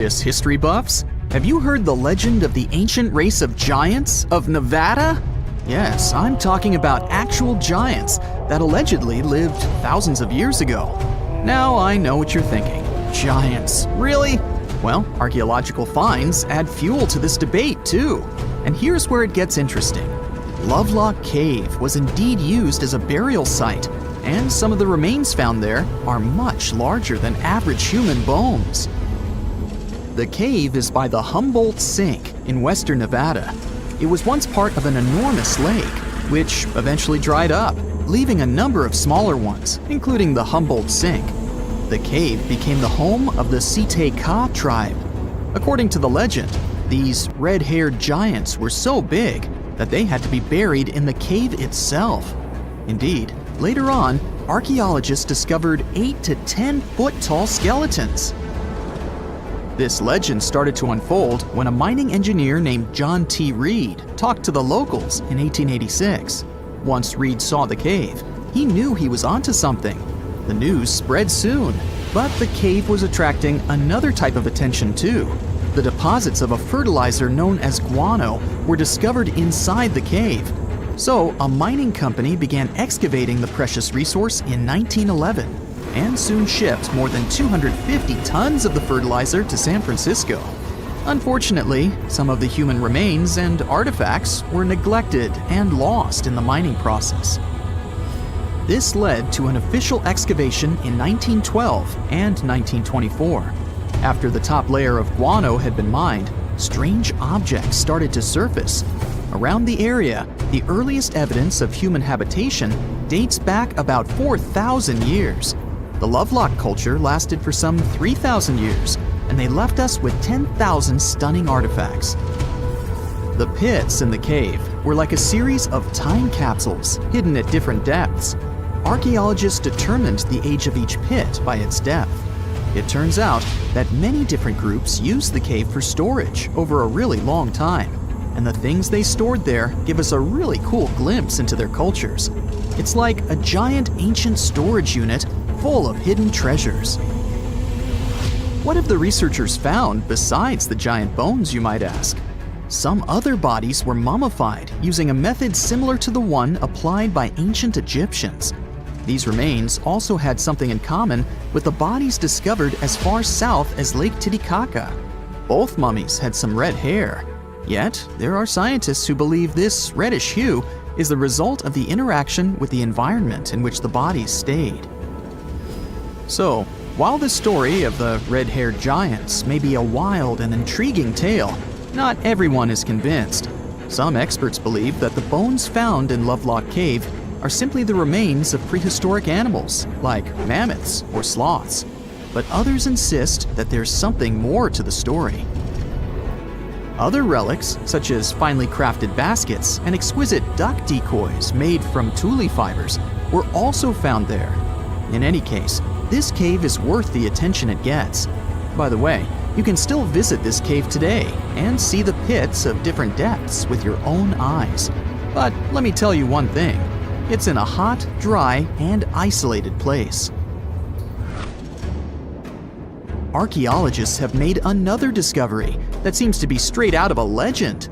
History buffs, have you heard the legend of the ancient race of giants of Nevada? Yes, I'm talking about actual giants that allegedly lived thousands of years ago. Now I know what you're thinking. Giants, really? Well, archaeological finds add fuel to this debate too. And here's where it gets interesting. Lovelock Cave was indeed used as a burial site, and some of the remains found there are much larger than average human bones. The cave is by the Humboldt Sink in western Nevada. It was once part of an enormous lake, which eventually dried up, leaving a number of smaller ones, including the Humboldt Sink. The cave became the home of the Ka tribe. According to the legend, these red-haired giants were so big that they had to be buried in the cave itself. Indeed, later on, archaeologists discovered 8 to 10 foot tall skeletons. This legend started to unfold when a mining engineer named John T. Reed talked to the locals in 1886. Once Reed saw the cave, he knew he was onto something. The news spread soon, but the cave was attracting another type of attention too. The deposits of a fertilizer known as guano were discovered inside the cave. So a mining company began excavating the precious resource in 1911. And soon shipped more than 250 tons of the fertilizer to San Francisco. Unfortunately, some of the human remains and artifacts were neglected and lost in the mining process. This led to an official excavation in 1912 and 1924. After the top layer of guano had been mined, strange objects started to surface. Around the area, the earliest evidence of human habitation dates back about 4,000 years. The Lovelock culture lasted for some 3,000 years, and they left us with 10,000 stunning artifacts. The pits in the cave were like a series of time capsules hidden at different depths. Archaeologists determined the age of each pit by its depth. It turns out that many different groups used the cave for storage over a really long time, and the things they stored there give us a really cool glimpse into their cultures. It's like a giant ancient storage unit full of hidden treasures. What have the researchers found besides the giant bones, you might ask? Some other bodies were mummified using a method similar to the one applied by ancient Egyptians. These remains also had something in common with the bodies discovered as far south as Lake Titicaca. Both mummies had some red hair. Yet, there are scientists who believe this reddish hue is the result of the interaction with the environment in which the bodies stayed. So, while the story of the red-haired giants may be a wild and intriguing tale, not everyone is convinced. Some experts believe that the bones found in Lovelock Cave are simply the remains of prehistoric animals, like mammoths or sloths. But others insist that there's something more to the story. Other relics, such as finely crafted baskets and exquisite duck decoys made from tule fibers, were also found there. In any case, this cave is worth the attention it gets. By the way, you can still visit this cave today and see the pits of different depths with your own eyes. But let me tell you one thing, it's in a hot, dry, and isolated place. Archaeologists have made another discovery that seems to be straight out of a legend.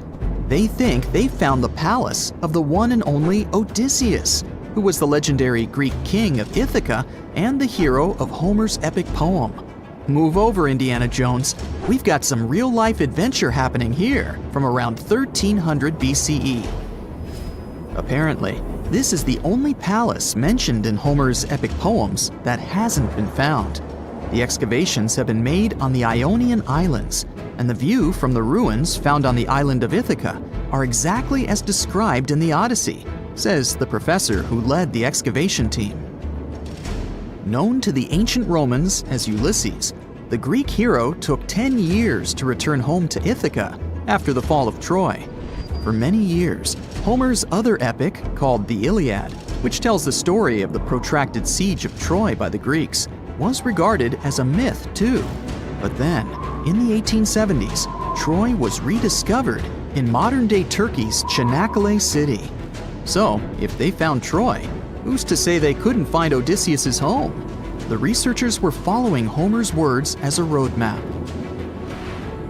They think they found the palace of the one and only Odysseus, who was the legendary Greek king of Ithaca and the hero of Homer's epic poem. Move over, Indiana Jones. We've got some real-life adventure happening here from around 1300 BCE. Apparently, this is the only palace mentioned in Homer's epic poems that hasn't been found. The excavations have been made on the Ionian Islands, and the view from the ruins found on the island of Ithaca are exactly as described in the Odyssey, says the professor who led the excavation team. Known to the ancient Romans as Ulysses, the Greek hero took 10 years to return home to Ithaca after the fall of Troy. For many years, Homer's other epic, called the Iliad, which tells the story of the protracted siege of Troy by the Greeks, was regarded as a myth too. But then, in the 1870s, Troy was rediscovered in modern-day Turkey's Çanakkale city. So, if they found Troy, who's to say they couldn't find Odysseus's home? The researchers were following Homer's words as a roadmap.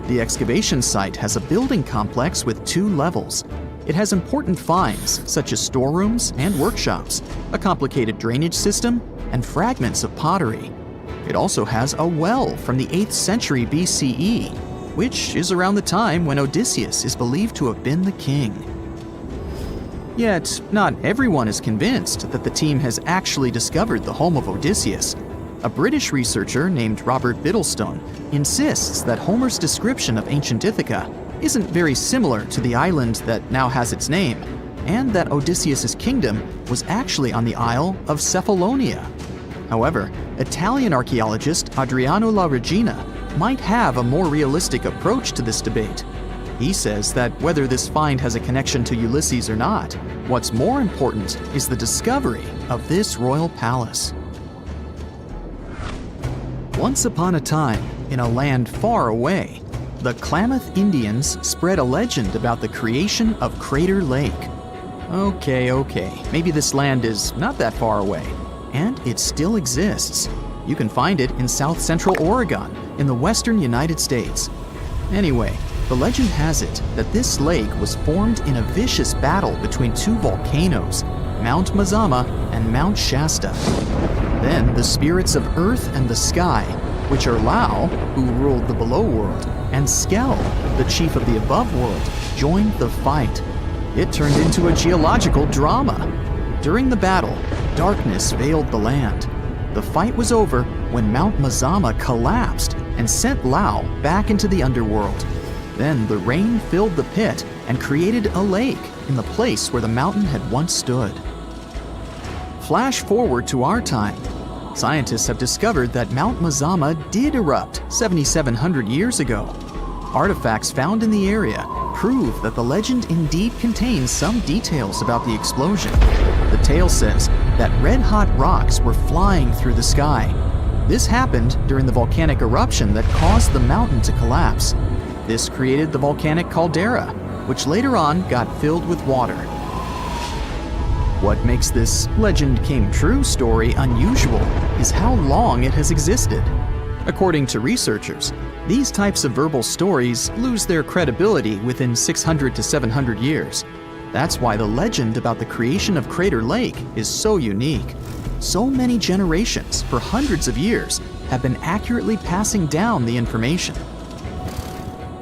The excavation site has a building complex with 2 levels. It has important finds, such as storerooms and workshops, a complicated drainage system, and fragments of pottery. It also has a well from the 8th century BCE, which is around the time when Odysseus is believed to have been the king. Yet, not everyone is convinced that the team has actually discovered the home of Odysseus. A British researcher named Robert Biddlestone insists that Homer's description of ancient Ithaca isn't very similar to the island that now has its name, and that Odysseus's kingdom was actually on the Isle of Cephalonia. However, Italian archaeologist Adriano La Regina might have a more realistic approach to this debate. He says that whether this find has a connection to Ulysses or not, what's more important is the discovery of this royal palace. Once upon a time, in a land far away, the Klamath Indians spread a legend about the creation of Crater Lake. Okay, maybe this land is not that far away, and it still exists. You can find it in south-central Oregon, in the western United States. Anyway, the legend has it that this lake was formed in a vicious battle between 2 volcanoes, Mount Mazama and Mount Shasta. Then the spirits of Earth and the Sky, which are Lao, who ruled the below world, and Skell, the chief of the above world, joined the fight. It turned into a geological drama. During the battle, darkness veiled the land. The fight was over when Mount Mazama collapsed and sent Lao back into the underworld. Then the rain filled the pit and created a lake in the place where the mountain had once stood. Flash forward to our time. Scientists have discovered that Mount Mazama did erupt 7,700 years ago. Artifacts found in the area prove that the legend indeed contains some details about the explosion. The tale says that red-hot rocks were flying through the sky. This happened during the volcanic eruption that caused the mountain to collapse. This created the volcanic caldera, which later on got filled with water. What makes this legend came true story unusual is how long it has existed. According to researchers, these types of verbal stories lose their credibility within 600 to 700 years. That's why the legend about the creation of Crater Lake is so unique. So many generations, for hundreds of years, have been accurately passing down the information.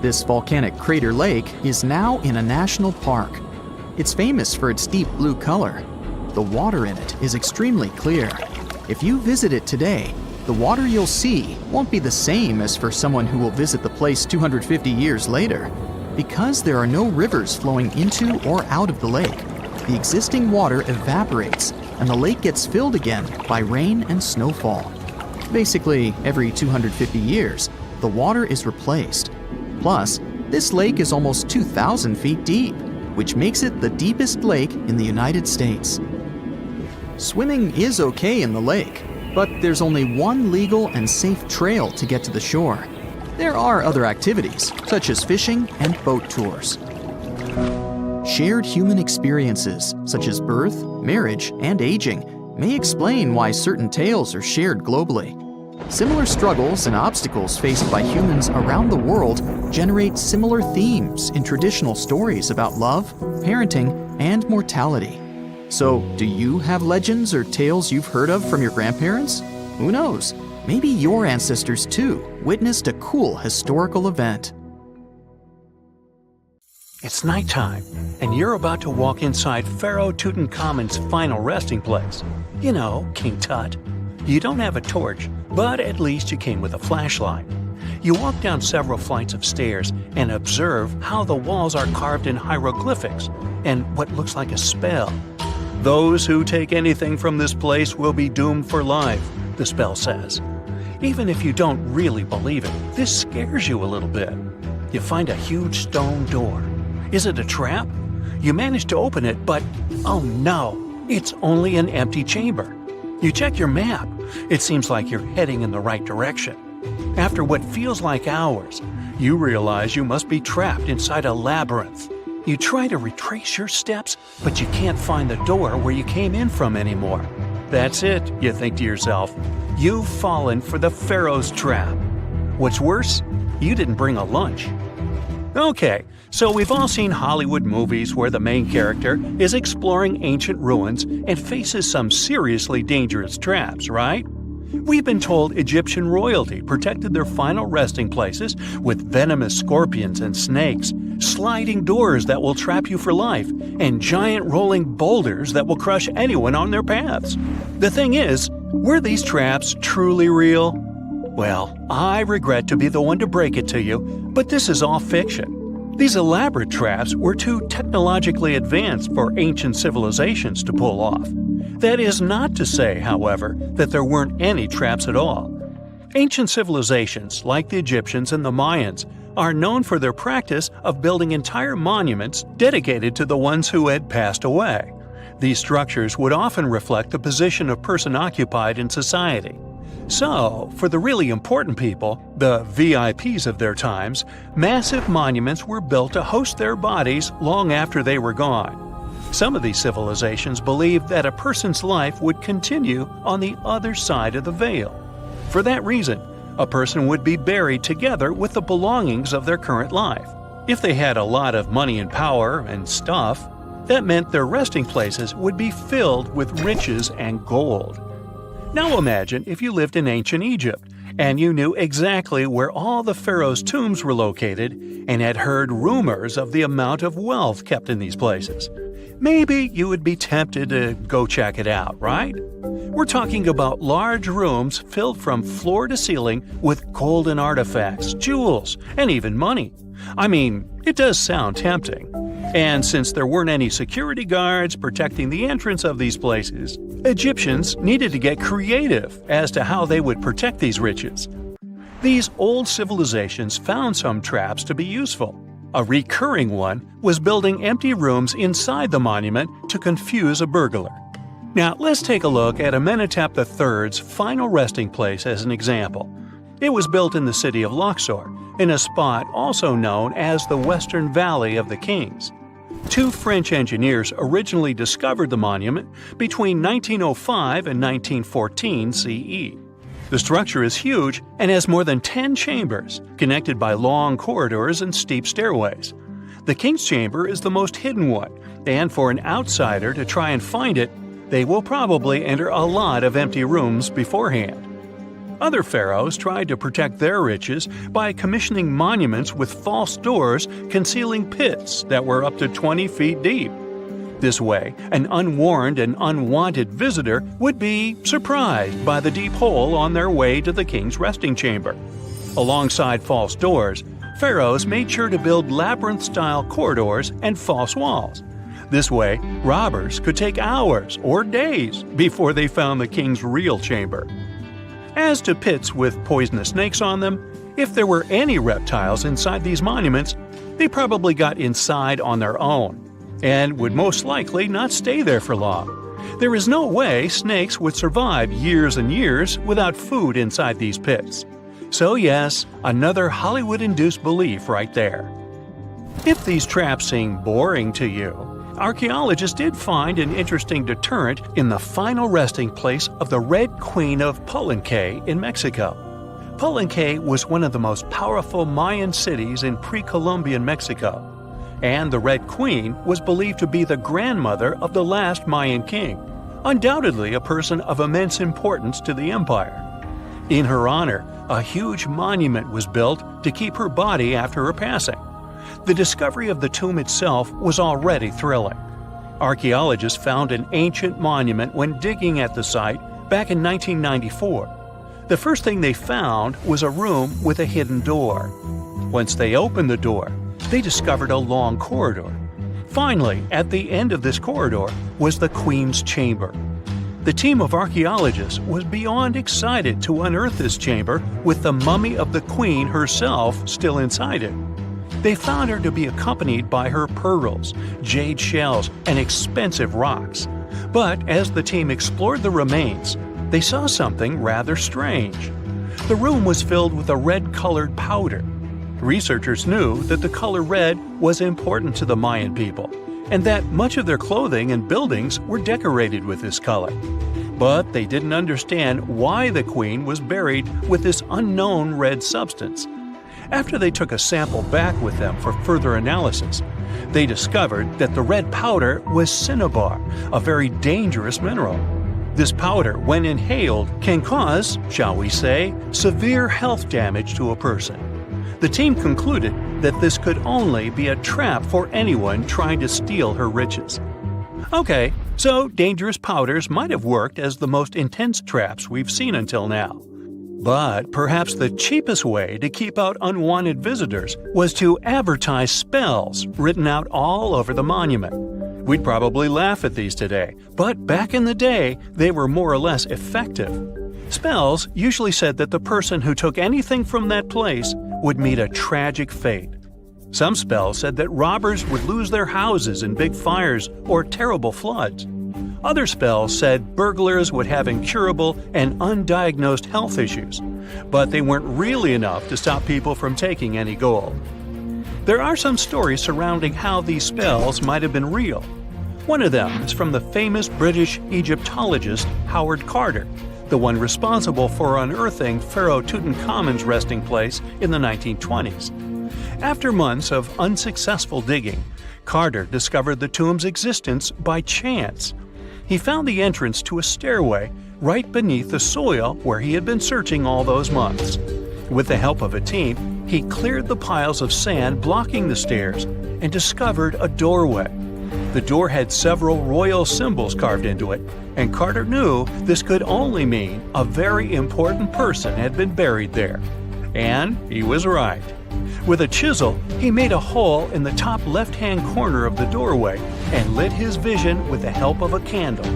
This volcanic crater lake is now in a national park. It's famous for its deep blue color. The water in it is extremely clear. If you visit it today, the water you'll see won't be the same as for someone who will visit the place 250 years later. Because there are no rivers flowing into or out of the lake, the existing water evaporates and the lake gets filled again by rain and snowfall. Basically, every 250 years, the water is replaced. Plus, this lake is almost 2,000 feet deep, which makes it the deepest lake in the United States. Swimming is okay in the lake, but there's only one legal and safe trail to get to the shore. There are other activities, such as fishing and boat tours. Shared human experiences, such as birth, marriage, and aging, may explain why certain tales are shared globally. Similar struggles and obstacles faced by humans around the world generate similar themes in traditional stories about love, parenting, and mortality. So, do you have legends or tales you've heard of from your grandparents? Who knows? Maybe your ancestors, too, witnessed a cool historical event. It's nighttime, and you're about to walk inside Pharaoh Tutenkhamun's final resting place. You know, King Tut. You don't have a torch, but at least you came with a flashlight. You walk down several flights of stairs and observe how the walls are carved in hieroglyphics and what looks like a spell. Those who take anything from this place will be doomed for life, the spell says. Even if you don't really believe it, this scares you a little bit. You find a huge stone door. Is it a trap? You manage to open it, but oh no, it's only an empty chamber. You check your map. It seems like you're heading in the right direction. After what feels like hours, you realize you must be trapped inside a labyrinth. You try to retrace your steps, but you can't find the door where you came in from anymore. That's it, you think to yourself. You've fallen for the Pharaoh's trap. What's worse, you didn't bring a lunch. Okay, so we've all seen Hollywood movies where the main character is exploring ancient ruins and faces some seriously dangerous traps, right? We've been told Egyptian royalty protected their final resting places with venomous scorpions and snakes, sliding doors that will trap you for life, and giant rolling boulders that will crush anyone on their paths. The thing is, were these traps truly real? Well, I regret to be the one to break it to you, but this is all fiction. These elaborate traps were too technologically advanced for ancient civilizations to pull off. That is not to say, however, that there weren't any traps at all. Ancient civilizations, like the Egyptians and the Mayans, are known for their practice of building entire monuments dedicated to the ones who had passed away. These structures would often reflect the position of person occupied in society. So, for the really important people, the VIPs of their times, massive monuments were built to host their bodies long after they were gone. Some of these civilizations believed that a person's life would continue on the other side of the veil. For that reason, a person would be buried together with the belongings of their current life. If they had a lot of money and power and stuff, that meant their resting places would be filled with riches and gold. Now imagine if you lived in ancient Egypt and you knew exactly where all the pharaohs' tombs were located and had heard rumors of the amount of wealth kept in these places. Maybe you would be tempted to go check it out, right? We're talking about large rooms filled from floor to ceiling with golden artifacts, jewels, and even money. I mean, it does sound tempting. And since there weren't any security guards protecting the entrance of these places, Egyptians needed to get creative as to how they would protect these riches. These old civilizations found some traps to be useful. A recurring one was building empty rooms inside the monument to confuse a burglar. Now, let's take a look at Amenhotep III's final resting place as an example. It was built in the city of Luxor, in a spot also known as the Western Valley of the Kings. Two French engineers originally discovered the monument between 1905 and 1914 CE. The structure is huge and has more than 10 chambers, connected by long corridors and steep stairways. The King's Chamber is the most hidden one, and for an outsider to try and find it, they will probably enter a lot of empty rooms beforehand. Other pharaohs tried to protect their riches by commissioning monuments with false doors concealing pits that were up to 20 feet deep. This way, an unwarned and unwanted visitor would be surprised by the deep hole on their way to the king's resting chamber. Alongside false doors, pharaohs made sure to build labyrinth-style corridors and false walls. This way, robbers could take hours or days before they found the king's real chamber. As to pits with poisonous snakes on them, if there were any reptiles inside these monuments, they probably got inside on their own and would most likely not stay there for long. There is no way snakes would survive years and years without food inside these pits. So yes, another Hollywood-induced belief right there. If these traps seem boring to you, archaeologists did find an interesting deterrent in the final resting place of the Red Queen of Palenque in Mexico. Palenque was one of the most powerful Mayan cities in pre-Columbian Mexico, and the Red Queen was believed to be the grandmother of the last Mayan king, undoubtedly a person of immense importance to the empire. In her honor, a huge monument was built to keep her body after her passing. The discovery of the tomb itself was already thrilling. Archaeologists found an ancient monument when digging at the site back in 1994. The first thing they found was a room with a hidden door. Once they opened the door, they discovered a long corridor. Finally, at the end of this corridor was the Queen's chamber. The team of archaeologists was beyond excited to unearth this chamber with the mummy of the Queen herself still inside it. They found her to be accompanied by her pearls, jade shells, and expensive rocks. But as the team explored the remains, they saw something rather strange. The room was filled with a red-colored powder. Researchers knew that the color red was important to the Mayan people, and that much of their clothing and buildings were decorated with this color. But they didn't understand why the queen was buried with this unknown red substance. After they took a sample back with them for further analysis, they discovered that the red powder was cinnabar, a very dangerous mineral. This powder, when inhaled, can cause, shall we say, severe health damage to a person. The team concluded that this could only be a trap for anyone trying to steal her riches. Okay, so dangerous powders might have worked as the most intense traps we've seen until now. But perhaps the cheapest way to keep out unwanted visitors was to advertise spells written out all over the monument. We'd probably laugh at these today, but back in the day, they were more or less effective. Spells usually said that the person who took anything from that place would meet a tragic fate. Some spells said that robbers would lose their houses in big fires or terrible floods. Other spells said burglars would have incurable and undiagnosed health issues, but they weren't really enough to stop people from taking any gold. There are some stories surrounding how these spells might have been real. One of them is from the famous British Egyptologist Howard Carter, the one responsible for unearthing Pharaoh Tutenkhamun's resting place in the 1920s. After months of unsuccessful digging, Carter discovered the tomb's existence by chance. He found the entrance to a stairway right beneath the soil where he had been searching all those months. With the help of a team, he cleared the piles of sand blocking the stairs and discovered a doorway. The door had several royal symbols carved into it, and Carter knew this could only mean a very important person had been buried there. And he was right. With a chisel, he made a hole in the top left-hand corner of the doorway and lit his vision with the help of a candle.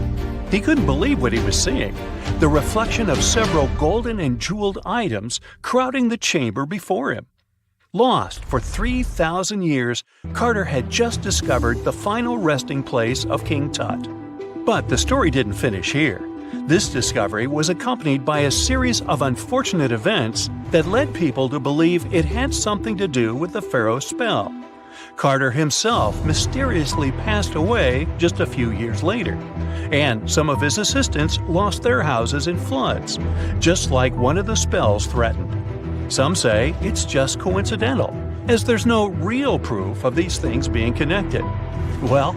He couldn't believe what he was seeing, the reflection of several golden and jeweled items crowding the chamber before him. Lost for 3,000 years, Carter had just discovered the final resting place of King Tut. But the story didn't finish here. This discovery was accompanied by a series of unfortunate events that led people to believe it had something to do with the pharaoh's spell. Carter himself mysteriously passed away just a few years later, and some of his assistants lost their houses in floods, just like one of the spells threatened. Some say it's just coincidental, as there's no real proof of these things being connected. Well,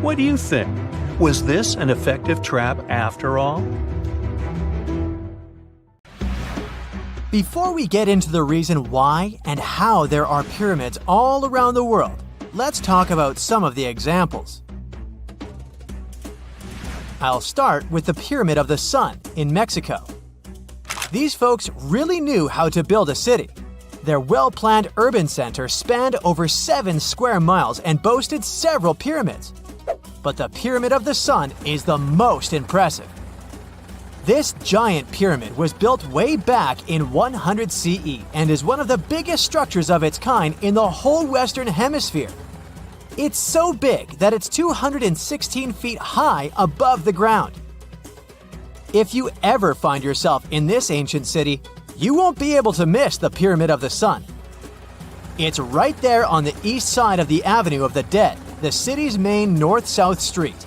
what do you think? Was this an effective trap after all? Before we get into the reason why and how there are pyramids all around the world, let's talk about some of the examples. I'll start with the Pyramid of the Sun in Mexico. These folks really knew how to build a city. Their well-planned urban center spanned over 7 square miles and boasted several pyramids. But the Pyramid of the Sun is the most impressive. This giant pyramid was built way back in 100 CE and is one of the biggest structures of its kind in the whole Western Hemisphere. It's so big that it's 216 feet high above the ground. If you ever find yourself in this ancient city, you won't be able to miss the Pyramid of the Sun. It's right there on the east side of the Avenue of the Dead, the city's main north-south street.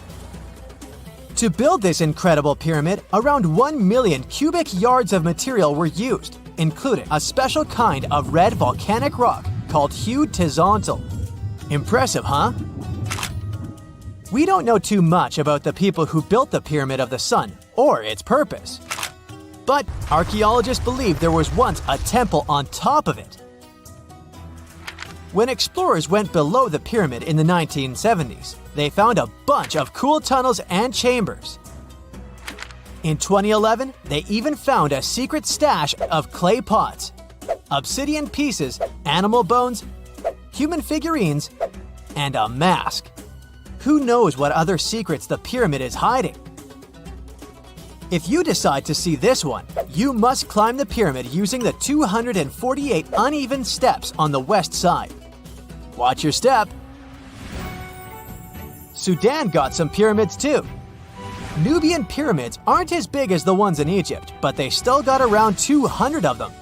To build this incredible pyramid, around 1 million cubic yards of material were used, including a special kind of red volcanic rock called hued tezontle. Impressive, huh? We don't know too much about the people who built the Pyramid of the Sun or its purpose. But archaeologists believe there was once a temple on top of it. When explorers went below the pyramid in the 1970s, they found a bunch of cool tunnels and chambers. In 2011, they even found a secret stash of clay pots, obsidian pieces, animal bones, human figurines, and a mask. Who knows what other secrets the pyramid is hiding? If you decide to see this one, you must climb the pyramid using the 248 uneven steps on the west side. Watch your step. Sudan got some pyramids too. Nubian pyramids aren't as big as the ones in Egypt, but they still got around 200 of them.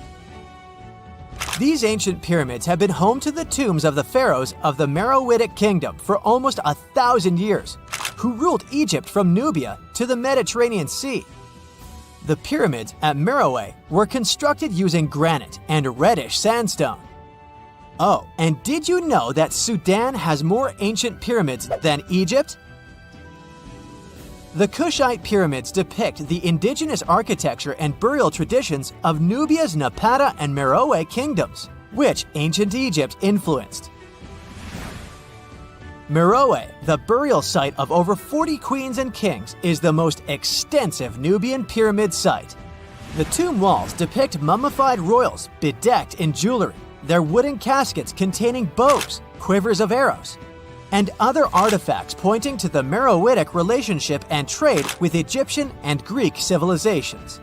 These ancient pyramids have been home to the tombs of the pharaohs of the Meroitic Kingdom for almost 1,000 years, who ruled Egypt from Nubia to the Mediterranean Sea. The pyramids at Meroe were constructed using granite and reddish sandstone. Oh, and did you know that Sudan has more ancient pyramids than Egypt? The Kushite pyramids depict the indigenous architecture and burial traditions of Nubia's Napata and Meroe kingdoms, which ancient Egypt influenced. Meroe, the burial site of over 40 queens and kings, is the most extensive Nubian pyramid site. The tomb walls depict mummified royals bedecked in jewelry, their wooden caskets containing bows, quivers of arrows, and other artifacts pointing to the Meroitic relationship and trade with Egyptian and Greek civilizations.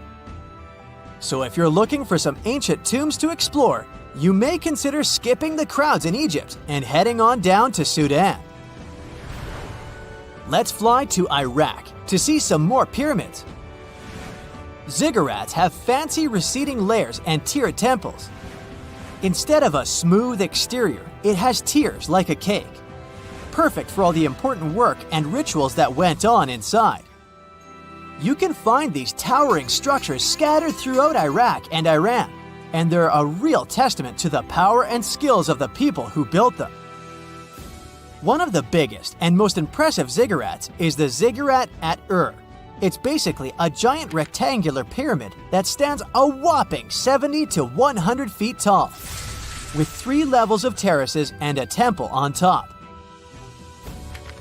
So if you're looking for some ancient tombs to explore, you may consider skipping the crowds in Egypt and heading on down to Sudan. Let's fly to Iraq to see some more pyramids. Ziggurats have fancy receding layers and tiered temples. Instead of a smooth exterior, it has tiers like a cake. Perfect for all the important work and rituals that went on inside. You can find these towering structures scattered throughout Iraq and Iran, and they're a real testament to the power and skills of the people who built them. One of the biggest and most impressive ziggurats is the Ziggurat at Ur. It's basically a giant rectangular pyramid that stands a whopping 70 to 100 feet tall, with 3 levels of terraces and a temple on top.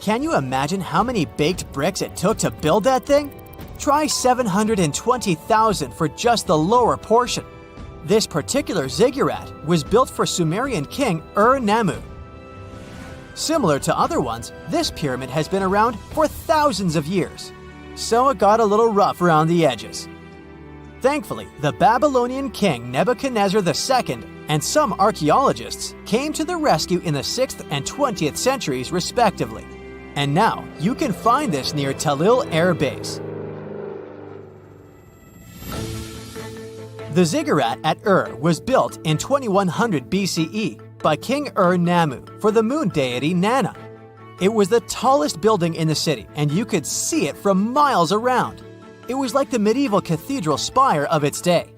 Can you imagine how many baked bricks it took to build that thing? Try 720,000 for just the lower portion. This particular ziggurat was built for Sumerian king Ur-Nammu. Similar to other ones, this pyramid has been around for thousands of years, so it got a little rough around the edges. Thankfully, the Babylonian king Nebuchadnezzar II and some archaeologists came to the rescue in the 6th and 20th centuries respectively, and now you can find this near Talil Air Base. The ziggurat at Ur was built in 2100 BCE by King Ur-Nammu for the moon deity Nana. It was the tallest building in the city, and you could see it from miles around. It was like the medieval cathedral spire of its day.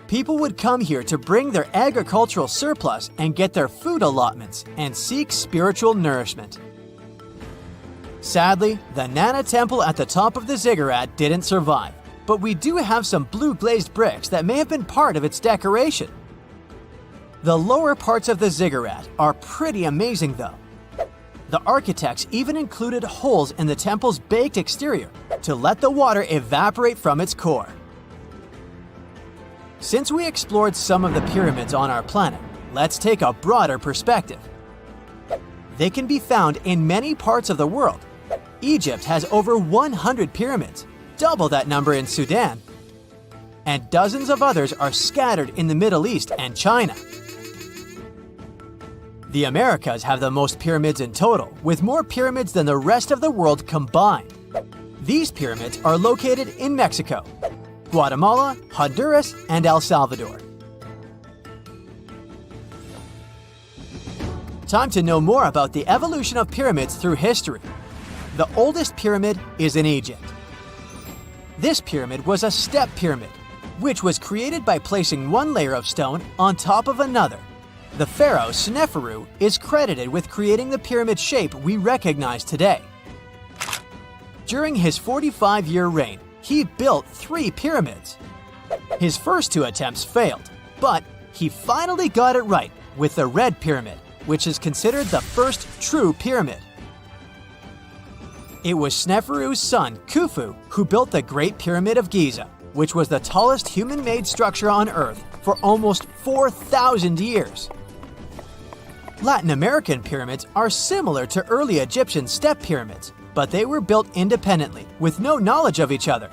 People would come here to bring their agricultural surplus and get their food allotments and seek spiritual nourishment. Sadly, the Nana temple at the top of the ziggurat didn't survive, but we do have some blue glazed bricks that may have been part of its decoration. The lower parts of the ziggurat are pretty amazing though. The architects even included holes in the temple's baked exterior to let the water evaporate from its core. Since we explored some of the pyramids on our planet, let's take a broader perspective. They can be found in many parts of the world. Egypt has over 100 pyramids, double that number in Sudan, and dozens of others are scattered in the Middle East and China. The Americas have the most pyramids in total, with more pyramids than the rest of the world combined. These pyramids are located in Mexico, Guatemala, Honduras, and El Salvador. Time to know more about the evolution of pyramids through history. The oldest pyramid is in Egypt. This pyramid was a step pyramid, which was created by placing one layer of stone on top of another. The pharaoh Sneferu is credited with creating the pyramid shape we recognize today. During his 45-year reign, he built 3 pyramids. His first 2 attempts failed, but he finally got it right with the Red Pyramid, which is considered the first true pyramid. It was Sneferu's son, Khufu, who built the Great Pyramid of Giza, which was the tallest human-made structure on Earth for almost 4,000 years. Latin American pyramids are similar to early Egyptian step pyramids, but they were built independently, with no knowledge of each other.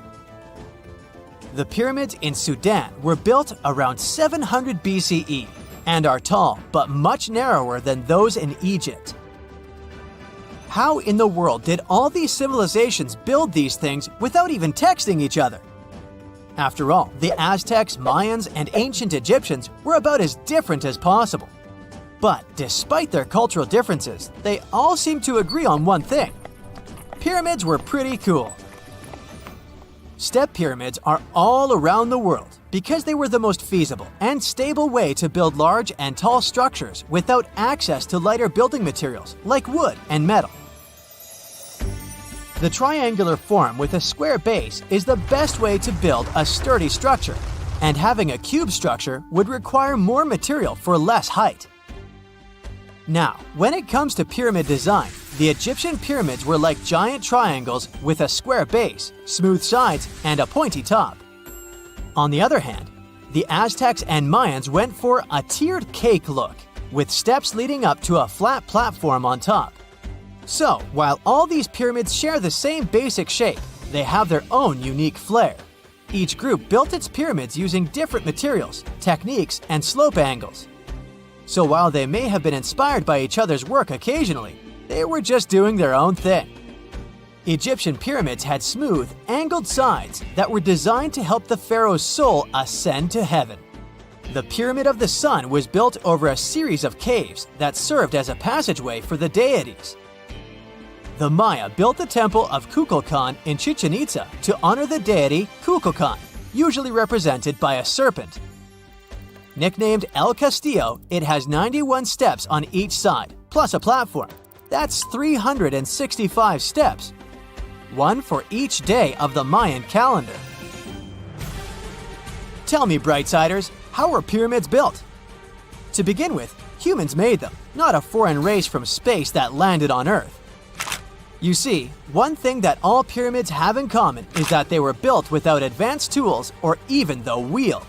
The pyramids in Sudan were built around 700 BCE and are tall, but much narrower than those in Egypt. How in the world did all these civilizations build these things without even texting each other? After all, the Aztecs, Mayans, and ancient Egyptians were about as different as possible. But despite their cultural differences, they all seem to agree on one thing. Pyramids were pretty cool. Step pyramids are all around the world, because they were the most feasible and stable way to build large and tall structures without access to lighter building materials like wood and metal. The triangular form with a square base is the best way to build a sturdy structure, and having a cube structure would require more material for less height. Now, when it comes to pyramid design, the Egyptian pyramids were like giant triangles with a square base, smooth sides, and a pointy top. On the other hand, the Aztecs and Mayans went for a tiered cake look, with steps leading up to a flat platform on top. So, while all these pyramids share the same basic shape, they have their own unique flair. Each group built its pyramids using different materials, techniques, and slope angles. So while they may have been inspired by each other's work occasionally, they were just doing their own thing. Egyptian pyramids had smooth, angled sides that were designed to help the pharaoh's soul ascend to heaven. The Pyramid of the Sun was built over a series of caves that served as a passageway for the deities. The Maya built the temple of Kukulkan in Chichen Itza to honor the deity Kukulkan, usually represented by a serpent. Nicknamed El Castillo, it has 91 steps on each side, plus a platform. That's 365 steps, one for each day of the Mayan calendar. Tell me, Brightsiders, how were pyramids built? To begin with, humans made them, not a foreign race from space that landed on Earth. You see, one thing that all pyramids have in common is that they were built without advanced tools or even the wheel.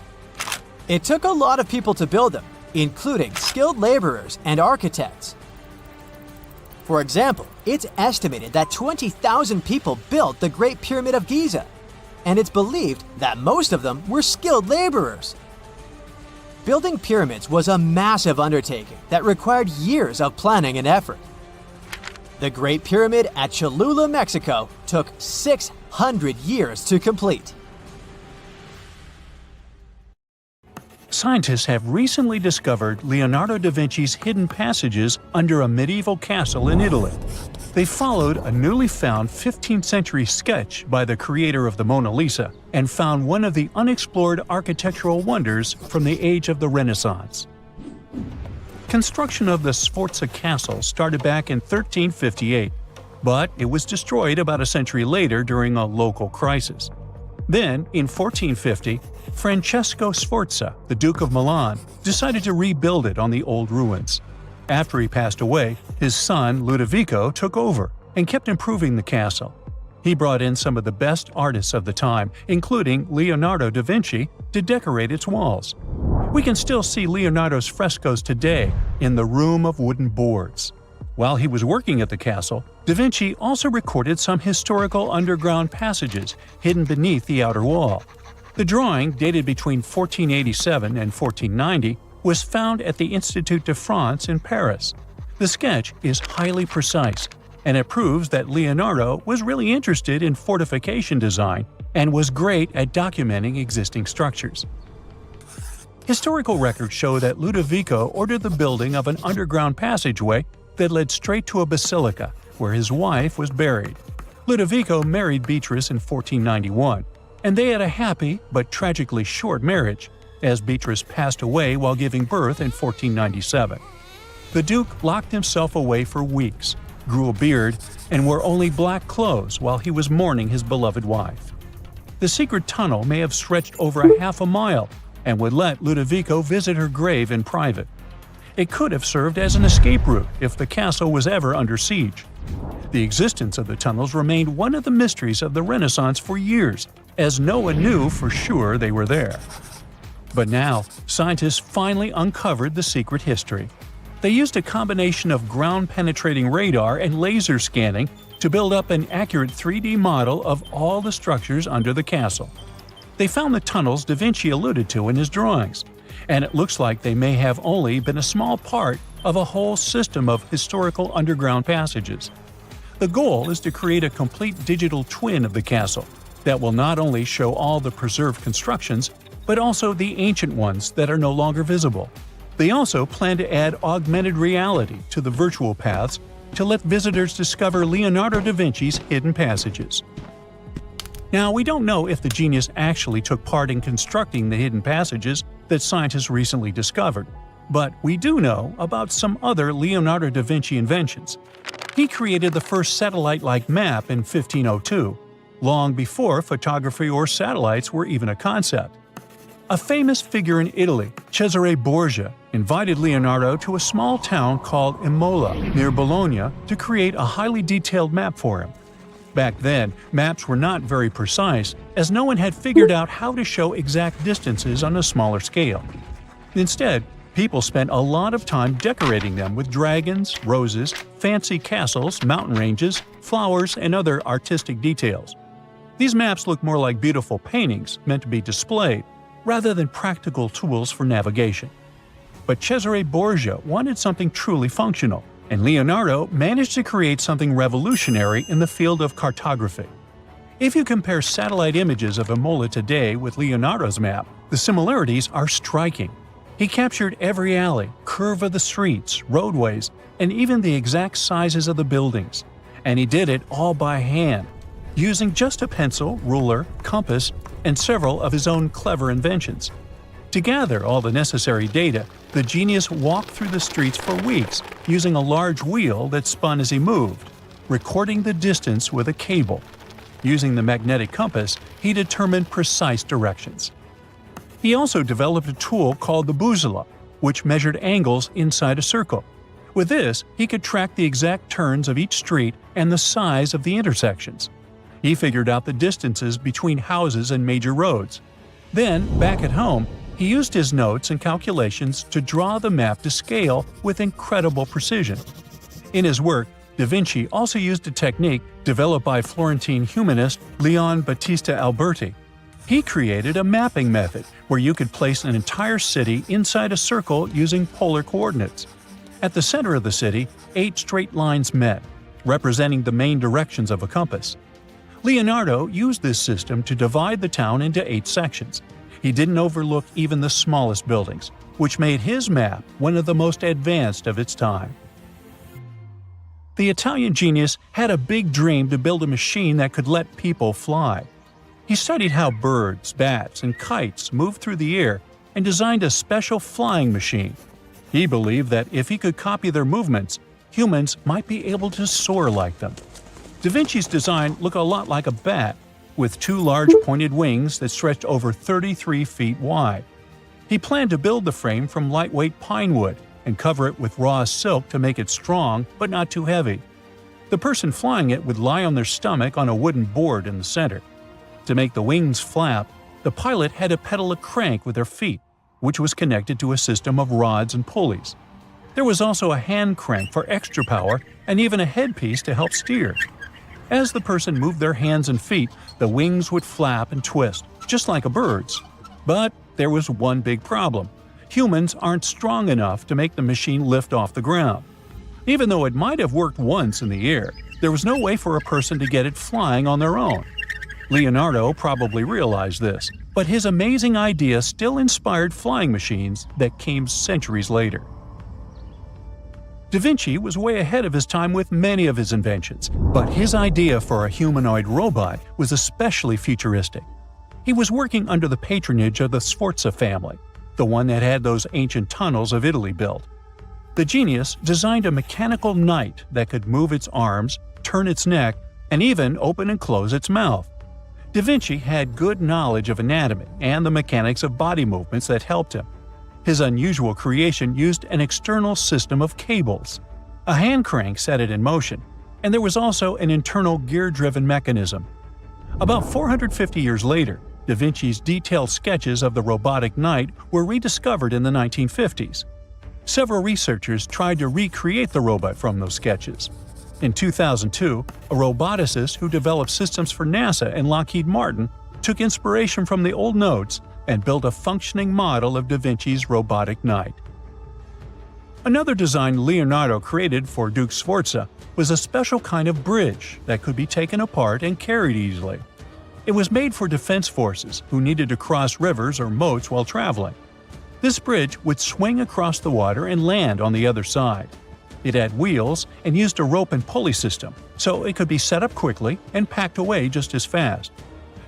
It took a lot of people to build them, including skilled laborers and architects. For example, it's estimated that 20,000 people built the Great Pyramid of Giza, and it's believed that most of them were skilled laborers. Building pyramids was a massive undertaking that required years of planning and effort. The Great Pyramid at Cholula, Mexico, took 600 years to complete. Scientists have recently discovered Leonardo da Vinci's hidden passages under a medieval castle in Italy. They followed a newly found 15th century sketch by the creator of the Mona Lisa and found one of the unexplored architectural wonders from the age of the Renaissance. Construction of the Sforza Castle started back in 1358, but it was destroyed about a century later during a local crisis. Then, in 1450, Francesco Sforza, the Duke of Milan, decided to rebuild it on the old ruins. After he passed away, his son Ludovico took over and kept improving the castle. He brought in some of the best artists of the time, including Leonardo da Vinci, to decorate its walls. We can still see Leonardo's frescoes today in the Room of Wooden Boards. While he was working at the castle, da Vinci also recorded some historical underground passages hidden beneath the outer wall. The drawing, dated between 1487 and 1490, was found at the Institut de France in Paris. The sketch is highly precise, and it proves that Leonardo was really interested in fortification design and was great at documenting existing structures. Historical records show that Ludovico ordered the building of an underground passageway that led straight to a basilica, where his wife was buried. Ludovico married Beatrice in 1491, and they had a happy but tragically short marriage, as Beatrice passed away while giving birth in 1497. The Duke locked himself away for weeks, grew a beard, and wore only black clothes while he was mourning his beloved wife. The secret tunnel may have stretched over a half a mile and would let Ludovico visit her grave in private. It could have served as an escape route if the castle was ever under siege. The existence of the tunnels remained one of the mysteries of the Renaissance for years, as no one knew for sure they were there. But now, scientists finally uncovered the secret history. They used a combination of ground-penetrating radar and laser scanning to build up an accurate 3D model of all the structures under the castle. They found the tunnels da Vinci alluded to in his drawings, and it looks like they may have only been a small part of a whole system of historical underground passages. The goal is to create a complete digital twin of the castle that will not only show all the preserved constructions, but also the ancient ones that are no longer visible. They also plan to add augmented reality to the virtual paths to let visitors discover Leonardo da Vinci's hidden passages. Now, we don't know if the genius actually took part in constructing the hidden passages that scientists recently discovered, but we do know about some other Leonardo da Vinci inventions. He created the first satellite-like map in 1502, long before photography or satellites were even a concept. A famous figure in Italy, Cesare Borgia, invited Leonardo to a small town called Imola, near Bologna, to create a highly detailed map for him. Back then, maps were not very precise, as no one had figured out how to show exact distances on a smaller scale. Instead, people spent a lot of time decorating them with dragons, roses, fancy castles, mountain ranges, flowers, and other artistic details. These maps look more like beautiful paintings meant to be displayed, rather than practical tools for navigation. But Cesare Borgia wanted something truly functional, and Leonardo managed to create something revolutionary in the field of cartography. If you compare satellite images of Imola today with Leonardo's map, the similarities are striking. He captured every alley, curve of the streets, roadways, and even the exact sizes of the buildings. And he did it all by hand, using just a pencil, ruler, compass, and several of his own clever inventions. To gather all the necessary data, the genius walked through the streets for weeks using a large wheel that spun as he moved, recording the distance with a cable. Using the magnetic compass, he determined precise directions. He also developed a tool called the bussola, which measured angles inside a circle. With this, he could track the exact turns of each street and the size of the intersections. He figured out the distances between houses and major roads. Then, back at home, he used his notes and calculations to draw the map to scale with incredible precision. In his work, Da Vinci also used a technique developed by Florentine humanist Leon Battista Alberti. He created a mapping method where you could place an entire city inside a circle using polar coordinates. At the center of the city, 8 straight lines met, representing the main directions of a compass. Leonardo used this system to divide the town into 8 sections. He didn't overlook even the smallest buildings, which made his map one of the most advanced of its time. The Italian genius had a big dream to build a machine that could let people fly. He studied how birds, bats, and kites moved through the air and designed a special flying machine. He believed that if he could copy their movements, humans might be able to soar like them. Da Vinci's design looked a lot like a bat, with 2 large pointed wings that stretched over 33 feet wide. He planned to build the frame from lightweight pine wood and cover it with raw silk to make it strong but not too heavy. The person flying it would lie on their stomach on a wooden board in the center. To make the wings flap, the pilot had to pedal a crank with their feet, which was connected to a system of rods and pulleys. There was also a hand crank for extra power and even a headpiece to help steer. As the person moved their hands and feet, the wings would flap and twist, just like a bird's. But there was one big problem. Humans aren't strong enough to make the machine lift off the ground. Even though it might have worked once in the air, there was no way for a person to get it flying on their own. Leonardo probably realized this, but his amazing idea still inspired flying machines that came centuries later. Da Vinci was way ahead of his time with many of his inventions, but his idea for a humanoid robot was especially futuristic. He was working under the patronage of the Sforza family, the one that had those ancient tunnels of Italy built. The genius designed a mechanical knight that could move its arms, turn its neck, and even open and close its mouth. Da Vinci had good knowledge of anatomy and the mechanics of body movements that helped him. His unusual creation used an external system of cables. A hand crank set it in motion, and there was also an internal gear-driven mechanism. About 450 years later, Da Vinci's detailed sketches of the robotic knight were rediscovered in the 1950s. Several researchers tried to recreate the robot from those sketches. In 2002, a roboticist who developed systems for NASA and Lockheed Martin took inspiration from the old notes and built a functioning model of Da Vinci's robotic knight. Another design Leonardo created for Duke Sforza was a special kind of bridge that could be taken apart and carried easily. It was made for defense forces who needed to cross rivers or moats while traveling. This bridge would swing across the water and land on the other side. It had wheels and used a rope and pulley system, so it could be set up quickly and packed away just as fast.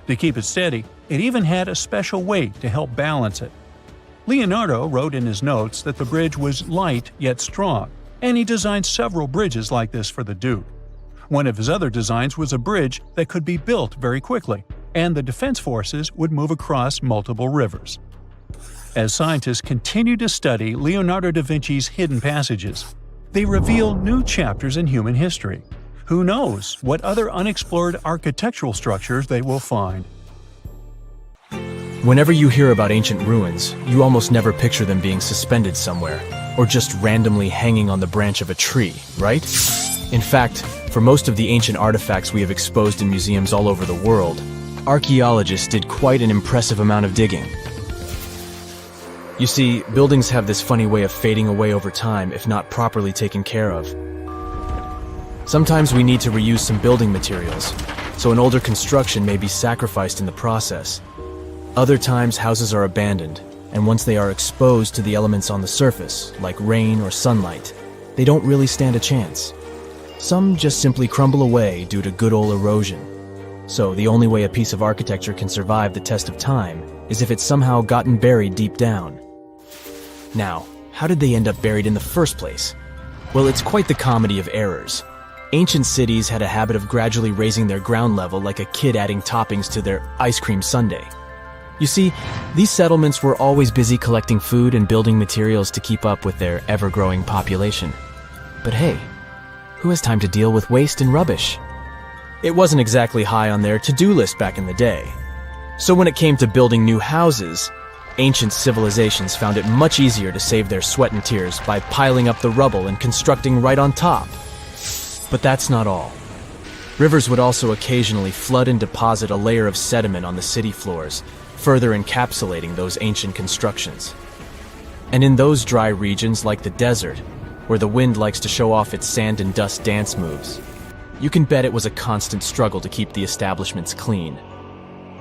To keep it steady, it even had a special weight to help balance it. Leonardo wrote in his notes that the bridge was light yet strong, and he designed several bridges like this for the Duke. One of his other designs was a bridge that could be built very quickly, and the defense forces would move across multiple rivers. As scientists continue to study Leonardo da Vinci's hidden passages, they reveal new chapters in human history. Who knows what other unexplored architectural structures they will find? Whenever you hear about ancient ruins, you almost never picture them being suspended somewhere, or just randomly hanging on the branch of a tree, right? In fact, for most of the ancient artifacts we have exposed in museums all over the world, archaeologists did quite an impressive amount of digging. You see, buildings have this funny way of fading away over time if not properly taken care of. Sometimes we need to reuse some building materials, so an older construction may be sacrificed in the process. Other times houses are abandoned, and once they are exposed to the elements on the surface, like rain or sunlight, they don't really stand a chance. Some just simply crumble away due to good old erosion. So the only way a piece of architecture can survive the test of time is if it's somehow gotten buried deep down. Now, how did they end up buried in the first place? Well, it's quite the comedy of errors. Ancient cities had a habit of gradually raising their ground level like a kid adding toppings to their ice cream sundae. You see, these settlements were always busy collecting food and building materials to keep up with their ever-growing population. But hey, who has time to deal with waste and rubbish? It wasn't exactly high on their to-do list back in the day. So when it came to building new houses, ancient civilizations found it much easier to save their sweat and tears by piling up the rubble and constructing right on top. But that's not all. Rivers would also occasionally flood and deposit a layer of sediment on the city floors, further encapsulating those ancient constructions. And in those dry regions like the desert, where the wind likes to show off its sand and dust dance moves, you can bet it was a constant struggle to keep the establishments clean.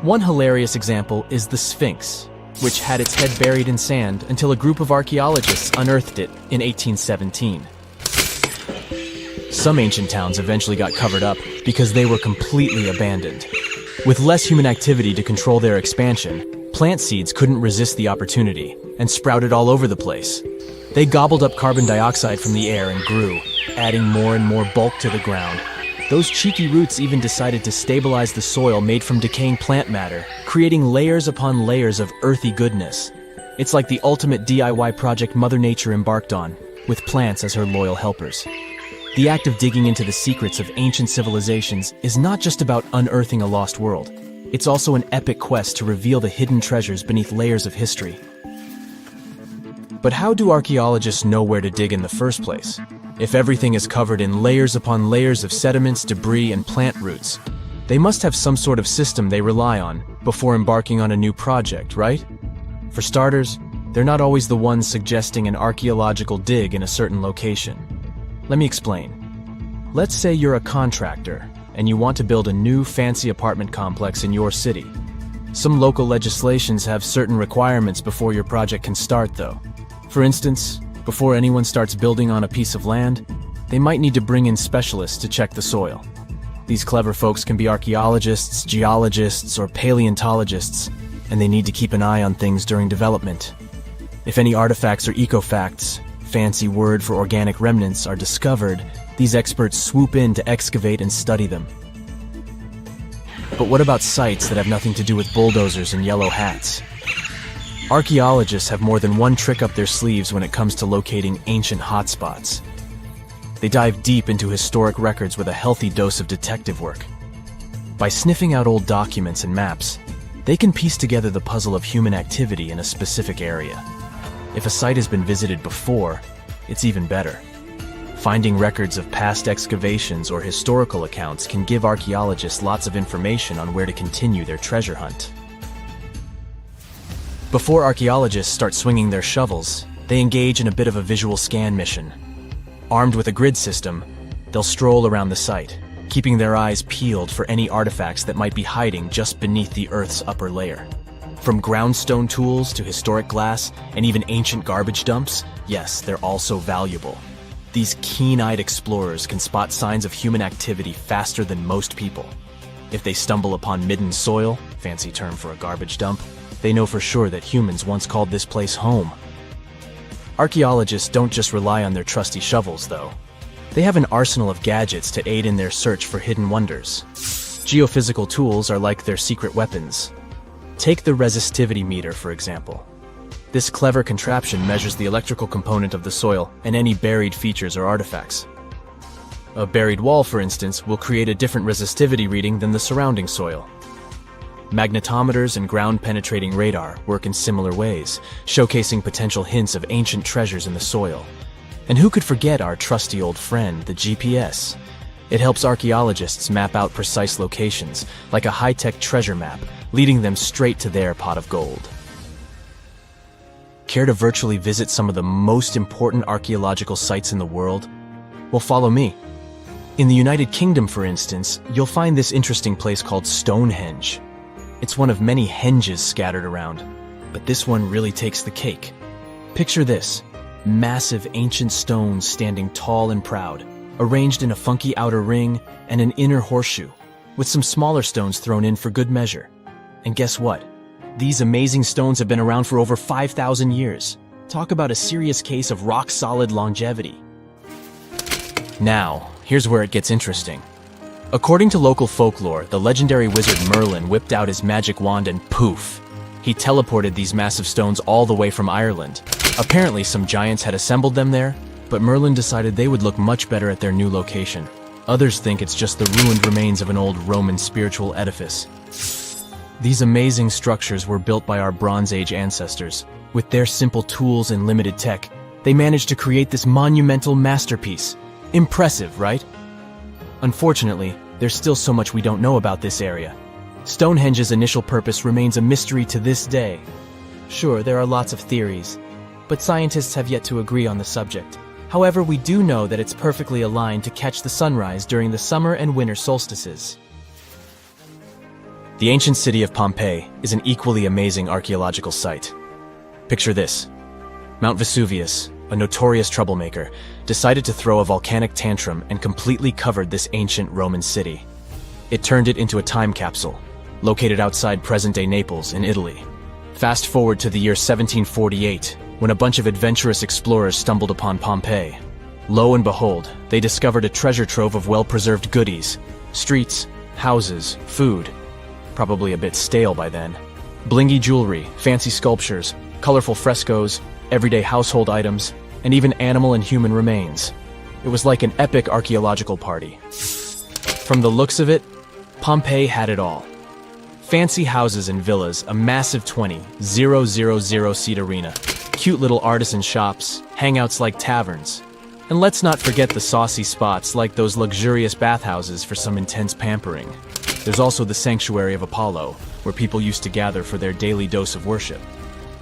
One hilarious example is the Sphinx, which had its head buried in sand until a group of archaeologists unearthed it in 1817. Some ancient towns eventually got covered up because they were completely abandoned. With less human activity to control their expansion, plant seeds couldn't resist the opportunity and sprouted all over the place. They gobbled up carbon dioxide from the air and grew, adding more and more bulk to the ground. Those cheeky roots even decided to stabilize the soil made from decaying plant matter, creating layers upon layers of earthy goodness. It's like the ultimate DIY project Mother Nature embarked on, with plants as her loyal helpers. The act of digging into the secrets of ancient civilizations is not just about unearthing a lost world. It's also an epic quest to reveal the hidden treasures beneath layers of history. But how do archaeologists know where to dig in the first place? If everything is covered in layers upon layers of sediments, debris, and plant roots, they must have some sort of system they rely on before embarking on a new project, right? For starters, they're not always the ones suggesting an archaeological dig in a certain location. Let me explain. Let's say you're a contractor and you want to build a new fancy apartment complex in your city. Some local legislations have certain requirements before your project can start, though. For instance, before anyone starts building on a piece of land, they might need to bring in specialists to check the soil. These clever folks can be archaeologists, geologists, or paleontologists, and they need to keep an eye on things during development. If any artifacts or ecofacts, fancy word for organic remnants, are discovered, these experts swoop in to excavate and study them. But what about sites that have nothing to do with bulldozers and yellow hats? Archaeologists have more than one trick up their sleeves when it comes to locating ancient hotspots. They dive deep into historic records with a healthy dose of detective work. By sniffing out old documents and maps, they can piece together the puzzle of human activity in a specific area. If a site has been visited before, it's even better. Finding records of past excavations or historical accounts can give archaeologists lots of information on where to continue their treasure hunt. Before archaeologists start swinging their shovels, they engage in a bit of a visual scan mission. Armed with a grid system, they'll stroll around the site, keeping their eyes peeled for any artifacts that might be hiding just beneath the Earth's upper layer. From groundstone tools to historic glass and even ancient garbage dumps, yes, they're all so valuable. These keen-eyed explorers can spot signs of human activity faster than most people. If they stumble upon midden soil, fancy term for a garbage dump, they know for sure that humans once called this place home. Archaeologists don't just rely on their trusty shovels, though. They have an arsenal of gadgets to aid in their search for hidden wonders. Geophysical tools are like their secret weapons. Take the resistivity meter, for example. This clever contraption measures the electrical component of the soil and any buried features or artifacts. A buried wall, for instance, will create a different resistivity reading than the surrounding soil. Magnetometers and ground-penetrating radar work in similar ways, showcasing potential hints of ancient treasures in the soil. And who could forget our trusty old friend, the GPS? It helps archaeologists map out precise locations, like a high-tech treasure map, leading them straight to their pot of gold. Care to virtually visit some of the most important archaeological sites in the world? Well, follow me. In the United Kingdom, for instance, you'll find this interesting place called Stonehenge. It's one of many henges scattered around, but this one really takes the cake. Picture this: massive ancient stones standing tall and proud, arranged in a funky outer ring and an inner horseshoe, with some smaller stones thrown in for good measure. And guess what? These amazing stones have been around for over 5,000 years. Talk about a serious case of rock-solid longevity. Now, here's where it gets interesting. According to local folklore, the legendary wizard Merlin whipped out his magic wand and poof! He teleported these massive stones all the way from Ireland. Apparently, some giants had assembled them there, but Merlin decided they would look much better at their new location. Others think it's just the ruined remains of an old Roman spiritual edifice. These amazing structures were built by our Bronze Age ancestors. With their simple tools and limited tech, they managed to create this monumental masterpiece. Impressive, right? Unfortunately, there's still so much we don't know about this area. Stonehenge's initial purpose remains a mystery to this day. Sure, there are lots of theories, but scientists have yet to agree on the subject. However, we do know that it's perfectly aligned to catch the sunrise during the summer and winter solstices. The ancient city of Pompeii is an equally amazing archaeological site. Picture this: Mount Vesuvius, a notorious troublemaker, decided to throw a volcanic tantrum and completely covered this ancient Roman city. It turned it into a time capsule, located outside present-day Naples in Italy. Fast forward to the year 1748, when a bunch of adventurous explorers stumbled upon Pompeii. Lo and behold, they discovered a treasure trove of well-preserved goodies: streets, houses, food. Probably a bit stale by then. Blingy jewelry, fancy sculptures, colorful frescoes, everyday household items, and even animal and human remains. It was like an epic archaeological party. From the looks of it, Pompeii had it all. Fancy houses and villas, a massive 20,000-seat arena, cute little artisan shops, hangouts like taverns. And let's not forget the saucy spots like those luxurious bathhouses for some intense pampering. There's also the Sanctuary of Apollo, where people used to gather for their daily dose of worship.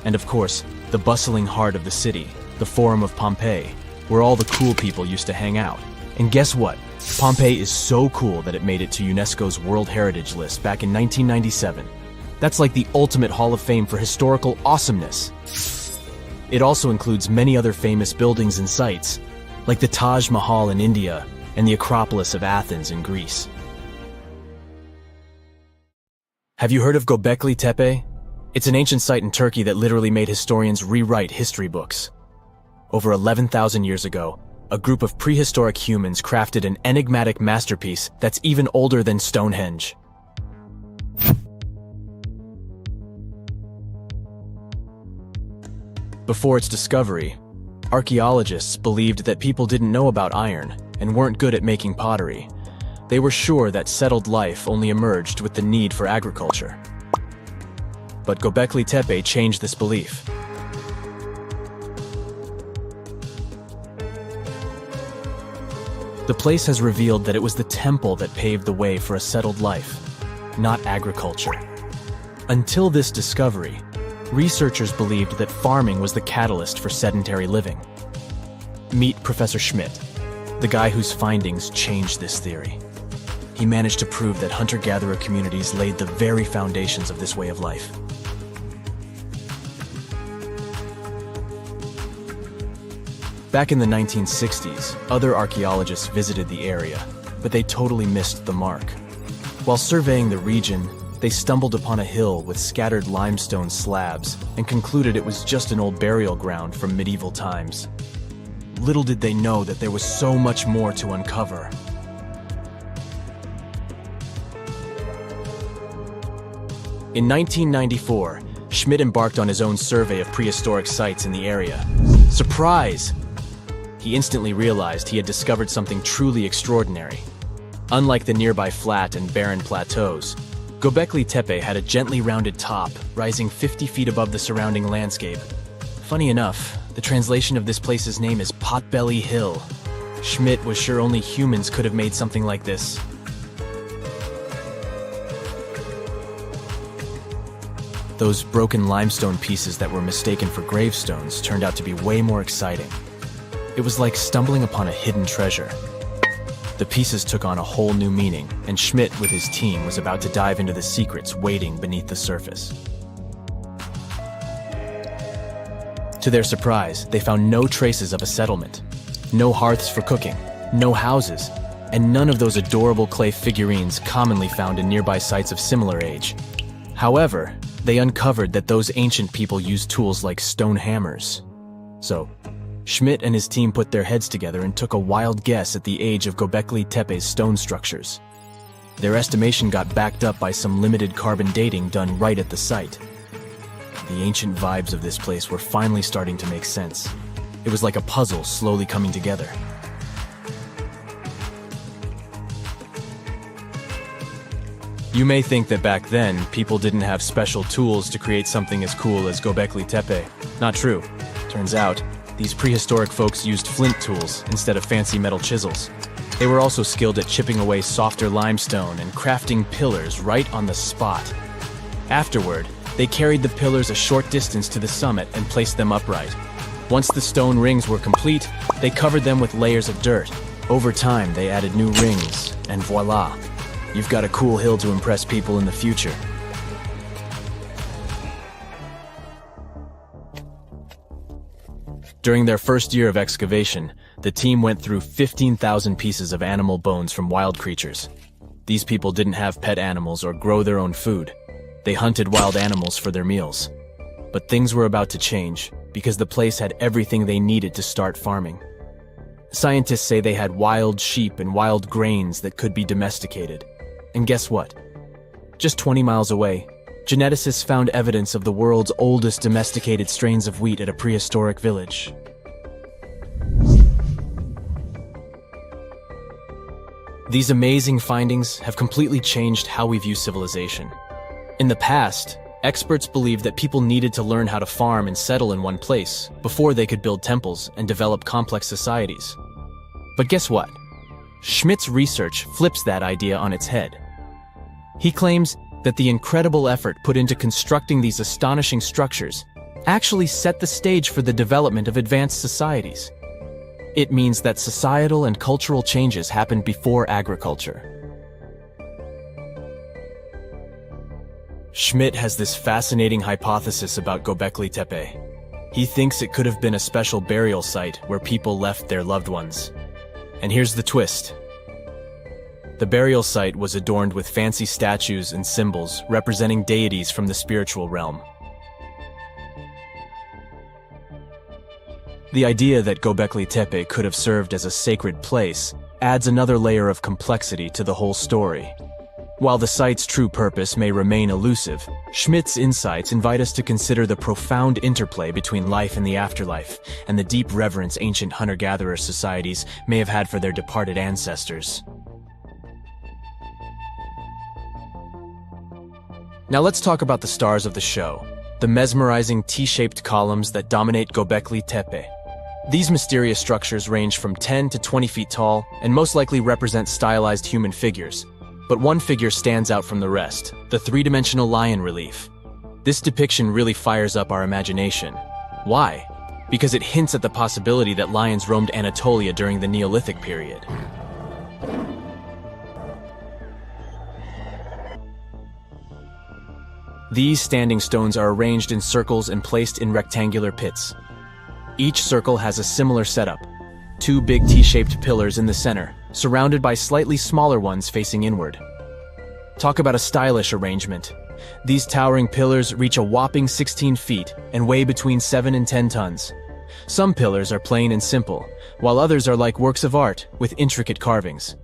And of course, the bustling heart of the city, the Forum of Pompeii, where all the cool people used to hang out. And guess what? Pompeii is so cool that it made it to UNESCO's World Heritage List back in 1997. That's like the ultimate Hall of Fame for historical awesomeness. It also includes many other famous buildings and sites, like the Taj Mahal in India and the Acropolis of Athens in Greece. Have you heard of Göbekli Tepe? It's an ancient site in Turkey that literally made historians rewrite history books. Over 11,000 years ago, a group of prehistoric humans crafted an enigmatic masterpiece that's even older than Stonehenge. Before its discovery, archaeologists believed that people didn't know about iron and weren't good at making pottery. They were sure that settled life only emerged with the need for agriculture. But Göbekli Tepe changed this belief. The place has revealed that it was the temple that paved the way for a settled life, not agriculture. Until this discovery, researchers believed that farming was the catalyst for sedentary living. Meet Professor Schmidt, the guy whose findings changed this theory. He managed to prove that hunter-gatherer communities laid the very foundations of this way of life. Back in the 1960s, other archaeologists visited the area, but they totally missed the mark. While surveying the region, they stumbled upon a hill with scattered limestone slabs and concluded it was just an old burial ground from medieval times. Little did they know that there was so much more to uncover. In 1994, Schmidt embarked on his own survey of prehistoric sites in the area. Surprise! He instantly realized he had discovered something truly extraordinary. Unlike the nearby flat and barren plateaus, Göbekli Tepe had a gently rounded top, rising 50 feet above the surrounding landscape. Funny enough, the translation of this place's name is Potbelly Hill. Schmidt was sure only humans could have made something like this. Those broken limestone pieces that were mistaken for gravestones turned out to be way more exciting. It was like stumbling upon a hidden treasure. The pieces took on a whole new meaning, and Schmidt with his team was about to dive into the secrets waiting beneath the surface. To their surprise, they found no traces of a settlement. No hearths for cooking, no houses, and none of those adorable clay figurines commonly found in nearby sites of similar age. However, they uncovered that those ancient people used tools like stone hammers. So, Schmidt and his team put their heads together and took a wild guess at the age of Göbekli Tepe's stone structures. Their estimation got backed up by some limited carbon dating done right at the site. The ancient vibes of this place were finally starting to make sense. It was like a puzzle slowly coming together. You may think that back then, people didn't have special tools to create something as cool as Göbekli Tepe. Not true. Turns out, these prehistoric folks used flint tools instead of fancy metal chisels. They were also skilled at chipping away softer limestone and crafting pillars right on the spot. Afterward, they carried the pillars a short distance to the summit and placed them upright. Once the stone rings were complete, they covered them with layers of dirt. Over time, they added new rings, and voila! You've got a cool hill to impress people in the future. During their first year of excavation, the team went through 15,000 pieces of animal bones from wild creatures. These people didn't have pet animals or grow their own food. They hunted wild animals for their meals. But things were about to change, because the place had everything they needed to start farming. Scientists say they had wild sheep and wild grains that could be domesticated. And guess what? Just 20 miles away, geneticists found evidence of the world's oldest domesticated strains of wheat at a prehistoric village. These amazing findings have completely changed how we view civilization. In the past, experts believed that people needed to learn how to farm and settle in one place before they could build temples and develop complex societies. But guess what? Schmidt's research flips that idea on its head. He claims that the incredible effort put into constructing these astonishing structures actually set the stage for the development of advanced societies. It means that societal and cultural changes happened before agriculture. Schmidt has this fascinating hypothesis about Göbekli Tepe. He thinks it could have been a special burial site where people left their loved ones. And here's the twist. The burial site was adorned with fancy statues and symbols representing deities from the spiritual realm. The idea that Göbekli Tepe could have served as a sacred place adds another layer of complexity to the whole story. While the site's true purpose may remain elusive, Schmidt's insights invite us to consider the profound interplay between life and the afterlife, and the deep reverence ancient hunter-gatherer societies may have had for their departed ancestors. Now let's talk about the stars of the show, the mesmerizing T-shaped columns that dominate Göbekli Tepe. These mysterious structures range from 10 to 20 feet tall and most likely represent stylized human figures. But one figure stands out from the rest, the three-dimensional lion relief. This depiction really fires up our imagination. Why? Because it hints at the possibility that lions roamed Anatolia during the Neolithic period. These standing stones are arranged in circles and placed in rectangular pits. Each circle has a similar setup. Two big T-shaped pillars in the center, surrounded by slightly smaller ones facing inward. Talk about a stylish arrangement. These towering pillars reach a whopping 16 feet and weigh between 7 and 10 tons. Some pillars are plain and simple, while others are like works of art with intricate carvings.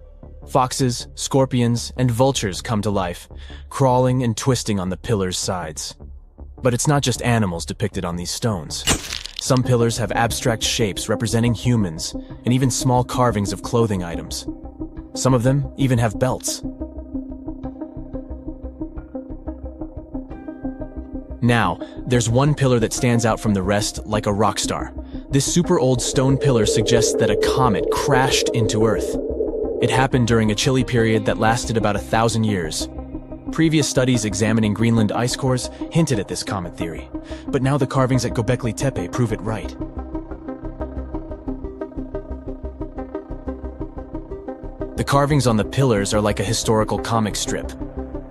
Foxes, scorpions, and vultures come to life, crawling and twisting on the pillars' sides. But it's not just animals depicted on these stones. Some pillars have abstract shapes representing humans, and even small carvings of clothing items. Some of them even have belts. Now, there's one pillar that stands out from the rest like a rock star. This super old stone pillar suggests that a comet crashed into Earth. It happened during a chilly period that lasted about 1,000 years. Previous studies examining Greenland ice cores hinted at this comet theory, but now the carvings at Göbekli Tepe prove it right. The carvings on the pillars are like a historical comic strip.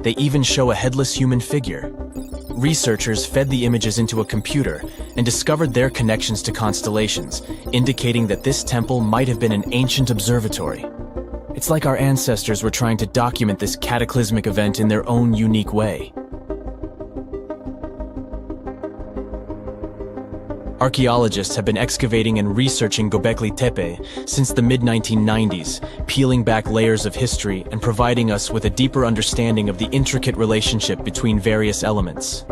They even show a headless human figure. Researchers fed the images into a computer and discovered their connections to constellations, indicating that this temple might have been an ancient observatory. It's like our ancestors were trying to document this cataclysmic event in their own unique way. Archaeologists have been excavating and researching Göbekli Tepe since the mid-1990s, peeling back layers of history and providing us with a deeper understanding of the intricate relationship between various elements.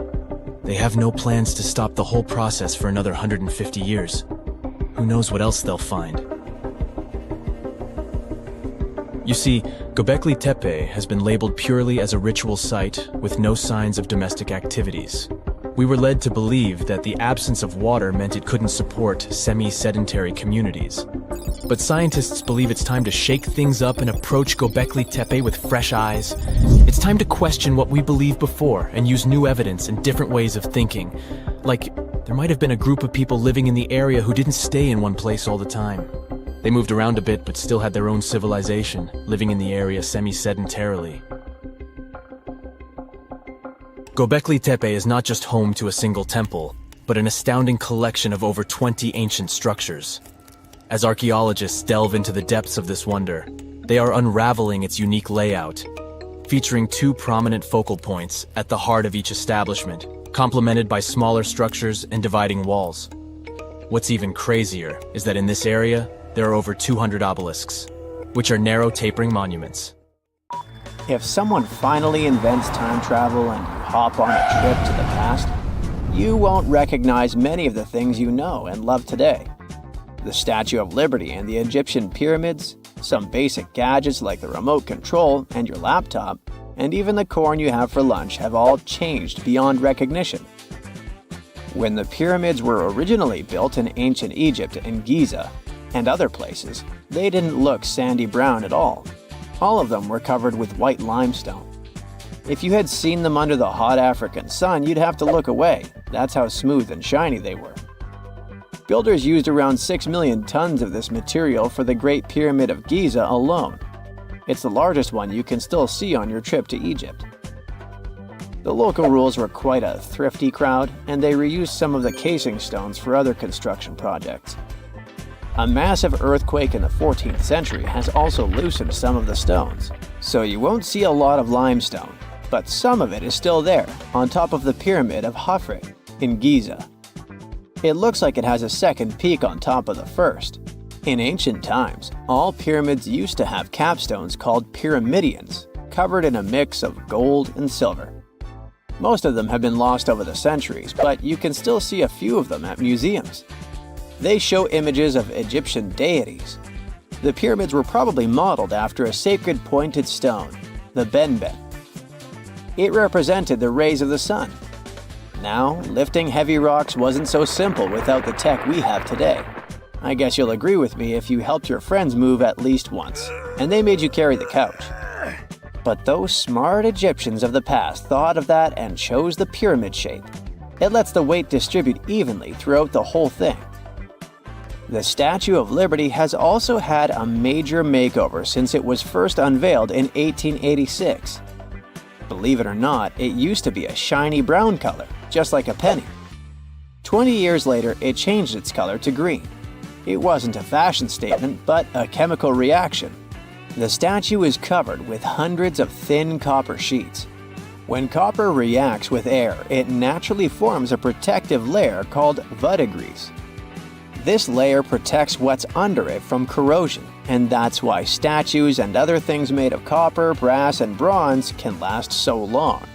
They have no plans to stop the whole process for another 150 years. Who knows what else they'll find? You see, Göbekli Tepe has been labeled purely as a ritual site with no signs of domestic activities. We were led to believe that the absence of water meant it couldn't support semi-sedentary communities. But scientists believe it's time to shake things up and approach Göbekli Tepe with fresh eyes. It's time to question what we believed before and use new evidence and different ways of thinking. Like, there might have been a group of people living in the area who didn't stay in one place all the time. They moved around a bit but still had their own civilization, living in the area semi-sedentarily. Göbekli Tepe is not just home to a single temple, but an astounding collection of over 20 ancient structures. As archaeologists delve into the depths of this wonder, they are unraveling its unique layout, featuring two prominent focal points at the heart of each establishment, complemented by smaller structures and dividing walls. What's even crazier is that in this area, there are over 200 obelisks, which are narrow tapering monuments. If someone finally invents time travel and you hop on a trip to the past, you won't recognize many of the things you know and love today. The Statue of Liberty and the Egyptian pyramids, some basic gadgets like the remote control and your laptop, and even the corn you have for lunch have all changed beyond recognition. When the pyramids were originally built in ancient Egypt and Giza, and other places, they didn't look sandy brown at all. All of them were covered with white limestone. If you had seen them under the hot African sun, you'd have to look away. That's how smooth and shiny they were. Builders used around 6 million tons of this material for the Great Pyramid of Giza alone. It's the largest one you can still see on your trip to Egypt. The local rules were quite a thrifty crowd, and they reused some of the casing stones for other construction projects. A massive earthquake in the 14th century has also loosened some of the stones, so you won't see a lot of limestone, but some of it is still there, on top of the Pyramid of Khafre in Giza. It looks like it has a second peak on top of the first. In ancient times, all pyramids used to have capstones called pyramidions, covered in a mix of gold and silver. Most of them have been lost over the centuries, but you can still see a few of them at museums. They show images of Egyptian deities. The pyramids were probably modeled after a sacred pointed stone, the benben. It represented the rays of the sun. Now, lifting heavy rocks wasn't so simple without the tech we have today. I guess you'll agree with me if you helped your friends move at least once, and they made you carry the couch. But those smart Egyptians of the past thought of that and chose the pyramid shape. It lets the weight distribute evenly throughout the whole thing. The Statue of Liberty has also had a major makeover since it was first unveiled in 1886. Believe it or not, it used to be a shiny brown color, just like a penny. 20 years later, it changed its color to green. It wasn't a fashion statement, but a chemical reaction. The statue is covered with hundreds of thin copper sheets. When copper reacts with air, it naturally forms a protective layer called verdigris. This layer protects what's under it from corrosion, and that's why statues and other things made of copper, brass, and bronze can last so long.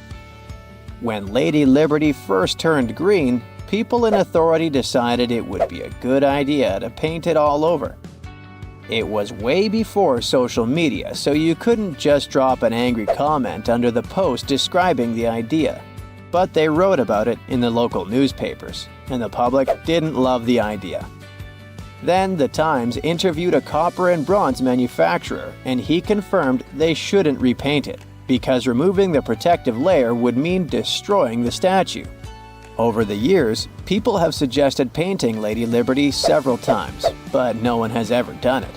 When Lady Liberty first turned green, people in authority decided it would be a good idea to paint it all over. It was way before social media, so you couldn't just drop an angry comment under the post describing the idea. But they wrote about it in the local newspapers, and the public didn't love the idea. Then the Times interviewed a copper and bronze manufacturer, and he confirmed they shouldn't repaint it, because removing the protective layer would mean destroying the statue. Over the years, people have suggested painting Lady Liberty several times, but no one has ever done it.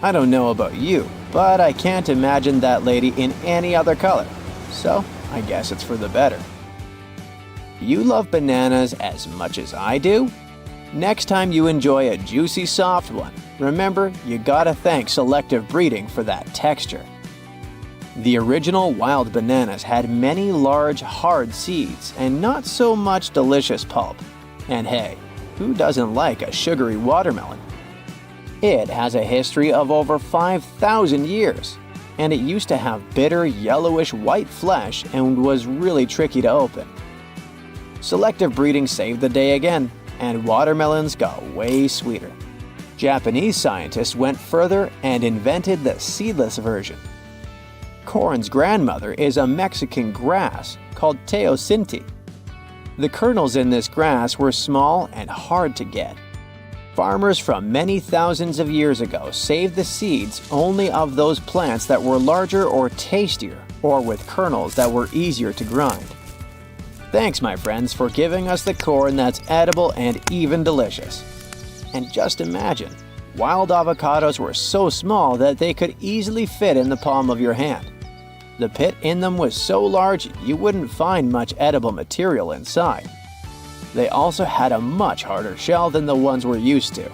I don't know about you, but I can't imagine that lady in any other color, so I guess it's for the better. You love bananas as much as I do? Next time you enjoy a juicy soft one, remember you gotta thank selective breeding for that texture. The original wild bananas had many large, hard seeds and not so much delicious pulp. And hey, who doesn't like a sugary watermelon? It has a history of over 5,000 years, and it used to have bitter, yellowish white flesh and was really tricky to open. Selective breeding saved the day again, and watermelons got way sweeter. Japanese scientists went further and invented the seedless version. Corn's grandmother is a Mexican grass called teosinte. The kernels in this grass were small and hard to get. Farmers from many thousands of years ago saved the seeds only of those plants that were larger or tastier, or with kernels that were easier to grind. Thanks, my friends, for giving us the corn that's edible and even delicious. And just imagine, wild avocados were so small that they could easily fit in the palm of your hand. The pit in them was so large you wouldn't find much edible material inside. They also had a much harder shell than the ones we're used to.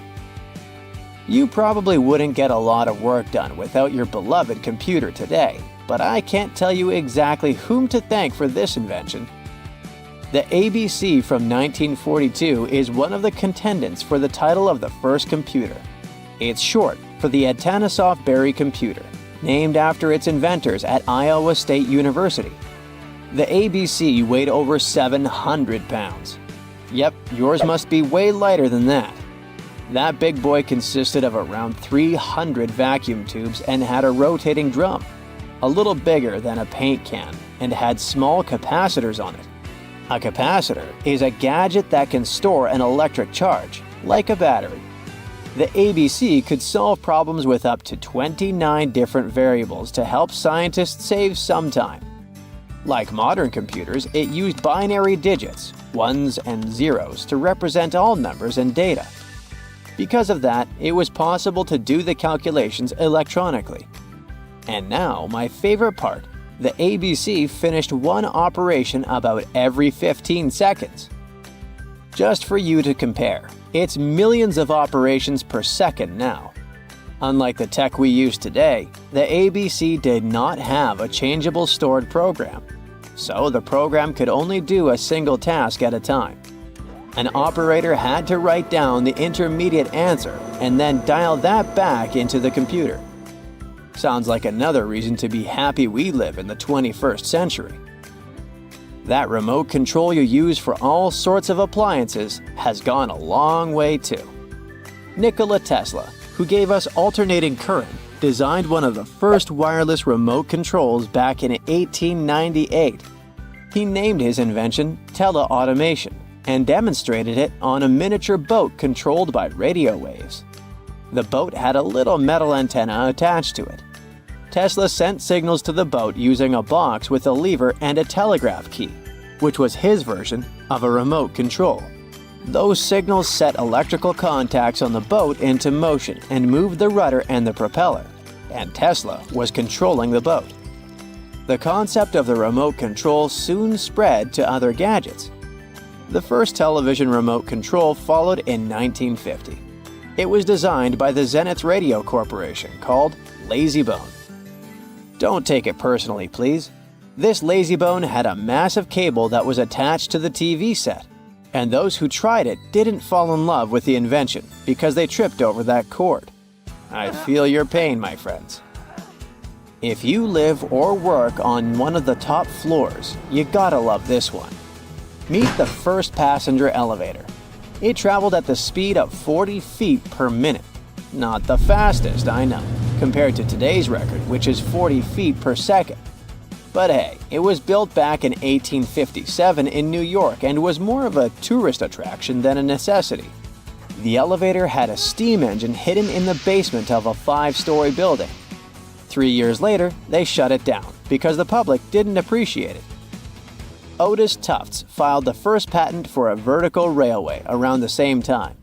You probably wouldn't get a lot of work done without your beloved computer today, but I can't tell you exactly whom to thank for this invention. The ABC from 1942 is one of the contendants for the title of the first computer. It's short for the Atanasoff-Berry computer, named after its inventors at Iowa State University. The ABC weighed over 700 pounds. Yep, yours must be way lighter than that. That big boy consisted of around 300 vacuum tubes and had a rotating drum, a little bigger than a paint can, and had small capacitors on it. A capacitor is a gadget that can store an electric charge, like a battery. The ABC could solve problems with up to 29 different variables to help scientists save some time. Like modern computers, it used binary digits, ones and zeros, to represent all numbers and data. Because of that, it was possible to do the calculations electronically. And now, my favorite part, the ABC finished one operation about every 15 seconds. Just for you to compare, it's millions of operations per second now. Unlike the tech we use today, the ABC did not have a changeable stored program, so the program could only do a single task at a time. An operator had to write down the intermediate answer and then dial that back into the computer. Sounds like another reason to be happy we live in the 21st century. That remote control you use for all sorts of appliances has gone a long way too. Nikola Tesla, who gave us alternating current, designed one of the first wireless remote controls back in 1898. He named his invention teleautomation and demonstrated it on a miniature boat controlled by radio waves. The boat had a little metal antenna attached to it. Tesla sent signals to the boat using a box with a lever and a telegraph key, which was his version of a remote control. Those signals set electrical contacts on the boat into motion and moved the rudder and the propeller, and Tesla was controlling the boat. The concept of the remote control soon spread to other gadgets. The first television remote control followed in 1950. It was designed by the Zenith Radio Corporation called lazy bone. Don't take it personally, please. This lazy bone had a massive cable that was attached to the TV set, and those who tried it didn't fall in love with the invention because they tripped over that cord. I feel your pain, my friends. If you live or work on one of the top floors, you gotta love this one. Meet the first passenger elevator. It traveled at the speed of 40 feet per minute. Not the fastest, I know, compared to today's record, which is 40 feet per second. But hey, it was built back in 1857 in New York and was more of a tourist attraction than a necessity. The elevator had a steam engine hidden in the basement of a 5-story building. 3 years later, they shut it down because the public didn't appreciate it. Otis Tufts filed the first patent for a vertical railway around the same time.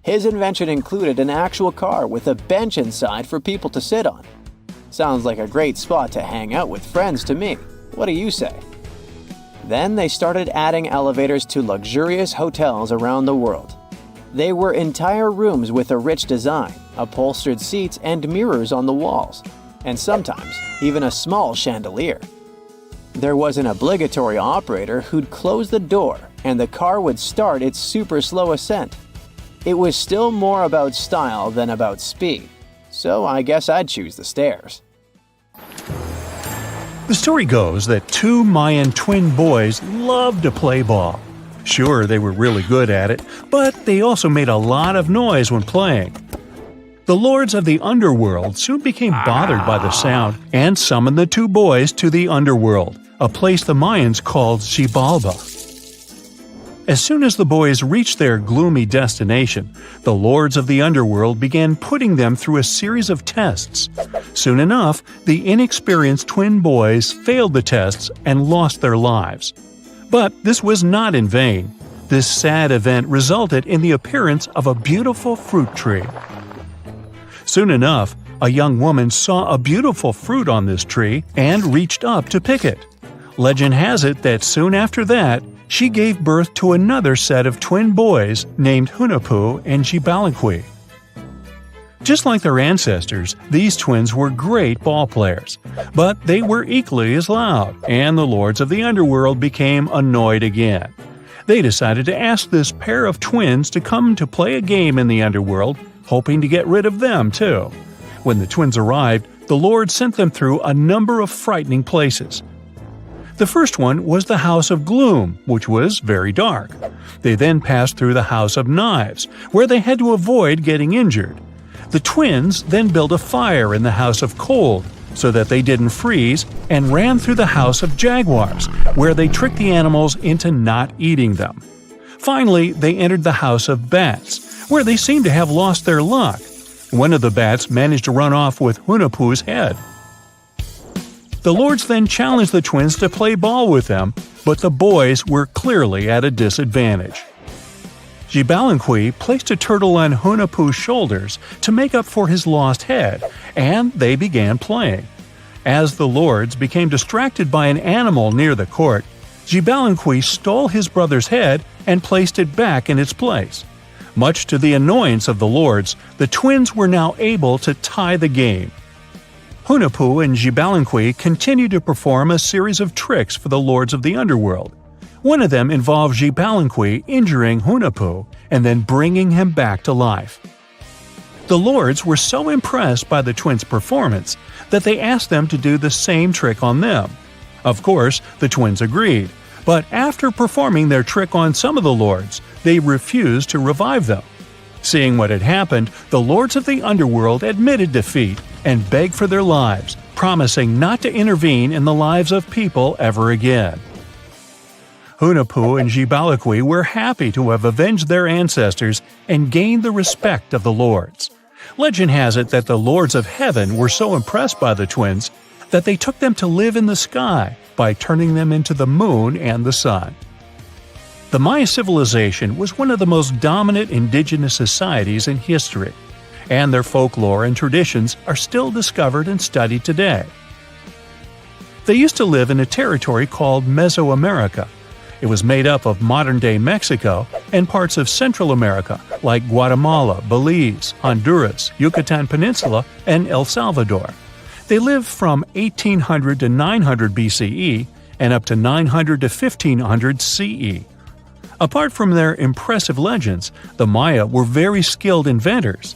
His invention included an actual car with a bench inside for people to sit on. Sounds like a great spot to hang out with friends to me. What do you say? Then they started adding elevators to luxurious hotels around the world. They were entire rooms with a rich design, upholstered seats and mirrors on the walls, and sometimes even a small chandelier. There was an obligatory operator who'd close the door and the car would start its super slow ascent. It was still more about style than about speed, so I guess I'd choose the stairs. The story goes that two Mayan twin boys loved to play ball. Sure, they were really good at it, but they also made a lot of noise when playing. The lords of the underworld soon became bothered by the sound and summoned the two boys to the underworld, a place the Mayans called Xibalba. As soon as the boys reached their gloomy destination, the lords of the underworld began putting them through a series of tests. Soon enough, the inexperienced twin boys failed the tests and lost their lives. But this was not in vain. This sad event resulted in the appearance of a beautiful fruit tree. Soon enough, a young woman saw a beautiful fruit on this tree and reached up to pick it. Legend has it that soon after that, she gave birth to another set of twin boys named Hunahpu and Xibalbaqui. Just like their ancestors, these twins were great ball players, but they were equally as loud, and the lords of the underworld became annoyed again. They decided to ask this pair of twins to come to play a game in the underworld, hoping to get rid of them too. When the twins arrived, the lord sent them through a number of frightening places. The first one was the House of Gloom, which was very dark. They then passed through the House of Knives, where they had to avoid getting injured. The twins then built a fire in the House of Cold, so that they didn't freeze, and ran through the House of Jaguars, where they tricked the animals into not eating them. Finally, they entered the House of Bats, where they seemed to have lost their luck. One of the bats managed to run off with Hunahpu's head. The lords then challenged the twins to play ball with them, but the boys were clearly at a disadvantage. Xibalbaqui placed a turtle on Hunahpu's shoulders to make up for his lost head, and they began playing. As the lords became distracted by an animal near the court, Xibalbaqui stole his brother's head and placed it back in its place. Much to the annoyance of the lords, the twins were now able to tie the game. Hunahpu and Xibalbaqui continued to perform a series of tricks for the lords of the underworld. One of them involved Xibalbaqui injuring Hunahpu and then bringing him back to life. The lords were so impressed by the twins' performance that they asked them to do the same trick on them. Of course, the twins agreed, but after performing their trick on some of the lords, they refused to revive them. Seeing what had happened, the lords of the underworld admitted defeat and begged for their lives, promising not to intervene in the lives of people ever again. Hunahpu and Xibalbaqui were happy to have avenged their ancestors and gained the respect of the lords. Legend has it that the lords of heaven were so impressed by the twins that they took them to live in the sky by turning them into the moon and the sun. The Maya civilization was one of the most dominant indigenous societies in history, and their folklore and traditions are still discovered and studied today. They used to live in a territory called Mesoamerica. It was made up of modern-day Mexico and parts of Central America like Guatemala, Belize, Honduras, Yucatan Peninsula, and El Salvador. They lived from 1800 to 900 BCE and up to 900 to 1500 CE. Apart from their impressive legends, the Maya were very skilled inventors.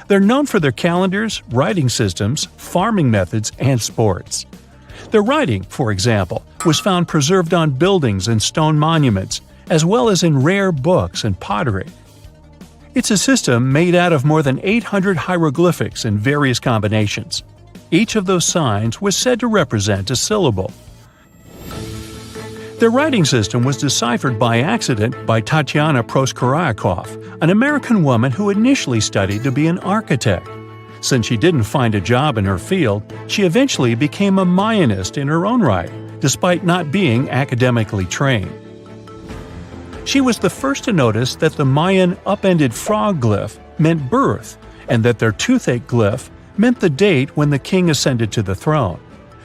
They're known for their calendars, writing systems, farming methods, and sports. Their writing, for example, was found preserved on buildings and stone monuments, as well as in rare books and pottery. It's a system made out of more than 800 hieroglyphics in various combinations. Each of those signs was said to represent a syllable. Their writing system was deciphered by accident by Tatyana Proskorakov, an American woman who initially studied to be an architect. Since she didn't find a job in her field, she eventually became a Mayanist in her own right, despite not being academically trained. She was the first to notice that the Mayan upended frog glyph meant birth, and that their toothache glyph meant the date when the king ascended to the throne.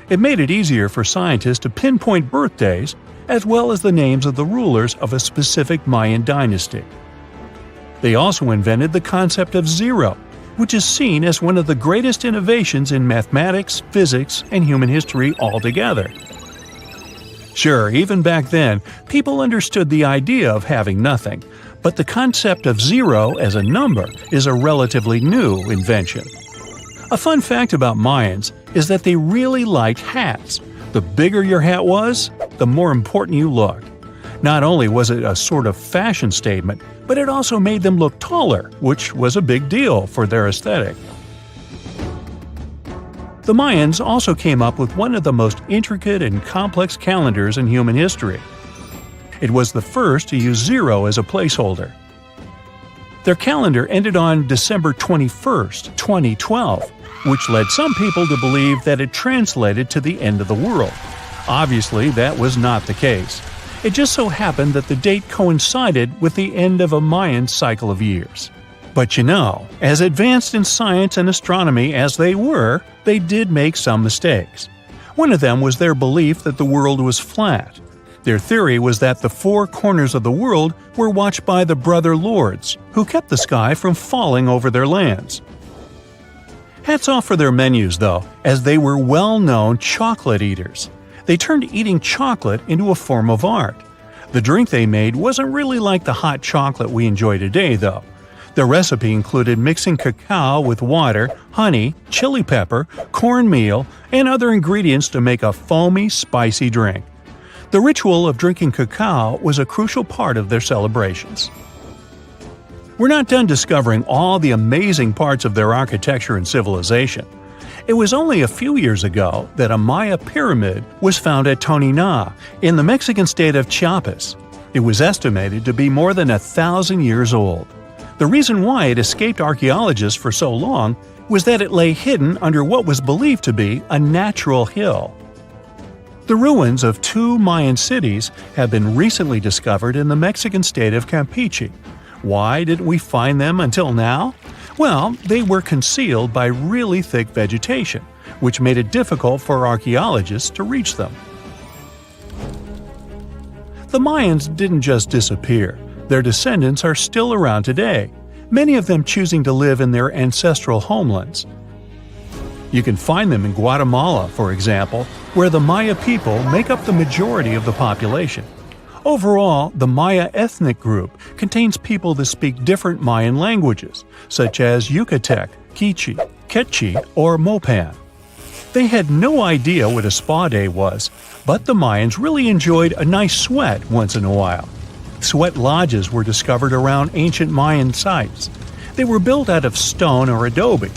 It made it easier for scientists to pinpoint birthdays, as well as the names of the rulers of a specific Mayan dynasty. They also invented the concept of zero, which is seen as one of the greatest innovations in mathematics, physics, and human history altogether. Sure, even back then, people understood the idea of having nothing, but the concept of zero as a number is a relatively new invention. A fun fact about Mayans is that they really liked hats. The bigger your hat was, the more important you looked. Not only was it a sort of fashion statement, but it also made them look taller, which was a big deal for their aesthetic. The Mayans also came up with one of the most intricate and complex calendars in human history. It was the first to use zero as a placeholder. Their calendar ended on December 21st, 2012, which led some people to believe that it translated to the end of the world. Obviously, that was not the case. It just so happened that the date coincided with the end of a Mayan cycle of years. But you know, as advanced in science and astronomy as they were, they did make some mistakes. One of them was their belief that the world was flat. Their theory was that the four corners of the world were watched by the Brother Lords, who kept the sky from falling over their lands. Hats off for their menus, though, as they were well-known chocolate eaters. They turned eating chocolate into a form of art. The drink they made wasn't really like the hot chocolate we enjoy today, though. The recipe included mixing cacao with water, honey, chili pepper, cornmeal, and other ingredients to make a foamy, spicy drink. The ritual of drinking cacao was a crucial part of their celebrations. We're not done discovering all the amazing parts of their architecture and civilization. It was only a few years ago that a Maya pyramid was found at Tonina, in the Mexican state of Chiapas. It was estimated to be more than 1,000 years old. The reason why it escaped archaeologists for so long was that it lay hidden under what was believed to be a natural hill. The ruins of two Mayan cities have been recently discovered in the Mexican state of Campeche. Why didn't we find them until now? Well, they were concealed by really thick vegetation, which made it difficult for archaeologists to reach them. The Mayans didn't just disappear. Their descendants are still around today, many of them choosing to live in their ancestral homelands. You can find them in Guatemala, for example, where the Maya people make up the majority of the population. Overall, the Maya ethnic group contains people that speak different Mayan languages, such as Yucatec, Quiche, Quechua, or Mopan. They had no idea what a spa day was, but the Mayans really enjoyed a nice sweat once in a while. Sweat lodges were discovered around ancient Mayan sites. They were built out of stone or adobe.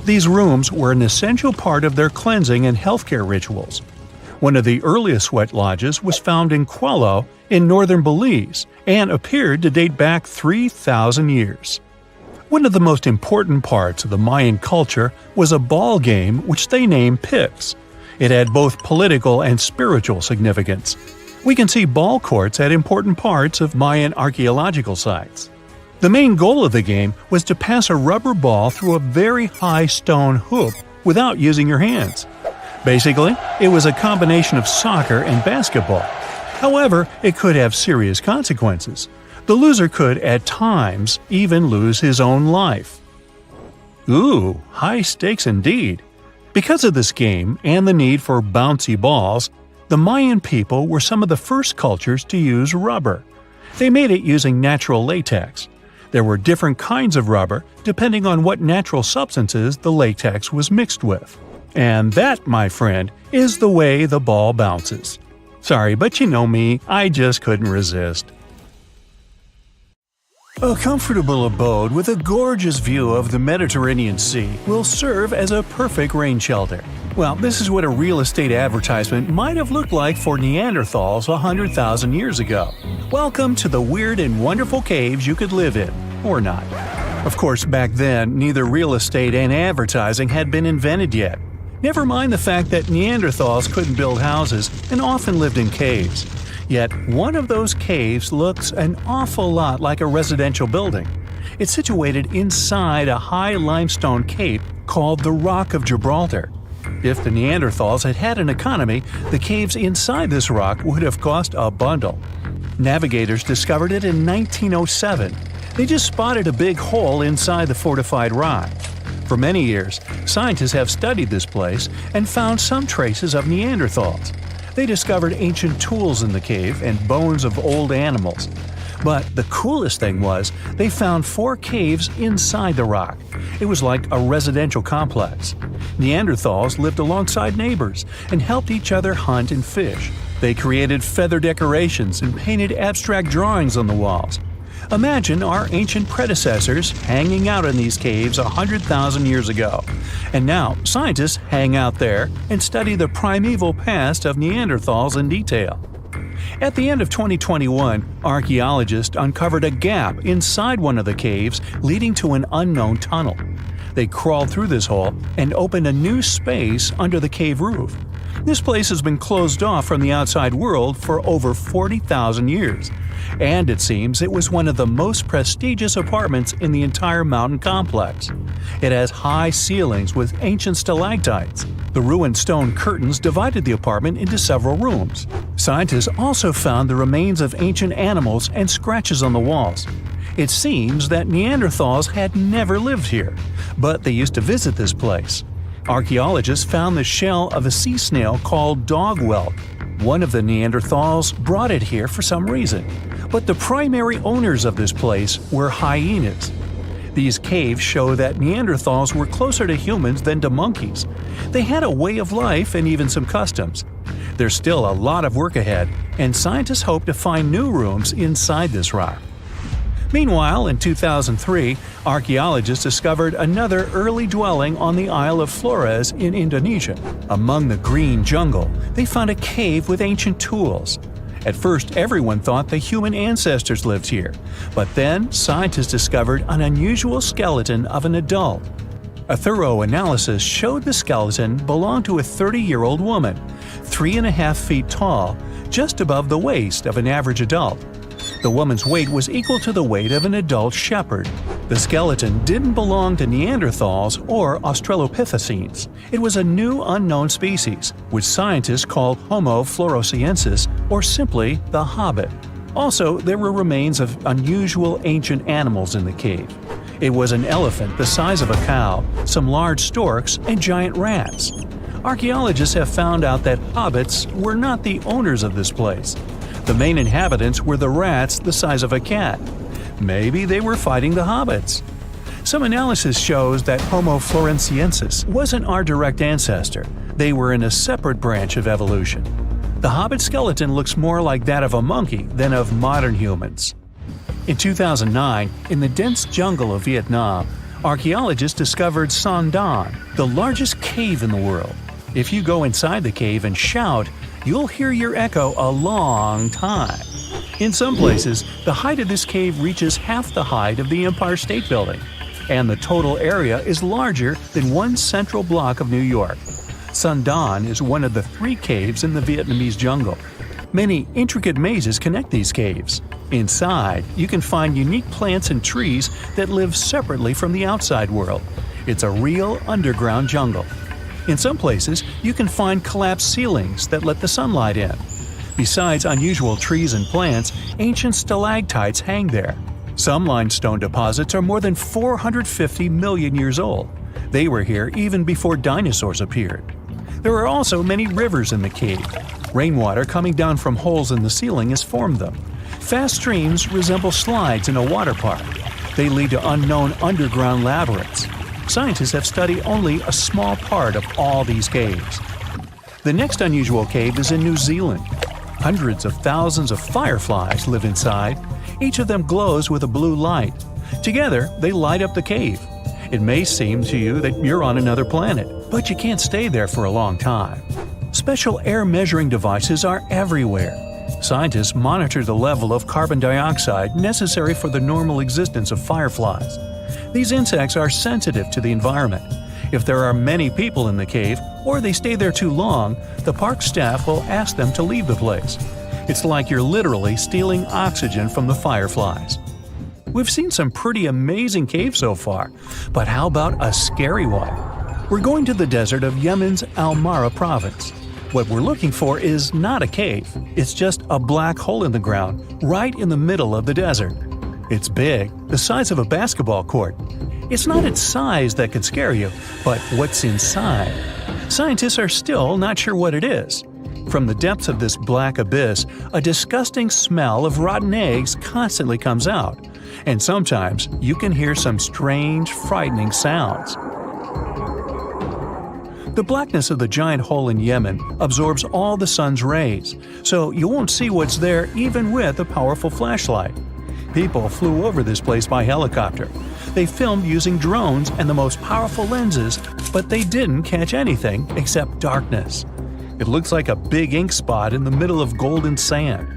These rooms were an essential part of their cleansing and healthcare rituals. One of the earliest sweat lodges was found in Quello in northern Belize and appeared to date back 3,000 years. One of the most important parts of the Mayan culture was a ball game which they named Pix. It had both political and spiritual significance. We can see ball courts at important parts of Mayan archaeological sites. The main goal of the game was to pass a rubber ball through a very high stone hoop without using your hands. Basically, it was a combination of soccer and basketball. However, it could have serious consequences. The loser could, at times, even lose his own life. Ooh, high stakes indeed. Because of this game and the need for bouncy balls, the Mayan people were some of the first cultures to use rubber. They made it using natural latex. There were different kinds of rubber depending on what natural substances the latex was mixed with. And that, my friend, is the way the ball bounces. Sorry, but you know me, I just couldn't resist. A comfortable abode with a gorgeous view of the Mediterranean Sea will serve as a perfect rain shelter. Well, this is what a real estate advertisement might have looked like for Neanderthals 100,000 years ago. Welcome to the weird and wonderful caves you could live in, or not. Of course, back then, neither real estate and advertising had been invented yet. Never mind the fact that Neanderthals couldn't build houses and often lived in caves. Yet, one of those caves looks an awful lot like a residential building. It's situated inside a high limestone cape called the Rock of Gibraltar. If the Neanderthals had had an economy, the caves inside this rock would have cost a bundle. Navigators discovered it in 1907. They just spotted a big hole inside the fortified rock. For many years, scientists have studied this place and found some traces of Neanderthals. They discovered ancient tools in the cave and bones of old animals. But the coolest thing was, they found 4 caves inside the rock. It was like a residential complex. Neanderthals lived alongside neighbors and helped each other hunt and fish. They created feather decorations and painted abstract drawings on the walls. Imagine our ancient predecessors hanging out in these caves 100,000 years ago. And now, scientists hang out there and study the primeval past of Neanderthals in detail. At the end of 2021, archaeologists uncovered a gap inside one of the caves leading to an unknown tunnel. They crawled through this hole and opened a new space under the cave roof. This place has been closed off from the outside world for over 40,000 years. And it seems it was one of the most prestigious apartments in the entire mountain complex. It has high ceilings with ancient stalactites. The ruined stone curtains divided the apartment into several rooms. Scientists also found the remains of ancient animals and scratches on the walls. It seems that Neanderthals had never lived here, but they used to visit this place. Archaeologists found the shell of a sea snail called dog whelk. One of the Neanderthals brought it here for some reason, but the primary owners of this place were hyenas. These caves show that Neanderthals were closer to humans than to monkeys. They had a way of life and even some customs. There's still a lot of work ahead, and scientists hope to find new rooms inside this rock. Meanwhile, in 2003, archaeologists discovered another early dwelling on the Isle of Flores in Indonesia. Among the green jungle, they found a cave with ancient tools. At first, everyone thought the human ancestors lived here, but then scientists discovered an unusual skeleton of an adult. A thorough analysis showed the skeleton belonged to a 30-year-old woman, 3.5 feet tall, just above the waist of an average adult. The woman's weight was equal to the weight of an adult shepherd. The skeleton didn't belong to Neanderthals or Australopithecines. It was a new unknown species, which scientists called Homo floresiensis, or simply the Hobbit. Also, there were remains of unusual ancient animals in the cave. It was an elephant the size of a cow, some large storks, and giant rats. Archaeologists have found out that hobbits were not the owners of this place. The main inhabitants were the rats the size of a cat. Maybe they were fighting the hobbits. Some analysis shows that Homo floresiensis wasn't our direct ancestor. They were in a separate branch of evolution. The hobbit skeleton looks more like that of a monkey than of modern humans. In 2009, in the dense jungle of Vietnam, archaeologists discovered Son Don, the largest cave in the world. If you go inside the cave and shout, you'll hear your echo a long time. In some places, the height of this cave reaches half the height of the Empire State Building, and the total area is larger than one central block of New York. Son Don is one of the 3 caves in the Vietnamese jungle. Many intricate mazes connect these caves. Inside, you can find unique plants and trees that live separately from the outside world. It's a real underground jungle. In some places, you can find collapsed ceilings that let the sunlight in. Besides unusual trees and plants, ancient stalactites hang there. Some limestone deposits are more than 450 million years old. They were here even before dinosaurs appeared. There are also many rivers in the cave. Rainwater coming down from holes in the ceiling has formed them. Fast streams resemble slides in a water park. They lead to unknown underground labyrinths. Scientists have studied only a small part of all these caves. The next unusual cave is in New Zealand. Hundreds of thousands of fireflies live inside. Each of them glows with a blue light. Together, they light up the cave. It may seem to you that you're on another planet, but you can't stay there for a long time. Special air measuring devices are everywhere. Scientists monitor the level of carbon dioxide necessary for the normal existence of fireflies. These insects are sensitive to the environment. If there are many people in the cave, or they stay there too long, the park staff will ask them to leave the place. It's like you're literally stealing oxygen from the fireflies. We've seen some pretty amazing caves so far, but how about a scary one? We're going to the desert of Yemen's Al-Mara province. What we're looking for is not a cave, it's just a black hole in the ground, right in the middle of the desert. It's big, the size of a basketball court. It's not its size that could scare you, but what's inside. Scientists are still not sure what it is. From the depths of this black abyss, a disgusting smell of rotten eggs constantly comes out, and sometimes you can hear some strange, frightening sounds. The blackness of the giant hole in Yemen absorbs all the sun's rays, so you won't see what's there even with a powerful flashlight. People flew over this place by helicopter. They filmed using drones and the most powerful lenses, but they didn't catch anything except darkness. It looks like a big ink spot in the middle of golden sand.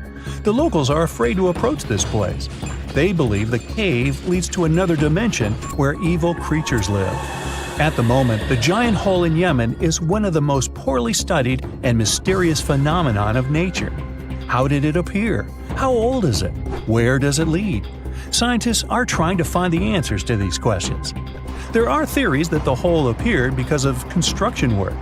The locals are afraid to approach this place. They believe the cave leads to another dimension where evil creatures live. At the moment, the giant hole in Yemen is one of the most poorly studied and mysterious phenomenon of nature. How did it appear? How old is it? Where does it lead? Scientists are trying to find the answers to these questions. There are theories that the hole appeared because of construction work.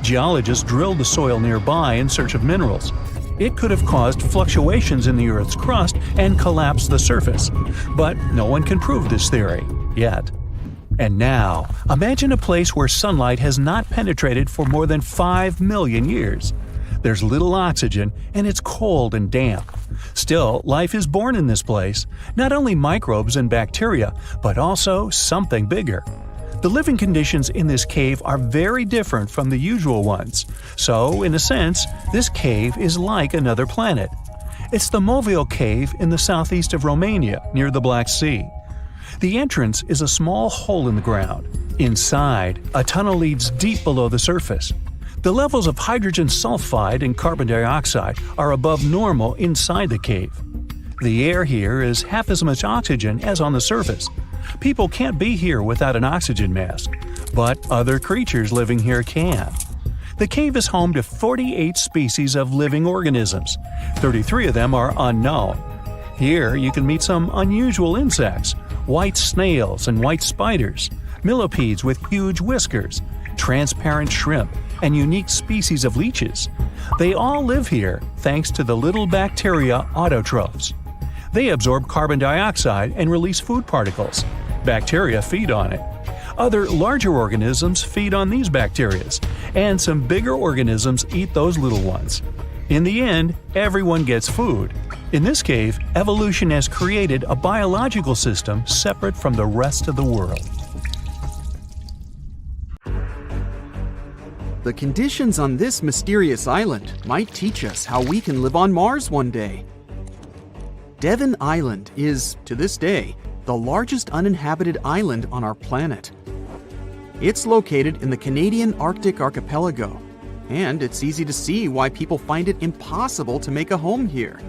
Geologists drilled the soil nearby in search of minerals. It could have caused fluctuations in the Earth's crust and collapsed the surface. But no one can prove this theory, yet. And now, imagine a place where sunlight has not penetrated for more than 5 million years. There's little oxygen, and it's cold and damp. Still, life is born in this place, not only microbes and bacteria, but also something bigger. The living conditions in this cave are very different from the usual ones, so, in a sense, this cave is like another planet. It's the Mohenjo Cave in the southeast of Romania, near the Black Sea. The entrance is a small hole in the ground. Inside, a tunnel leads deep below the surface. The levels of hydrogen sulfide and carbon dioxide are above normal inside the cave. The air here is half as much oxygen as on the surface. People can't be here without an oxygen mask, but other creatures living here can. The cave is home to 48 species of living organisms. 33 of them are unknown. Here you can meet some unusual insects, white snails and white spiders, millipedes with huge whiskers, transparent shrimp, and unique species of leeches. They all live here thanks to the little bacteria autotrophs. They absorb carbon dioxide and release food particles. Bacteria feed on it. Other larger organisms feed on these bacteria, and some bigger organisms eat those little ones. In the end, everyone gets food. In this cave, evolution has created a biological system separate from the rest of the world. The conditions on this mysterious island might teach us how we can live on Mars one day. Devon Island is, to this day, the largest uninhabited island on our planet. It's located in the Canadian Arctic archipelago, and it's easy to see why people find it impossible to make a home here.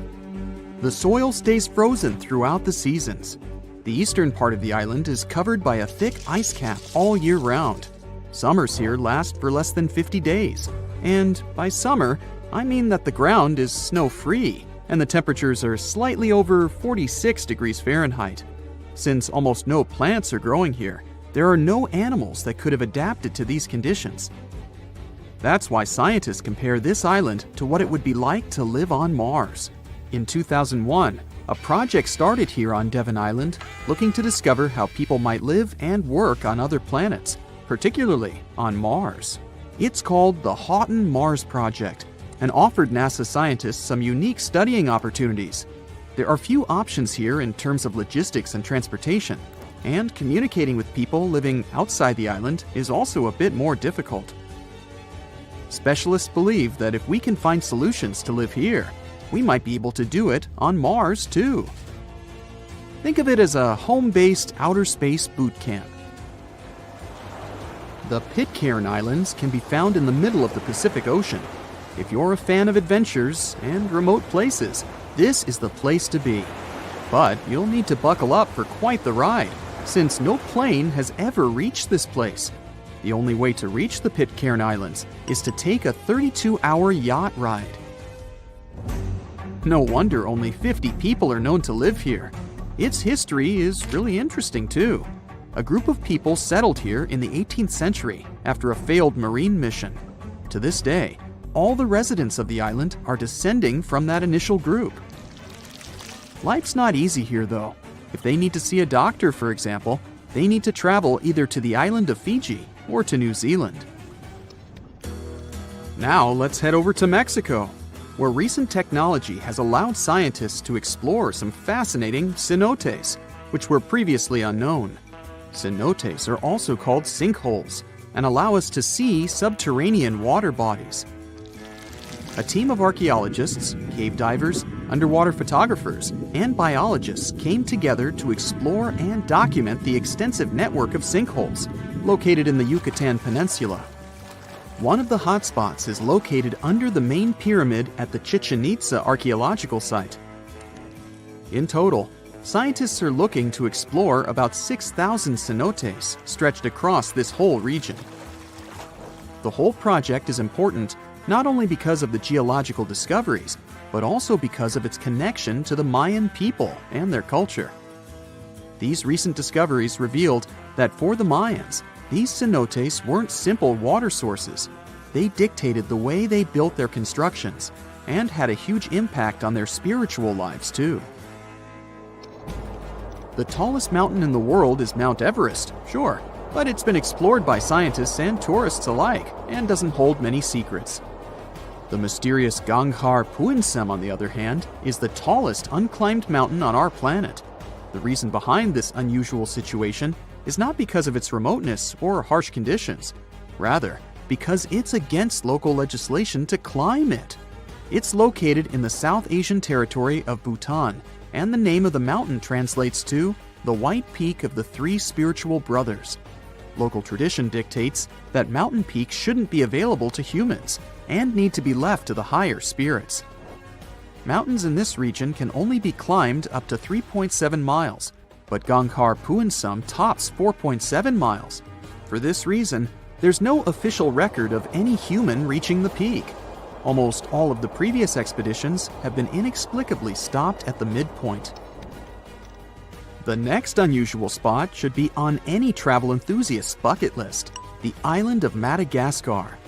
The soil stays frozen throughout the seasons. The eastern part of the island is covered by a thick ice cap all year round. Summers here last for less than 50 days, and by summer, I mean that the ground is snow-free and the temperatures are slightly over 46 degrees Fahrenheit. Since almost no plants are growing here, there are no animals that could have adapted to these conditions. That's why scientists compare this island to what it would be like to live on Mars. In 2001, a project started here on Devon Island looking to discover how people might live and work on other planets, particularly on Mars. It's called the Houghton Mars Project and offered NASA scientists some unique studying opportunities. There are few options here in terms of logistics and transportation, and communicating with people living outside the island is also a bit more difficult. Specialists believe that if we can find solutions to live here, we might be able to do it on Mars too. Think of it as a home-based outer space boot camp. The Pitcairn Islands can be found in the middle of the Pacific Ocean. If you're a fan of adventures and remote places, this is the place to be. But you'll need to buckle up for quite the ride, since no plane has ever reached this place. The only way to reach the Pitcairn Islands is to take a 32-hour yacht ride. No wonder only 50 people are known to live here. Its history is really interesting too. A group of people settled here in the 18th century after a failed marine mission. To this day, all the residents of the island are descending from that initial group. Life's not easy here though. If they need to see a doctor, for example, they need to travel either to the island of Fiji or to New Zealand. Now let's head over to Mexico, where recent technology has allowed scientists to explore some fascinating cenotes, which were previously unknown. Cenotes are also called sinkholes and allow us to see subterranean water bodies. A team of archaeologists, cave divers, underwater photographers, and biologists came together to explore and document the extensive network of sinkholes located in the Yucatan Peninsula. One of the hotspots is located under the main pyramid at the Chichen Itza archaeological site. In total, scientists are looking to explore about 6,000 cenotes stretched across this whole region. The whole project is important not only because of the geological discoveries, but also because of its connection to the Mayan people and their culture. These recent discoveries revealed that for the Mayans, these cenotes weren't simple water sources. They dictated the way they built their constructions and had a huge impact on their spiritual lives too. The tallest mountain in the world is Mount Everest, sure, but it's been explored by scientists and tourists alike and doesn't hold many secrets. The mysterious Ganghar Puensum, on the other hand, is the tallest unclimbed mountain on our planet. The reason behind this unusual situation is not because of its remoteness or harsh conditions. Rather, because it's against local legislation to climb it. It's located in the South Asian territory of Bhutan, and the name of the mountain translates to the White Peak of the Three Spiritual Brothers. Local tradition dictates that mountain peaks shouldn't be available to humans and need to be left to the higher spirits. Mountains in this region can only be climbed up to 3.7 miles, but Ganghar Puensum tops 4.7 miles. For this reason, there's no official record of any human reaching the peak. Almost all of the previous expeditions have been inexplicably stopped at the midpoint. The next unusual spot should be on any travel enthusiast's bucket list, the island of Madagascar.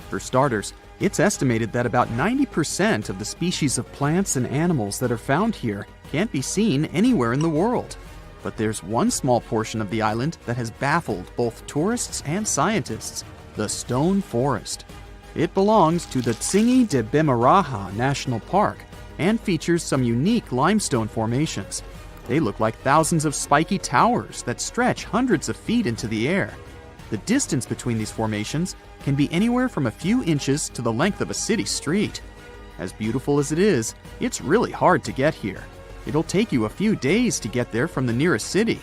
For starters, it's estimated that about 90% of the species of plants and animals that are found here can't be seen anywhere in the world. But there's one small portion of the island that has baffled both tourists and scientists, the Stone Forest. It belongs to the Tsingy de Bemaraha National Park and features some unique limestone formations. They look like thousands of spiky towers that stretch hundreds of feet into the air. The distance between these formations can be anywhere from a few inches to the length of a city street. As beautiful as it is, it's really hard to get here. It'll take you a few days to get there from the nearest city.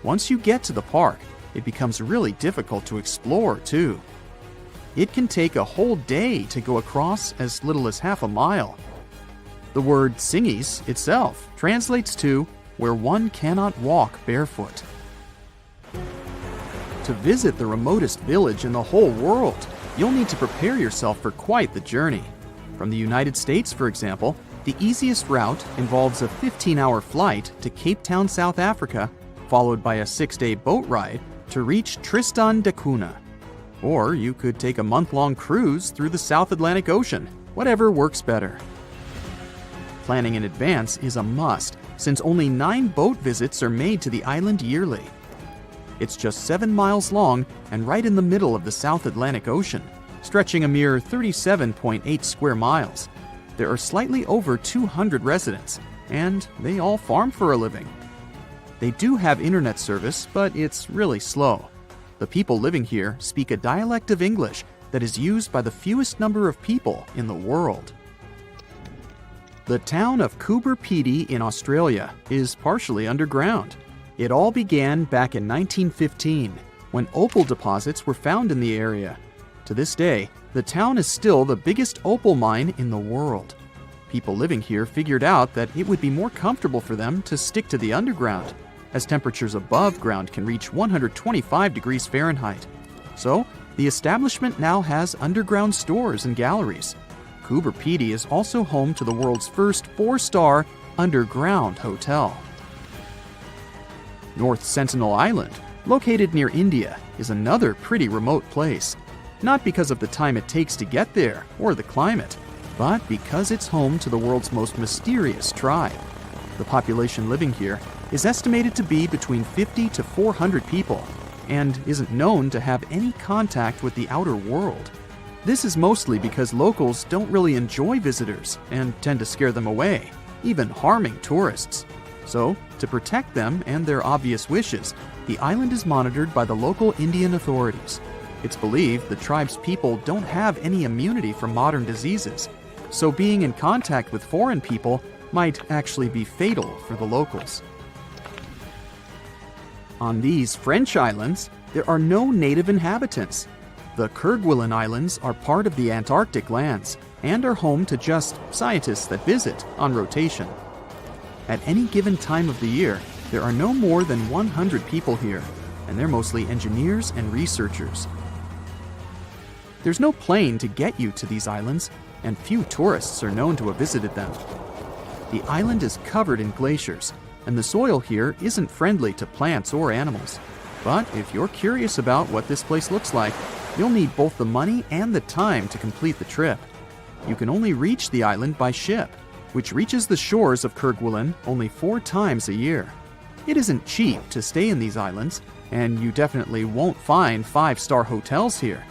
Once you get to the park, it becomes really difficult to explore too. It can take a whole day to go across as little as half a mile. The word Tsingys itself translates to where one cannot walk barefoot. To visit the remotest village in the whole world, you'll need to prepare yourself for quite the journey. From the United States, for example, the easiest route involves a 15-hour flight to Cape Town, South Africa, followed by a 6-day boat ride to reach Tristan da Cunha. Or you could take a month-long cruise through the South Atlantic Ocean, whatever works better. Planning in advance is a must, since only 9 boat visits are made to the island yearly. It's just 7 miles long and right in the middle of the South Atlantic Ocean, stretching a mere 37.8 square miles. There are slightly over 200 residents, and they all farm for a living. They do have internet service, but it's really slow. The people living here speak a dialect of English that is used by the fewest number of people in the world. The town of Coober Pedy in Australia is partially underground. It all began back in 1915, when opal deposits were found in the area. To this day, the town is still the biggest opal mine in the world. People living here figured out that it would be more comfortable for them to stick to the underground, as temperatures above ground can reach 125 degrees Fahrenheit. So, the establishment now has underground stores and galleries. Coober Pedy is also home to the world's first 4-star underground hotel. North Sentinel Island, located near India, is another pretty remote place. Not because of the time it takes to get there or the climate, but because it's home to the world's most mysterious tribe. The population living here is estimated to be between 50 to 400 people and isn't known to have any contact with the outer world. This is mostly because locals don't really enjoy visitors and tend to scare them away, even harming tourists. So, to protect them and their obvious wishes, the island is monitored by the local Indian authorities. It's believed the tribe's people don't have any immunity from modern diseases, so being in contact with foreign people might actually be fatal for the locals. On these French islands, there are no native inhabitants. The Kerguelen Islands are part of the Antarctic lands and are home to just scientists that visit on rotation. At any given time of the year, there are no more than 100 people here, and they're mostly engineers and researchers. There's no plane to get you to these islands, and few tourists are known to have visited them. The island is covered in glaciers, and the soil here isn't friendly to plants or animals. But if you're curious about what this place looks like, you'll need both the money and the time to complete the trip. You can only reach the island by ship, which reaches the shores of Kerguelen only 4 times a year. It isn't cheap to stay in these islands, and you definitely won't find 5-star hotels here.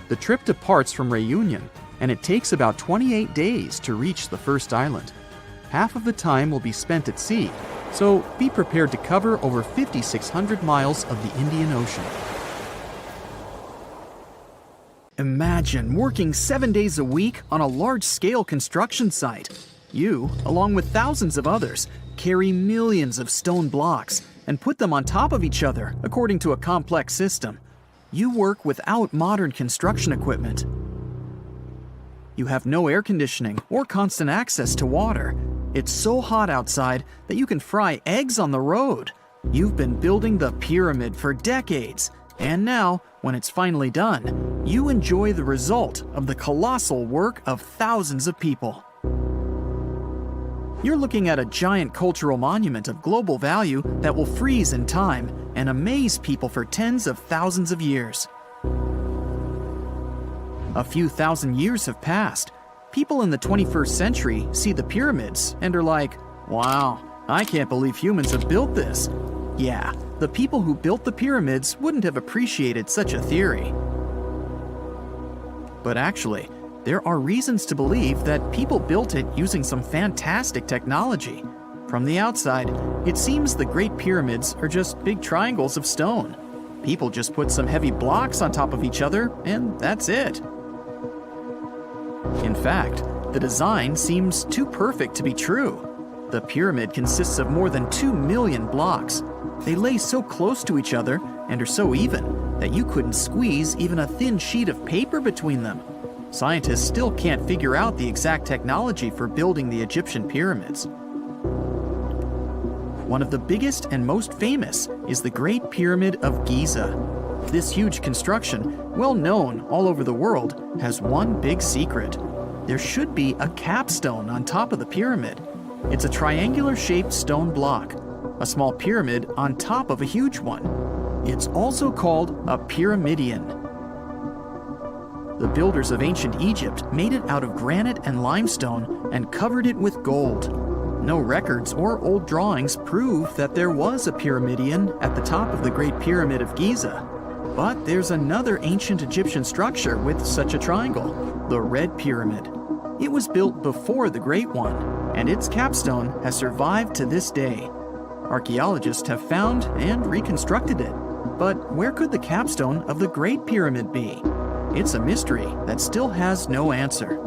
The trip departs from Réunion, and it takes about 28 days to reach the first island. Half of the time will be spent at sea, so be prepared to cover over 5,600 miles of the Indian Ocean. Imagine working 7 days a week on a large-scale construction site. You, along with thousands of others, carry millions of stone blocks and put them on top of each other according to a complex system. You work without modern construction equipment. You have no air conditioning or constant access to water. It's so hot outside that you can fry eggs on the road. You've been building the pyramid for decades, and now, when it's finally done, you enjoy the result of the colossal work of thousands of people. You're looking at a giant cultural monument of global value that will freeze in time and amaze people for tens of thousands of years. A few thousand years have passed. People in the 21st century see the pyramids and are like, wow, I can't believe humans have built this. Yeah, the people who built the pyramids wouldn't have appreciated such a theory. But actually, there are reasons to believe that people built it using some fantastic technology. From the outside, it seems the Great Pyramids are just big triangles of stone. People just put some heavy blocks on top of each other, and that's it. In fact, the design seems too perfect to be true. The pyramid consists of more than 2 million blocks. They lay so close to each other and are so even that you couldn't squeeze even a thin sheet of paper between them. Scientists still can't figure out the exact technology for building the Egyptian pyramids. One of the biggest and most famous is the Great Pyramid of Giza. This huge construction, well known all over the world, has one big secret. There should be a capstone on top of the pyramid. It's a triangular-shaped stone block, a small pyramid on top of a huge one. It's also called a pyramidion. The builders of ancient Egypt made it out of granite and limestone and covered it with gold. No records or old drawings prove that there was a pyramidion at the top of the Great Pyramid of Giza. But there's another ancient Egyptian structure with such a triangle, the Red Pyramid. It was built before the Great One, and its capstone has survived to this day. Archaeologists have found and reconstructed it. But where could the capstone of the Great Pyramid be? It's a mystery that still has no answer.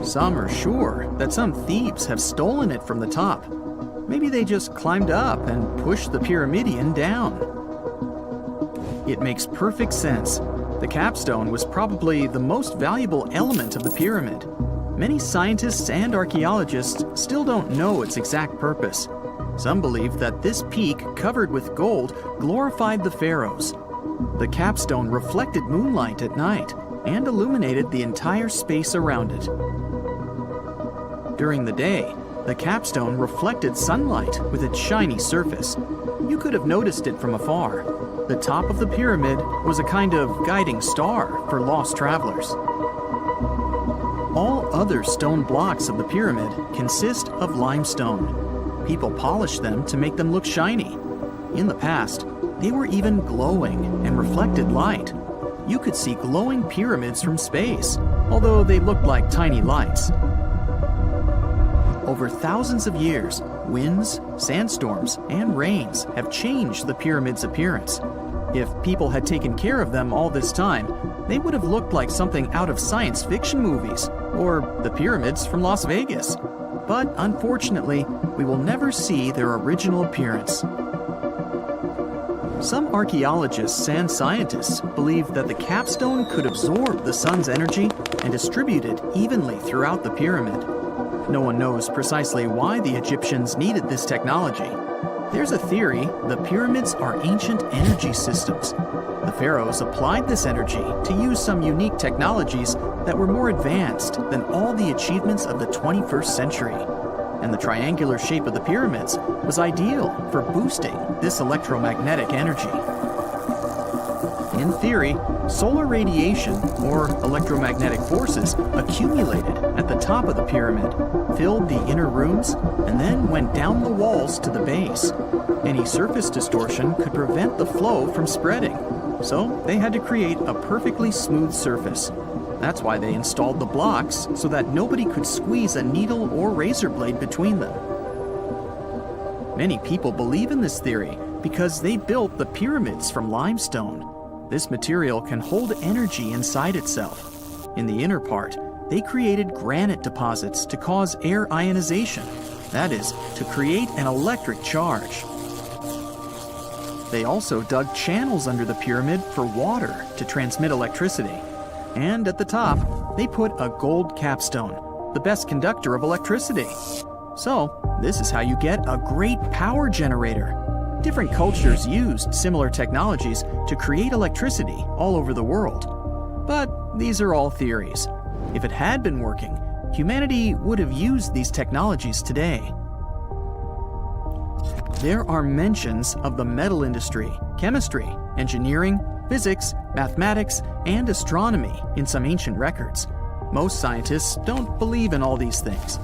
Some are sure that some thieves have stolen it from the top. Maybe they just climbed up and pushed the pyramidion down. It makes perfect sense. The capstone was probably the most valuable element of the pyramid. Many scientists and archaeologists still don't know its exact purpose. Some believe that this peak covered with gold glorified the pharaohs. The capstone reflected moonlight at night and illuminated the entire space around it. During the day, the capstone reflected sunlight with its shiny surface. You could have noticed it from afar. The top of the pyramid was a kind of guiding star for lost travelers. All other stone blocks of the pyramid consist of limestone. People polished them to make them look shiny. In the past, they were even glowing and reflected light. You could see glowing pyramids from space, although they looked like tiny lights. Over thousands of years, winds, sandstorms, and rains have changed the pyramid's appearance. If people had taken care of them all this time, they would have looked like something out of science fiction movies, or the pyramids from Las Vegas. But unfortunately, we will never see their original appearance. Some archaeologists and scientists believe that the capstone could absorb the sun's energy and distribute it evenly throughout the pyramid. No one knows precisely why the Egyptians needed this technology. There's a theory the pyramids are ancient energy systems. The pharaohs applied this energy to use some unique technologies that were more advanced than all the achievements of the 21st century. And the triangular shape of the pyramids was ideal for boosting this electromagnetic energy. In theory, solar radiation, or electromagnetic forces, accumulated at the top of the pyramid, filled the inner rooms, and then went down the walls to the base. Any surface distortion could prevent the flow from spreading, so they had to create a perfectly smooth surface. That's why they installed the blocks so that nobody could squeeze a needle or razor blade between them. Many people believe in this theory because they built the pyramids from limestone. This material can hold energy inside itself. In the inner part, they created granite deposits to cause air ionization, that is, to create an electric charge. They also dug channels under the pyramid for water to transmit electricity. And at the top, they put a gold capstone, the best conductor of electricity. So, this is how you get a great power generator. Different cultures used similar technologies to create electricity all over the world. But these are all theories. If it had been working, humanity would have used these technologies today. There are mentions of the metal industry, chemistry, engineering, physics, mathematics, and astronomy in some ancient records. Most scientists don't believe in all these things.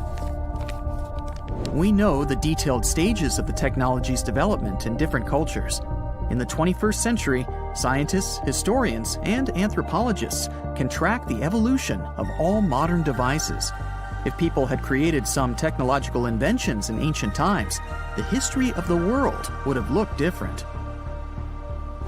We know the detailed stages of the technology's development in different cultures. In the 21st century, scientists, historians, and anthropologists can track the evolution of all modern devices. If people had created some technological inventions in ancient times, the history of the world would have looked different.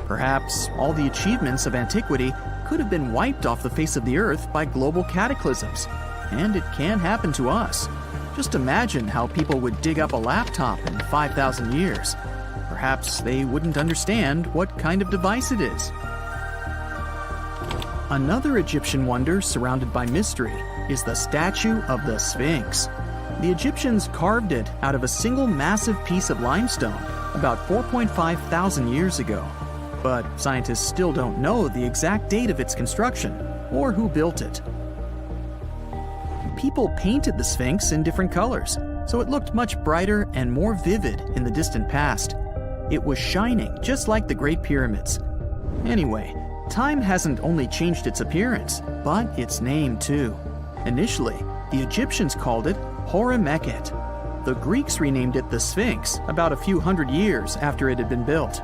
Perhaps all the achievements of antiquity could have been wiped off the face of the earth by global cataclysms. And it can happen to us. Just imagine how people would dig up a laptop in 5,000 years. Perhaps they wouldn't understand what kind of device it is. Another Egyptian wonder surrounded by mystery is the statue of the Sphinx. The Egyptians carved it out of a single massive piece of limestone about 4.5 thousand years ago. But scientists still don't know the exact date of its construction or who built it. People painted the Sphinx in different colors, so it looked much brighter and more vivid in the distant past. It was shining just like the Great Pyramids. Anyway, Time hasn't only changed its appearance, but its name too. Initially, the Egyptians called it Hor-Mekhet. The Greeks renamed it the Sphinx about a few hundred years after it had been built.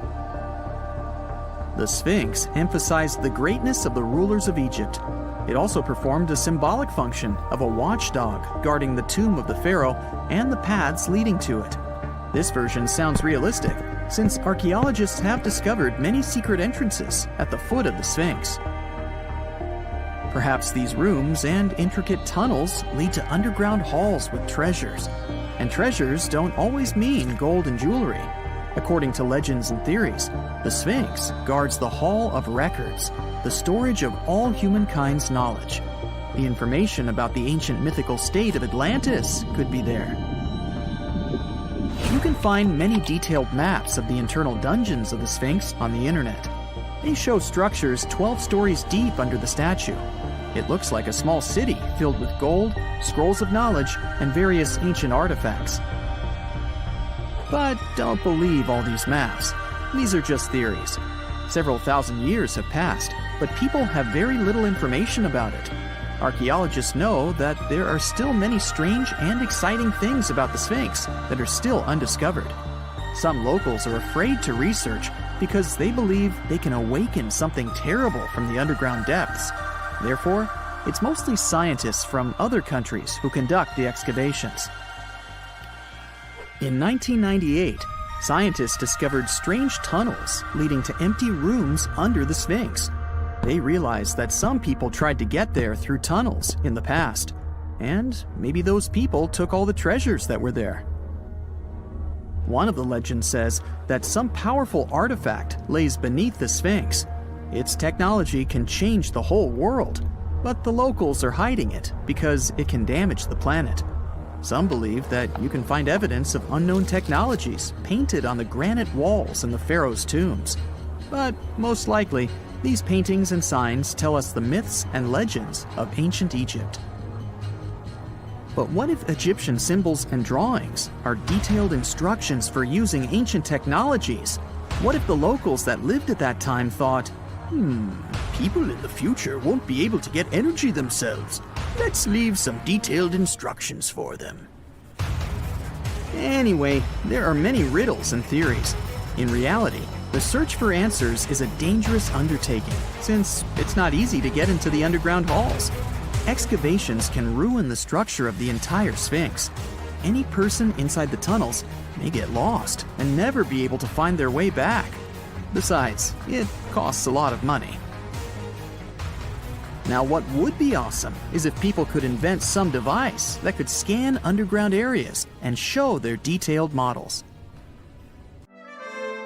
The Sphinx emphasized the greatness of the rulers of Egypt. It also performed a symbolic function of a watchdog guarding the tomb of the pharaoh and the paths leading to it. This version sounds realistic, since archaeologists have discovered many secret entrances at the foot of the Sphinx. Perhaps these rooms and intricate tunnels lead to underground halls with treasures. And treasures don't always mean gold and jewelry. According to legends and theories, the Sphinx guards the Hall of Records, the storage of all humankind's knowledge. The information about the ancient mythical state of Atlantis could be there. You can find many detailed maps of the internal dungeons of the Sphinx on the internet. They show structures 12 stories deep under the statue. It looks like a small city filled with gold, scrolls of knowledge, and various ancient artifacts. But don't believe all these maps. These are just theories. Several thousand years have passed, but people have very little information about it. Archaeologists know that there are still many strange and exciting things about the Sphinx that are still undiscovered. Some locals are afraid to research because they believe they can awaken something terrible from the underground depths. Therefore, it's mostly scientists from other countries who conduct the excavations. In 1998, scientists discovered strange tunnels leading to empty rooms under the Sphinx. They realized that some people tried to get there through tunnels in the past, and maybe those people took all the treasures that were there. One of the legends says that some powerful artifact lays beneath the Sphinx. Its technology can change the whole world, but the locals are hiding it because it can damage the planet. Some believe that you can find evidence of unknown technologies painted on the granite walls in the pharaoh's tombs. But most likely, these paintings and signs tell us the myths and legends of ancient Egypt. But what if Egyptian symbols and drawings are detailed instructions for using ancient technologies? What if the locals that lived at that time thought, people in the future won't be able to get energy themselves. Let's leave some detailed instructions for them. Anyway, there are many riddles and theories. In reality, the search for answers is a dangerous undertaking, since it's not easy to get into the underground halls. Excavations can ruin the structure of the entire Sphinx. Any person inside the tunnels may get lost and never be able to find their way back. Besides, it costs a lot of money. Now, what would be awesome is if people could invent some device that could scan underground areas and show their detailed models.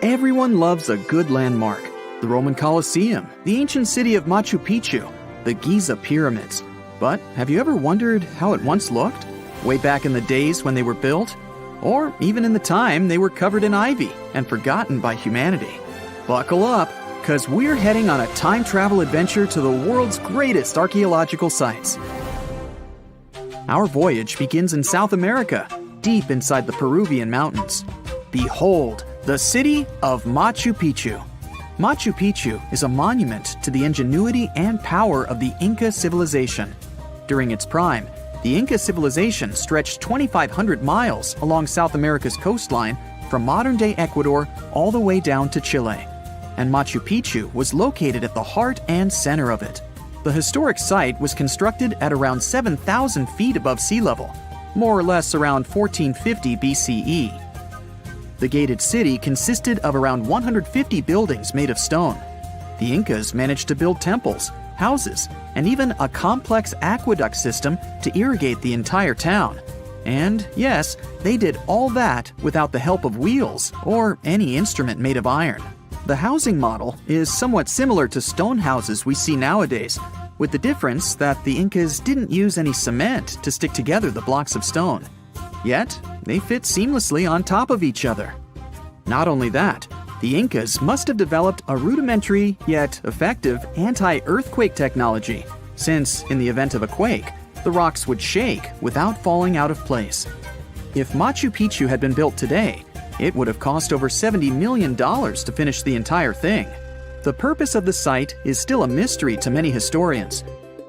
Everyone loves a good landmark. The Roman Colosseum, the ancient city of Machu Picchu, the Giza pyramids. But have you ever wondered how it once looked? Way back in the days when they were built? Or even in the time they were covered in ivy and forgotten by humanity? Buckle up, because we're heading on a time travel adventure to the world's greatest archaeological sites. Our voyage begins in South America, deep inside the Peruvian mountains. Behold, the city of Machu Picchu. Machu Picchu is a monument to the ingenuity and power of the Inca civilization. During its prime, the Inca civilization stretched 2,500 miles along South America's coastline from modern-day Ecuador all the way down to Chile. And Machu Picchu was located at the heart and center of it. The historic site was constructed at around 7,000 feet above sea level, more or less around 1450 BCE. The gated city consisted of around 150 buildings made of stone. The Incas managed to build temples, houses, and even a complex aqueduct system to irrigate the entire town. And yes, they did all that without the help of wheels or any instrument made of iron. The housing model is somewhat similar to stone houses we see nowadays, with the difference that the Incas didn't use any cement to stick together the blocks of stone. Yet, they fit seamlessly on top of each other. Not only that, the Incas must have developed a rudimentary yet effective anti-earthquake technology, since in the event of a quake, the rocks would shake without falling out of place. If Machu Picchu had been built today, it would have cost over $70 million to finish the entire thing. The purpose of the site is still a mystery to many historians.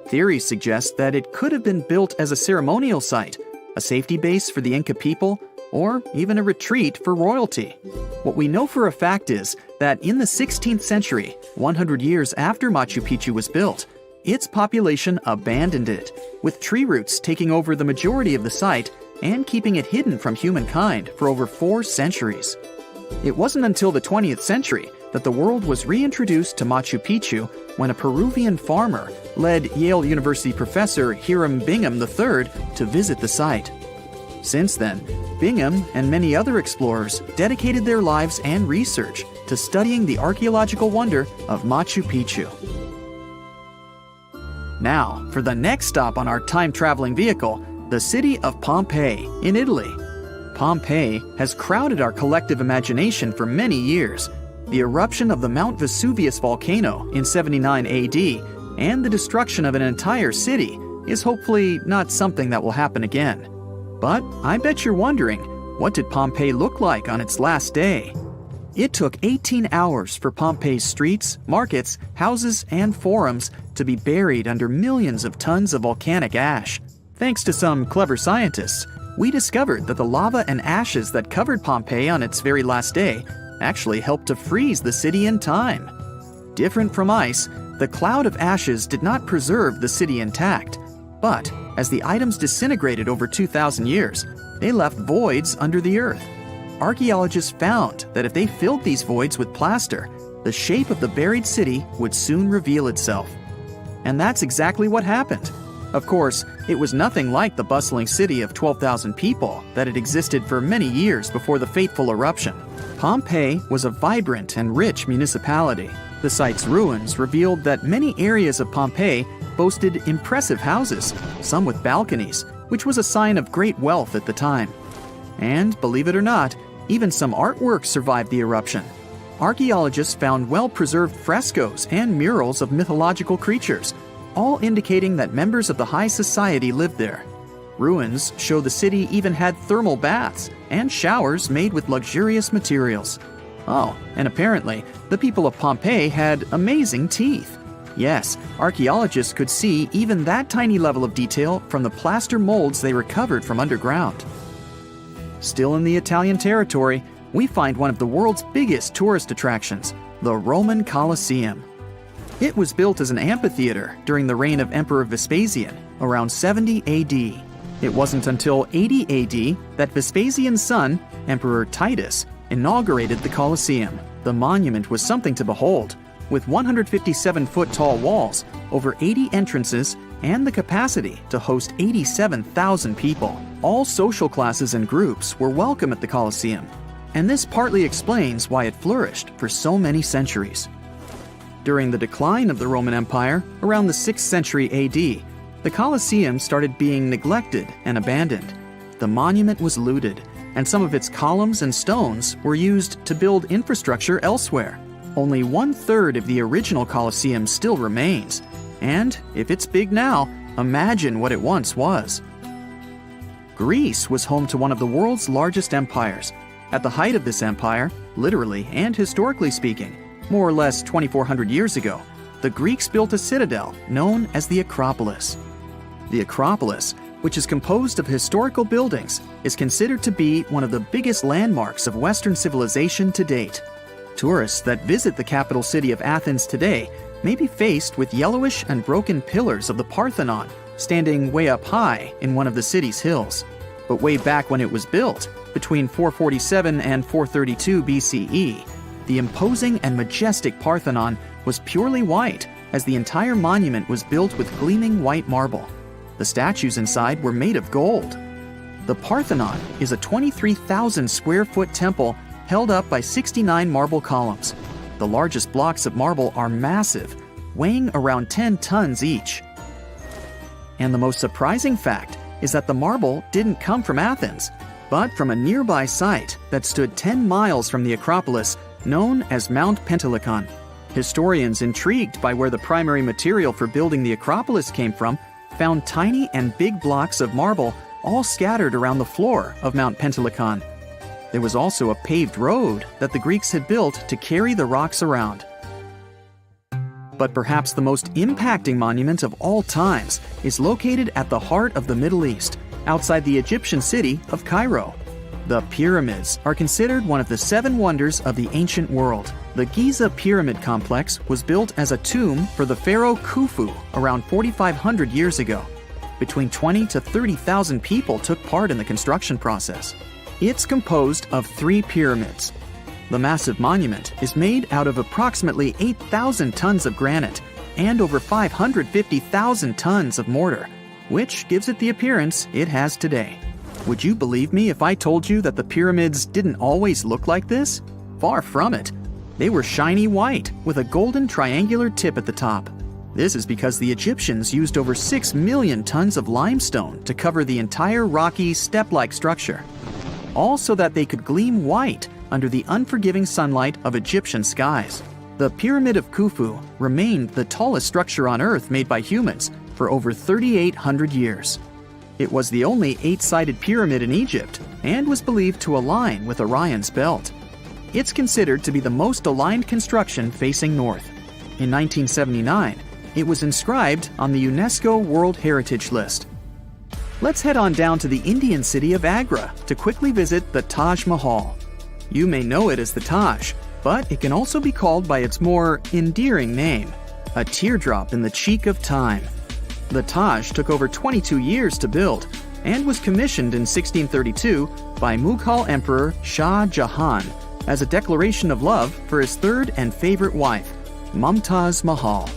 Theories suggest that it could have been built as a ceremonial site, a safety base for the Inca people, or even a retreat for royalty. What we know for a fact is that in the 16th century, 100 years after Machu Picchu was built, its population abandoned it, with tree roots taking over the majority of the site and keeping it hidden from humankind for over 4 centuries. It wasn't until the 20th century that the world was reintroduced to Machu Picchu when a Peruvian farmer led Yale University professor Hiram Bingham III to visit the site. Since then, Bingham and many other explorers dedicated their lives and research to studying the archaeological wonder of Machu Picchu. Now, for the next stop on our time-traveling vehicle, the city of Pompeii in Italy. Pompeii has crowded our collective imagination for many years. The eruption of the Mount Vesuvius volcano in 79 AD and the destruction of an entire city is hopefully not something that will happen again. But I bet you're wondering, what did Pompeii look like on its last day? It took 18 hours for Pompeii's streets, markets, houses, and forums to be buried under millions of tons of volcanic ash. Thanks to some clever scientists, we discovered that the lava and ashes that covered Pompeii on its very last day actually helped to freeze the city in time. Different from ice, the cloud of ashes did not preserve the city intact, but as the items disintegrated over 2,000 years, they left voids under the earth. Archaeologists found that if they filled these voids with plaster, the shape of the buried city would soon reveal itself. And that's exactly what happened. Of course, it was nothing like the bustling city of 12,000 people that had existed for many years before the fateful eruption. Pompeii was a vibrant and rich municipality. The site's ruins revealed that many areas of Pompeii boasted impressive houses, some with balconies, which was a sign of great wealth at the time. And, believe it or not, even some artwork survived the eruption. Archaeologists found well-preserved frescoes and murals of mythological creatures, all indicating that members of the high society lived there. Ruins show the city even had thermal baths and showers made with luxurious materials. Oh, and apparently, the people of Pompeii had amazing teeth. Yes, archaeologists could see even that tiny level of detail from the plaster molds they recovered from underground. Still in the Italian territory, we find one of the world's biggest tourist attractions, the Roman Colosseum. It was built as an amphitheater during the reign of Emperor Vespasian, around 70 AD. It wasn't until 80 AD that Vespasian's son, Emperor Titus, inaugurated the Colosseum. The monument was something to behold, with 157-foot-tall walls, over 80 entrances, and the capacity to host 87,000 people. All social classes and groups were welcome at the Colosseum, and this partly explains why it flourished for so many centuries. During the decline of the Roman Empire, around the 6th century AD, the Colosseum started being neglected and abandoned. The monument was looted, and some of its columns and stones were used to build infrastructure elsewhere. Only 1/3 of the original Colosseum still remains, and if it's big now, imagine what it once was. Greece was home to one of the world's largest empires. At the height of this empire, literally and historically speaking, more or less 2,400 years ago, the Greeks built a citadel known as the Acropolis. The Acropolis, which is composed of historical buildings, is considered to be one of the biggest landmarks of Western civilization to date. Tourists that visit the capital city of Athens today may be faced with yellowish and broken pillars of the Parthenon standing way up high in one of the city's hills. But way back when it was built, between 447 and 432 BCE, the imposing and majestic Parthenon was purely white, as the entire monument was built with gleaming white marble. The statues inside were made of gold. The Parthenon is a 23,000 square foot temple held up by 69 marble columns. The largest blocks of marble are massive, weighing around 10 tons each. And the most surprising fact is that the marble didn't come from Athens, but from a nearby site that stood 10 miles from the Acropolis, known as Mount Pentelicon. Historians intrigued by where the primary material for building the Acropolis came from found tiny and big blocks of marble all scattered around the floor of Mount Pentelicon. There was also a paved road that the Greeks had built to carry the rocks around. But perhaps the most impacting monument of all times is located at the heart of the Middle East, outside the Egyptian city of Cairo. The pyramids are considered one of the 7 wonders of the ancient world. The Giza pyramid complex was built as a tomb for the pharaoh Khufu around 4,500 years ago. Between 20 to 30,000 people took part in the construction process. It's composed of 3 pyramids. The massive monument is made out of approximately 8,000 tons of granite and over 550,000 tons of mortar, which gives it the appearance it has today. Would you believe me if I told you that the pyramids didn't always look like this? Far from it. They were shiny white with a golden triangular tip at the top. This is because the Egyptians used over 6 million tons of limestone to cover the entire rocky, step-like structure, all so that they could gleam white under the unforgiving sunlight of Egyptian skies. The Pyramid of Khufu remained the tallest structure on Earth made by humans for over 3,800 years. It was the only 8-sided pyramid in Egypt and was believed to align with Orion's belt. It's considered to be the most aligned construction facing north. In 1979, it was inscribed on the UNESCO World Heritage List. Let's head on down to the Indian city of Agra to quickly visit the Taj Mahal. You may know it as the Taj, but it can also be called by its more endearing name, a teardrop in the cheek of time. The Taj took over 22 years to build and was commissioned in 1632 by Mughal Emperor Shah Jahan as a declaration of love for his third and favorite wife, Mumtaz Mahal.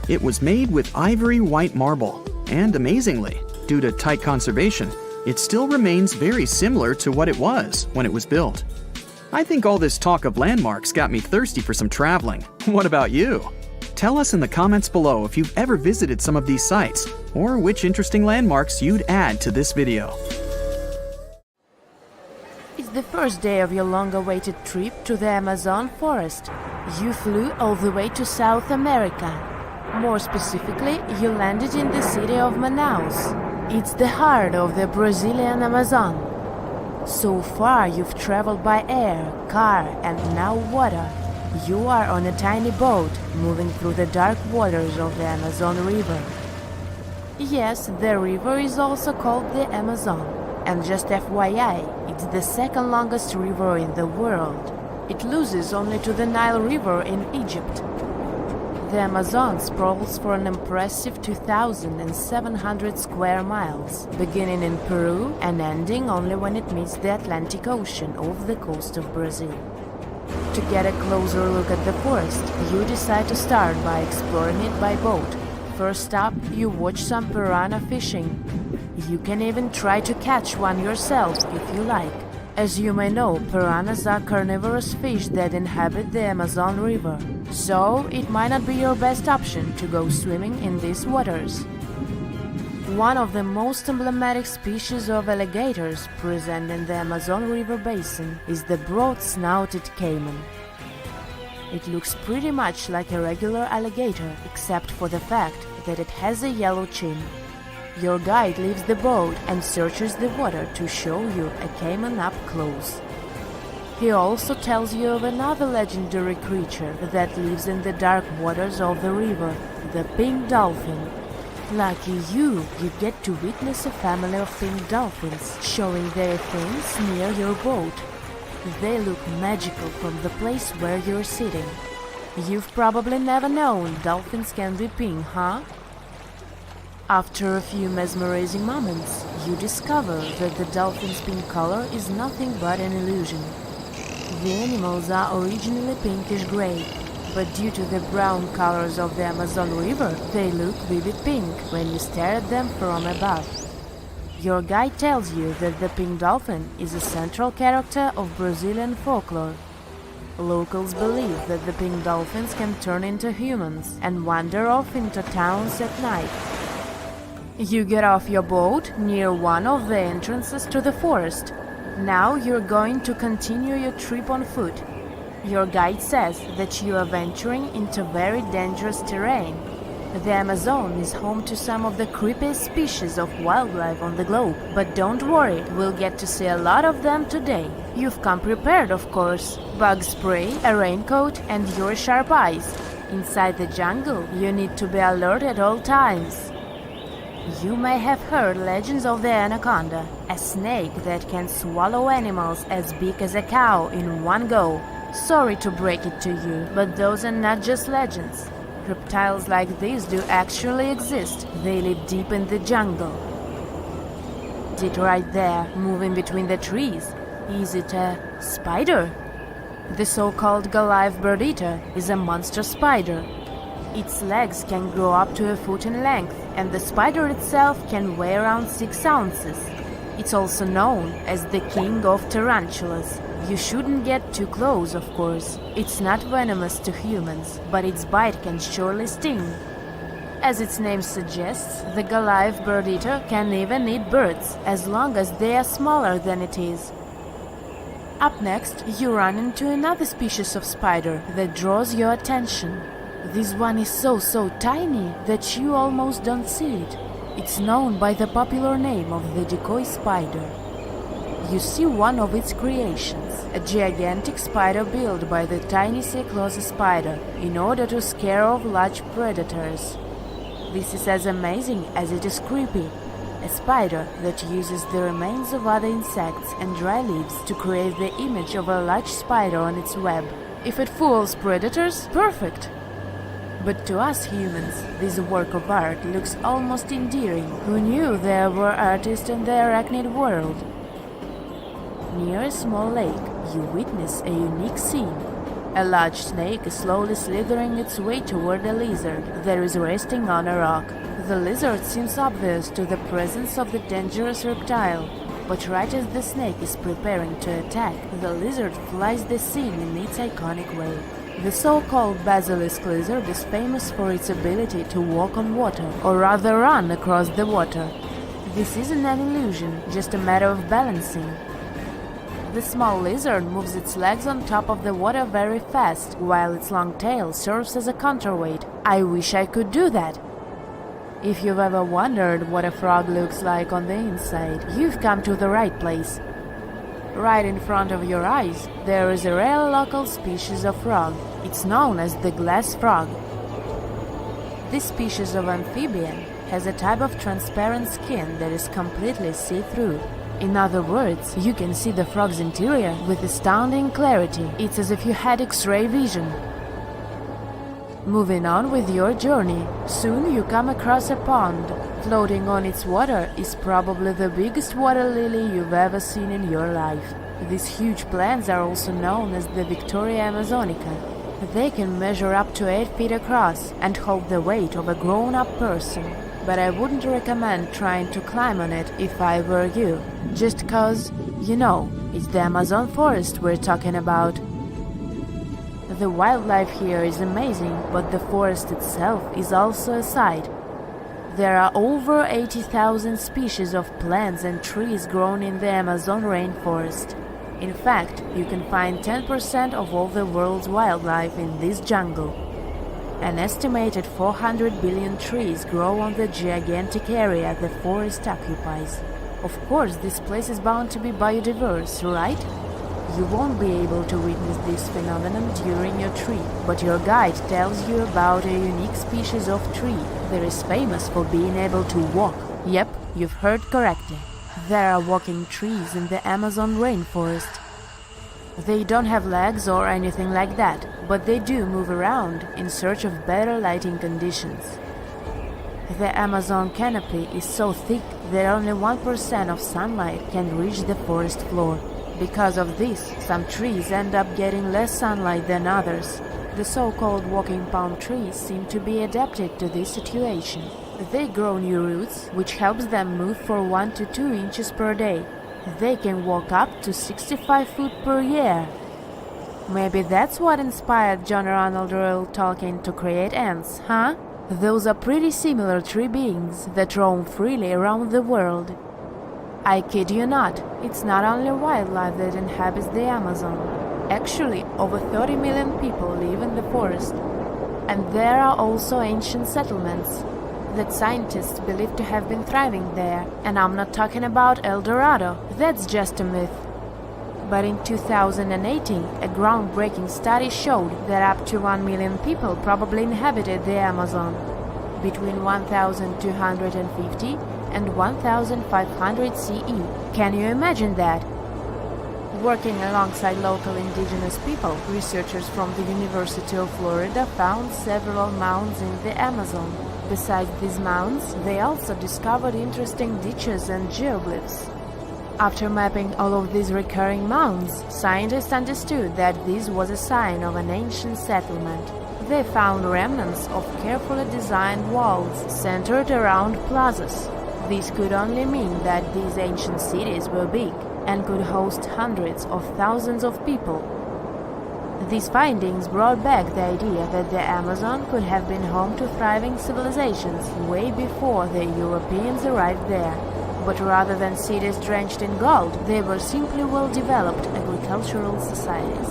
It was made with ivory white marble, and amazingly, due to tight conservation, it still remains very similar to what it was when it was built. I think all this talk of landmarks got me thirsty for some traveling. What about you? Tell us in the comments below if you've ever visited some of these sites, or which interesting landmarks you'd add to this video. It's the first day of your long-awaited trip to the Amazon forest. You flew all the way to South America. More specifically, you landed in the city of Manaus. It's the heart of the Brazilian Amazon. So far, you've traveled by air, car, and now water. You are on a tiny boat, moving through the dark waters of the Amazon River. Yes, the river is also called the Amazon. And just FYI, it's the second longest river in the world. It loses only to the Nile River in Egypt. The Amazon sprawls for an impressive 2,700 square miles, beginning in Peru and ending only when it meets the Atlantic Ocean off the coast of Brazil. To get a closer look at the forest, you decide to start by exploring it by boat. First up, you watch some piranha fishing. You can even try to catch one yourself if you like. As you may know, piranhas are carnivorous fish that inhabit the Amazon River, so it might not be your best option to go swimming in these waters. One of the most emblematic species of alligators present in the Amazon River basin is the broad-snouted caiman. It looks pretty much like a regular alligator, except for the fact that it has a yellow chin. Your guide leaves the boat and searches the water to show you a caiman up close. He also tells you of another legendary creature that lives in the dark waters of the river, the pink dolphin. Lucky you get to witness a family of pink dolphins showing their fins near your boat. They look magical from the place where you're sitting. You've probably never known dolphins can be pink, huh? After a few mesmerizing moments, you discover that the dolphin's pink color is nothing but an illusion. The animals are originally pinkish-gray, but due to the brown colors of the Amazon River, they look vivid pink when you stare at them from above. Your guide tells you that the pink dolphin is a central character of Brazilian folklore. Locals believe that the pink dolphins can turn into humans and wander off into towns at night. You get off your boat near one of the entrances to the forest. Now you're going to continue your trip on foot. Your guide says that you are venturing into very dangerous terrain. The Amazon is home to some of the creepiest species of wildlife on the globe, but don't worry, we'll get to see a lot of them today. You've come prepared, of course. Bug spray, a raincoat, and your sharp eyes. Inside the jungle, you need to be alert at all times. You may have heard legends of the anaconda, a snake that can swallow animals as big as a cow in one go. Sorry to break it to you, but those are not just legends. Reptiles like these do actually exist. They live deep in the jungle. It right there, moving between the trees. Is it a spider? The so-called Goliath bird-eater is a monster spider. Its legs can grow up to a foot in length, and the spider itself can weigh around 6 ounces. It's also known as the king of tarantulas. You shouldn't get too close, of course. It's not venomous to humans, but its bite can surely sting. As its name suggests, the Goliath bird-eater can even eat birds, as long as they are smaller than it is. Up next, you run into another species of spider that draws your attention. This one is so tiny that you almost don't see it. It's known by the popular name of the decoy spider. You see one of its creations, a gigantic spider built by the tiny Cyclops spider in order to scare off large predators. This is as amazing as it is creepy. A spider that uses the remains of other insects and dry leaves to create the image of a large spider on its web. If it fools predators, perfect! But to us humans, this work of art looks almost endearing. Who knew there were artists in the arachnid world? Near a small lake, you witness a unique scene. A large snake is slowly slithering its way toward a lizard that is resting on a rock. The lizard seems obvious to the presence of the dangerous reptile, but right as the snake is preparing to attack, the lizard flies the scene in its iconic way. The so-called basilisk lizard is famous for its ability to walk on water, or rather run across the water. This isn't an illusion, just a matter of balancing. The small lizard moves its legs on top of the water very fast, while its long tail serves as a counterweight. I wish I could do that. If you've ever wondered what a frog looks like on the inside, you've come to the right place. Right in front of your eyes, there is a rare local species of frog. It's known as the glass frog. This species of amphibian has a type of transparent skin that is completely see-through. In other words, you can see the frog's interior with astounding clarity. It's as if you had X-ray vision. Moving on with your journey, soon you come across a pond. Floating on its water is probably the biggest water lily you've ever seen in your life. These huge plants are also known as the Victoria Amazonica. They can measure up to 8 feet across and hold the weight of a grown-up person. But I wouldn't recommend trying to climb on it if I were you. Just cause, you know, it's the Amazon forest we're talking about. The wildlife here is amazing, but the forest itself is also a sight. There are over 80,000 species of plants and trees grown in the Amazon rainforest. In fact, you can find 10% of all the world's wildlife in this jungle. An estimated 400 billion trees grow on the gigantic area the forest occupies. Of course, this place is bound to be biodiverse, right? You won't be able to witness this phenomenon during your trip, but your guide tells you about a unique species of tree that is famous for being able to walk. Yep, you've heard correctly. There are walking trees in the Amazon rainforest. They don't have legs or anything like that, but they do move around in search of better lighting conditions. The Amazon canopy is so thick that only 1% of sunlight can reach the forest floor. Because of this, some trees end up getting less sunlight than others. The so-called walking palm trees seem to be adapted to this situation. They grow new roots, which helps them move for 1 to 2 inches per day. They can walk up to 65 feet per year. Maybe that's what inspired John Ronald Reuel Tolkien to create ants, huh? Those are pretty similar tree beings that roam freely around the world. I kid you not, it's not only wildlife that inhabits the Amazon. Actually, over 30 million people live in the forest. And there are also ancient settlements that scientists believe to have been thriving there. And I'm not talking about El Dorado, that's just a myth. But in 2018, a groundbreaking study showed that up to 1 million people probably inhabited the Amazon between 1250 and 1500 CE. Can you imagine that? Working alongside local indigenous people, researchers from the University of Florida found several mounds in the Amazon. Besides these mounds, they also discovered interesting ditches and geoglyphs. After mapping all of these recurring mounds, scientists understood that this was a sign of an ancient settlement. They found remnants of carefully designed walls centered around plazas. This could only mean that these ancient cities were big and could host hundreds of thousands of people. These findings brought back the idea that the Amazon could have been home to thriving civilizations way before the Europeans arrived there. But rather than cities drenched in gold, they were simply well-developed agricultural societies.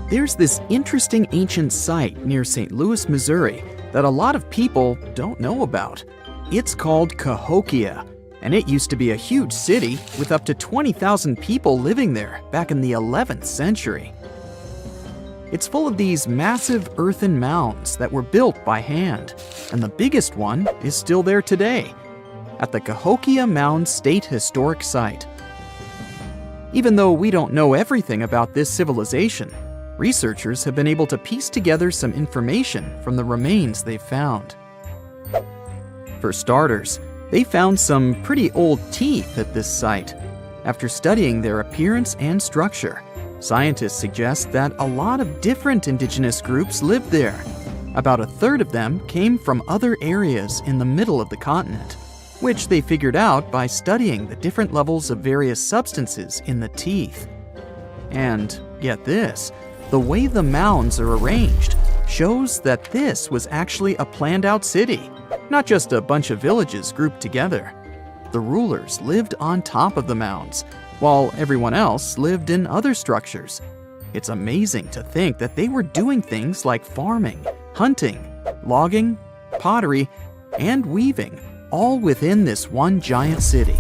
There's this interesting ancient site near St. Louis, Missouri, that a lot of people don't know about. It's called Cahokia, and it used to be a huge city with up to 20,000 people living there back in the 11th century. It's full of these massive earthen mounds that were built by hand, and the biggest one is still there today, at the Cahokia Mound State Historic Site. Even though we don't know everything about this civilization, researchers have been able to piece together some information from the remains they've found. For starters, they found some pretty old teeth at this site. After studying their appearance and structure, scientists suggest that a lot of different indigenous groups lived there. About a third of them came from other areas in the middle of the continent, which they figured out by studying the different levels of various substances in the teeth. And get this, the way the mounds are arranged shows that this was actually a planned-out city, not just a bunch of villages grouped together. The rulers lived on top of the mounds, while everyone else lived in other structures. It's amazing to think that they were doing things like farming, hunting, logging, pottery, and weaving, all within this one giant city.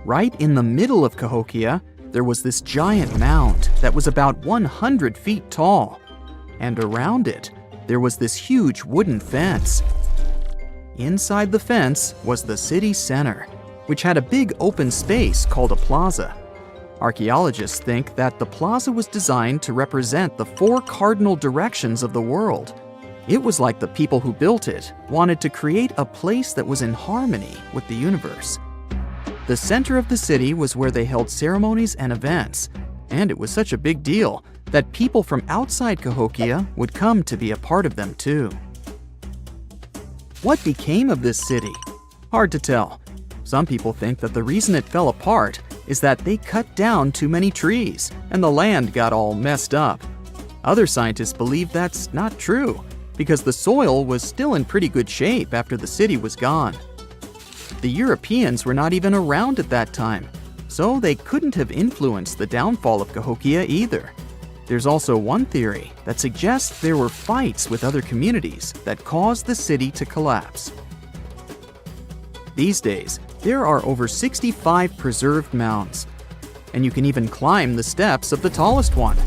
Right in the middle of Cahokia, there was this giant mound that was about 100 feet tall, and around it, there was this huge wooden fence. Inside the fence was the city center, which had a big open space called a plaza. Archaeologists think that the plaza was designed to represent the 4 cardinal directions of the world. It was like the people who built it wanted to create a place that was in harmony with the universe. The center of the city was where they held ceremonies and events, and it was such a big deal that people from outside Cahokia would come to be a part of them too. What became of this city? Hard to tell. Some people think that the reason it fell apart is that they cut down too many trees and the land got all messed up. Other scientists believe that's not true because the soil was still in pretty good shape after the city was gone. The Europeans were not even around at that time, so they couldn't have influenced the downfall of Cahokia either. There's also one theory that suggests there were fights with other communities that caused the city to collapse. These days, there are over 65 preserved mounds, and you can even climb the steps of the tallest one.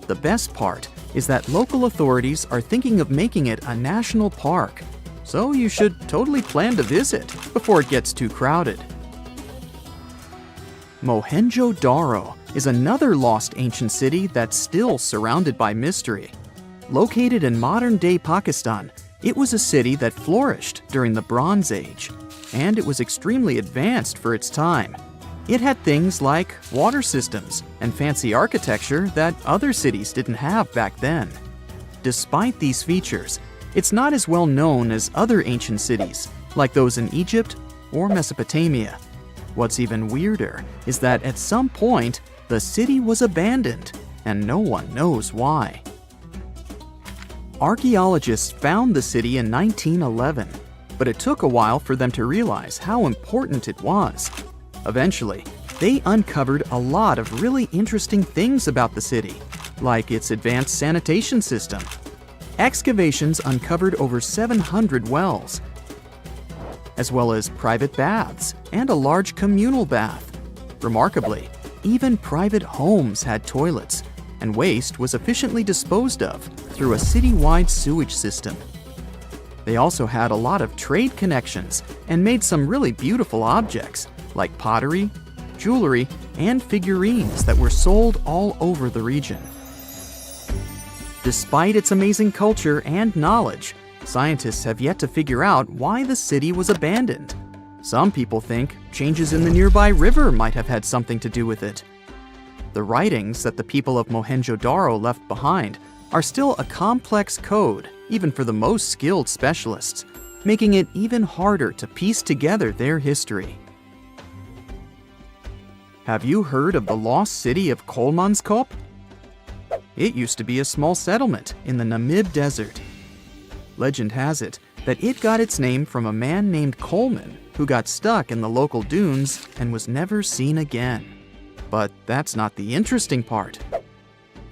The best part is that local authorities are thinking of making it a national park, so you should totally plan to visit before it gets too crowded. Mohenjo Daro is another lost ancient city that's still surrounded by mystery. Located in modern-day Pakistan, it was a city that flourished during the Bronze Age, and it was extremely advanced for its time. It had things like water systems and fancy architecture that other cities didn't have back then. Despite these features, it's not as well known as other ancient cities, like those in Egypt or Mesopotamia. What's even weirder is that at some point, the city was abandoned, and no one knows why. Archaeologists found the city in 1911, but it took a while for them to realize how important it was. Eventually, they uncovered a lot of really interesting things about the city, like its advanced sanitation system. Excavations uncovered over 700 wells. as well as private baths and a large communal bath. Remarkably, even private homes had toilets, and waste was efficiently disposed of through a city-wide sewage system. They also had a lot of trade connections and made some really beautiful objects like pottery, jewelry, and figurines that were sold all over the region. Despite its amazing culture and knowledge, scientists have yet to figure out why the city was abandoned. Some people think changes in the nearby river might have had something to do with it. The writings that the people of Mohenjo Daro left behind are still a complex code, even for the most skilled specialists, making it even harder to piece together their history. Have you heard of the lost city of Kolmanskop? It used to be a small settlement in the Namib Desert. Legend has it that it got its name from a man named Coleman who got stuck in the local dunes and was never seen again. But that's not the interesting part.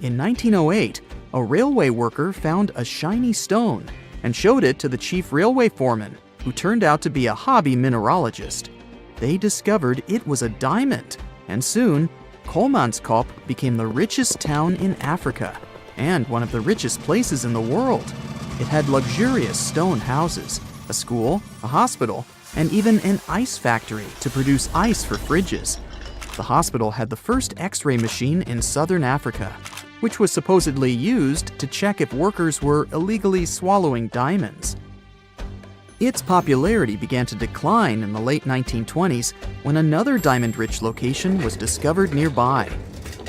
In 1908, a railway worker found a shiny stone and showed it to the chief railway foreman, who turned out to be a hobby mineralogist. They discovered it was a diamond, and soon, Kolmanskop became the richest town in Africa and one of the richest places in the world. It had luxurious stone houses, a school, a hospital, and even an ice factory to produce ice for fridges. The hospital had the first X-ray machine in southern Africa, which was supposedly used to check if workers were illegally swallowing diamonds. Its popularity began to decline in the late 1920s when another diamond-rich location was discovered nearby.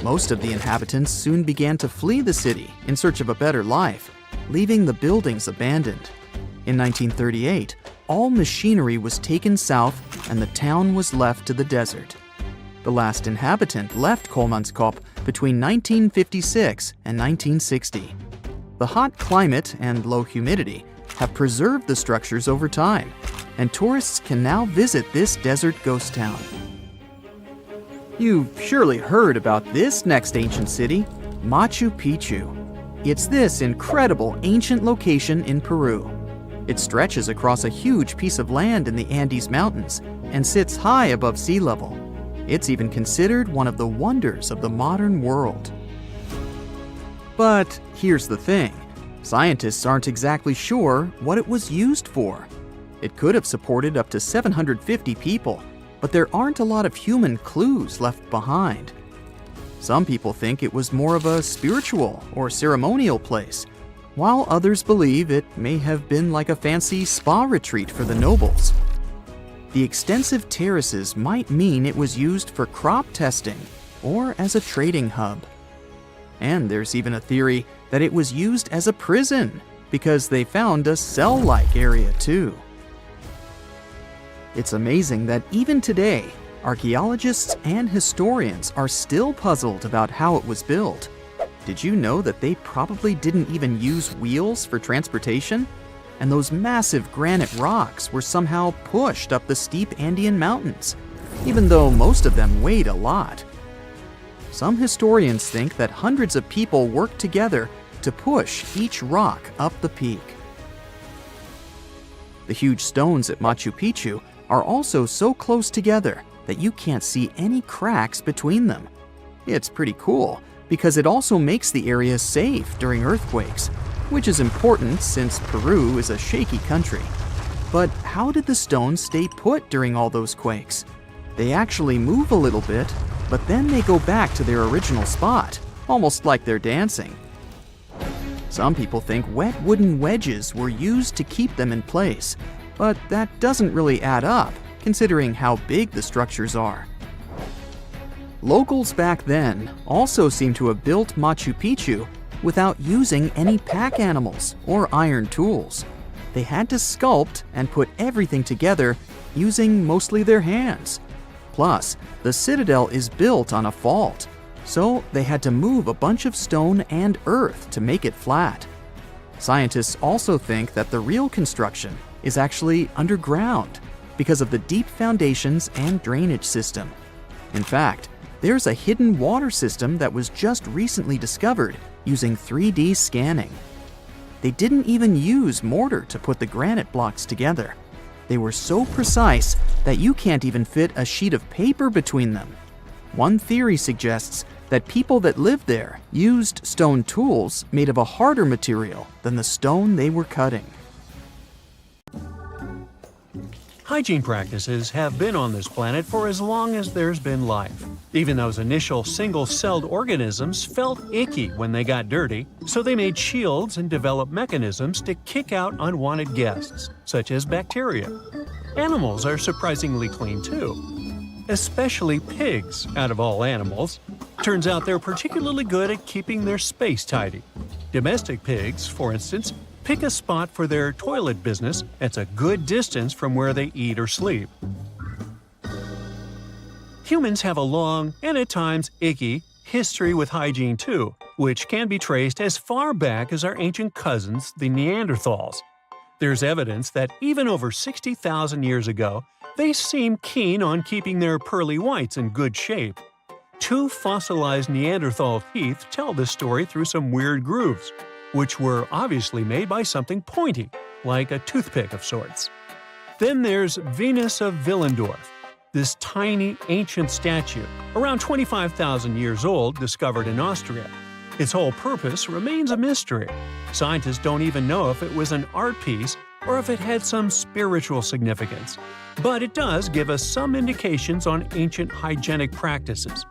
Most of the inhabitants soon began to flee the city in search of a better life, leaving the buildings abandoned. In 1938, all machinery was taken south and the town was left to the desert. The last inhabitant left Kolmanskop between 1956 and 1960. The hot climate and low humidity have preserved the structures over time, and tourists can now visit this desert ghost town. You've surely heard about this next ancient city, Machu Picchu. It's this incredible ancient location in Peru. It stretches across a huge piece of land in the Andes Mountains and sits high above sea level. It's even considered one of the wonders of the modern world. But here's the thing. Scientists aren't exactly sure what it was used for. It could have supported up to 750 people, but there aren't a lot of human clues left behind. Some people think it was more of a spiritual or ceremonial place, while others believe it may have been like a fancy spa retreat for the nobles. The extensive terraces might mean it was used for crop testing or as a trading hub. And there's even a theory that it was used as a prison because they found a cell-like area too. It's amazing that even today, archaeologists and historians are still puzzled about how it was built. Did you know that they probably didn't even use wheels for transportation? And those massive granite rocks were somehow pushed up the steep Andean mountains, even though most of them weighed a lot. Some historians think that hundreds of people worked together to push each rock up the peak. The huge stones at Machu Picchu are also so close together that you can't see any cracks between them. It's pretty cool because it also makes the area safe during earthquakes, which is important since Peru is a shaky country. But how did the stones stay put during all those quakes? They actually move a little bit, but then they go back to their original spot, almost like they're dancing. Some people think wet wooden wedges were used to keep them in place, but that doesn't really add up, considering how big the structures are. Locals back then also seem to have built Machu Picchu without using any pack animals or iron tools. They had to sculpt and put everything together using mostly their hands. Plus, the citadel is built on a fault, so they had to move a bunch of stone and earth to make it flat. Scientists also think that the real construction is actually underground because of the deep foundations and drainage system. In fact, there's a hidden water system that was just recently discovered using 3D scanning. They didn't even use mortar to put the granite blocks together. They were so precise that you can't even fit a sheet of paper between them. One theory suggests that people that lived there used stone tools made of a harder material than the stone they were cutting. Hygiene practices have been on this planet for as long as there's been life. Even those initial single-celled organisms felt icky when they got dirty, so they made shields and developed mechanisms to kick out unwanted guests, such as bacteria. Animals are surprisingly clean too, especially pigs, out of all animals. Turns out they're particularly good at keeping their space tidy. Domestic pigs, for instance, pick a spot for their toilet business that's a good distance from where they eat or sleep. Humans have a long, and at times icky, history with hygiene too, which can be traced as far back as our ancient cousins, the Neanderthals. There's evidence that even over 60,000 years ago, they seemed keen on keeping their pearly whites in good shape. 2 fossilized Neanderthal teeth tell this story through some weird grooves, which were obviously made by something pointy, like a toothpick of sorts. Then there's Venus of Willendorf, this tiny ancient statue, around 25,000 years old, discovered in Austria. Its whole purpose remains a mystery. Scientists don't even know if it was an art piece or if it had some spiritual significance. But it does give us some indications on ancient hygienic practices.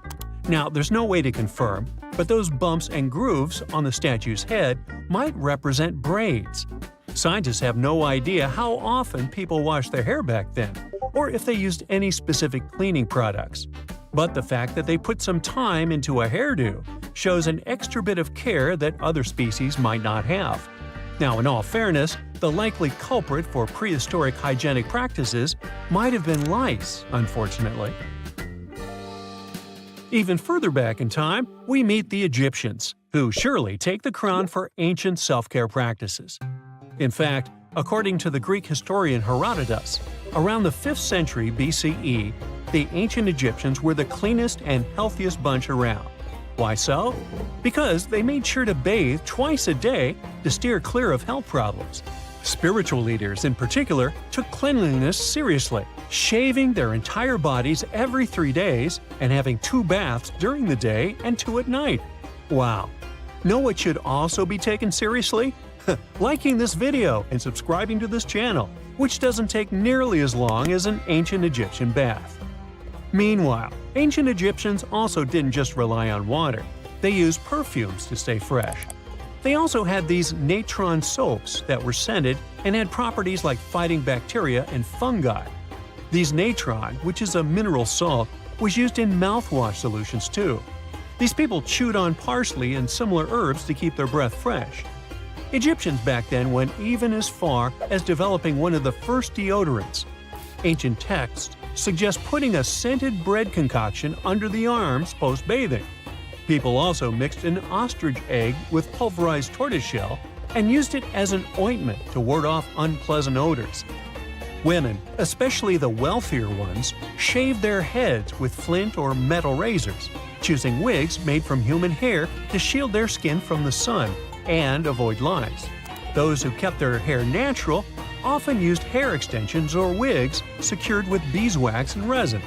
Now, there's no way to confirm, but those bumps and grooves on the statue's head might represent braids. Scientists have no idea how often people washed their hair back then, or if they used any specific cleaning products. But the fact that they put some time into a hairdo shows an extra bit of care that other species might not have. Now, in all fairness, the likely culprit for prehistoric hygienic practices might have been lice, unfortunately. Even further back in time, we meet the Egyptians, who surely take the crown for ancient self-care practices. In fact, according to the Greek historian Herodotus, around the 5th century BCE, the ancient Egyptians were the cleanest and healthiest bunch around. Why so? Because they made sure to bathe twice a day to steer clear of health problems. Spiritual leaders, in particular, took cleanliness seriously, shaving their entire bodies every 3 days and having 2 baths during the day and 2 at night. Wow! Know what should also be taken seriously? Liking this video and subscribing to this channel, which doesn't take nearly as long as an ancient Egyptian bath. Meanwhile, ancient Egyptians also didn't just rely on water. They used perfumes to stay fresh. They also had these natron soaps that were scented and had properties like fighting bacteria and fungi. These natron, which is a mineral salt, was used in mouthwash solutions too. These people chewed on parsley and similar herbs to keep their breath fresh. Egyptians back then went even as far as developing one of the first deodorants. Ancient texts suggest putting a scented bread concoction under the arms post-bathing. People also mixed an ostrich egg with pulverized tortoiseshell and used it as an ointment to ward off unpleasant odors. Women, especially the wealthier ones, shaved their heads with flint or metal razors, choosing wigs made from human hair to shield their skin from the sun and avoid lice. Those who kept their hair natural often used hair extensions or wigs secured with beeswax and resin.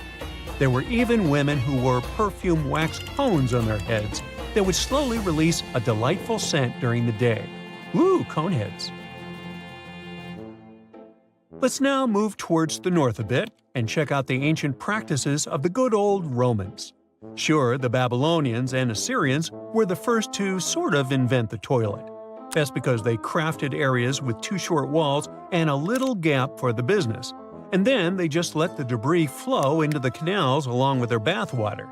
There were even women who wore perfume wax cones on their heads that would slowly release a delightful scent during the day. Woo, coneheads! Let's now move towards the north a bit and check out the ancient practices of the good old Romans. Sure, the Babylonians and Assyrians were the first to sort of invent the toilet. That's because they crafted areas with 2 short walls and a little gap for the business. And then they just let the debris flow into the canals along with their bathwater.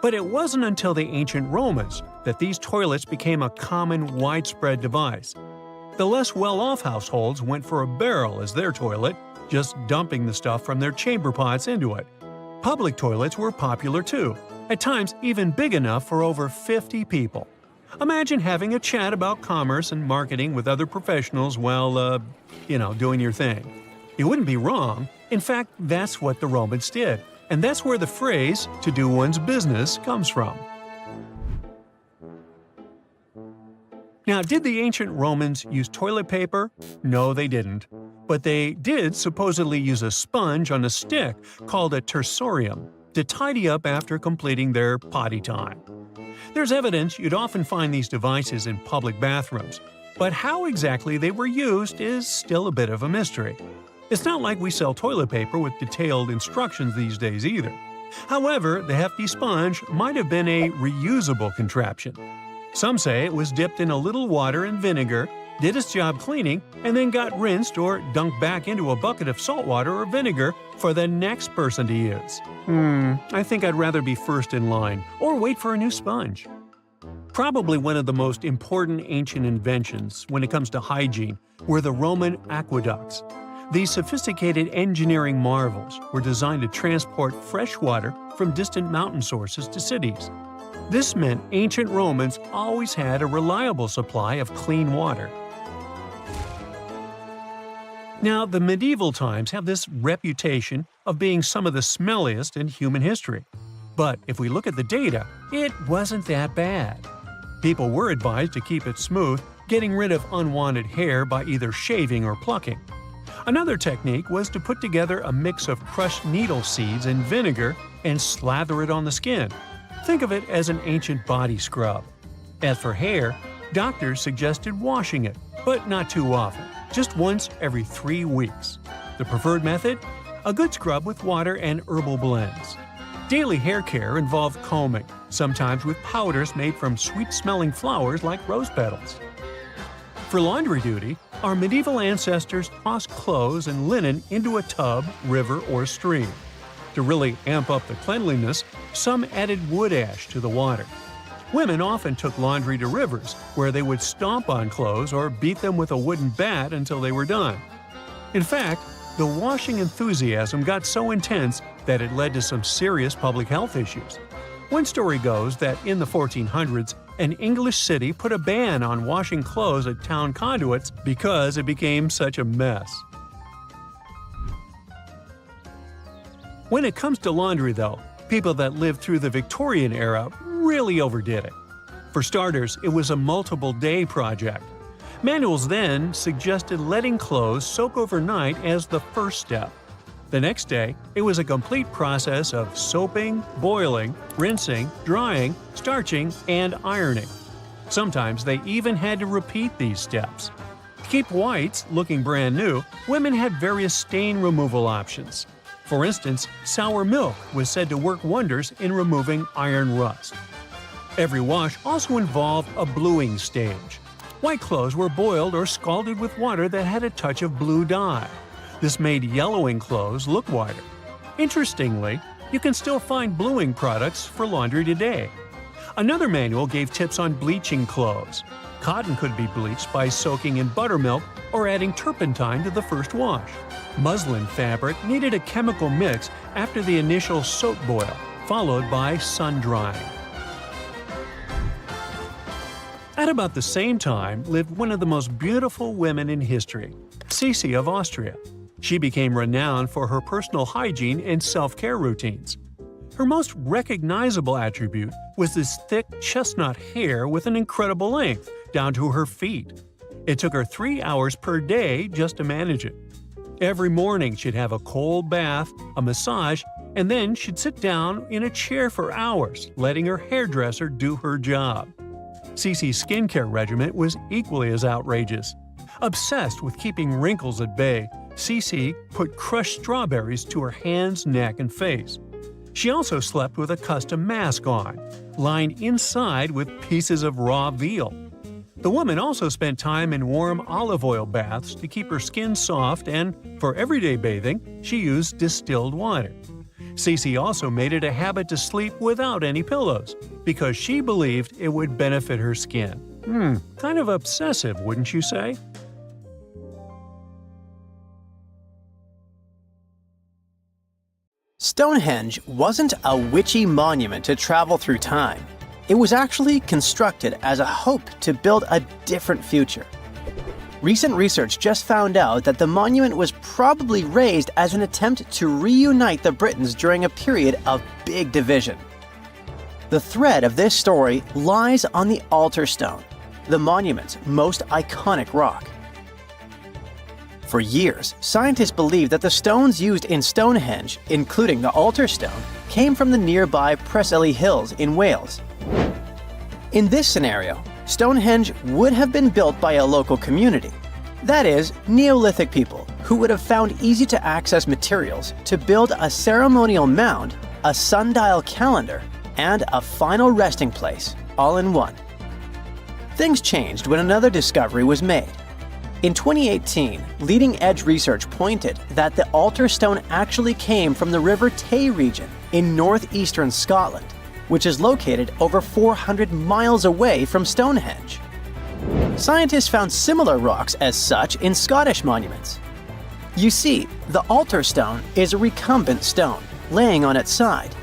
But it wasn't until the ancient Romans that these toilets became a common, widespread device. The less well-off households went for a barrel as their toilet, just dumping the stuff from their chamber pots into it. Public toilets were popular too, at times even big enough for over 50 people. Imagine having a chat about commerce and marketing with other professionals while, doing your thing. You wouldn't be wrong. In fact, that's what the Romans did. And that's where the phrase, to do one's business, comes from. Now, did the ancient Romans use toilet paper? No, they didn't. but they did supposedly use a sponge on a stick called a tersorium to tidy up after completing their potty time. There's evidence you'd often find these devices in public bathrooms, but how exactly they were used is still a bit of a mystery. It's not like we sell toilet paper with detailed instructions these days either. However, the hefty sponge might have been a reusable contraption. Some say it was dipped in a little water and vinegar, did its job cleaning, and then got rinsed or dunked back into a bucket of salt water or vinegar for the next person to use. I think I'd rather be first in line, or wait for a new sponge. Probably one of the most important ancient inventions when it comes to hygiene were the Roman aqueducts. These sophisticated engineering marvels were designed to transport fresh water from distant mountain sources to cities. This meant ancient Romans always had a reliable supply of clean water. Now, the medieval times have this reputation of being some of the smelliest in human history. But if we look at the data, it wasn't that bad. People were advised to keep it smooth, getting rid of unwanted hair by either shaving or plucking. Another technique was to put together a mix of crushed needle seeds and vinegar and slather it on the skin. Think of it as an ancient body scrub. As for hair, doctors suggested washing it, but not too often, just once every 3 weeks. The preferred method? A good scrub with water and herbal blends. Daily hair care involved combing, sometimes with powders made from sweet-smelling flowers like rose petals. For laundry duty, our medieval ancestors tossed clothes and linen into a tub, river, or stream. To really amp up the cleanliness, some added wood ash to the water. Women often took laundry to rivers, where they would stomp on clothes or beat them with a wooden bat until they were done. In fact, the washing enthusiasm got so intense that it led to some serious public health issues. One story goes that in the 1400s, an English city put a ban on washing clothes at town conduits because it became such a mess. When it comes to laundry, though, people that lived through the Victorian era really overdid it. For starters, it was a multiple-day project. Manuals then suggested letting clothes soak overnight as the first step. The next day, it was a complete process of soaping, boiling, rinsing, drying, starching, and ironing. Sometimes they even had to repeat these steps. To keep whites looking brand new, women had various stain removal options. For instance, sour milk was said to work wonders in removing iron rust. Every wash also involved a bluing stage. White clothes were boiled or scalded with water that had a touch of blue dye. This made yellowing clothes look whiter. Interestingly, you can still find bluing products for laundry today. Another manual gave tips on bleaching clothes. Cotton could be bleached by soaking in buttermilk or adding turpentine to the first wash. Muslin fabric needed a chemical mix after the initial soap boil, followed by sun drying. At about the same time lived one of the most beautiful women in history, Sisi of Austria. She became renowned for her personal hygiene and self-care routines. Her most recognizable attribute was this thick chestnut hair with an incredible length, down to her feet. It took her 3 hours per day just to manage it. Every morning she'd have a cold bath, a massage, and then she'd sit down in a chair for hours, letting her hairdresser do her job. Sisi's skincare regimen was equally as outrageous. Obsessed with keeping wrinkles at bay, Sisi put crushed strawberries to her hands, neck, and face. She also slept with a custom mask on, lined inside with pieces of raw veal. The woman also spent time in warm olive oil baths to keep her skin soft, and for everyday bathing, she used distilled water. Sisi also made it a habit to sleep without any pillows, because she believed it would benefit her skin. Kind of obsessive, wouldn't you say? Stonehenge wasn't a witchy monument to travel through time. It was actually constructed as a hope to build a different future. Recent research just found out that the monument was probably raised as an attempt to reunite the Britons during a period of big division. The thread of this story lies on the altar stone, the monument's most iconic rock. For years, scientists believed that the stones used in Stonehenge, including the altar stone, came from the nearby Preseli Hills in Wales. In this scenario, Stonehenge would have been built by a local community. That is, Neolithic people who would have found easy-to-access materials to build a ceremonial mound, a sundial calendar, and a final resting place, all in one. Things changed when another discovery was made. In 2018, leading-edge research pointed that the altar stone actually came from the River Tay region in northeastern Scotland, which is located over 400 miles away from Stonehenge. Scientists found similar rocks as such in Scottish monuments. You see, the altar stone is a recumbent stone, laying on its side.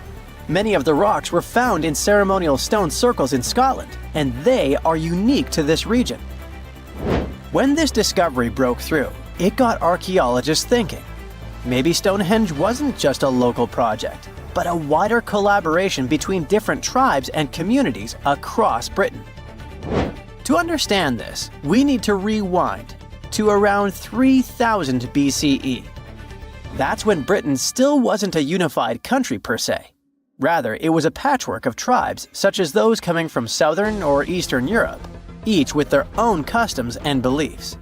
Many of the rocks were found in ceremonial stone circles in Scotland, and they are unique to this region. When this discovery broke through, it got archaeologists thinking. Maybe Stonehenge wasn't just a local project, but a wider collaboration between different tribes and communities across Britain. To understand this, we need to rewind to around 3000 BCE. That's when Britain still wasn't a unified country per se. Rather, it was a patchwork of tribes such as those coming from southern or eastern Europe, each with their own customs and beliefs.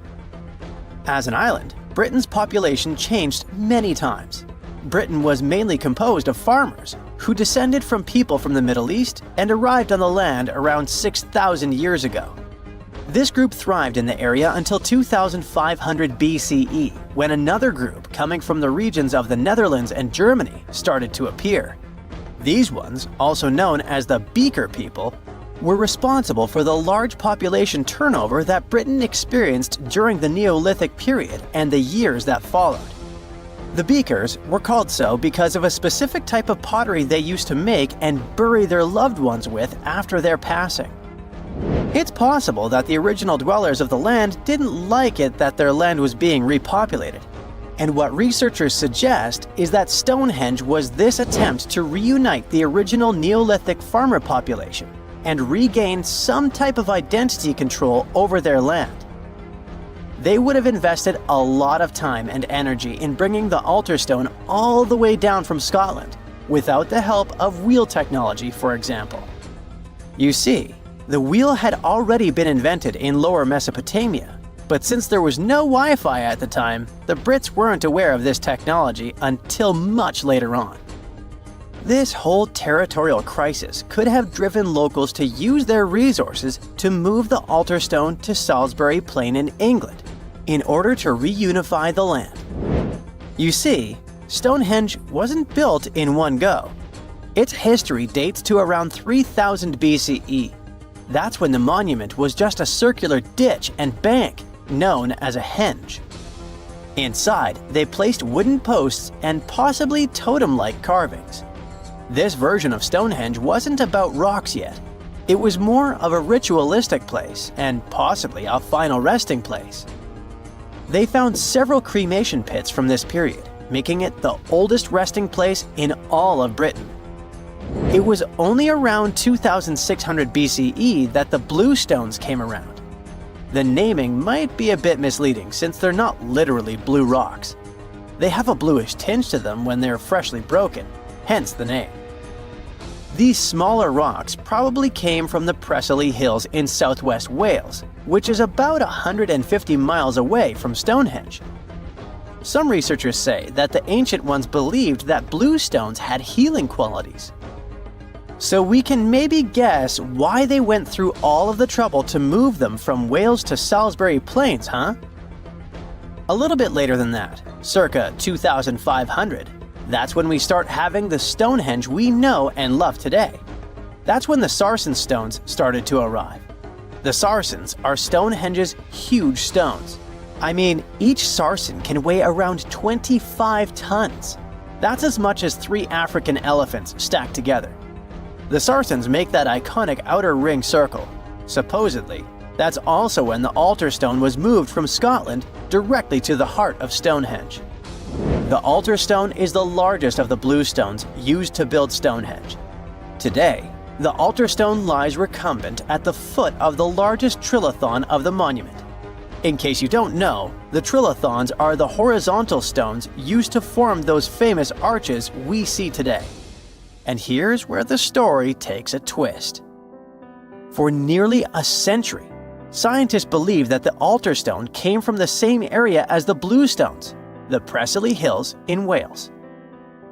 As an island, Britain's population changed many times. Britain was mainly composed of farmers who descended from people from the Middle East and arrived on the land around 6,000 years ago. This group thrived in the area until 2500 BCE, when another group coming from the regions of the Netherlands and Germany started to appear. These ones, also known as the Beaker people, were responsible for the large population turnover that Britain experienced during the Neolithic period and the years that followed. The Beakers were called so because of a specific type of pottery they used to make and bury their loved ones with after their passing. It's possible that the original dwellers of the land didn't like it that their land was being repopulated. And what researchers suggest is that Stonehenge was this attempt to reunite the original Neolithic farmer population and regain some type of identity control over their land. They would have invested a lot of time and energy in bringing the altar stone all the way down from Scotland, without the help of wheel technology, for example. You see, the wheel had already been invented in Lower Mesopotamia, but since there was no Wi-Fi at the time, the Brits weren't aware of this technology until much later on. This whole territorial crisis could have driven locals to use their resources to move the altar stone to Salisbury Plain in England, in order to reunify the land. You see, Stonehenge wasn't built in one go. Its history dates to around 3000 BCE. That's when the monument was just a circular ditch and bank, known as a henge. Inside, they placed wooden posts and possibly totem-like carvings. This version of Stonehenge wasn't about rocks yet. It was more of a ritualistic place and possibly a final resting place. They found several cremation pits from this period, making it the oldest resting place in all of Britain. It was only around 2600 BCE that the blue stones came around. The naming might be a bit misleading since they're not literally blue rocks. They have a bluish tinge to them when they're freshly broken, hence the name. These smaller rocks probably came from the Preseli Hills in southwest Wales, which is about 150 miles away from Stonehenge. Some researchers say that the ancient ones believed that blue stones had healing qualities. So we can maybe guess why they went through all of the trouble to move them from Wales to Salisbury Plains, huh? A little bit later than that, circa 2500, that's when we start having the Stonehenge we know and love today. That's when the Sarsen stones started to arrive. The Sarsens are Stonehenge's huge stones. I mean, each Sarsen can weigh around 25 tons. That's as much as 3 African elephants stacked together. The Sarsens make that iconic outer ring circle. Supposedly, that's also when the altar stone was moved from Scotland directly to the heart of Stonehenge. The altar stone is the largest of the blue stones used to build Stonehenge. Today, the altar stone lies recumbent at the foot of the largest trilithon of the monument. In case you don't know, the trilithons are the horizontal stones used to form those famous arches we see today. And here's where the story takes a twist. For nearly a century, scientists believe that the altar stone came from the same area as the blue stones, the Preseli Hills in Wales.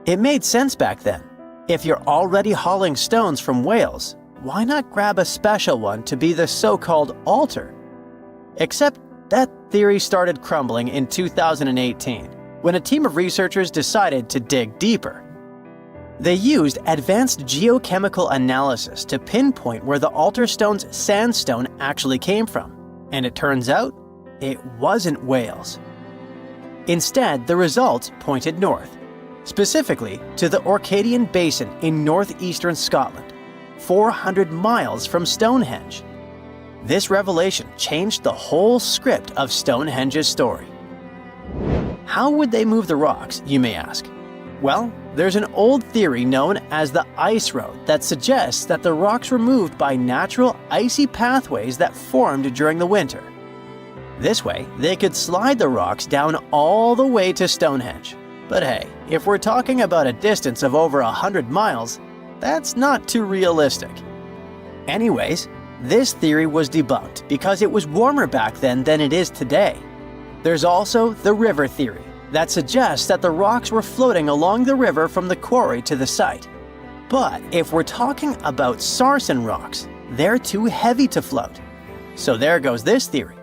It made sense back then. If you're already hauling stones from Wales, why not grab a special one to be the so-called altar? Except that theory started crumbling in 2018 when a team of researchers decided to dig deeper. They used advanced geochemical analysis to pinpoint where the altar stone's sandstone actually came from, and it turns out it wasn't Wales. Instead, the results pointed north, specifically to the Orcadian Basin in northeastern Scotland, 400 miles from Stonehenge. This revelation changed the whole script of Stonehenge's story. How would they move the rocks, you may ask? Well, there's an old theory known as the ice road that suggests that the rocks were moved by natural icy pathways that formed during the winter. This way, they could slide the rocks down all the way to Stonehenge. But hey, if we're talking about a distance of over 100 miles, that's not too realistic. Anyways, this theory was debunked because it was warmer back then than it is today. There's also the river theory that suggests that the rocks were floating along the river from the quarry to the site. But if we're talking about sarsen rocks, they're too heavy to float. So there goes this theory.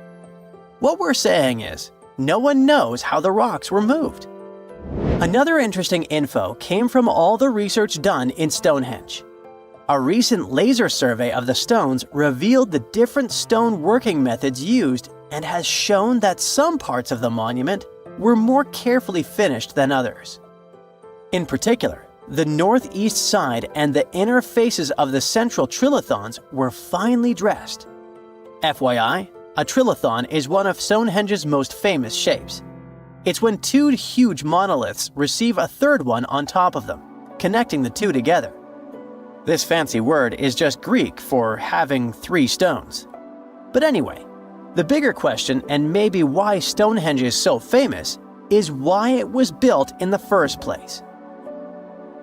What we're saying is, no one knows how the rocks were moved. Another interesting info came from all the research done in Stonehenge. A recent laser survey of the stones revealed the different stone working methods used and has shown that some parts of the monument were more carefully finished than others. In particular, the northeast side and the inner faces of the central trilithons were finely dressed. FYI, a trilithon is one of Stonehenge's most famous shapes. It's when two huge monoliths receive a third one on top of them, connecting the two together. This fancy word is just Greek for having three stones. But anyway, the bigger question, and maybe why Stonehenge is so famous, is why it was built in the first place.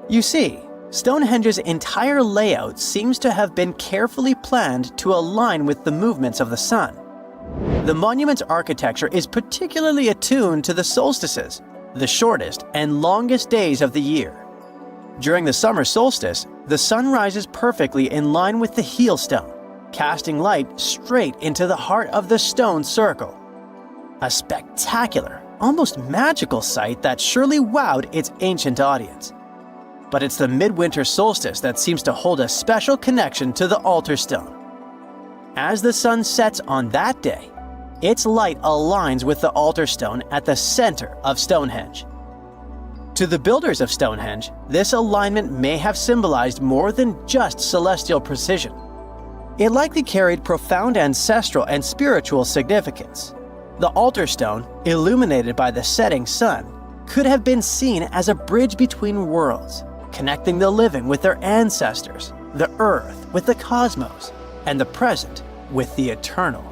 You see, Stonehenge's entire layout seems to have been carefully planned to align with the movements of the sun. The monument's architecture is particularly attuned to the solstices, the shortest and longest days of the year. During the summer solstice, the sun rises perfectly in line with the heel stone, casting light straight into the heart of the stone circle. A spectacular, almost magical sight that surely wowed its ancient audience. But it's the midwinter solstice that seems to hold a special connection to the altar stone. As the sun sets on that day, its light aligns with the altar stone at the center of Stonehenge. To the builders of Stonehenge, this alignment may have symbolized more than just celestial precision. It likely carried profound ancestral and spiritual significance. The altar stone, illuminated by the setting sun, could have been seen as a bridge between worlds, connecting the living with their ancestors, the earth with the cosmos, and the present with the eternal.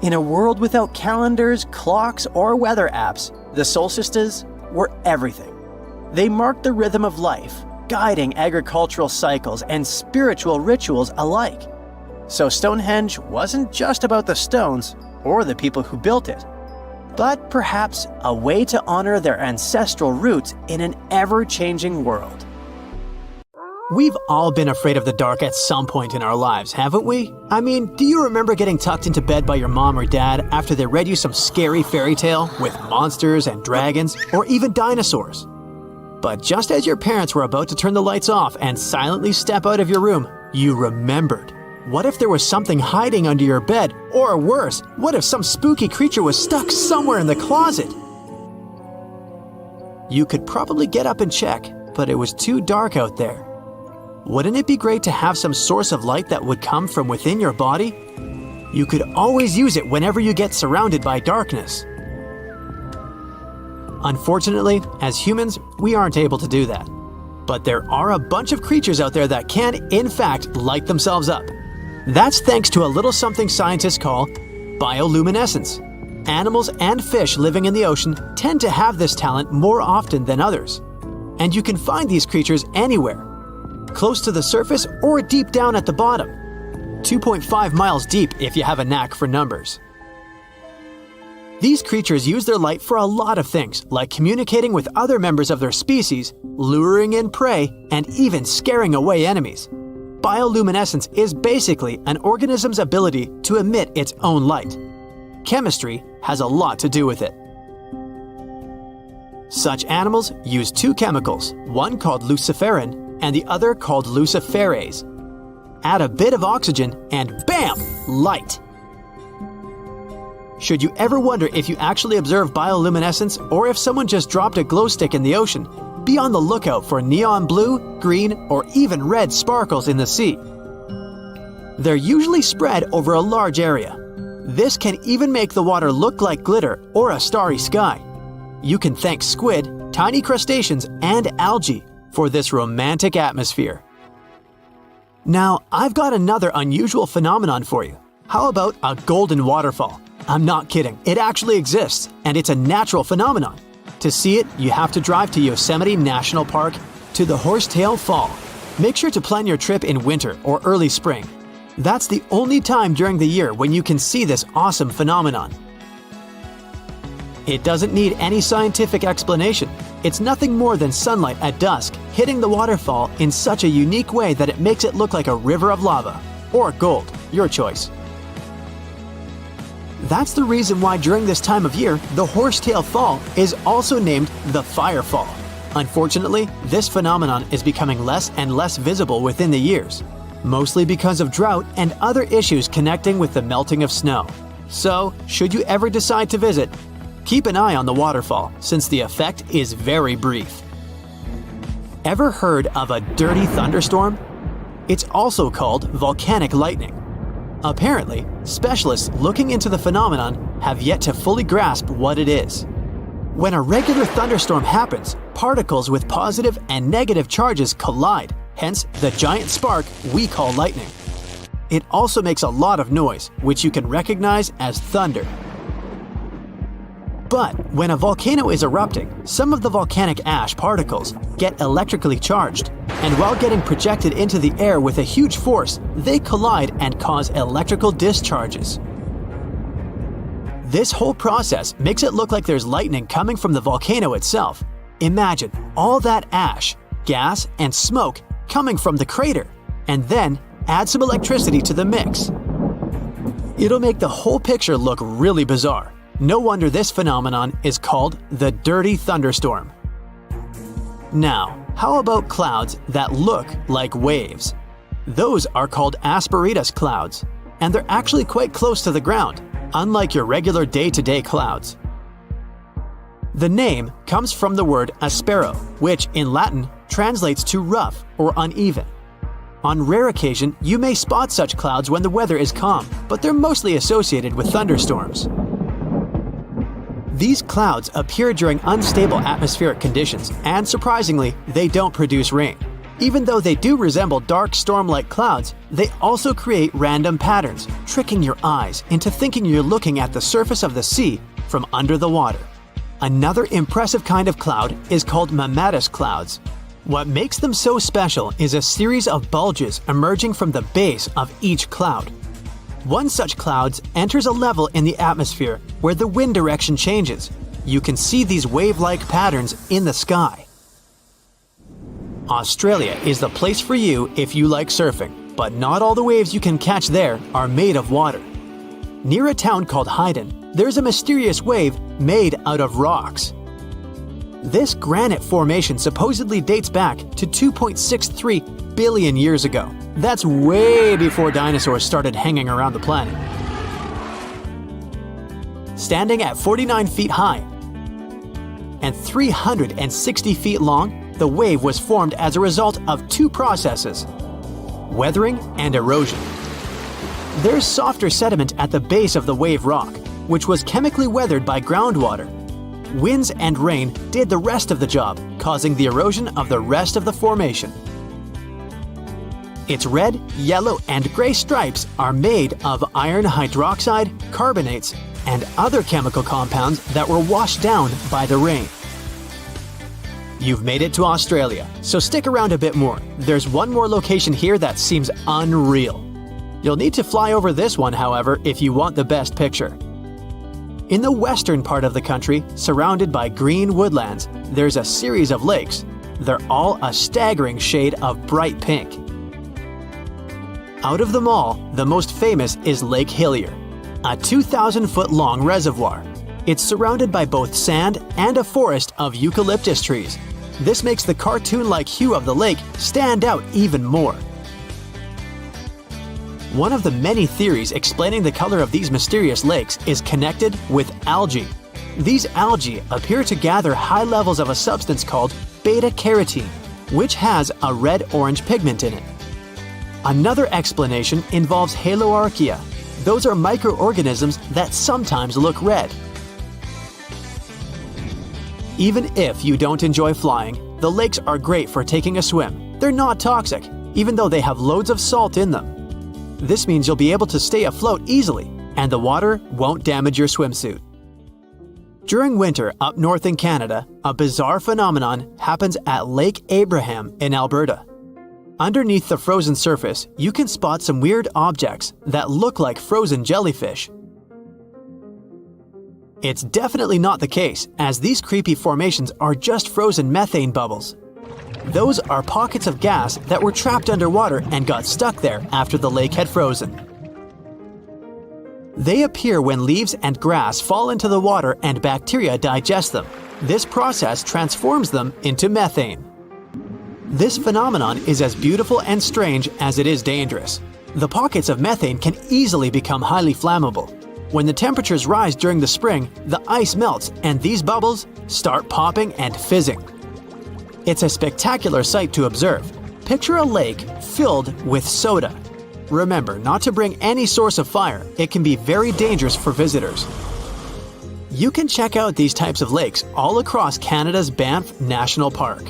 In a world without calendars, clocks, or weather apps, the solstices were everything. They marked the rhythm of life, guiding agricultural cycles and spiritual rituals alike. So Stonehenge wasn't just about the stones or the people who built it, but perhaps a way to honor their ancestral roots in an ever-changing world. We've all been afraid of the dark at some point in our lives, haven't we? I mean, do you remember getting tucked into bed by your mom or dad after they read you some scary fairy tale with monsters and dragons or even dinosaurs? But just as your parents were about to turn the lights off and silently step out of your room, you remembered. What if there was something hiding under your bed? Or worse, what if some spooky creature was stuck somewhere in the closet? You could probably get up and check, but it was too dark out there. Wouldn't it be great to have some source of light that would come from within your body? You could always use it whenever you get surrounded by darkness. Unfortunately, as humans, we aren't able to do that. But there are a bunch of creatures out there that can, in fact, light themselves up. That's thanks to a little something scientists call bioluminescence. Animals and fish living in the ocean tend to have this talent more often than others. And you can find these creatures anywhere, close to the surface or deep down at the bottom. 2.5 miles deep if you have a knack for numbers. These creatures use their light for a lot of things, like communicating with other members of their species, luring in prey, and even scaring away enemies. Bioluminescence is basically an organism's ability to emit its own light. Chemistry has a lot to do with it. Such animals use two chemicals, one called luciferin and the other called luciferase. Add a bit of oxygen and bam! Light! Should you ever wonder if you actually observe bioluminescence or if someone just dropped a glow stick in the ocean, be on the lookout for neon blue, green, or even red sparkles in the sea. They're usually spread over a large area. This can even make the water look like glitter or a starry sky. You can thank squid, tiny crustaceans, and algae for this romantic atmosphere. Now, I've got another unusual phenomenon for you. How about a golden waterfall? I'm not kidding, it actually exists, and it's a natural phenomenon. To see it, you have to drive to Yosemite National Park to the Horsetail Fall. Make sure to plan your trip in winter or early spring. That's the only time during the year when you can see this awesome phenomenon. It doesn't need any scientific explanation. It's nothing more than sunlight at dusk hitting the waterfall in such a unique way that it makes it look like a river of lava. Or gold, your choice. That's the reason why during this time of year, the Horsetail Fall is also named the Fire Fall. Unfortunately, this phenomenon is becoming less and less visible within the years, mostly because of drought and other issues connecting with the melting of snow. So, should you ever decide to visit, keep an eye on the waterfall since the effect is very brief. Ever heard of a dirty thunderstorm? It's also called volcanic lightning. Apparently, specialists looking into the phenomenon have yet to fully grasp what it is. When a regular thunderstorm happens, particles with positive and negative charges collide, hence the giant spark we call lightning. It also makes a lot of noise, which you can recognize as thunder. But when a volcano is erupting, some of the volcanic ash particles get electrically charged, and while getting projected into the air with a huge force, they collide and cause electrical discharges. This whole process makes it look like there's lightning coming from the volcano itself. Imagine all that ash, gas, and smoke coming from the crater, and then add some electricity to the mix. It'll make the whole picture look really bizarre. No wonder this phenomenon is called the dirty thunderstorm. Now, how about clouds that look like waves? Those are called asperitas clouds, and they're actually quite close to the ground, unlike your regular day-to-day clouds. The name comes from the word aspero, which in Latin translates to rough or uneven. On rare occasion, you may spot such clouds when the weather is calm, but they're mostly associated with thunderstorms. These clouds appear during unstable atmospheric conditions, and surprisingly, they don't produce rain. Even though they do resemble dark storm-like clouds, they also create random patterns, tricking your eyes into thinking you're looking at the surface of the sea from under the water. Another impressive kind of cloud is called mammatus clouds. What makes them so special is a series of bulges emerging from the base of each cloud. One such cloud enters a level in the atmosphere where the wind direction changes. You can see these wave-like patterns in the sky. Australia is the place for you if you like surfing, but not all the waves you can catch there are made of water. Near a town called Hayden, there's a mysterious wave made out of rocks. This granite formation supposedly dates back to 2.63 billion years ago. That's way before dinosaurs started hanging around the planet. Standing at 49 feet high and 360 feet long, the wave was formed as a result of two processes: weathering and erosion. There's softer sediment at the base of the wave rock, which was chemically weathered by groundwater. Winds and rain did the rest of the job, causing the erosion of the rest of the formation. Its red, yellow, and gray stripes are made of iron hydroxide, carbonates, and other chemical compounds that were washed down by the rain. You've made it to Australia, so stick around a bit more. There's one more location here that seems unreal. You'll need to fly over this one, however, if you want the best picture. In the western part of the country, surrounded by green woodlands, there's a series of lakes. They're all a staggering shade of bright pink. Out of them all, the most famous is Lake Hillier, a 2,000-foot-long reservoir. It's surrounded by both sand and a forest of eucalyptus trees. This makes the cartoon-like hue of the lake stand out even more. One of the many theories explaining the color of these mysterious lakes is connected with algae. These algae appear to gather high levels of a substance called beta-carotene, which has a red-orange pigment in it. Another explanation involves haloarchaea. Those are microorganisms that sometimes look red. Even if you don't enjoy flying, the lakes are great for taking a swim. They're not toxic, even though they have loads of salt in them. This means you'll be able to stay afloat easily, and the water won't damage your swimsuit. During winter up north in Canada, a bizarre phenomenon happens at Lake Abraham in Alberta. Underneath the frozen surface, you can spot some weird objects that look like frozen jellyfish. It's definitely not the case, as these creepy formations are just frozen methane bubbles. Those are pockets of gas that were trapped underwater and got stuck there after the lake had frozen. They appear when leaves and grass fall into the water and bacteria digest them. This process transforms them into methane. This phenomenon is as beautiful and strange as it is dangerous. The pockets of methane can easily become highly flammable. When the temperatures rise during the spring, the ice melts and these bubbles start popping and fizzing. It's a spectacular sight to observe. Picture a lake filled with soda. Remember not to bring any source of fire. It can be very dangerous for visitors. You can check out these types of lakes all across Canada's Banff National Park.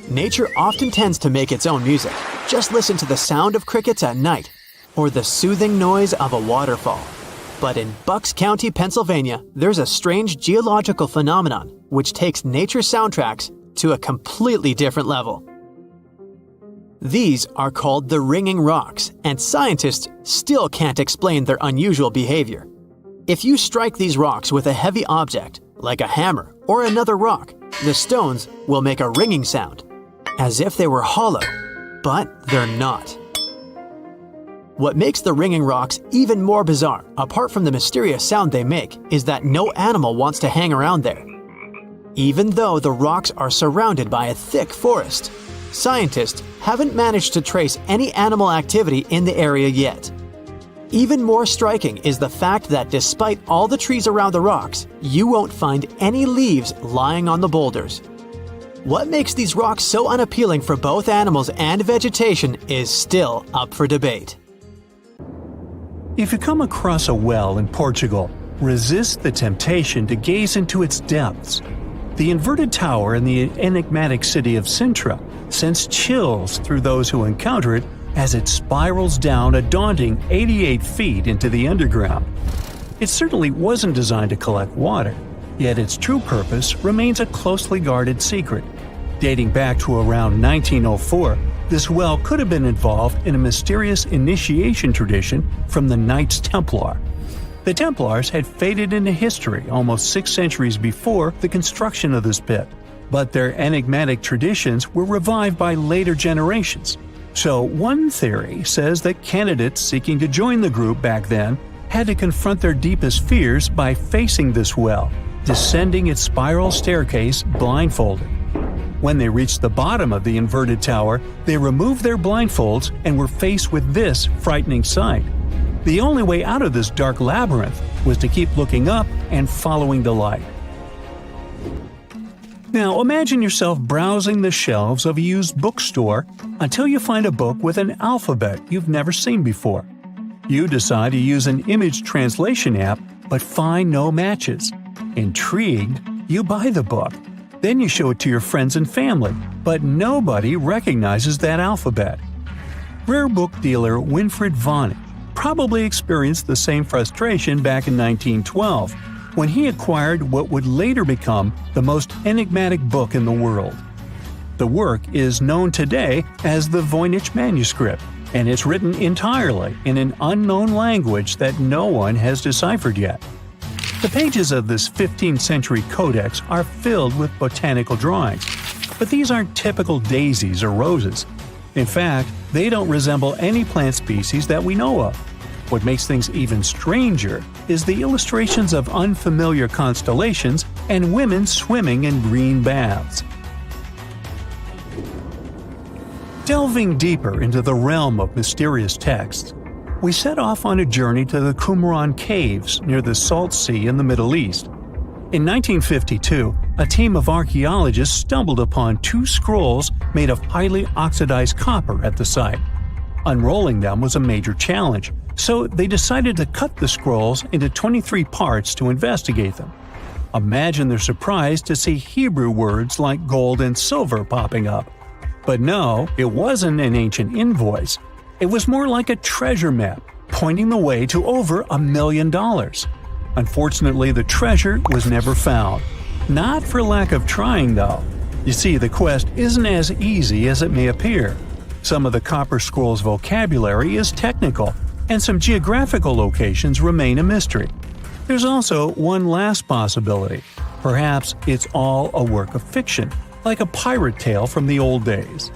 Nature often tends to make its own music. Just listen to the sound of crickets at night, or the soothing noise of a waterfall. But in Bucks County, Pennsylvania, there's a strange geological phenomenon which takes nature soundtracks to a completely different level. These are called the ringing rocks, and scientists still can't explain their unusual behavior. If you strike these rocks with a heavy object, like a hammer or another rock, the stones will make a ringing sound, as if they were hollow, but they're not. What makes the ringing rocks even more bizarre, apart from the mysterious sound they make, is that no animal wants to hang around there. Even though the rocks are surrounded by a thick forest, scientists haven't managed to trace any animal activity in the area yet. Even more striking is the fact that despite all the trees around the rocks, you won't find any leaves lying on the boulders. What makes these rocks so unappealing for both animals and vegetation is still up for debate. If you come across a well in Portugal, resist the temptation to gaze into its depths. The inverted tower in the enigmatic city of Sintra sends chills through those who encounter it as it spirals down a daunting 88 feet into the underground. It certainly wasn't designed to collect water, yet its true purpose remains a closely guarded secret. Dating back to around 1904, this well could have been involved in a mysterious initiation tradition from the Knights Templar. The Templars had faded into history almost 6 centuries before the construction of this pit, but their enigmatic traditions were revived by later generations. So one theory says that candidates seeking to join the group back then had to confront their deepest fears by facing this well, descending its spiral staircase blindfolded. When they reached the bottom of the inverted tower, they removed their blindfolds and were faced with this frightening sight. The only way out of this dark labyrinth was to keep looking up and following the light. Now imagine yourself browsing the shelves of a used bookstore until you find a book with an alphabet you've never seen before. You decide to use an image translation app but find no matches. Intrigued, you buy the book. Then you show it to your friends and family, but nobody recognizes that alphabet. Rare book dealer Winfried Vonnig probably experienced the same frustration back in 1912, when he acquired what would later become the most enigmatic book in the world. The work is known today as the Voynich manuscript, and it's written entirely in an unknown language that no one has deciphered yet. The pages of this 15th century codex are filled with botanical drawings, but these aren't typical daisies or roses. In fact, they don't resemble any plant species that we know of. What makes things even stranger is the illustrations of unfamiliar constellations and women swimming in green baths. Delving deeper into the realm of mysterious texts, we set off on a journey to the Qumran Caves near the Salt Sea in the Middle East. In 1952, a team of archaeologists stumbled upon 2 scrolls made of highly oxidized copper at the site. Unrolling them was a major challenge, so they decided to cut the scrolls into 23 parts to investigate them. Imagine their surprise to see Hebrew words like gold and silver popping up. But no, it wasn't an ancient invoice. It was more like a treasure map, pointing the way to over $1 million. Unfortunately, the treasure was never found. Not for lack of trying, though. You see, the quest isn't as easy as it may appear. Some of the copper scroll's vocabulary is technical, and some geographical locations remain a mystery. There's also one last possibility. Perhaps it's all a work of fiction, like a pirate tale from the old days.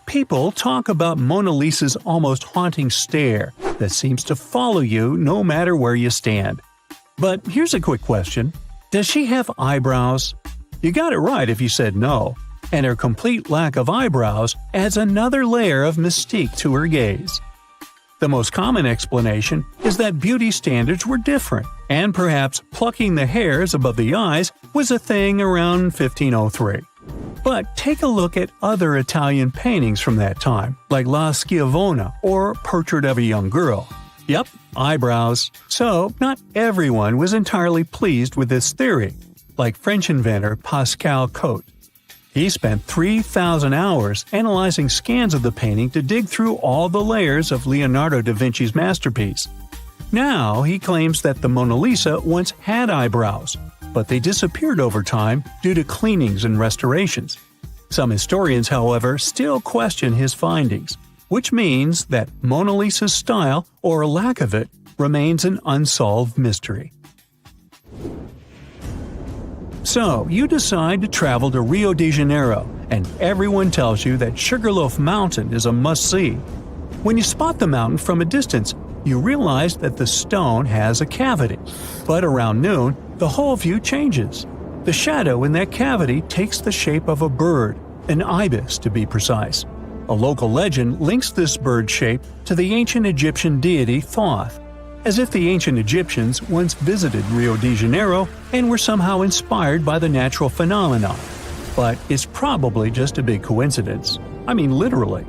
People talk about Mona Lisa's almost haunting stare that seems to follow you no matter where you stand. But here's a quick question. Does she have eyebrows? You got it right if you said no, and her complete lack of eyebrows adds another layer of mystique to her gaze. The most common explanation is that beauty standards were different, and perhaps plucking the hairs above the eyes was a thing around 1503. But take a look at other Italian paintings from that time, like La Schiavona or Portrait of a Young Girl. Yep, eyebrows. So, not everyone was entirely pleased with this theory, like French inventor Pascal Cotte. He spent 3,000 hours analyzing scans of the painting to dig through all the layers of Leonardo da Vinci's masterpiece. Now he claims that the Mona Lisa once had eyebrows, but they disappeared over time due to cleanings and restorations. Some historians, however, still question his findings, which means that Mona Lisa's style, or lack of it, remains an unsolved mystery. So, you decide to travel to Rio de Janeiro, and everyone tells you that Sugarloaf Mountain is a must-see. When you spot the mountain from a distance, you realize that the stone has a cavity. But around noon, the whole view changes. The shadow in that cavity takes the shape of a bird, an ibis to be precise. A local legend links this bird shape to the ancient Egyptian deity Thoth, as if the ancient Egyptians once visited Rio de Janeiro and were somehow inspired by the natural phenomenon. But it's probably just a big coincidence. I mean, literally.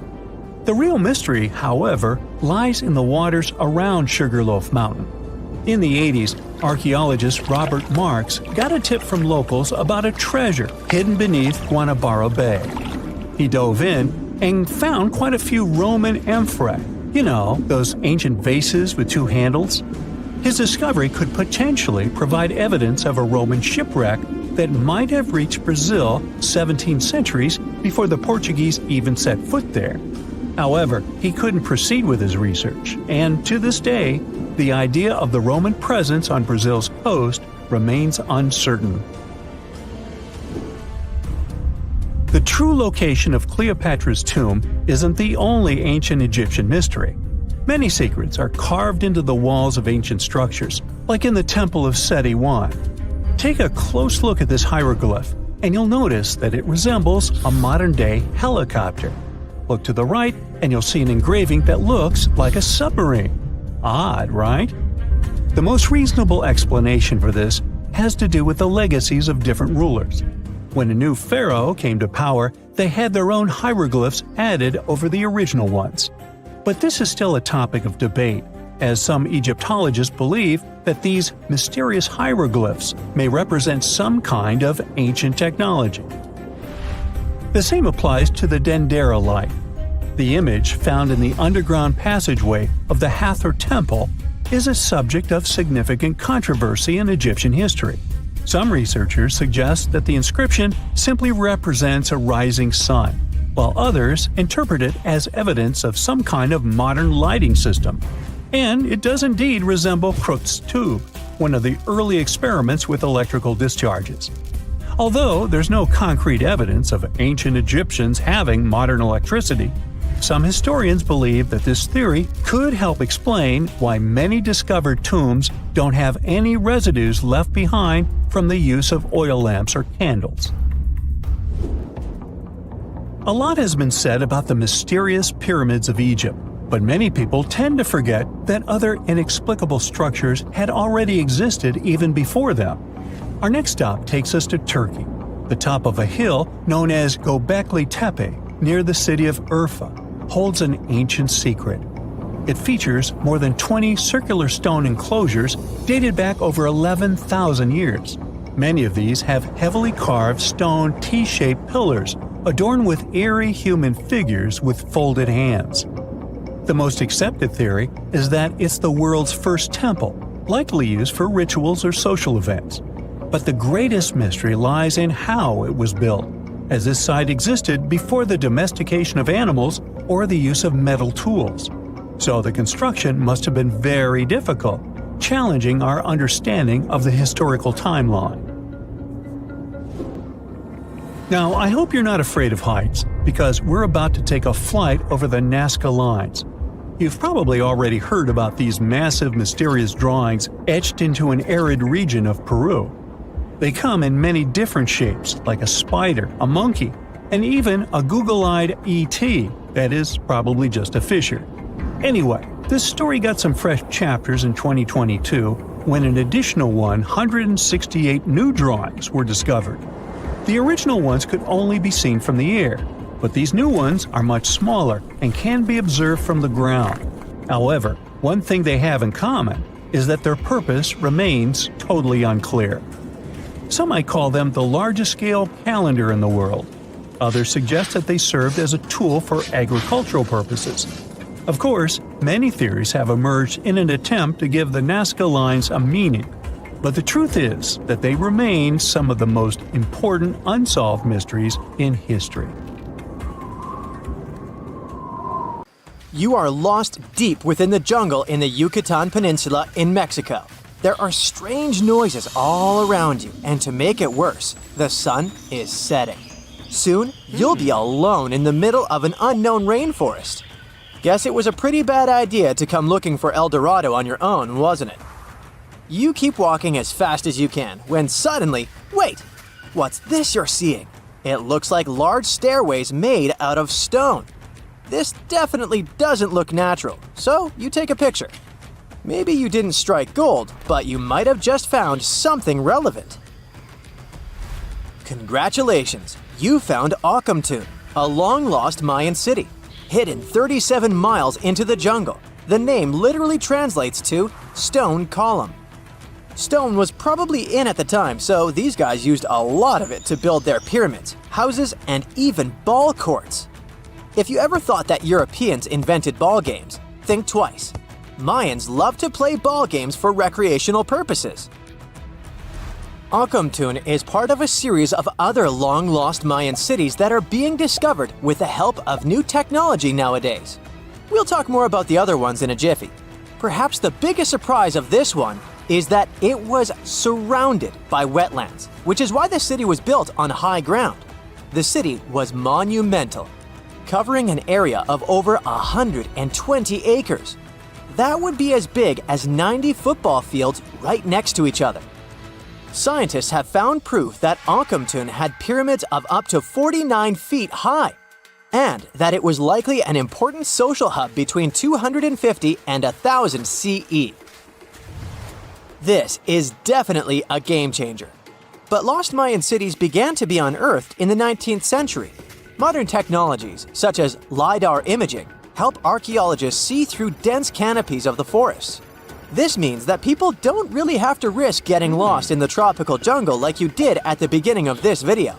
The real mystery, however, lies in the waters around Sugarloaf Mountain. In the 80s, archaeologist Robert Marks got a tip from locals about a treasure hidden beneath Guanabara Bay. He dove in and found quite a few Roman amphorae. You know, those ancient vases with 2 handles? His discovery could potentially provide evidence of a Roman shipwreck that might have reached Brazil 17 centuries before the Portuguese even set foot there. However, he couldn't proceed with his research, and to this day, the idea of the Roman presence on Brazil's coast remains uncertain. The true location of Cleopatra's tomb isn't the only ancient Egyptian mystery. Many secrets are carved into the walls of ancient structures, like in the Temple of Seti I. Take a close look at this hieroglyph, and you'll notice that it resembles a modern-day helicopter. Look to the right, and you'll see an engraving that looks like a submarine. Odd, right? The most reasonable explanation for this has to do with the legacies of different rulers. When a new pharaoh came to power, they had their own hieroglyphs added over the original ones. But this is still a topic of debate, as some Egyptologists believe that these mysterious hieroglyphs may represent some kind of ancient technology. The same applies to the Dendera light. The image found in the underground passageway of the Hathor Temple is a subject of significant controversy in Egyptian history. Some researchers suggest that the inscription simply represents a rising sun, while others interpret it as evidence of some kind of modern lighting system. And it does indeed resemble Crookes' tube, one of the early experiments with electrical discharges. Although there's no concrete evidence of ancient Egyptians having modern electricity, some historians believe that this theory could help explain why many discovered tombs don't have any residues left behind from the use of oil lamps or candles. A lot has been said about the mysterious pyramids of Egypt, but many people tend to forget that other inexplicable structures had already existed even before them. Our next stop takes us to Turkey. The top of a hill known as Göbekli Tepe, near the city of Urfa, holds an ancient secret. It features more than 20 circular stone enclosures dated back over 11,000 years. Many of these have heavily carved stone T-shaped pillars adorned with eerie human figures with folded hands. The most accepted theory is that it's the world's first temple, likely used for rituals or social events. But the greatest mystery lies in how it was built, as this site existed before the domestication of animals or the use of metal tools. So the construction must have been very difficult, challenging our understanding of the historical timeline. Now, I hope you're not afraid of heights, because we're about to take a flight over the Nazca Lines. You've probably already heard about these massive, mysterious drawings etched into an arid region of Peru. They come in many different shapes, like a spider, a monkey, and even a Google-eyed ET that is probably just a fisher. Anyway, this story got some fresh chapters in 2022 when an additional 168 new drawings were discovered. The original ones could only be seen from the air, but these new ones are much smaller and can be observed from the ground. However, one thing they have in common is that their purpose remains totally unclear. Some might call them the largest-scale calendar in the world. Others suggest that they served as a tool for agricultural purposes. Of course, many theories have emerged in an attempt to give the Nazca Lines a meaning, but the truth is that they remain some of the most important unsolved mysteries in history. You are lost deep within the jungle in the Yucatan Peninsula in Mexico. There are strange noises all around you, and to make it worse, the sun is setting. Soon, you'll be alone in the middle of an unknown rainforest. Guess it was a pretty bad idea to come looking for El Dorado on your own, wasn't it? You keep walking as fast as you can, when suddenly, wait! What's this you're seeing? It looks like large stairways made out of stone. This definitely doesn't look natural, so you take a picture. Maybe you didn't strike gold, but you might have just found something relevant. Congratulations! You found Akhumtun, a long-lost Mayan city, hidden 37 miles into the jungle. The name literally translates to stone column. Stone was probably in at the time, so these guys used a lot of it to build their pyramids, houses, and even ball courts. If you ever thought that Europeans invented ball games, think twice. Mayans loved to play ball games for recreational purposes. Akhumtun is part of a series of other long-lost Mayan cities that are being discovered with the help of new technology nowadays. We'll talk more about the other ones in a jiffy. Perhaps the biggest surprise of this one is that it was surrounded by wetlands, which is why the city was built on high ground. The city was monumental, covering an area of over 120 acres. That would be as big as 90 football fields right next to each other. Scientists have found proof that Akhumtun had pyramids of up to 49 feet high, and that it was likely an important social hub between 250 and 1000 CE. This is definitely a game changer. But lost Mayan cities began to be unearthed in the 19th century. Modern technologies, such as LiDAR imaging, help archaeologists see through dense canopies of the forests. This means that people don't really have to risk getting lost in the tropical jungle like you did at the beginning of this video.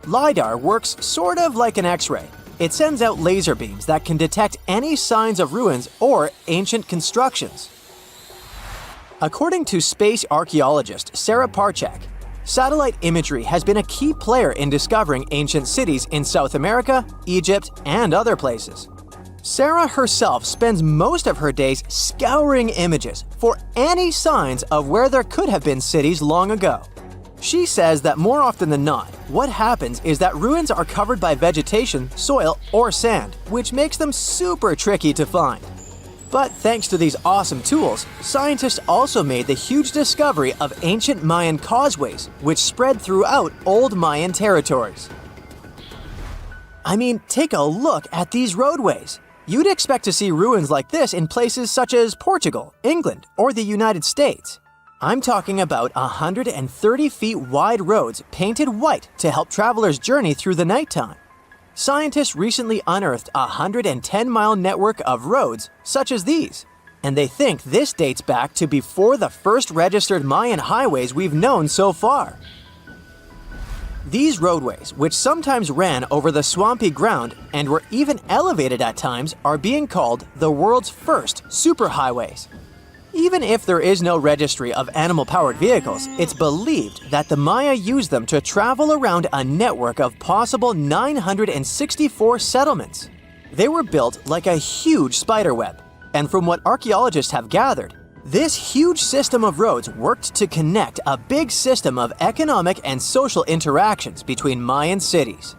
LiDAR works sort of like an X-ray. It sends out laser beams that can detect any signs of ruins or ancient constructions. According to space archaeologist Sarah Parchak, satellite imagery has been a key player in discovering ancient cities in South America, Egypt, and other places. Sarah herself spends most of her days scouring images for any signs of where there could have been cities long ago. She says that more often than not, what happens is that ruins are covered by vegetation, soil, or sand, which makes them super tricky to find. But thanks to these awesome tools, scientists also made the huge discovery of ancient Mayan causeways, which spread throughout old Mayan territories. I mean, take a look at these roadways. You'd expect to see ruins like this in places such as Portugal, England, or the United States. I'm talking about 130 feet wide roads painted white to help travelers journey through the nighttime. Scientists recently unearthed a 110-mile network of roads such as these, and they think this dates back to before the first registered Mayan highways we've known so far. These roadways, which sometimes ran over the swampy ground and were even elevated at times, are being called the world's first superhighways. Even if there is no registry of animal-powered vehicles, it's believed that the Maya used them to travel around a network of possible 964 settlements. They were built like a huge spiderweb, and from what archaeologists have gathered, this huge system of roads worked to connect a big system of economic and social interactions between Mayan cities.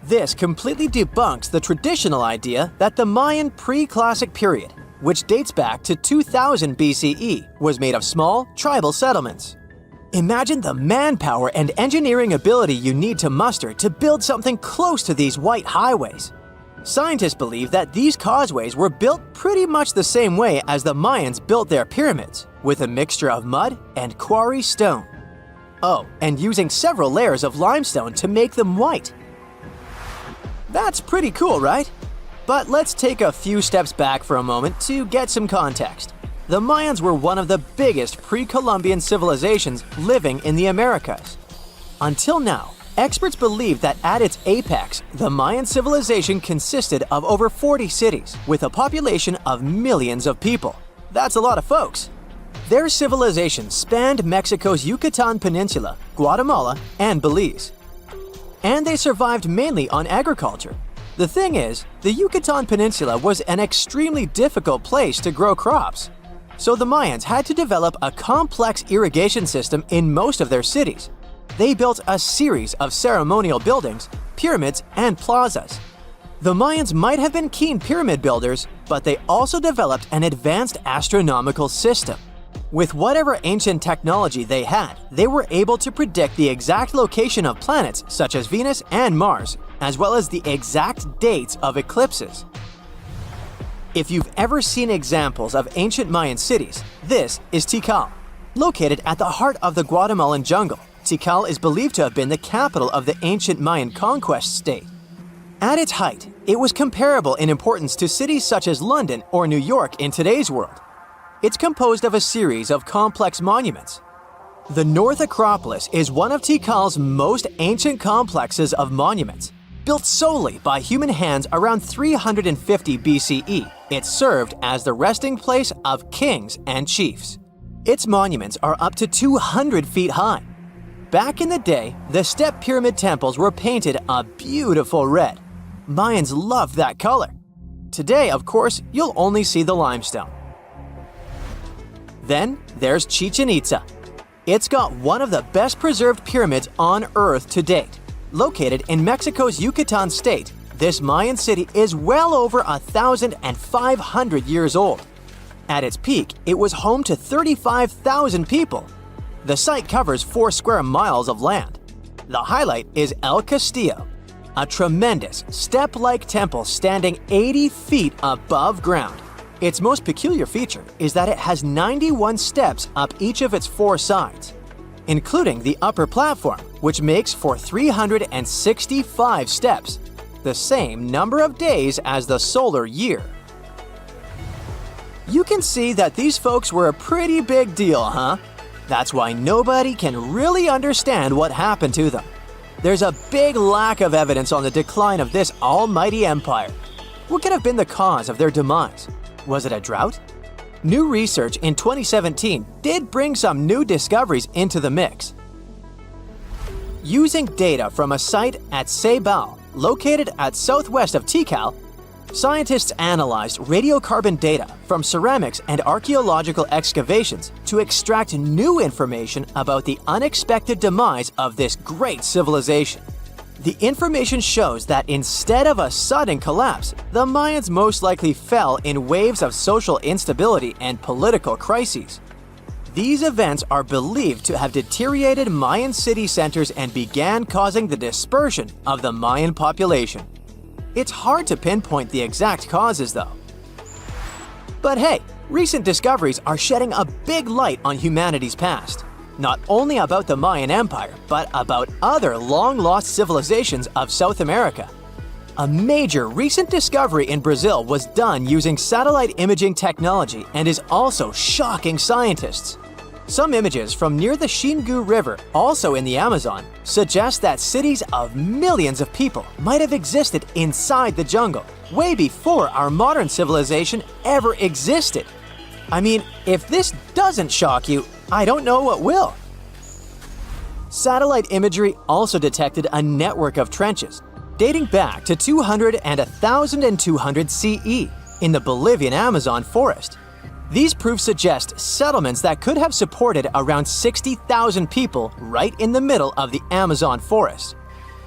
This completely debunks the traditional idea that the Mayan pre-classic period, which dates back to 2000 BCE, was made of small, tribal settlements. Imagine the manpower and engineering ability you need to muster to build something close to these white highways. Scientists believe that these causeways were built pretty much the same way as the Mayans built their pyramids, with a mixture of mud and quarry stone. Oh, and using several layers of limestone to make them white. That's pretty cool, right? But let's take a few steps back for a moment to get some context. The Mayans were one of the biggest pre-Columbian civilizations living in the Americas. Until now, experts believe that at its apex, the Mayan civilization consisted of over 40 cities with a population of millions of people. That's a lot of folks. Their civilization spanned Mexico's Yucatan Peninsula, Guatemala, and Belize. And they survived mainly on agriculture. The thing is, the Yucatan Peninsula was an extremely difficult place to grow crops. So the Mayans had to develop a complex irrigation system in most of their cities. They built a series of ceremonial buildings, pyramids, and plazas. The Mayans might have been keen pyramid builders, but they also developed an advanced astronomical system. With whatever ancient technology they had, they were able to predict the exact location of planets such as Venus and Mars, as well as the exact dates of eclipses. If you've ever seen examples of ancient Mayan cities, this is Tikal. Located at the heart of the Guatemalan jungle, Tikal is believed to have been the capital of the ancient Mayan conquest state. At its height, it was comparable in importance to cities such as London or New York in today's world. It's composed of a series of complex monuments. The North Acropolis is one of Tikal's most ancient complexes of monuments. Built solely by human hands around 350 BCE, it served as the resting place of kings and chiefs. Its monuments are up to 200 feet high. Back in the day, the step pyramid temples were painted a beautiful red. Mayans loved that color. Today, of course, you'll only see the limestone. Then there's Chichen Itza. It's got one of the best preserved pyramids on Earth to date. Located in Mexico's Yucatan state, this Mayan city is well over 1,500 years old. At its peak, it was home to 35,000 people. The site covers 4 square miles of land. The highlight is El Castillo, a tremendous step-like temple standing 80 feet above ground. Its most peculiar feature is that it has 91 steps up each of its 4 sides, including the upper platform, which makes for 365 steps, the same number of days as the solar year. You can see that these folks were a pretty big deal, huh? That's why nobody can really understand what happened to them. There's a big lack of evidence on the decline of this almighty empire. What could have been the cause of their demise? Was it a drought? New research in 2017 did bring some new discoveries into the mix. Using data from a site at Ceibal, located at southwest of Tikal, scientists analyzed radiocarbon data from ceramics and archaeological excavations to extract new information about the unexpected demise of this great civilization. The information shows that instead of a sudden collapse, the Mayans most likely fell in waves of social instability and political crises. These events are believed to have deteriorated Mayan city centers and began causing the dispersion of the Mayan population. It's hard to pinpoint the exact causes, though. But hey, recent discoveries are shedding a big light on humanity's past. Not only about the Mayan Empire, but about other long-lost civilizations of South America. A major recent discovery in Brazil was done using satellite imaging technology and is also shocking scientists. Some images from near the Xingu River, also in the Amazon, suggest that cities of millions of people might have existed inside the jungle, way before our modern civilization ever existed. I mean, if this doesn't shock you, I don't know what will. Satellite imagery also detected a network of trenches dating back to 200 and 1200 CE in the Bolivian Amazon forest. These proofs suggest settlements that could have supported around 60,000 people right in the middle of the Amazon forest.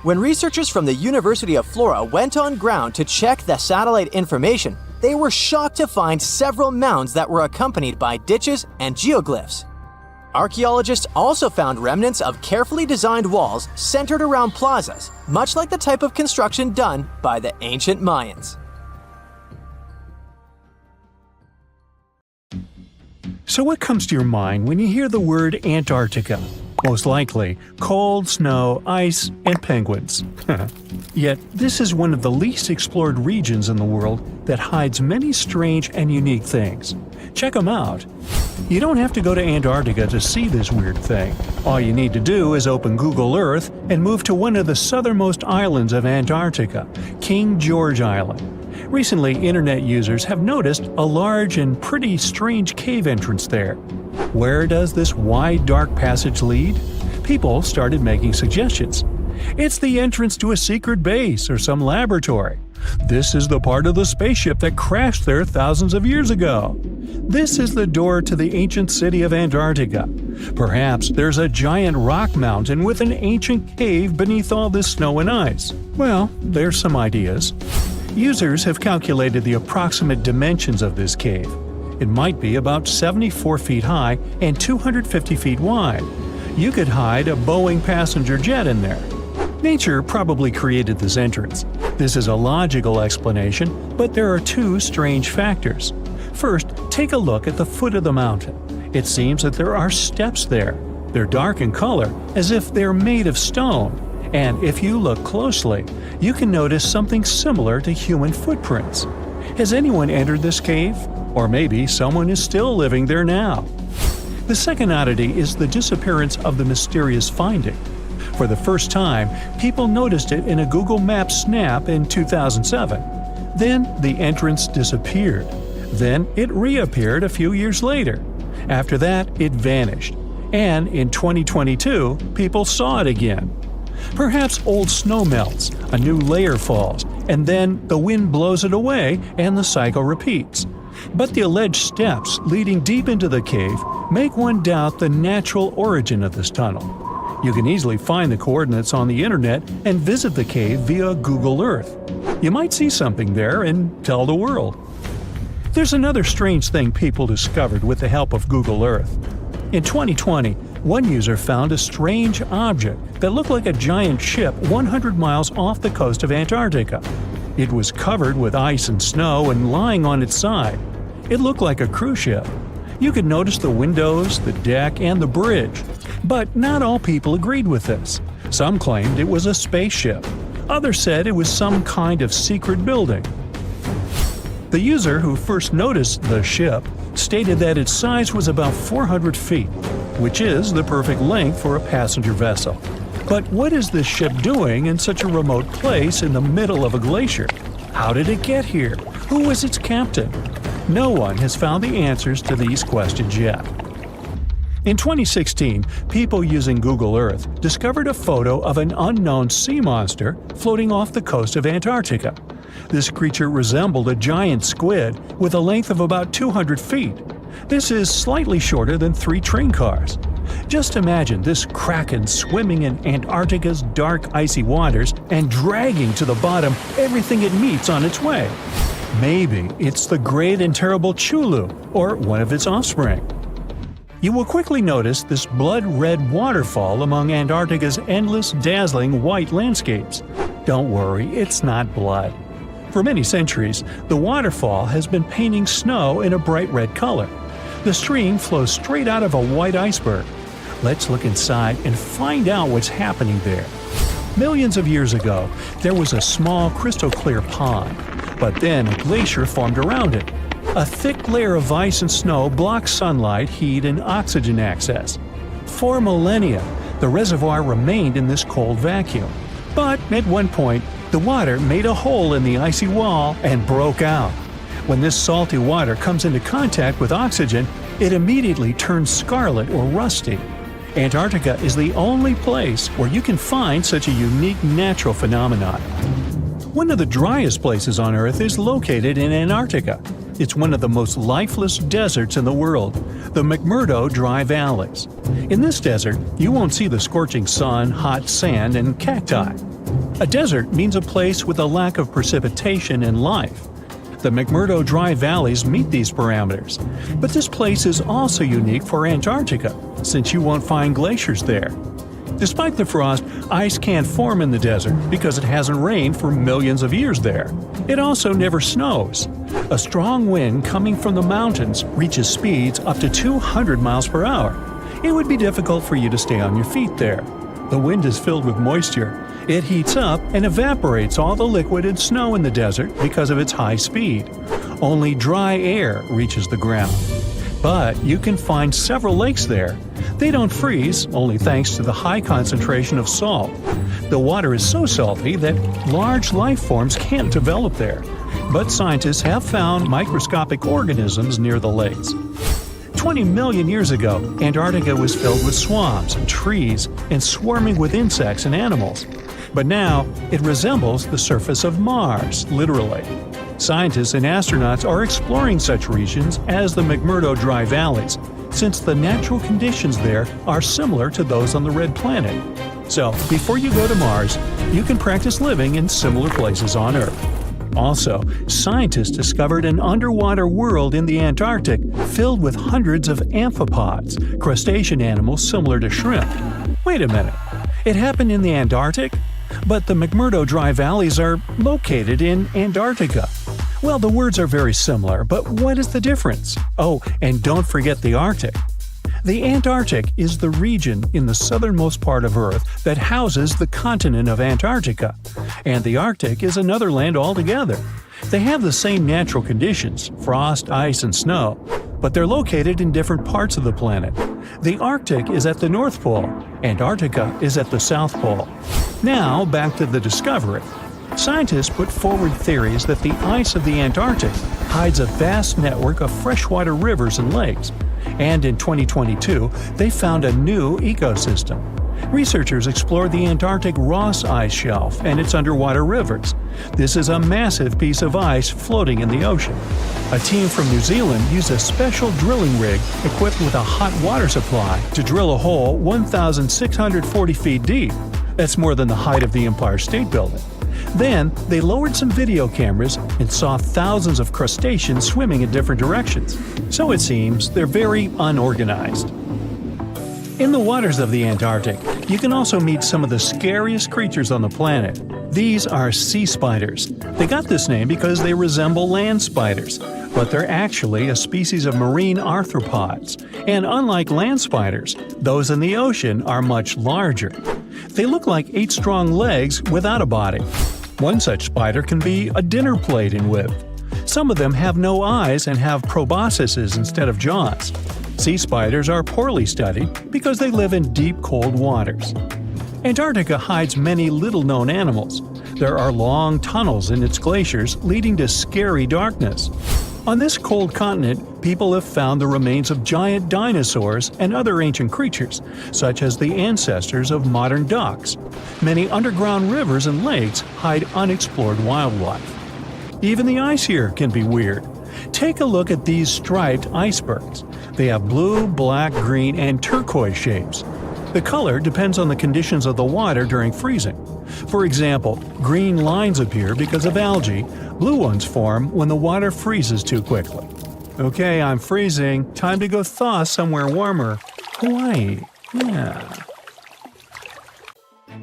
When researchers from the University of Florida went on ground to check the satellite information, they were shocked to find several mounds that were accompanied by ditches and geoglyphs. Archaeologists also found remnants of carefully designed walls centered around plazas, much like the type of construction done by the ancient Mayans. So what comes to your mind when you hear the word Antarctica? Most likely, cold, snow, ice, and penguins. Yet, this is one of the least explored regions in the world that hides many strange and unique things. Check them out. You don't have to go to Antarctica to see this weird thing. All you need to do is open Google Earth and move to one of the southernmost islands of Antarctica, King George Island. Recently, internet users have noticed a large and pretty strange cave entrance there. Where does this wide, dark passage lead? People started making suggestions. It's the entrance to a secret base or some laboratory. This is the part of the spaceship that crashed there thousands of years ago. This is the door to the ancient city of Antarctica. Perhaps there's a giant rock mountain with an ancient cave beneath all this snow and ice. Well, there's some ideas. Users have calculated the approximate dimensions of this cave. It might be about 74 feet high and 250 feet wide. You could hide a Boeing passenger jet in there. Nature probably created this entrance. This is a logical explanation, but there are two strange factors. First, take a look at the foot of the mountain. It seems that there are steps there. They're dark in color, as if they're made of stone. And if you look closely, you can notice something similar to human footprints. Has anyone entered this cave? Or maybe someone is still living there now. The second oddity is the disappearance of the mysterious finding. For the first time, people noticed it in a Google Maps snap in 2007. Then the entrance disappeared. Then it reappeared a few years later. After that, it vanished. And in 2022, people saw it again. Perhaps old snow melts, a new layer falls, and then the wind blows it away and the cycle repeats. But the alleged steps leading deep into the cave make one doubt the natural origin of this tunnel. You can easily find the coordinates on the internet and visit the cave via Google Earth. You might see something there and tell the world. There's another strange thing people discovered with the help of Google Earth. In 2020, one user found a strange object that looked like a giant ship 100 miles off the coast of Antarctica. It was covered with ice and snow and lying on its side. It looked like a cruise ship. You could notice the windows, the deck, and the bridge. But not all people agreed with this. Some claimed it was a spaceship. Others said it was some kind of secret building. The user who first noticed the ship stated that its size was about 400 feet, which is the perfect length for a passenger vessel. But what is this ship doing in such a remote place in the middle of a glacier? How did it get here? Who was its captain? No one has found the answers to these questions yet. In 2016, people using Google Earth discovered a photo of an unknown sea monster floating off the coast of Antarctica. This creature resembled a giant squid with a length of about 200 feet. This is slightly shorter than 3 train cars. Just imagine this kraken swimming in Antarctica's dark, icy waters and dragging to the bottom everything it meets on its way. Maybe it's the great and terrible Chulu, or one of its offspring. You will quickly notice this blood-red waterfall among Antarctica's endless, dazzling white landscapes. Don't worry, it's not blood. For many centuries, the waterfall has been painting snow in a bright red color. The stream flows straight out of a white iceberg. Let's look inside and find out what's happening there. Millions of years ago, there was a small crystal-clear pond, but then a glacier formed around it. A thick layer of ice and snow blocked sunlight, heat, and oxygen access. For millennia, the reservoir remained in this cold vacuum. But at one point, the water made a hole in the icy wall and broke out. When this salty water comes into contact with oxygen, it immediately turns scarlet or rusty. Antarctica is the only place where you can find such a unique natural phenomenon. One of the driest places on Earth is located in Antarctica. It's one of the most lifeless deserts in the world, the McMurdo Dry Valleys. In this desert, you won't see the scorching sun, hot sand, and cacti. A desert means a place with a lack of precipitation and life. The McMurdo Dry Valleys meet these parameters. But this place is also unique for Antarctica, since you won't find glaciers there. Despite the frost, ice can't form in the desert because it hasn't rained for millions of years there. It also never snows. A strong wind coming from the mountains reaches speeds up to 200 miles per hour. It would be difficult for you to stay on your feet there. The wind is filled with moisture. It heats up and evaporates all the liquid and snow in the desert because of its high speed. Only dry air reaches the ground. But you can find several lakes there. They don't freeze, only thanks to the high concentration of salt. The water is so salty that large life forms can't develop there. But scientists have found microscopic organisms near the lakes. 20 million years ago, Antarctica was filled with swamps, trees, and swarming with insects and animals. But now, it resembles the surface of Mars, literally. Scientists and astronauts are exploring such regions as the McMurdo Dry Valleys, since the natural conditions there are similar to those on the Red Planet. So, before you go to Mars, you can practice living in similar places on Earth. Also, scientists discovered an underwater world in the Antarctic filled with hundreds of amphipods, crustacean animals similar to shrimp. Wait a minute, it happened in the Antarctic? But the McMurdo Dry Valleys are located in Antarctica. Well, the words are very similar, but what is the difference? Oh, and don't forget the Arctic. The Antarctic is the region in the southernmost part of Earth that houses the continent of Antarctica, and the Arctic is another land altogether. They have the same natural conditions, frost, ice, and snow, but they're located in different parts of the planet. The Arctic is at the North Pole, Antarctica is at the South Pole. Now, back to the discovery. Scientists put forward theories that the ice of the Antarctic hides a vast network of freshwater rivers and lakes. And in 2022, they found a new ecosystem. Researchers explored the Antarctic Ross Ice Shelf and its underwater rivers. This is a massive piece of ice floating in the ocean. A team from New Zealand used a special drilling rig equipped with a hot water supply to drill a hole 1,640 feet deep. That's more than the height of the Empire State Building. Then, they lowered some video cameras and saw thousands of crustaceans swimming in different directions. So it seems they're very unorganized. In the waters of the Antarctic, you can also meet some of the scariest creatures on the planet. These are sea spiders. They got this name because they resemble land spiders, but they're actually a species of marine arthropods. And unlike land spiders, those in the ocean are much larger. They look like 8 strong legs without a body. One such spider can be a dinner plate in width. Some of them have no eyes and have proboscises instead of jaws. Sea spiders are poorly studied because they live in deep, cold waters. Antarctica hides many little-known animals. There are long tunnels in its glaciers leading to scary darkness. On this cold continent, people have found the remains of giant dinosaurs and other ancient creatures, such as the ancestors of modern ducks. Many underground rivers and lakes hide unexplored wildlife. Even the ice here can be weird. Take a look at these striped icebergs. They have blue, black, green, and turquoise shapes. The color depends on the conditions of the water during freezing. For example, green lines appear because of algae, blue ones form when the water freezes too quickly. Okay, I'm freezing. Time to go thaw somewhere warmer. Hawaii. Yeah.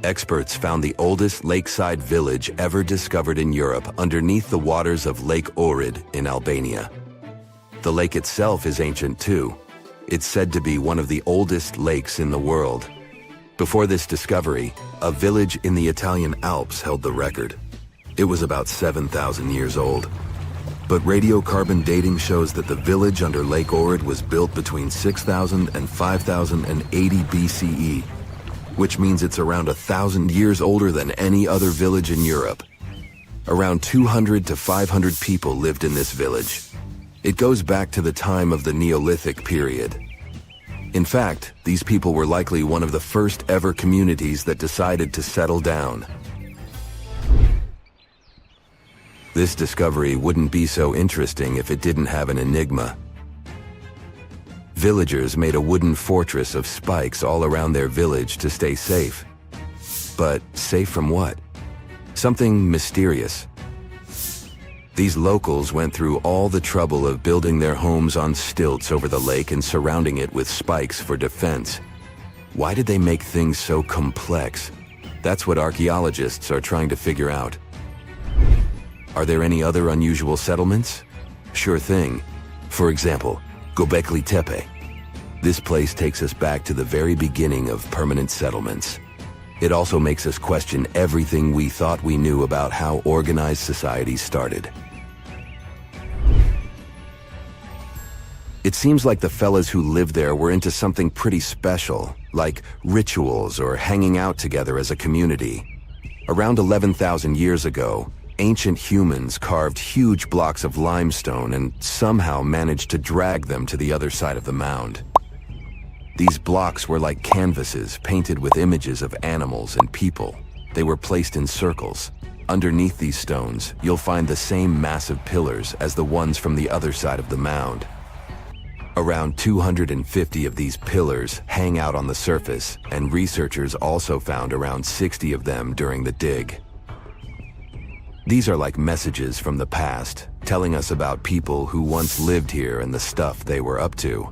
Experts found the oldest lakeside village ever discovered in Europe underneath the waters of Lake Ohrid in Albania. The lake itself is ancient too. It's said to be one of the oldest lakes in the world. Before this discovery, a village in the Italian Alps held the record. It was about 7,000 years old. But radiocarbon dating shows that the village under Lake Ohrid was built between 6,000 and 5,080 BCE, which means it's around 1,000 years older than any other village in Europe. Around 200 to 500 people lived in this village. It goes back to the time of the Neolithic period. In fact, these people were likely one of the first ever communities that decided to settle down. This discovery wouldn't be so interesting if it didn't have an enigma. Villagers made a wooden fortress of spikes all around their village to stay safe. But safe from what? Something mysterious. These locals went through all the trouble of building their homes on stilts over the lake and surrounding it with spikes for defense. Why did they make things so complex? That's what archaeologists are trying to figure out. Are there any other unusual settlements? Sure thing. For example, Göbekli Tepe. This place takes us back to the very beginning of permanent settlements. It also makes us question everything we thought we knew about how organized societies started. It seems like the fellas who lived there were into something pretty special, like rituals or hanging out together as a community. Around 11,000 years ago, ancient humans carved huge blocks of limestone and somehow managed to drag them to the other side of the mound. These blocks were like canvases painted with images of animals and people. They were placed in circles. Underneath these stones, you'll find the same massive pillars as the ones from the other side of the mound. Around 250 of these pillars hang out on the surface, and researchers also found around 60 of them during the dig. These are like messages from the past, telling us about people who once lived here and the stuff they were up to.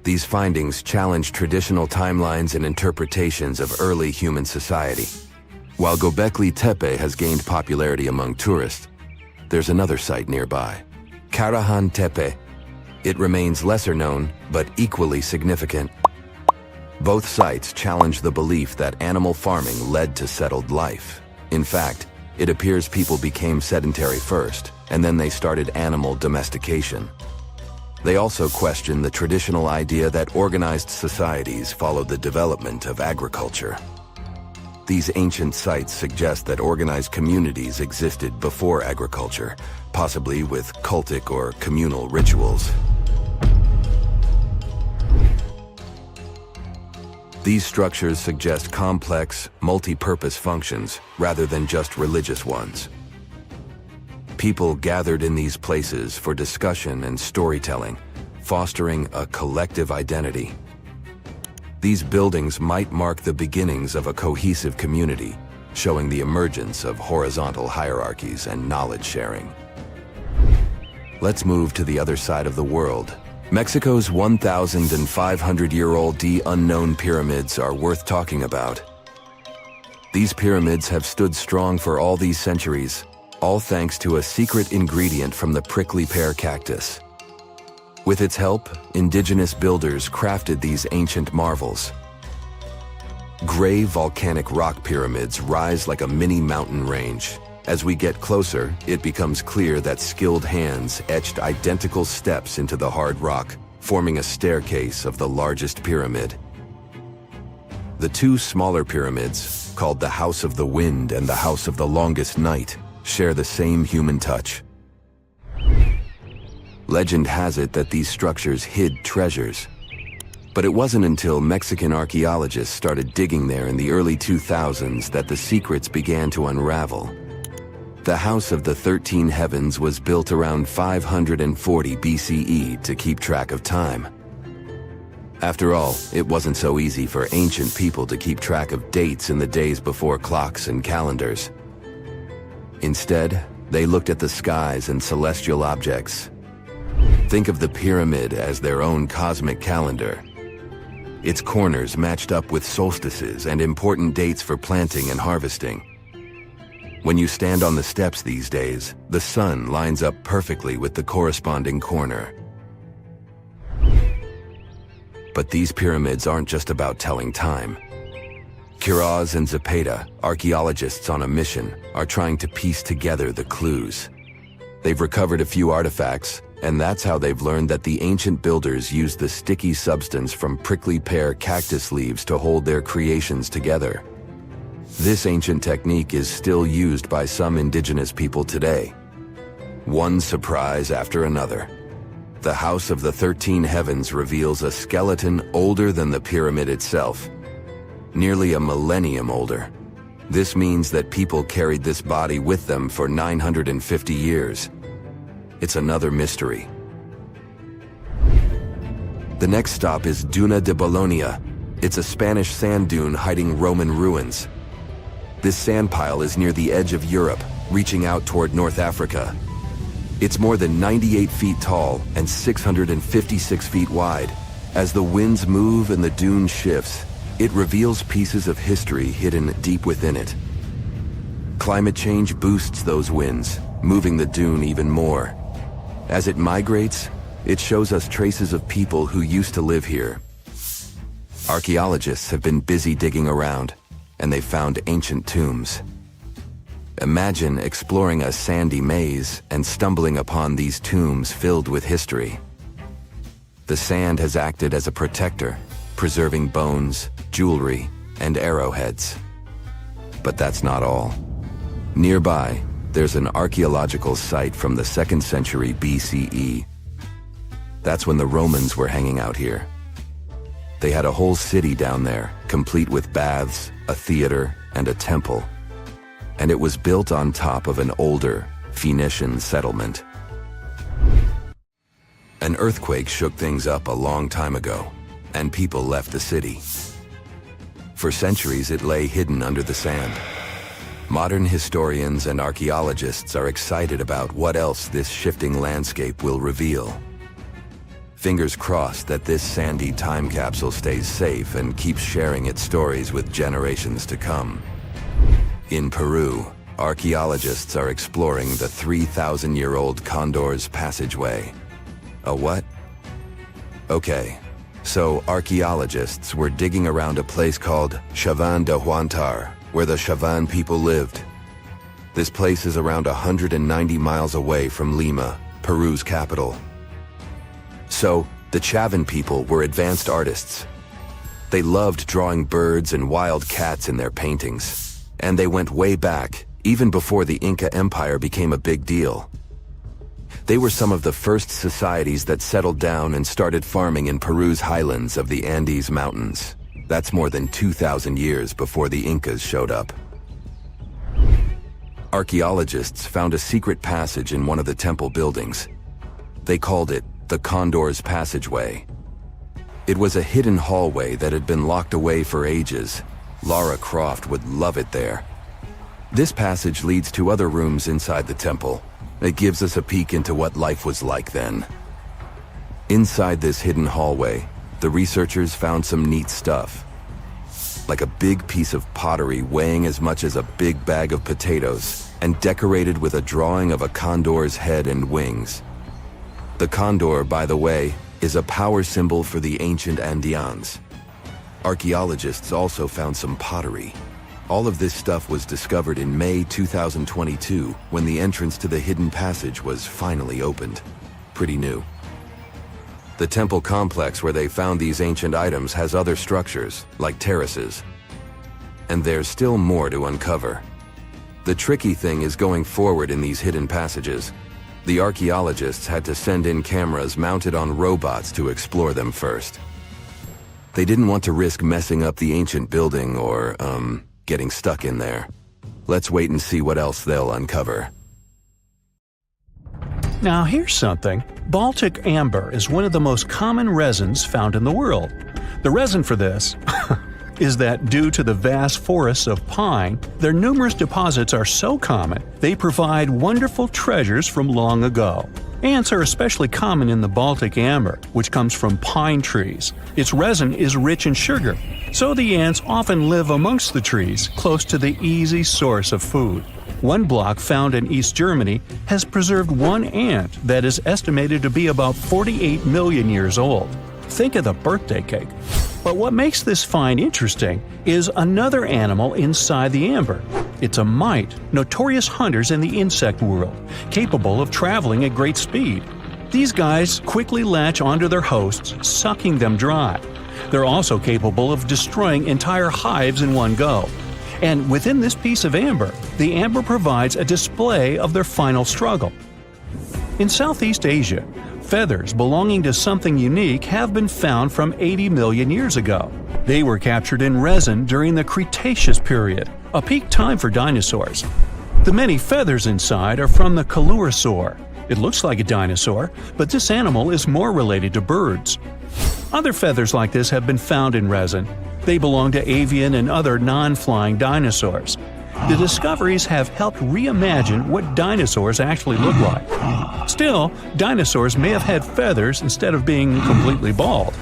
These findings challenge traditional timelines and interpretations of early human society. While Göbekli Tepe has gained popularity among tourists, there's another site nearby, Karahan Tepe. It remains lesser known, but equally significant. Both sites challenge the belief that animal farming led to settled life. In fact, it appears people became sedentary first, and then they started animal domestication. They also question the traditional idea that organized societies followed the development of agriculture. These ancient sites suggest that organized communities existed before agriculture, possibly with cultic or communal rituals. These structures suggest complex, multi-purpose functions rather than just religious ones. People gathered in these places for discussion and storytelling, fostering a collective identity. These buildings might mark the beginnings of a cohesive community, showing the emergence of horizontal hierarchies and knowledge sharing. Let's move to the other side of the world. Mexico's 1,500-year-old unknown pyramids are worth talking about. These pyramids have stood strong for all these centuries, all thanks to a secret ingredient from the prickly pear cactus. With its help, indigenous builders crafted these ancient marvels. Gray volcanic rock pyramids rise like a mini mountain range. As we get closer, it becomes clear that skilled hands etched identical steps into the hard rock, forming a staircase of the largest pyramid. The two smaller pyramids, called the House of the Wind and the House of the Longest Night, share the same human touch. Legend has it that these structures hid treasures. But it wasn't until Mexican archaeologists started digging there in the early 2000s that the secrets began to unravel. The House of the 13 Heavens was built around 540 BCE to keep track of time. After all, it wasn't so easy for ancient people to keep track of dates in the days before clocks and calendars. Instead, they looked at the skies and celestial objects. Think of the pyramid as their own cosmic calendar. Its corners matched up with solstices and important dates for planting and harvesting. When you stand on the steps these days, the sun lines up perfectly with the corresponding corner. But these pyramids aren't just about telling time. Quiroz and Zepeda, archaeologists on a mission, are trying to piece together the clues. They've recovered a few artifacts, and that's how they've learned that the ancient builders used the sticky substance from prickly pear cactus leaves to hold their creations together. This ancient technique is still used by some indigenous people today. One surprise after another. The House of the 13 Heavens reveals a skeleton older than the pyramid itself, nearly a millennium older. This means that people carried this body with them for 950 years. It's another mystery. The next stop is Duna Dealonia. It's a Spanish sand dune hiding Roman ruins. This sand pile is near the edge of Europe, reaching out toward North Africa. It's more than 98 feet tall and 656 feet wide. As the winds move and the dune shifts, it reveals pieces of history hidden deep within it. Climate change boosts those winds, moving the dune even more. As it migrates, it shows us traces of people who used to live here. Archaeologists have been busy digging around, and they found ancient tombs. Imagine exploring a sandy maze and stumbling upon these tombs filled with history. The sand has acted as a protector, preserving bones, jewelry, and arrowheads. But that's not all. Nearby, there's an archaeological site from the 2nd century BCE. That's when the Romans were hanging out here. They had a whole city down there, complete with baths, a theater, and a temple. And it was built on top of an older Phoenician settlement. An earthquake shook things up a long time ago, and people left the city. For centuries, it lay hidden under the sand. Modern historians and archaeologists are excited about what else this shifting landscape will reveal. Fingers crossed that this sandy time capsule stays safe and keeps sharing its stories with generations to come. In Peru, archaeologists are exploring the 3,000-year-old Condor's Passageway. A what? Okay, so archaeologists were digging around a place called Chavan de Huantar, where the Chavan people lived. This place is around 190 miles away from Lima, Peru's capital. So, the Chavan people were advanced artists. They loved drawing birds and wild cats in their paintings, and they went way back, even before the Inca Empire became a big deal. They were some of the first societies that settled down and started farming in Peru's highlands of the Andes Mountains. That's more than 2,000 years before the Incas showed up. Archaeologists found a secret passage in one of the temple buildings. They called it the Condor's Passageway. It was a hidden hallway that had been locked away for ages. Lara Croft would love it there. This passage leads to other rooms inside the temple. It gives us a peek into what life was like then. Inside this hidden hallway, the researchers found some neat stuff. Like a big piece of pottery weighing as much as a big bag of potatoes and decorated with a drawing of a condor's head and wings. The condor, by the way, is a power symbol for the ancient Andeans. Archaeologists also found some pottery. All of this stuff was discovered in May 2022 when the entrance to the hidden passage was finally opened. Pretty new. The temple complex where they found these ancient items has other structures, like terraces. And there's still more to uncover. The tricky thing is going forward in these hidden passages. The archaeologists had to send in cameras mounted on robots to explore them first. They didn't want to risk messing up the ancient building or, getting stuck in there. Let's wait and see what else they'll uncover. Now here's something. Baltic amber is one of the most common resins found in the world. The reason for this is that due to the vast forests of pine, their numerous deposits are so common, they provide wonderful treasures from long ago. Ants are especially common in the Baltic amber, which comes from pine trees. Its resin is rich in sugar, so the ants often live amongst the trees, close to the easy source of food. One block found in East Germany has preserved one ant that is estimated to be about 48 million years old. Think of the birthday cake. But what makes this find interesting is another animal inside the amber. It's a mite, notorious hunters in the insect world, capable of traveling at great speed. These guys quickly latch onto their hosts, sucking them dry. They're also capable of destroying entire hives in one go. And within this piece of amber, the amber provides a display of their final struggle. In Southeast Asia, feathers belonging to something unique have been found from 80 million years ago. They were captured in resin during the Cretaceous period, a peak time for dinosaurs. The many feathers inside are from the coelurosaur. It looks like a dinosaur, but this animal is more related to birds. Other feathers like this have been found in resin. They belong to avian and other non-flying dinosaurs. The discoveries have helped reimagine what dinosaurs actually look like. Still, dinosaurs may have had feathers instead of being completely bald.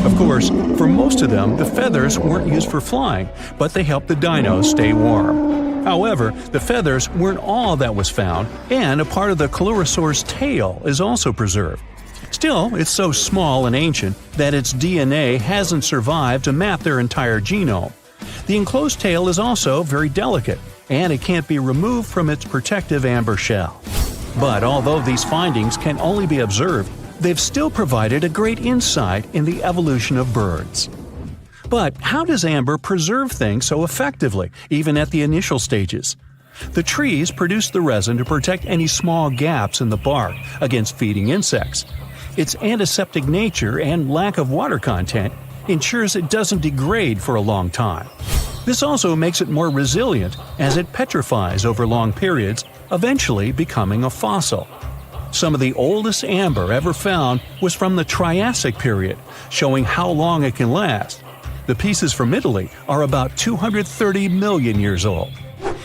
Of course, for most of them, the feathers weren't used for flying, but they helped the dinos stay warm. However, the feathers weren't all that was found, and a part of the coelurosaur's tail is also preserved. Still, it's so small and ancient that its DNA hasn't survived to map their entire genome. The enclosed tail is also very delicate, and it can't be removed from its protective amber shell. But although these findings can only be observed, they've still provided a great insight in the evolution of birds. But how does amber preserve things so effectively, even at the initial stages? The trees produce the resin to protect any small gaps in the bark against feeding insects. Its antiseptic nature and lack of water content ensures it doesn't degrade for a long time. This also makes it more resilient as it petrifies over long periods, eventually becoming a fossil. Some of the oldest amber ever found was from the Triassic period, showing how long it can last. The pieces from Italy are about 230 million years old.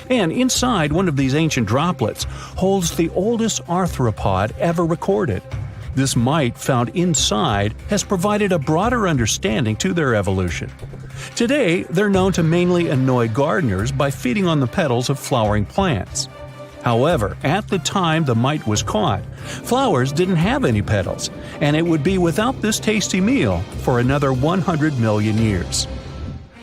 And inside one of these ancient droplets holds the oldest arthropod ever recorded. This mite found inside has provided a broader understanding to their evolution. Today, they're known to mainly annoy gardeners by feeding on the petals of flowering plants. However, at the time the mite was caught, flowers didn't have any petals, and it would be without this tasty meal for another 100 million years.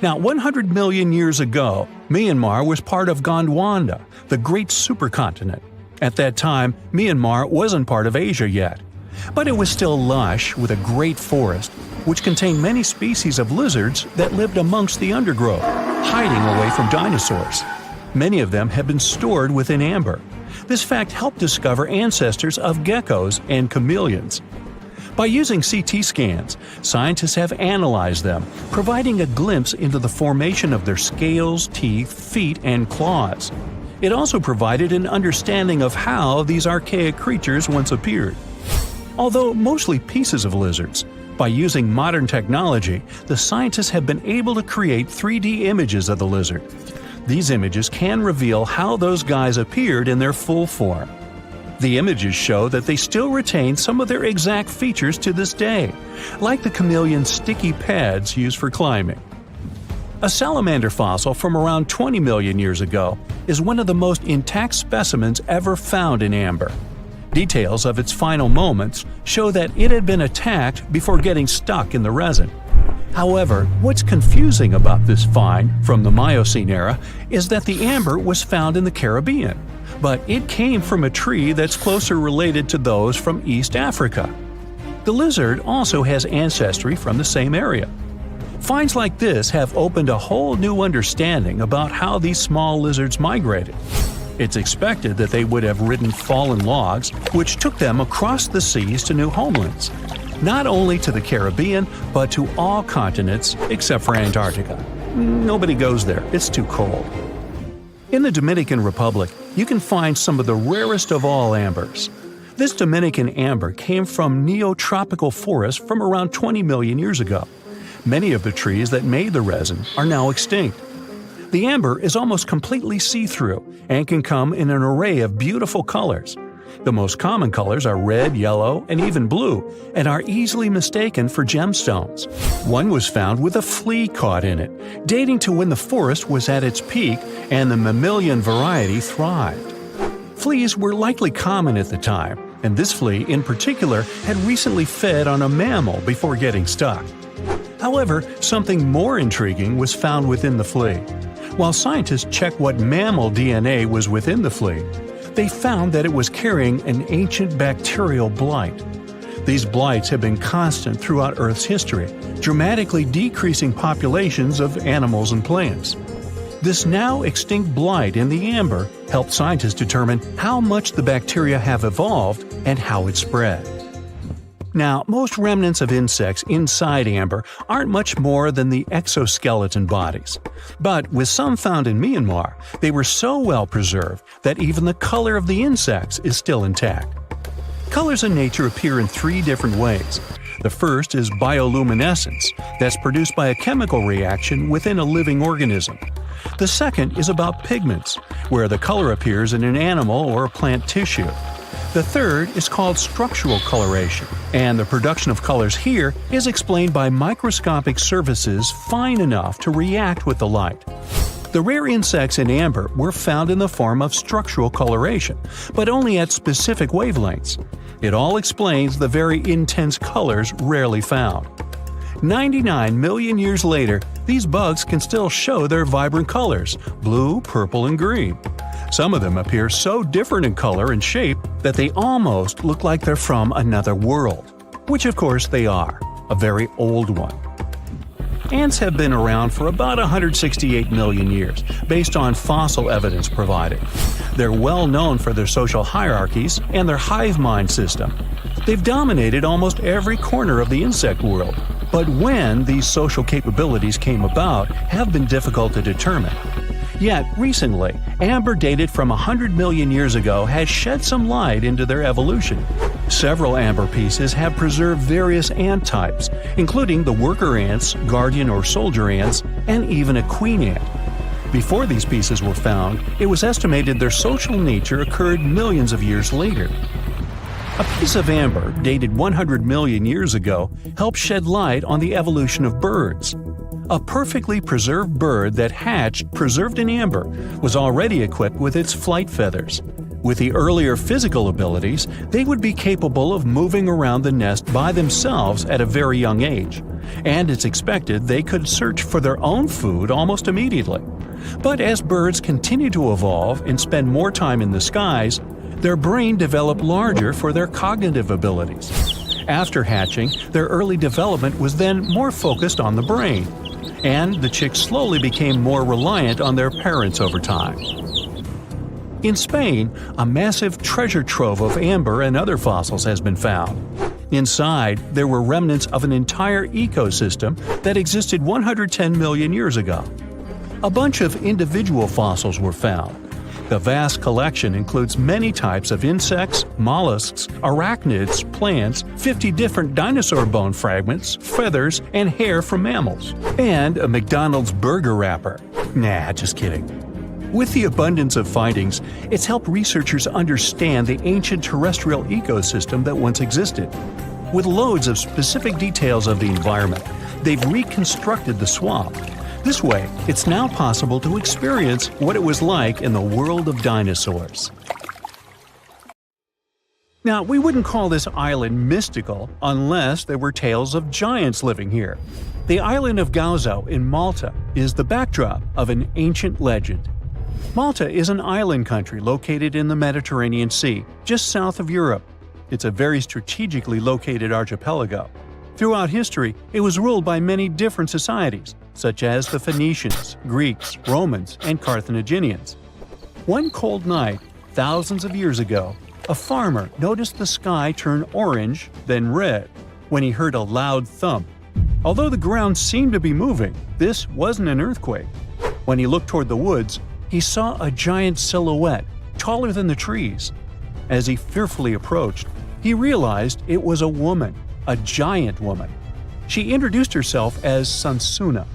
Now, 100 million years ago, Myanmar was part of Gondwana, the great supercontinent. At that time, Myanmar wasn't part of Asia yet. But it was still lush with a great forest, which contained many species of lizards that lived amongst the undergrowth, hiding away from dinosaurs. Many of them have been stored within amber. This fact helped discover ancestors of geckos and chameleons. By using CT scans, scientists have analyzed them, providing a glimpse into the formation of their scales, teeth, feet, and claws. It also provided an understanding of how these archaic creatures once appeared. Although mostly pieces of lizards, by using modern technology, the scientists have been able to create 3D images of the lizard. These images can reveal how those guys appeared in their full form. The images show that they still retain some of their exact features to this day, like the chameleon's sticky pads used for climbing. A salamander fossil from around 20 million years ago is one of the most intact specimens ever found in amber. Details of its final moments show that it had been attacked before getting stuck in the resin. However, what's confusing about this find from the Miocene era is that the amber was found in the Caribbean, but it came from a tree that's closer related to those from East Africa. The lizard also has ancestry from the same area. Finds like this have opened a whole new understanding about how these small lizards migrated. It's expected that they would have ridden fallen logs, which took them across the seas to new homelands, not only to the Caribbean, but to all continents except for Antarctica. Nobody goes there, it's too cold. In the Dominican Republic, you can find some of the rarest of all ambers. This Dominican amber came from neotropical forests from around 20 million years ago. Many of the trees that made the resin are now extinct. The amber is almost completely see-through and can come in an array of beautiful colors. The most common colors are red, yellow, and even blue, and are easily mistaken for gemstones. One was found with a flea caught in it, dating to when the forest was at its peak and the mammalian variety thrived. Fleas were likely common at the time, and this flea in particular had recently fed on a mammal before getting stuck. However, something more intriguing was found within the flea. While scientists checked what mammal DNA was within the flea, they found that it was carrying an ancient bacterial blight. These blights have been constant throughout Earth's history, dramatically decreasing populations of animals and plants. This now extinct blight in the amber helped scientists determine how much the bacteria have evolved and how it spread. Now, most remnants of insects inside amber aren't much more than the exoskeleton bodies. But with some found in Myanmar, they were so well preserved that even the color of the insects is still intact. Colors in nature appear in three different ways. The first is bioluminescence, that's produced by a chemical reaction within a living organism. The second is about pigments, where the color appears in an animal or plant tissue. The third is called structural coloration, and the production of colors here is explained by microscopic surfaces fine enough to react with the light. The rare insects in amber were found in the form of structural coloration, but only at specific wavelengths. It all explains the very intense colors rarely found. 99 million years later, these bugs can still show their vibrant colors – blue, purple, and green. Some of them appear so different in color and shape that they almost look like they're from another world. Which of course they are, a very old one. Ants have been around for about 168 million years, based on fossil evidence provided. They're well known for their social hierarchies and their hive mind system. They've dominated almost every corner of the insect world, but when these social capabilities came about have been difficult to determine. Yet, recently, amber dated from 100 million years ago has shed some light into their evolution. Several amber pieces have preserved various ant types, including the worker ants, guardian or soldier ants, and even a queen ant. Before these pieces were found, it was estimated their social nature occurred millions of years later. A piece of amber, dated 100 million years ago, helped shed light on the evolution of birds. A perfectly preserved bird that hatched preserved in amber was already equipped with its flight feathers. With the earlier physical abilities, they would be capable of moving around the nest by themselves at a very young age, and it's expected they could search for their own food almost immediately. But as birds continue to evolve and spend more time in the skies, their brain developed larger for their cognitive abilities. After hatching, their early development was then more focused on the brain, and the chicks slowly became more reliant on their parents over time. In Spain, a massive treasure trove of amber and other fossils has been found. Inside, there were remnants of an entire ecosystem that existed 110 million years ago. A bunch of individual fossils were found. The vast collection includes many types of insects, mollusks, arachnids, plants, 50 different dinosaur bone fragments, feathers, and hair from mammals, and a McDonald's burger wrapper. Nah, just kidding. With the abundance of findings, it's helped researchers understand the ancient terrestrial ecosystem that once existed. With loads of specific details of the environment, they've reconstructed the swamp. This way, it's now possible to experience what it was like in the world of dinosaurs. Now, we wouldn't call this island mystical unless there were tales of giants living here. The island of Gozo in Malta is the backdrop of an ancient legend. Malta is an island country located in the Mediterranean Sea, just south of Europe. It's a very strategically located archipelago. Throughout history, it was ruled by many different societies, such as the Phoenicians, Greeks, Romans, and Carthaginians. One cold night, thousands of years ago, a farmer noticed the sky turn orange, then red, when he heard a loud thump. Although the ground seemed to be moving, this wasn't an earthquake. When he looked toward the woods, he saw a giant silhouette, taller than the trees. As he fearfully approached, he realized it was a woman, a giant woman. She introduced herself as Sansuna.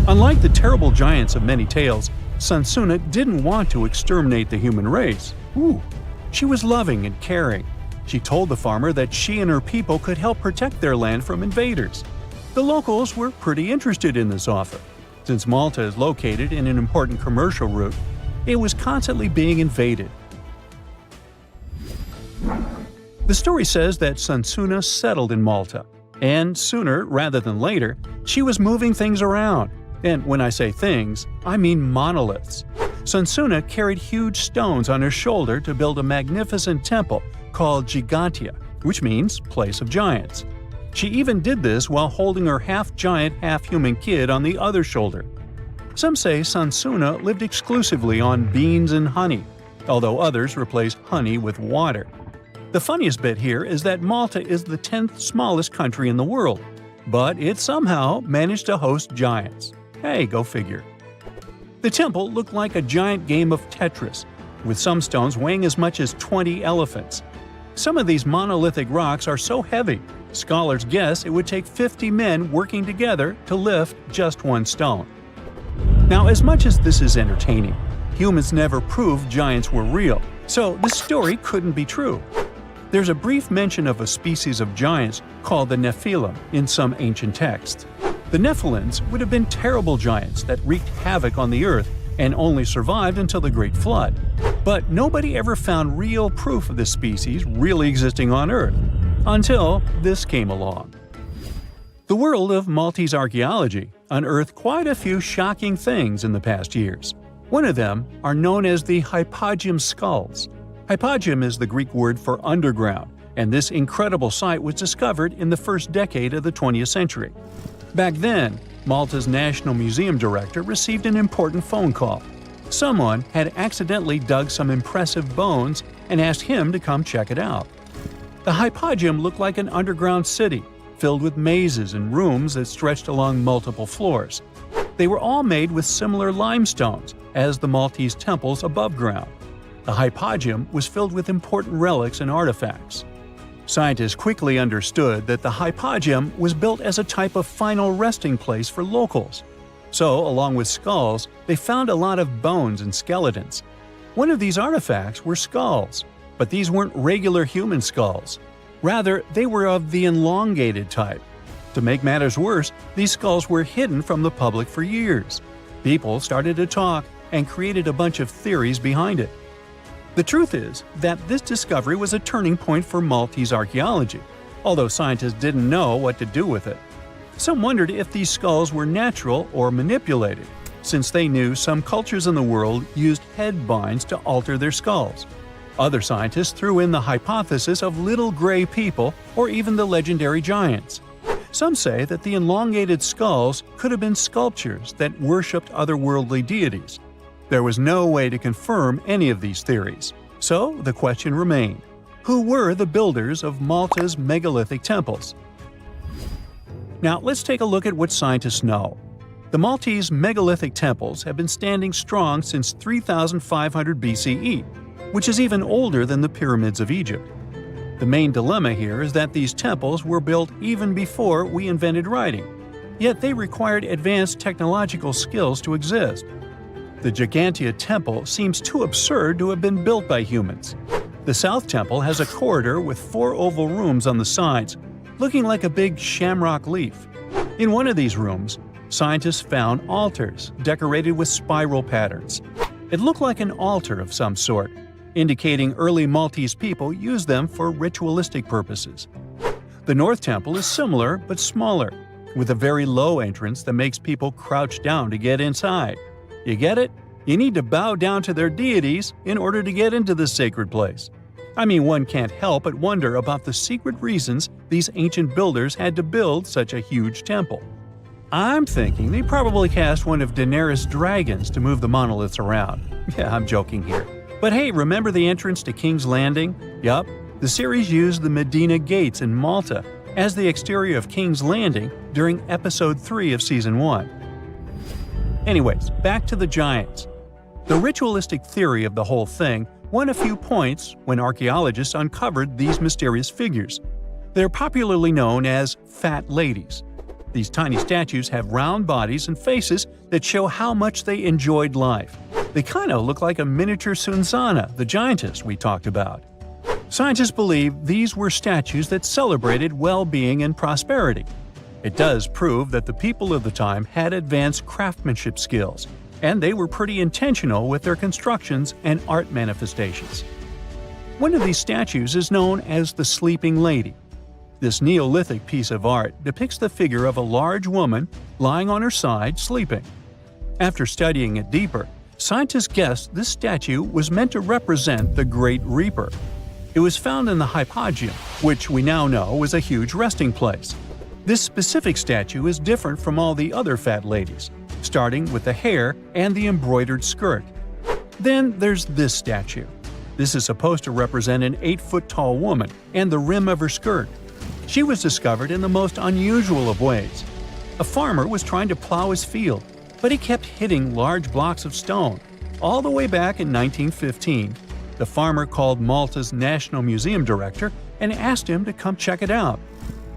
Unlike the terrible giants of many tales, Sansuna didn't want to exterminate the human race. She was loving and caring. She told the farmer that she and her people could help protect their land from invaders. The locals were pretty interested in this offer. Since Malta is located in an important commercial route, it was constantly being invaded. The story says that Sansuna settled in Malta, and sooner rather than later, she was moving things around. And when I say things, I mean monoliths. Sansuna carried huge stones on her shoulder to build a magnificent temple called Gigantia, which means place of giants. She even did this while holding her half-giant, half-human kid on the other shoulder. Some say Sansuna lived exclusively on beans and honey, although others replaced honey with water. The funniest bit here is that Malta is the 10th smallest country in the world, but it somehow managed to host giants. Hey, go figure. The temple looked like a giant game of Tetris, with some stones weighing as much as 20 elephants. Some of these monolithic rocks are so heavy, scholars guess it would take 50 men working together to lift just one stone. Now, as much as this is entertaining, humans never proved giants were real, so this story couldn't be true. There's a brief mention of a species of giants called the Nephilim in some ancient texts. The Nephilims would have been terrible giants that wreaked havoc on the earth and only survived until the Great Flood. But nobody ever found real proof of this species really existing on Earth, until this came along. The world of Maltese archaeology unearthed quite a few shocking things in the past years. One of them are known as the hypogeum skulls. Hypogeum is the Greek word for underground, and this incredible site was discovered in the first decade of the 20th century. Back then, Malta's National Museum director received an important phone call. Someone had accidentally dug some impressive bones and asked him to come check it out. The hypogeum looked like an underground city, filled with mazes and rooms that stretched along multiple floors. They were all made with similar limestones as the Maltese temples above ground. The hypogeum was filled with important relics and artifacts. Scientists quickly understood that the hypogeum was built as a type of final resting place for locals. So, along with skulls, they found a lot of bones and skeletons. One of these artifacts were skulls, but these weren't regular human skulls. Rather, they were of the elongated type. To make matters worse, these skulls were hidden from the public for years. People started to talk and created a bunch of theories behind it. The truth is that this discovery was a turning point for Maltese archaeology, although scientists didn't know what to do with it. Some wondered if these skulls were natural or manipulated, since they knew some cultures in the world used head binds to alter their skulls. Other scientists threw in the hypothesis of little gray people or even the legendary giants. Some say that the elongated skulls could have been sculptures that worshipped otherworldly deities. There was no way to confirm any of these theories, so the question remained: who were the builders of Malta's megalithic temples? Now let's take a look at what scientists know. The Maltese megalithic temples have been standing strong since 3500 BCE, which is even older than the pyramids of Egypt. The main dilemma here is that these temples were built even before we invented writing, yet they required advanced technological skills to exist. The Gigantia Temple seems too absurd to have been built by humans. The South Temple has a corridor with 4 oval rooms on the sides, looking like a big shamrock leaf. In one of these rooms, scientists found altars decorated with spiral patterns. It looked like an altar of some sort. indicating early Maltese people used them for ritualistic purposes. The North Temple is similar but smaller, with a very low entrance that makes people crouch down to get inside. You get it? You need to bow down to their deities in order to get into this sacred place. I mean, one can't help but wonder about the secret reasons these ancient builders had to build such a huge temple. I'm thinking they probably cast one of Daenerys' dragons to move the monoliths around. Yeah, I'm joking here. But hey, remember the entrance to King's Landing? Yup, the series used the Medina Gates in Malta as the exterior of King's Landing during Episode 3 of Season 1. Anyways, back to the giants. The ritualistic theory of the whole thing won a few points when archaeologists uncovered these mysterious figures. They're popularly known as fat ladies. These tiny statues have round bodies and faces that show how much they enjoyed life. They kind of look like a miniature Sunzana, the giantess we talked about. Scientists believe these were statues that celebrated well-being and prosperity. It does prove that the people of the time had advanced craftsmanship skills, and they were pretty intentional with their constructions and art manifestations. One of these statues is known as the Sleeping Lady. This Neolithic piece of art depicts the figure of a large woman lying on her side sleeping. After studying it deeper, scientists guessed this statue was meant to represent the Great Reaper. It was found in the hypogeum, which we now know was a huge resting place. This specific statue is different from all the other fat ladies, starting with the hair and the embroidered skirt. Then there's this statue. This is supposed to represent an 8-foot-tall woman and the rim of her skirt. She was discovered in the most unusual of ways. A farmer was trying to plow his field, but he kept hitting large blocks of stone. All the way back in 1915, the farmer called Malta's National Museum director and asked him to come check it out.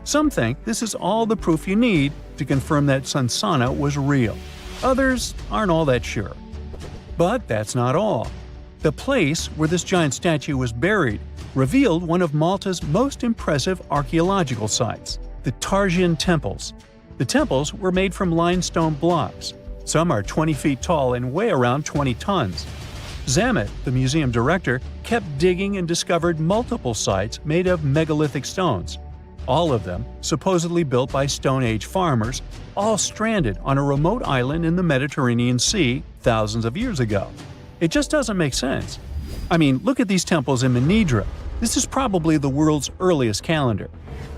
Some think this is all the proof you need to confirm that Sunsana was real. Others aren't all that sure. But that's not all. The place where this giant statue was buried revealed one of Malta's most impressive archaeological sites, the Tarsian temples. The temples were made from limestone blocks. Some are 20 feet tall and weigh around 20 tons. Zamet, the museum director, kept digging and discovered multiple sites made of megalithic stones. All of them supposedly built by Stone Age farmers, all stranded on a remote island in the Mediterranean Sea thousands of years ago. It just doesn't make sense. I mean, look at these temples in Manidra. This is probably the world's earliest calendar.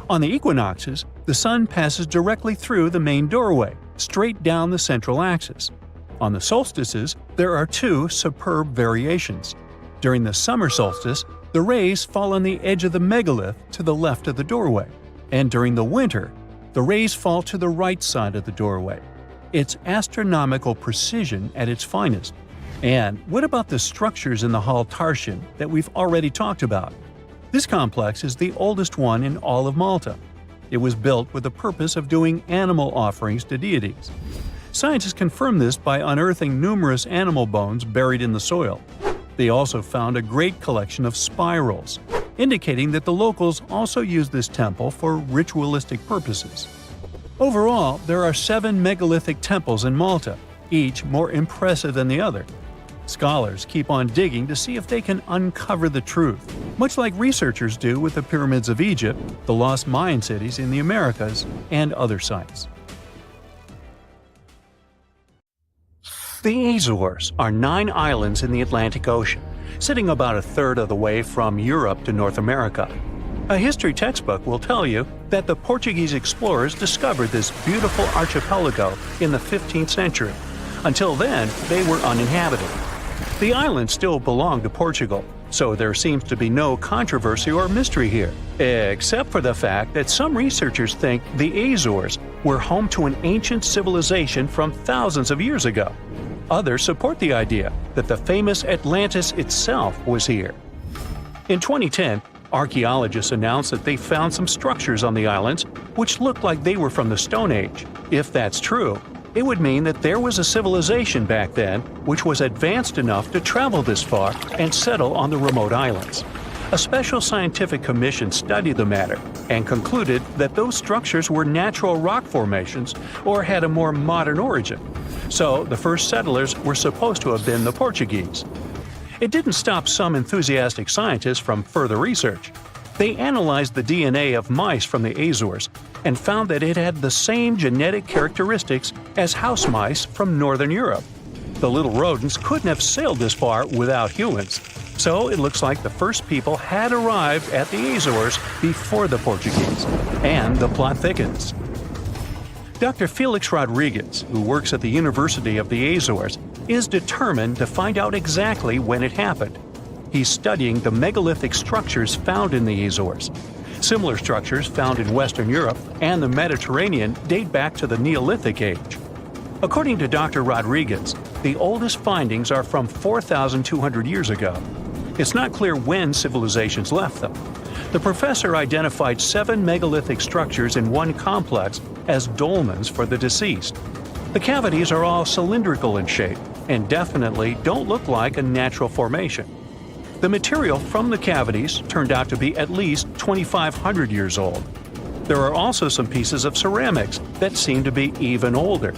On the equinoxes, the sun passes directly through the main doorway, straight down the central axis. On the solstices, there are two superb variations. During the summer solstice, the rays fall on the edge of the megalith to the left of the doorway, and during the winter, the rays fall to the right side of the doorway. It's astronomical precision at its finest. And what about the structures in the Hall Tarsian that we've already talked about? This complex is the oldest one in all of Malta. It was built with the purpose of doing animal offerings to deities. Scientists confirmed this by unearthing numerous animal bones buried in the soil. They also found a great collection of spirals, indicating that the locals also used this temple for ritualistic purposes. Overall, there are 7 megalithic temples in Malta, each more impressive than the other. Scholars keep on digging to see if they can uncover the truth, much like researchers do with the pyramids of Egypt, the lost Mayan cities in the Americas, and other sites. The Azores are 9 islands in the Atlantic Ocean, sitting about a third of the way from Europe to North America. A history textbook will tell you that the Portuguese explorers discovered this beautiful archipelago in the 15th century. Until then, they were uninhabited. The islands still belong to Portugal, so there seems to be no controversy or mystery here, except for the fact that some researchers think the Azores were home to an ancient civilization from thousands of years ago. Others support the idea that the famous Atlantis itself was here. In 2010, archaeologists announced that they found some structures on the islands which looked like they were from the Stone Age. If that's true, it would mean that there was a civilization back then which was advanced enough to travel this far and settle on the remote islands. A special scientific commission studied the matter and concluded that those structures were natural rock formations or had a more modern origin. So the first settlers were supposed to have been the Portuguese. It didn't stop some enthusiastic scientists from further research. They analyzed the DNA of mice from the Azores and found that it had the same genetic characteristics as house mice from Northern Europe. The little rodents couldn't have sailed this far without humans, so it looks like the first people had arrived at the Azores before the Portuguese, and the plot thickens. Dr. Felix Rodriguez, who works at the University of the Azores, is determined to find out exactly when it happened. He's studying the megalithic structures found in the Azores. Similar structures found in Western Europe and the Mediterranean date back to the Neolithic age. According to Dr. Rodriguez, the oldest findings are from 4,200 years ago. It's not clear when civilizations left them. The professor identified 7 megalithic structures in one complex as dolmens for the deceased. The cavities are all cylindrical in shape and definitely don't look like a natural formation. The material from the cavities turned out to be at least 2,500 years old. There are also some pieces of ceramics that seem to be even older.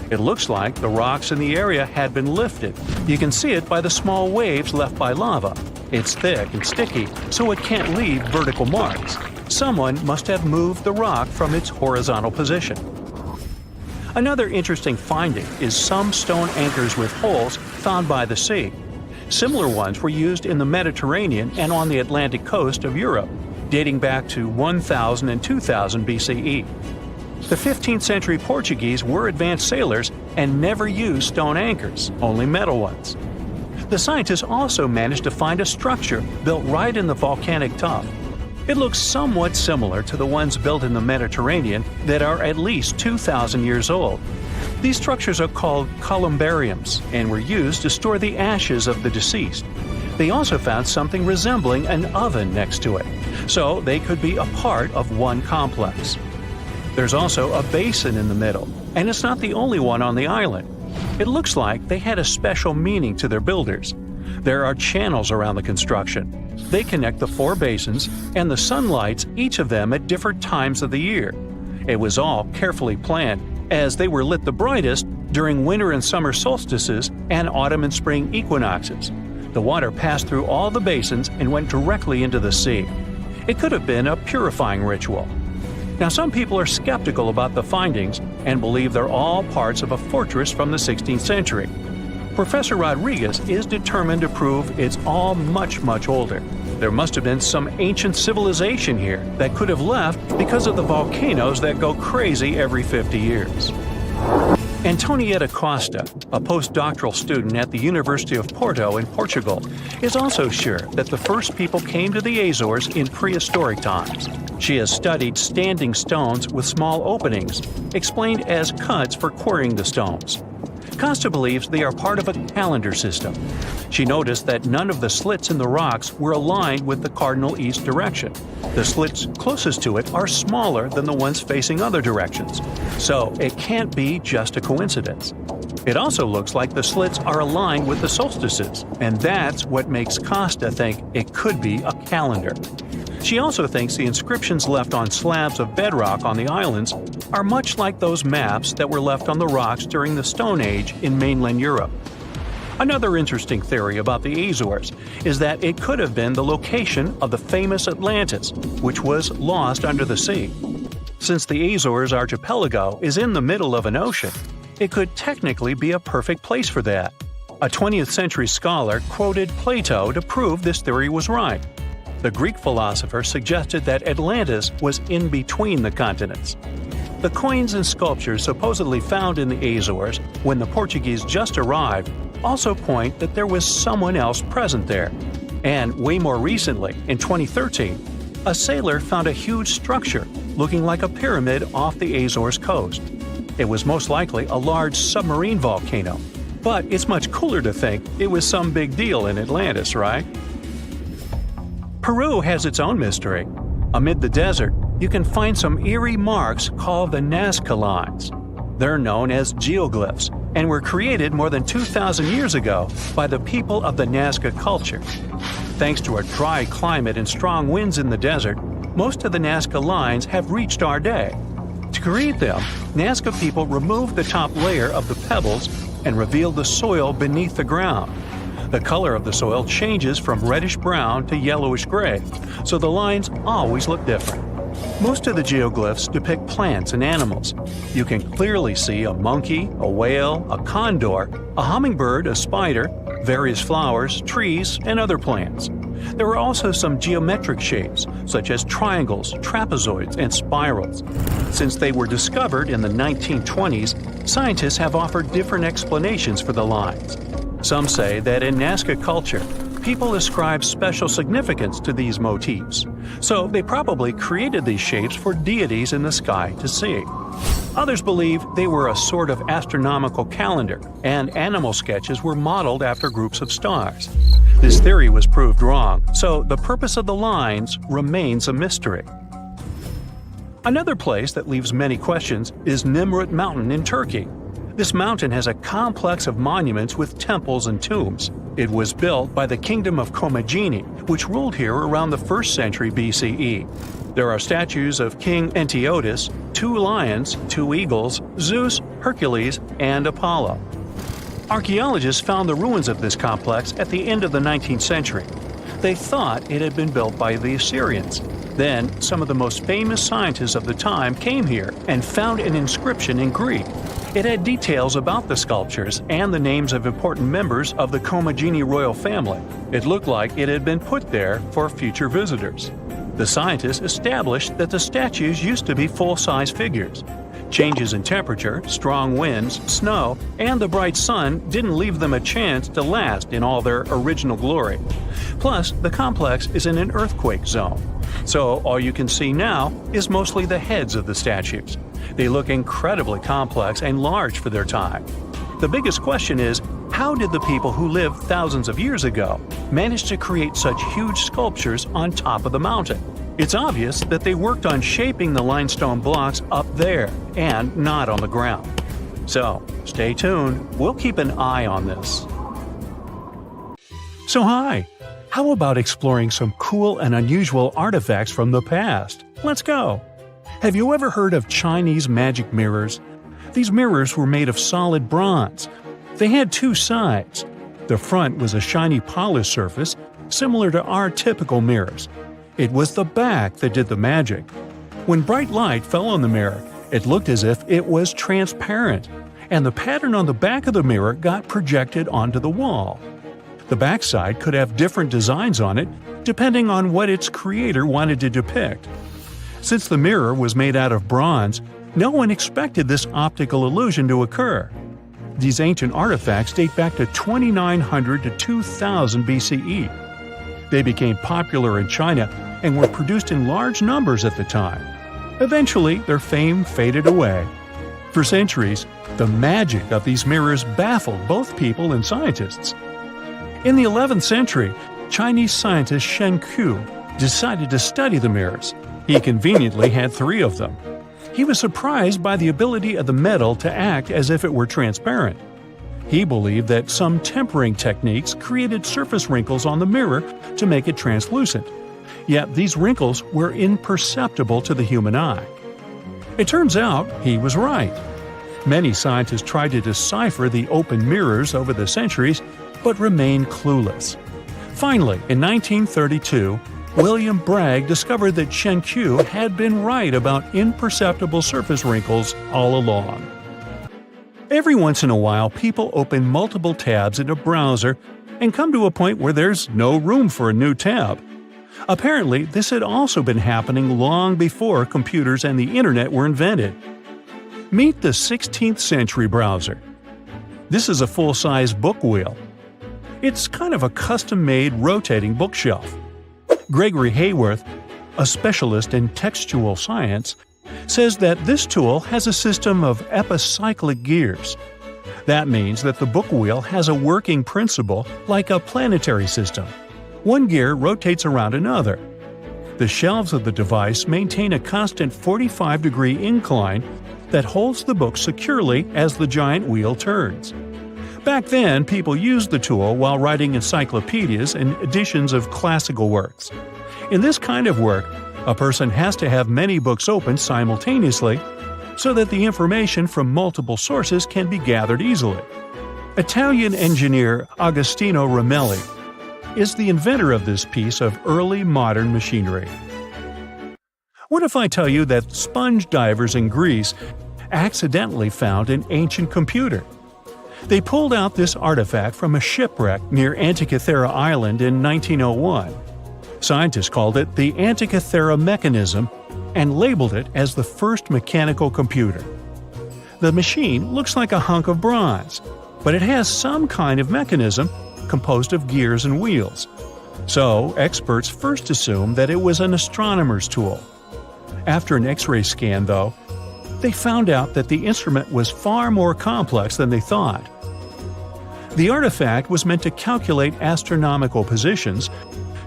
It looks like the rocks in the area had been lifted. You can see it by the small waves left by lava. It's thick and sticky, so it can't leave vertical marks. Someone must have moved the rock from its horizontal position. Another interesting finding is some stone anchors with holes found by the sea. Similar ones were used in the Mediterranean and on the Atlantic coast of Europe, dating back to 1000 and 2000 BCE. The 15th century Portuguese were advanced sailors and never used stone anchors, only metal ones. The scientists also managed to find a structure built right in the volcanic tuff. It looks somewhat similar to the ones built in the Mediterranean that are at least 2,000 years old. These structures are called columbariums and were used to store the ashes of the deceased. They also found something resembling an oven next to it, so they could be a part of one complex. There's also a basin in the middle, and it's not the only one on the island. It looks like they had a special meaning to their builders. There are channels around the construction. They connect the 4 basins, and the sun lights each of them at different times of the year. It was all carefully planned, as they were lit the brightest during winter and summer solstices and autumn and spring equinoxes. The water passed through all the basins and went directly into the sea. It could have been a purifying ritual. Now, some people are skeptical about the findings and believe they're all parts of a fortress from the 16th century. Professor Rodriguez is determined to prove it's all much, much older. There must have been some ancient civilization here that could have left because of the volcanoes that go crazy every 50 years. Antonietta Costa, a postdoctoral student at the University of Porto in Portugal, is also sure that the first people came to the Azores in prehistoric times. She has studied standing stones with small openings, explained as cuts for quarrying the stones. Costa believes they are part of a calendar system. She noticed that none of the slits in the rocks were aligned with the cardinal east direction. The slits closest to it are smaller than the ones facing other directions, so it can't be just a coincidence. It also looks like the slits are aligned with the solstices, and that's what makes Costa think it could be a calendar. She also thinks the inscriptions left on slabs of bedrock on the islands are much like those maps that were left on the rocks during the Stone Age in mainland Europe. Another interesting theory about the Azores is that it could have been the location of the famous Atlantis, which was lost under the sea. Since the Azores archipelago is in the middle of an ocean, it could technically be a perfect place for that. A 20th century scholar quoted Plato to prove this theory was right. The Greek philosopher suggested that Atlantis was in between the continents. The coins and sculptures supposedly found in the Azores when the Portuguese just arrived also point that there was someone else present there. And way more recently, in 2013, a sailor found a huge structure looking like a pyramid off the Azores coast. It was most likely a large submarine volcano, but it's much cooler to think it was some big deal in Atlantis, right? Peru has its own mystery. Amid the desert, you can find some eerie marks called the Nazca Lines. They're known as geoglyphs and were created more than 2,000 years ago by the people of the Nazca culture. Thanks to a dry climate and strong winds in the desert, most of the Nazca Lines have reached our day. To create them, Nazca people removed the top layer of the pebbles and revealed the soil beneath the ground. The color of the soil changes from reddish-brown to yellowish-gray, so the lines always look different. Most of the geoglyphs depict plants and animals. You can clearly see a monkey, a whale, a condor, a hummingbird, a spider, various flowers, trees, and other plants. There are also some geometric shapes, such as triangles, trapezoids, and spirals. Since they were discovered in the 1920s, scientists have offered different explanations for the lines. Some say that in Nazca culture, people ascribe special significance to these motifs, so they probably created these shapes for deities in the sky to see. Others believe they were a sort of astronomical calendar, and animal sketches were modeled after groups of stars. This theory was proved wrong, so the purpose of the lines remains a mystery. Another place that leaves many questions is Nimrut Mountain in Turkey. This mountain has a complex of monuments with temples and tombs. It was built by the Kingdom of Commagene, which ruled here around the 1st century BCE. There are statues of King Antiochus, 2 lions, 2 eagles, Zeus, Hercules, and Apollo. Archaeologists found the ruins of this complex at the end of the 19th century. They thought it had been built by the Assyrians. Then, some of the most famous scientists of the time came here and found an inscription in Greek. It had details about the sculptures and the names of important members of the Commagene royal family. It looked like it had been put there for future visitors. The scientists established that the statues used to be full-size figures. Changes in temperature, strong winds, snow, and the bright sun didn't leave them a chance to last in all their original glory. Plus, the complex is in an earthquake zone, so all you can see now is mostly the heads of the statues. They look incredibly complex and large for their time. The biggest question is, how did the people who lived thousands of years ago manage to create such huge sculptures on top of the mountain? It's obvious that they worked on shaping the limestone blocks up there and not on the ground. So, stay tuned. We'll keep an eye on this. So hi! How about exploring some cool and unusual artifacts from the past? Let's go! Have you ever heard of Chinese magic mirrors? These mirrors were made of solid bronze. They had 2 sides. The front was a shiny polished surface, similar to our typical mirrors. It was the back that did the magic. When bright light fell on the mirror, it looked as if it was transparent, and the pattern on the back of the mirror got projected onto the wall. The backside could have different designs on it, depending on what its creator wanted to depict. Since the mirror was made out of bronze, no one expected this optical illusion to occur. These ancient artifacts date back to 2900 to 2000 BCE. They became popular in China and were produced in large numbers at the time. Eventually, their fame faded away. For centuries, the magic of these mirrors baffled both people and scientists. In the 11th century, Chinese scientist Shen Ku decided to study the mirrors. He conveniently had 3 of them. He was surprised by the ability of the metal to act as if it were transparent. He believed that some tempering techniques created surface wrinkles on the mirror to make it translucent. Yet these wrinkles were imperceptible to the human eye. It turns out he was right. Many scientists tried to decipher the open mirrors over the centuries, but remained clueless. Finally, in 1932, William Bragg discovered that Shen Ku had been right about imperceptible surface wrinkles all along. Every once in a while, people open multiple tabs in a browser and come to a point where there's no room for a new tab. Apparently, this had also been happening long before computers and the internet were invented. Meet the 16th century browser. This is a full-size book wheel. It's kind of a custom-made rotating bookshelf. Gregory Hayworth, a specialist in textual science, says that this tool has a system of epicyclic gears. That means that the book wheel has a working principle like a planetary system. One gear rotates around another. The shelves of the device maintain a constant 45-degree incline that holds the book securely as the giant wheel turns. Back then, people used the tool while writing encyclopedias and editions of classical works. In this kind of work, a person has to have many books open simultaneously so that the information from multiple sources can be gathered easily. Italian engineer Agostino Romelli is the inventor of this piece of early modern machinery. What if I tell you that sponge divers in Greece accidentally found an ancient computer? They pulled out this artifact from a shipwreck near Antikythera Island in 1901. Scientists called it the Antikythera mechanism and labeled it as the first mechanical computer. The machine looks like a hunk of bronze, but it has some kind of mechanism composed of gears and wheels. So, experts first assumed that it was an astronomer's tool. After an X-ray scan, though, they found out that the instrument was far more complex than they thought. The artifact was meant to calculate astronomical positions,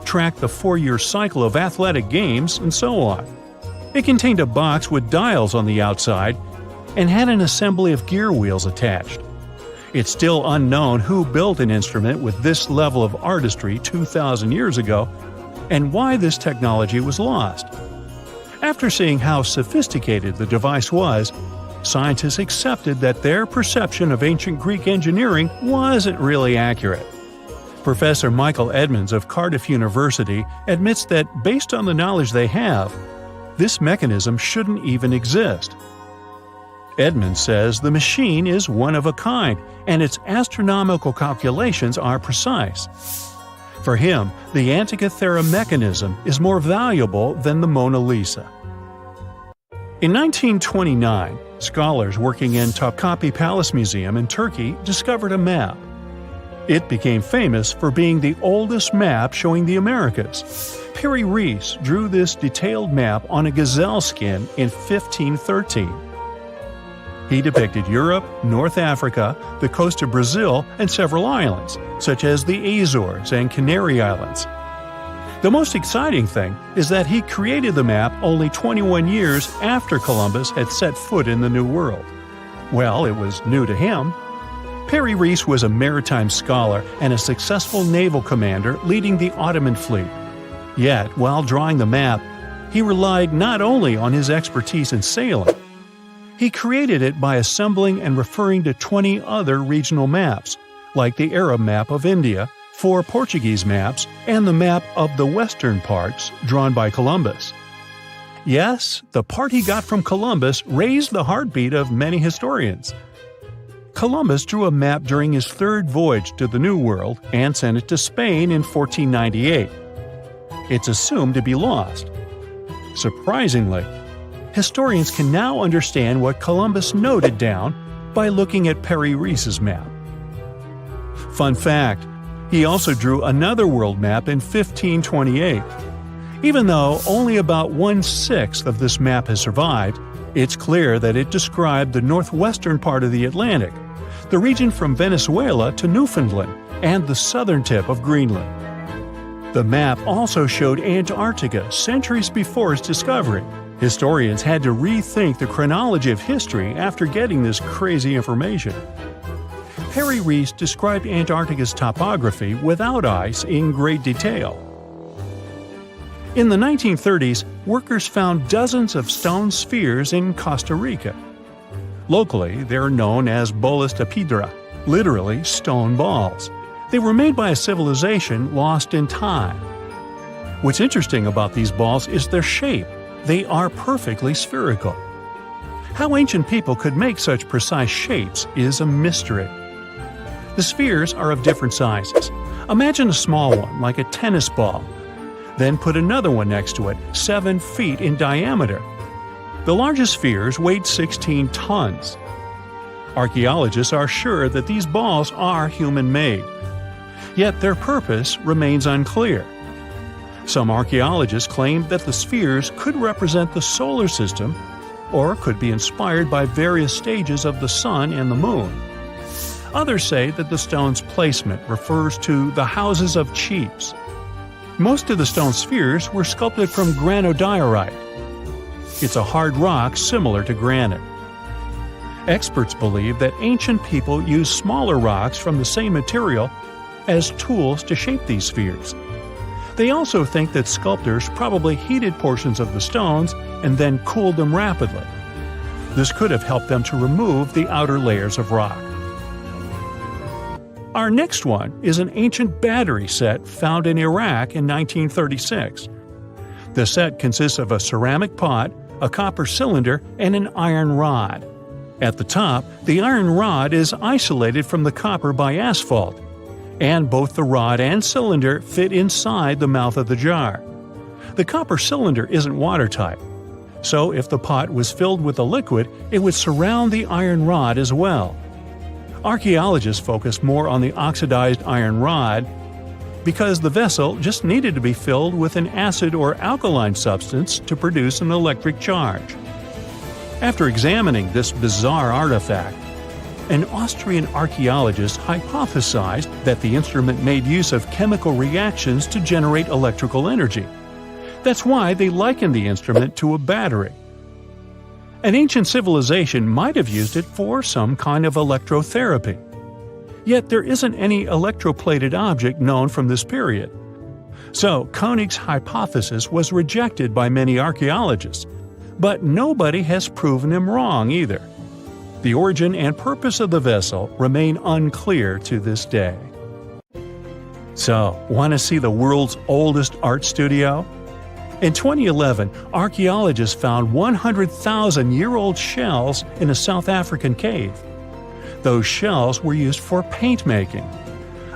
track the 4-year cycle of athletic games, and so on. It contained a box with dials on the outside and had an assembly of gear wheels attached. It's still unknown who built an instrument with this level of artistry 2,000 years ago and why this technology was lost. After seeing how sophisticated the device was, scientists accepted that their perception of ancient Greek engineering wasn't really accurate. Professor Michael Edmonds of Cardiff University admits that based on the knowledge they have, this mechanism shouldn't even exist. Edmonds says the machine is one of a kind, and its astronomical calculations are precise. For him, the Antikythera mechanism is more valuable than the Mona Lisa. In 1929, scholars working in Topkapi Palace Museum in Turkey discovered a map. It became famous for being the oldest map showing the Americas. Piri Reis drew this detailed map on a gazelle skin in 1513. He depicted Europe, North Africa, the coast of Brazil, and several islands, such as the Azores and Canary Islands. The most exciting thing is that he created the map only 21 years after Columbus had set foot in the New World. Well, it was new to him. Piri Reis was a maritime scholar and a successful naval commander leading the Ottoman fleet. Yet, while drawing the map, he relied not only on his expertise in sailing. He created it by assembling and referring to 20 other regional maps, like the Arab map of India, 4 Portuguese maps, and the map of the western parts drawn by Columbus. Yes, the part he got from Columbus raised the heartbeat of many historians. Columbus drew a map during his 3rd voyage to the New World and sent it to Spain in 1498. It's assumed to be lost. Surprisingly, historians can now understand what Columbus noted down by looking at Piri Reis's map. Fun fact, he also drew another world map in 1528. Even though only about 1/6 of this map has survived, it's clear that it described the northwestern part of the Atlantic, the region from Venezuela to Newfoundland, and the southern tip of Greenland. The map also showed Antarctica centuries before its discovery. Historians had to rethink the chronology of history after getting this crazy information. Piri Reis described Antarctica's topography without ice in great detail. In the 1930s, workers found dozens of stone spheres in Costa Rica. Locally, they're known as bolas de piedra, literally stone balls. They were made by a civilization lost in time. What's interesting about these balls is their shape. They are perfectly spherical. How ancient people could make such precise shapes is a mystery. The spheres are of different sizes. Imagine a small one, like a tennis ball. Then put another one next to it, 7 feet in diameter. The largest spheres weighed 16 tons. Archaeologists are sure that these balls are human-made. Yet their purpose remains unclear. Some archaeologists claim that the spheres could represent the solar system or could be inspired by various stages of the sun and the moon. Others say that the stone's placement refers to the houses of chiefs. Most of the stone spheres were sculpted from granodiorite. It's a hard rock similar to granite. Experts believe that ancient people used smaller rocks from the same material as tools to shape these spheres. They also think that sculptors probably heated portions of the stones and then cooled them rapidly. This could have helped them to remove the outer layers of rock. Our next one is an ancient battery set found in Iraq in 1936. The set consists of a ceramic pot, a copper cylinder, and an iron rod. At the top, the iron rod is isolated from the copper by asphalt, and both the rod and cylinder fit inside the mouth of the jar. The copper cylinder isn't watertight, so if the pot was filled with a liquid, it would surround the iron rod as well. Archaeologists focus more on the oxidized iron rod because the vessel just needed to be filled with an acid or alkaline substance to produce an electric charge. After examining this bizarre artifact, an Austrian archaeologist hypothesized that the instrument made use of chemical reactions to generate electrical energy. That's why they likened the instrument to a battery. An ancient civilization might have used it for some kind of electrotherapy. Yet there isn't any electroplated object known from this period. So Koenig's hypothesis was rejected by many archaeologists, but nobody has proven him wrong either. The origin and purpose of the vessel remain unclear to this day. So, want to see the world's oldest art studio? In 2011, archaeologists found 100,000-year-old shells in a South African cave. Those shells were used for paint making.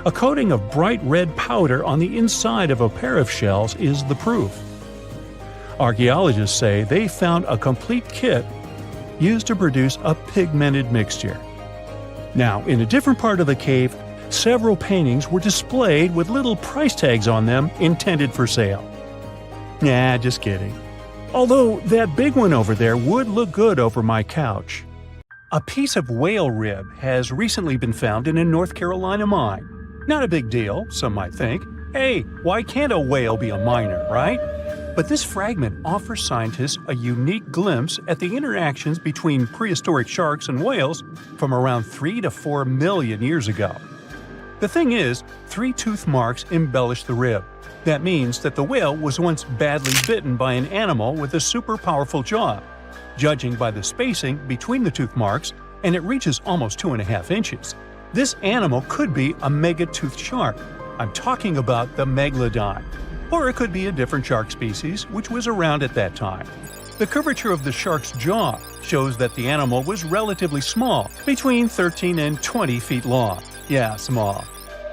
A coating of bright red powder on the inside of a pair of shells is the proof. Archaeologists say they found a complete kit used to produce a pigmented mixture. Now, in a different part of the cave, several paintings were displayed with little price tags on them intended for sale. Nah, just kidding. Although that big one over there would look good over my couch. A piece of whale rib has recently been found in a North Carolina mine. Not a big deal, some might think. Hey, why can't a whale be a miner, right? But this fragment offers scientists a unique glimpse at the interactions between prehistoric sharks and whales from around 3 to 4 million years ago. The thing is, 3 tooth marks embellish the rib. That means that the whale was once badly bitten by an animal with a super powerful jaw. Judging by the spacing between the tooth marks, and it reaches almost 2.5 inches. This animal could be a mega-toothed shark. I'm talking about the megalodon. Or it could be a different shark species which was around at that time. The curvature of the shark's jaw shows that the animal was relatively small, between 13 and 20 feet long. Yeah, small.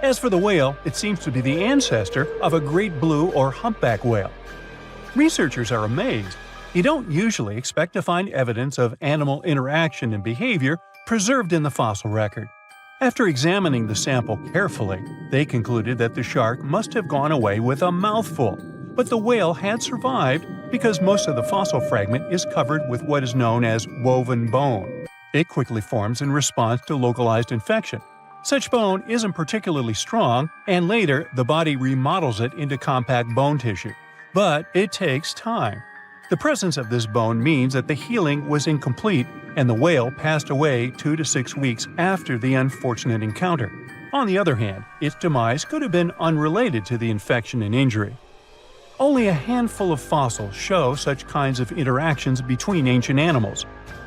As for the whale, it seems to be the ancestor of a great blue or humpback whale. Researchers are amazed. You don't usually expect to find evidence of animal interaction and behavior preserved in the fossil record. After examining the sample carefully, they concluded that the shark must have gone away with a mouthful, but the whale had survived because most of the fossil fragment is covered with what is known as woven bone. It quickly forms in response to localized infection. Such bone isn't particularly strong, and later the body remodels it into compact bone tissue. But it takes time. The presence of this bone means that the healing was incomplete and the whale passed away 2 to 6 weeks after the unfortunate encounter. On the other hand, its demise could have been unrelated to the infection and injury. Only a handful of fossils show such kinds of interactions between ancient animals.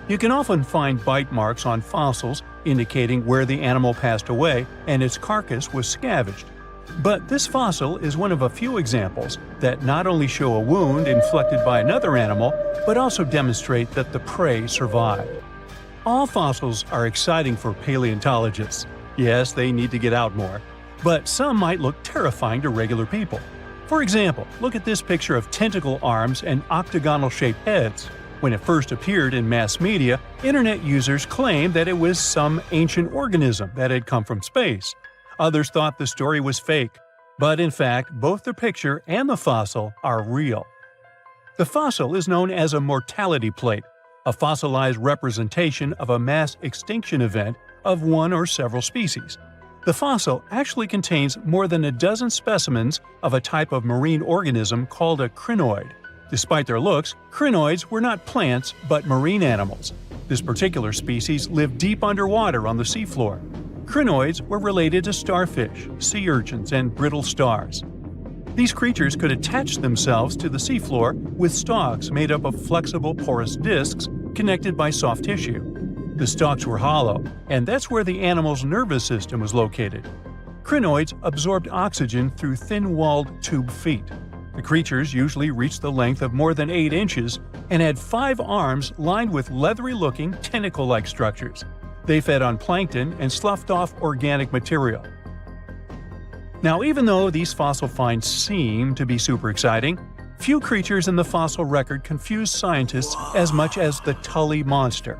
You can often find bite marks on fossils indicating where the animal passed away and its carcass was scavenged. But this fossil is one of a few examples that not only show a wound inflicted by another animal, but also demonstrate that the prey survived. All fossils are exciting for paleontologists. Yes, they need to get out more. But some might look terrifying to regular people. For example, look at this picture of tentacle arms and octagonal-shaped heads. When it first appeared in mass media, internet users claimed that it was some ancient organism that had come from space. Others thought the story was fake. But in fact, both the picture and the fossil are real. The fossil is known as a mortality plate, a fossilized representation of a mass extinction event of one or several species. The fossil actually contains more than a dozen specimens of a type of marine organism called a crinoid. Despite their looks, crinoids were not plants but marine animals. This particular species lived deep underwater on the seafloor. Crinoids were related to starfish, sea urchins, and brittle stars. These creatures could attach themselves to the seafloor with stalks made up of flexible porous discs connected by soft tissue. The stalks were hollow, and that's where the animal's nervous system was located. Crinoids absorbed oxygen through thin-walled tube feet. The creatures usually reached the length of more than 8 inches and had 5 arms lined with leathery-looking, tentacle-like structures. They fed on plankton and sloughed off organic material. Now, even though these fossil finds seem to be super exciting, few creatures in the fossil record confuse scientists as much as the Tully Monster.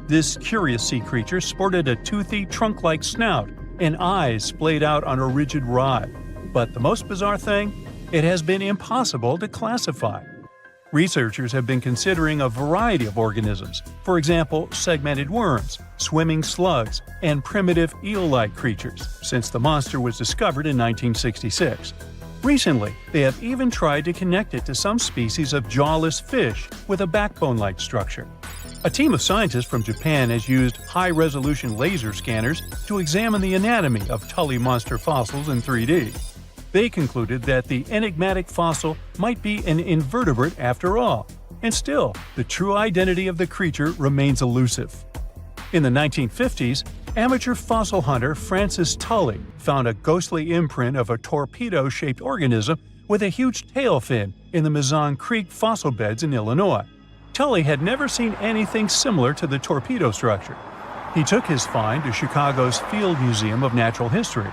This curious sea creature sported a toothy, trunk-like snout and eyes splayed out on a rigid rod. But the most bizarre thing? It has been impossible to classify. Researchers have been considering a variety of organisms, for example, segmented worms, swimming slugs, and primitive eel-like creatures, since the monster was discovered in 1966. Recently, they have even tried to connect it to some species of jawless fish with a backbone-like structure. A team of scientists from Japan has used high-resolution laser scanners to examine the anatomy of Tully Monster fossils in 3D. They concluded that the enigmatic fossil might be an invertebrate after all, and still, the true identity of the creature remains elusive. In the 1950s, amateur fossil hunter Francis Tully found a ghostly imprint of a torpedo-shaped organism with a huge tail fin in the Mazon Creek fossil beds in Illinois. Tully had never seen anything similar to the torpedo structure. He took his find to Chicago's Field Museum of Natural History.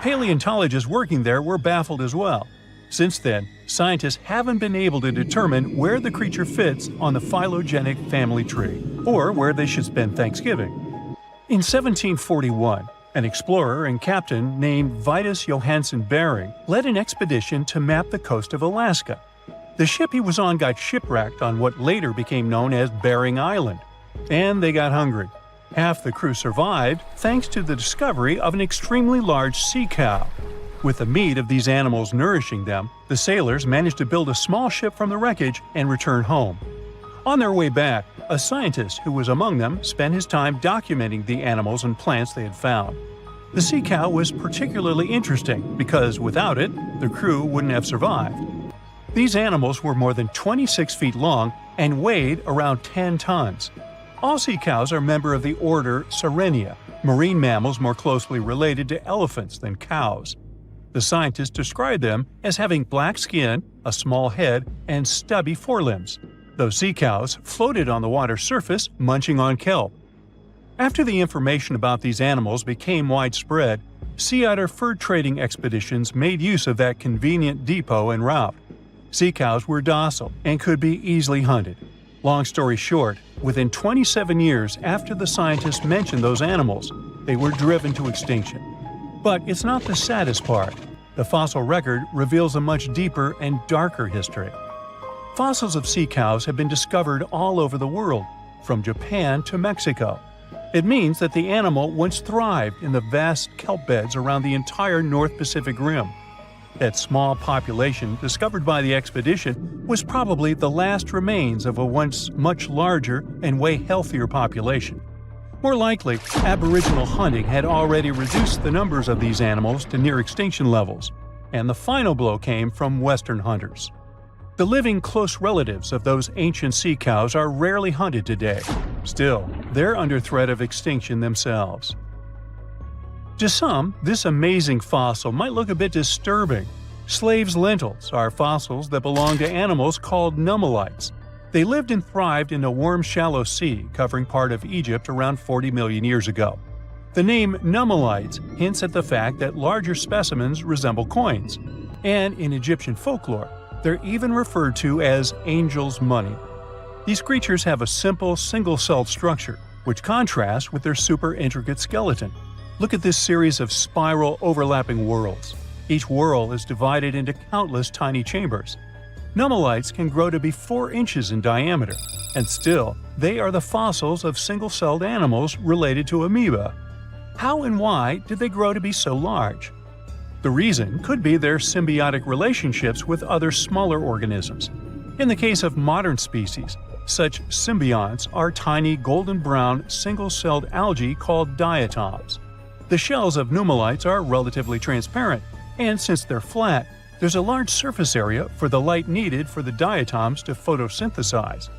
Paleontologists working there were baffled as well. Since then, scientists haven't been able to determine where the creature fits on the phylogenetic family tree, or where they should spend Thanksgiving. In 1741, an explorer and captain named Vitus Johansen Bering led an expedition to map the coast of Alaska. The ship he was on got shipwrecked on what later became known as Bering Island, and they got hungry. Half the crew survived thanks to the discovery of an extremely large sea cow. With the meat of these animals nourishing them, the sailors managed to build a small ship from the wreckage and return home. On their way back, a scientist who was among them spent his time documenting the animals and plants they had found. The sea cow was particularly interesting because without it, the crew wouldn't have survived. These animals were more than 26 feet long and weighed around 10 tons. All sea cows are members of the order Sirenia, marine mammals more closely related to elephants than cows. The scientists described them as having black skin, a small head, and stubby forelimbs. Those sea cows floated on the water's surface, munching on kelp. After the information about these animals became widespread, sea otter fur trading expeditions made use of that convenient depot en route. Sea cows were docile and could be easily hunted. Long story short, within 27 years after the scientists mentioned those animals, they were driven to extinction. But it's not the saddest part. The fossil record reveals a much deeper and darker history. Fossils of sea cows have been discovered all over the world, from Japan to Mexico. It means that the animal once thrived in the vast kelp beds around the entire North Pacific Rim. That small population discovered by the expedition was probably the last remains of a once much larger and way healthier population. More likely, Aboriginal hunting had already reduced the numbers of these animals to near extinction levels, and the final blow came from Western hunters. The living close relatives of those ancient sea cows are rarely hunted today. Still, they're under threat of extinction themselves. To some, this amazing fossil might look a bit disturbing. Slaves' lentils are fossils that belong to animals called nummelites. They lived and thrived in a warm, shallow sea covering part of Egypt around 40 million years ago. The name nummelites hints at the fact that larger specimens resemble coins, and in Egyptian folklore, they're even referred to as angel's money. These creatures have a simple, single-celled structure, which contrasts with their super intricate skeleton. Look at this series of spiral overlapping whorls. Each whorl is divided into countless tiny chambers. Nummelites can grow to be 4 inches in diameter, and still, they are the fossils of single-celled animals related to amoeba. How and why did they grow to be so large? The reason could be their symbiotic relationships with other smaller organisms. In the case of modern species, such symbionts are tiny golden-brown single-celled algae called diatoms. The shells of nummelites are relatively transparent, and since they're flat, there's a large surface area for the light needed for the diatoms to photosynthesize.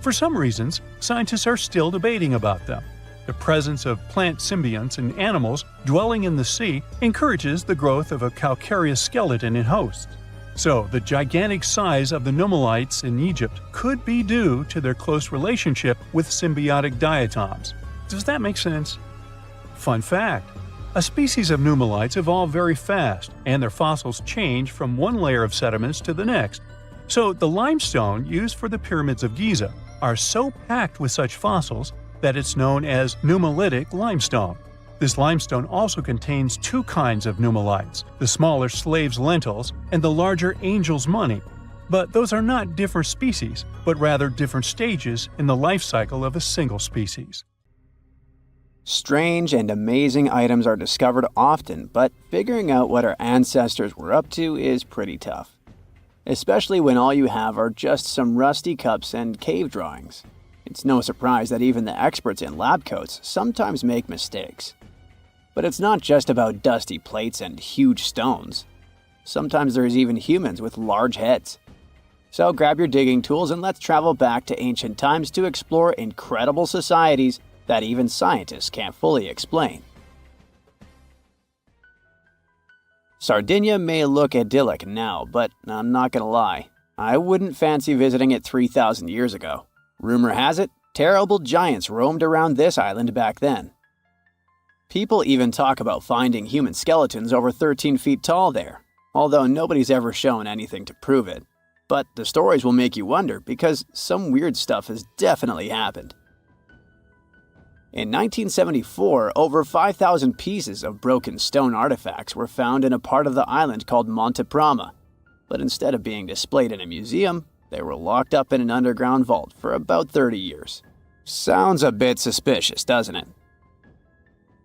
For some reasons, scientists are still debating about them. The presence of plant symbionts and animals dwelling in the sea encourages the growth of a calcareous skeleton in hosts. So, the gigantic size of the nummulites in Egypt could be due to their close relationship with symbiotic diatoms. Does that make sense? Fun fact: a species of nummulites evolve very fast, and their fossils change from one layer of sediments to the next. So, the limestone used for the pyramids of Giza are so packed with such fossils that it's known as nummulitic limestone. This limestone also contains two kinds of nummulites, the smaller slaves' lentils and the larger angel's money. But those are not different species, but rather different stages in the life cycle of a single species. Strange and amazing items are discovered often, but figuring out what our ancestors were up to is pretty tough. Especially when all you have are just some rusty cups and cave drawings. It's no surprise that even the experts in lab coats sometimes make mistakes. But it's not just about dusty plates and huge stones. Sometimes there's even humans with large heads. So grab your digging tools and let's travel back to ancient times to explore incredible societies that even scientists can't fully explain. Sardinia may look idyllic now, but I'm not gonna lie, I wouldn't fancy visiting it 3,000 years ago. Rumor has it, terrible giants roamed around this island back then. People even talk about finding human skeletons over 13 feet tall there, although nobody's ever shown anything to prove it. But the stories will make you wonder because some weird stuff has definitely happened. In 1974, over 5,000 pieces of broken stone artifacts were found in a part of the island called Monte Prama, but instead of being displayed in a museum, they were locked up in an underground vault for about 30 years. Sounds a bit suspicious, doesn't it?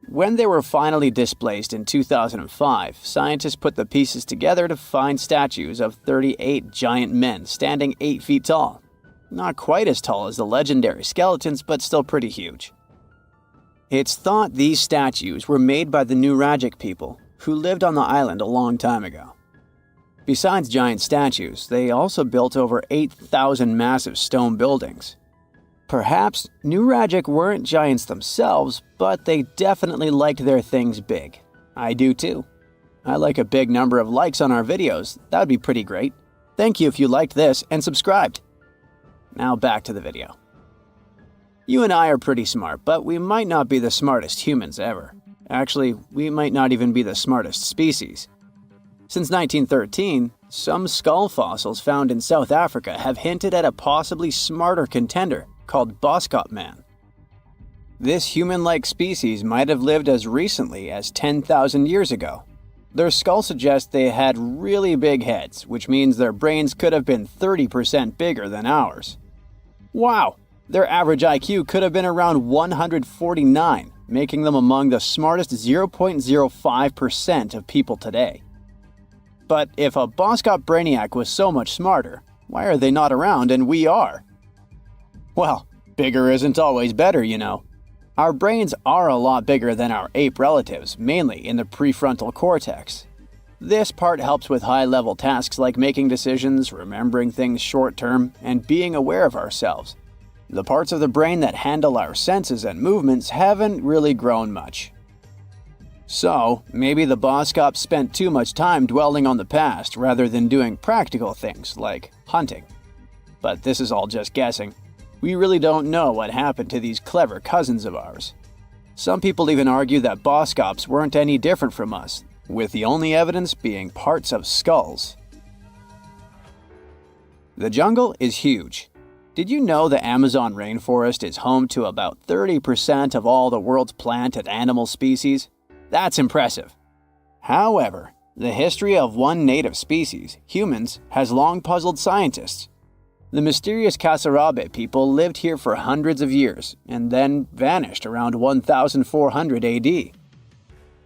When they were finally displaced in 2005, scientists put the pieces together to find statues of 38 giant men standing 8 feet tall. Not quite as tall as the legendary skeletons, but still pretty huge. It's thought these statues were made by the Nuragic people, who lived on the island a long time ago. Besides giant statues, they also built over 8,000 massive stone buildings. Perhaps Nuragic weren't giants themselves, but they definitely liked their things big. I do too. I like a big number of likes on our videos. That would be pretty great. Thank you if you liked this and subscribed. Now back to the video. You and I are pretty smart, but we might not be the smartest humans ever. Actually, we might not even be the smartest species. Since 1913, some skull fossils found in South Africa have hinted at a possibly smarter contender called Boskop Man. This human-like species might have lived as recently as 10,000 years ago. Their skull suggests they had really big heads, which means their brains could have been 30% bigger than ours. Wow! Their average IQ could have been around 149, making them among the smartest 0.05% of people today. But if a Boskop Brainiac was so much smarter, why are they not around and we are? Well, bigger isn't always better, you know. Our brains are a lot bigger than our ape relatives, mainly in the prefrontal cortex. This part helps with high-level tasks like making decisions, remembering things short-term, and being aware of ourselves. The parts of the brain that handle our senses and movements haven't really grown much. So, maybe the Boskops spent too much time dwelling on the past rather than doing practical things like hunting. But this is all just guessing. We really don't know what happened to these clever cousins of ours. Some people even argue that Boskops weren't any different from us, with the only evidence being parts of skulls. The jungle is huge. Did you know the Amazon rainforest is home to about 30% of all the world's plant and animal species? That's impressive. However, the history of one native species, humans, has long puzzled scientists. The mysterious Kasarabe people lived here for hundreds of years and then vanished around 1400 AD.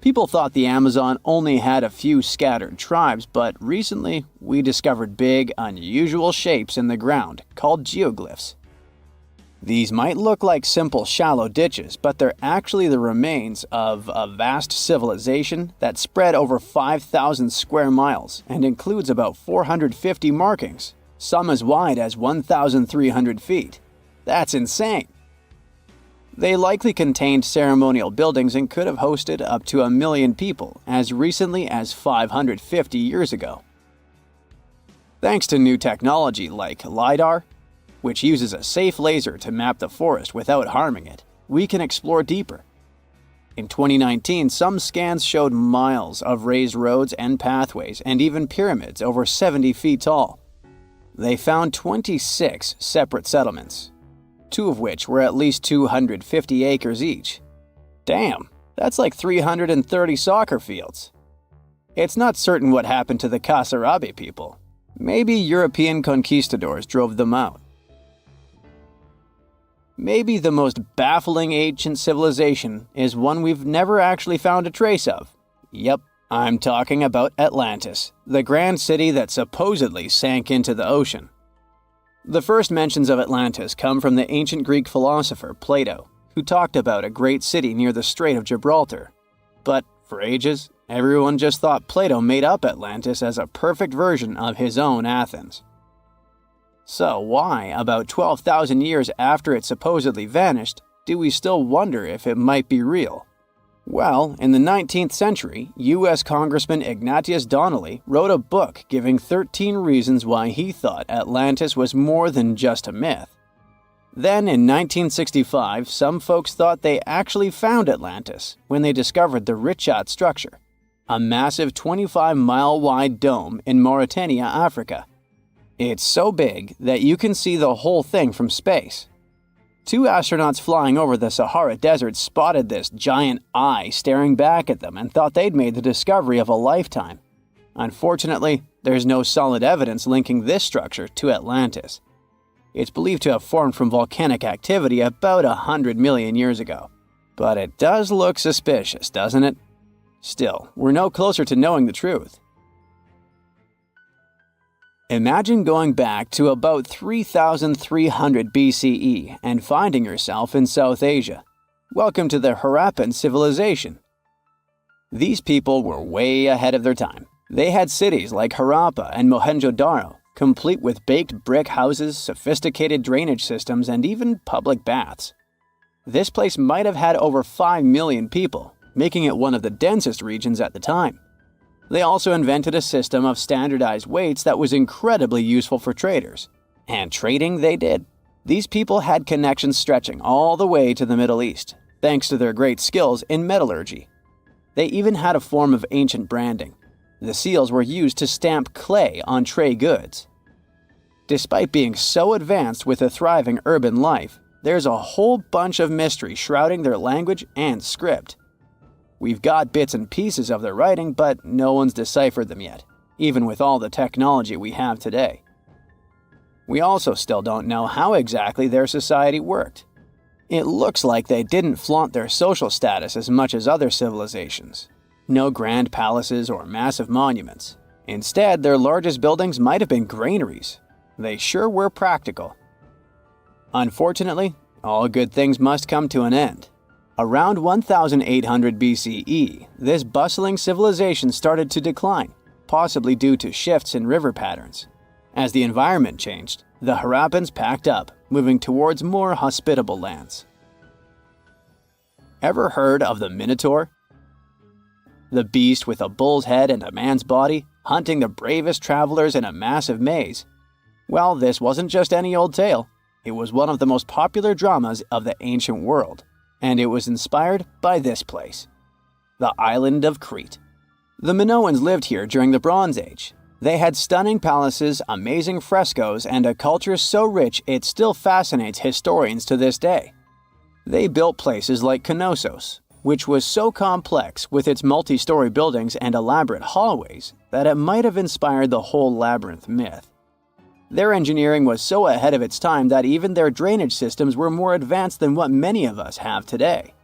People thought the Amazon only had a few scattered tribes, but recently we discovered big, unusual shapes in the ground called geoglyphs. These might look like simple shallow ditches, but they're actually the remains of a vast civilization that spread over 5,000 square miles and includes about 450 markings, some as wide as 1,300 feet. That's insane! They likely contained ceremonial buildings and could have hosted up to 1 million people as recently as 550 years ago. Thanks to new technology like LiDAR, which uses a safe laser to map the forest without harming it, we can explore deeper. In 2019, some scans showed miles of raised roads and pathways and even pyramids over 70 feet tall. They found 26 separate settlements, 2 of which were at least 250 acres each. Damn, that's like 330 soccer fields. It's not certain what happened to the Kasarabi people. Maybe European conquistadors drove them out. Maybe the most baffling ancient civilization is one we've never actually found a trace of. Yep, I'm talking about Atlantis, the grand city that supposedly sank into the ocean. The first mentions of Atlantis come from the ancient Greek philosopher Plato, who talked about a great city near the Strait of Gibraltar. But for ages, everyone just thought Plato made up Atlantis as a perfect version of his own Athens. So why, about 12,000 years after it supposedly vanished, do we still wonder if it might be real? Well, in the 19th century, U.S. Congressman Ignatius Donnelly wrote a book giving 13 reasons why he thought Atlantis was more than just a myth. Then, in 1965, some folks thought they actually found Atlantis when they discovered the Richat structure, a massive 25-mile-wide dome in Mauritania, Africa. It's so big that you can see the whole thing from space. 2 astronauts flying over the Sahara Desert spotted this giant eye staring back at them and thought they'd made the discovery of a lifetime. Unfortunately, there's no solid evidence linking this structure to Atlantis. It's believed to have formed from volcanic activity about 100 million years ago. But it does look suspicious, doesn't it? Still, we're no closer to knowing the truth. Imagine going back to about 3,300 BCE and finding yourself in South Asia. Welcome to the Harappan civilization. These people were way ahead of their time. They had cities like Harappa and Mohenjo Daro, complete with baked brick houses, sophisticated drainage systems, and even public baths. This place might have had over 5 million people, making it one of the densest regions at the time. They also invented a system of standardized weights that was incredibly useful for traders. And trading they did. These people had connections stretching all the way to the Middle East, thanks to their great skills in metallurgy. They even had a form of ancient branding. The seals were used to stamp clay on trade goods. Despite being so advanced with a thriving urban life, there's a whole bunch of mystery shrouding their language and script. We've got bits and pieces of their writing, but no one's deciphered them yet, even with all the technology we have today. We also still don't know how exactly their society worked. It looks like they didn't flaunt their social status as much as other civilizations. No grand palaces or massive monuments. Instead, their largest buildings might have been granaries. They sure were practical. Unfortunately, all good things must come to an end. Around 1800 BCE, this bustling civilization started to decline, possibly due to shifts in river patterns. As the environment changed, the Harappans packed up, moving towards more hospitable lands. Ever heard of the Minotaur? The beast with a bull's head and a man's body, hunting the bravest travelers in a massive maze. Well, this wasn't just any old tale. It was one of the most popular dramas of the ancient world. And it was inspired by this place, the island of Crete. The Minoans lived here during the Bronze Age. They had stunning palaces, amazing frescoes, and a culture so rich it still fascinates historians to this day. They built places like Knossos, which was so complex with its multi-story buildings and elaborate hallways that it might have inspired the whole labyrinth myth. Their engineering was so ahead of its time that even their drainage systems were more advanced than what many of us have today.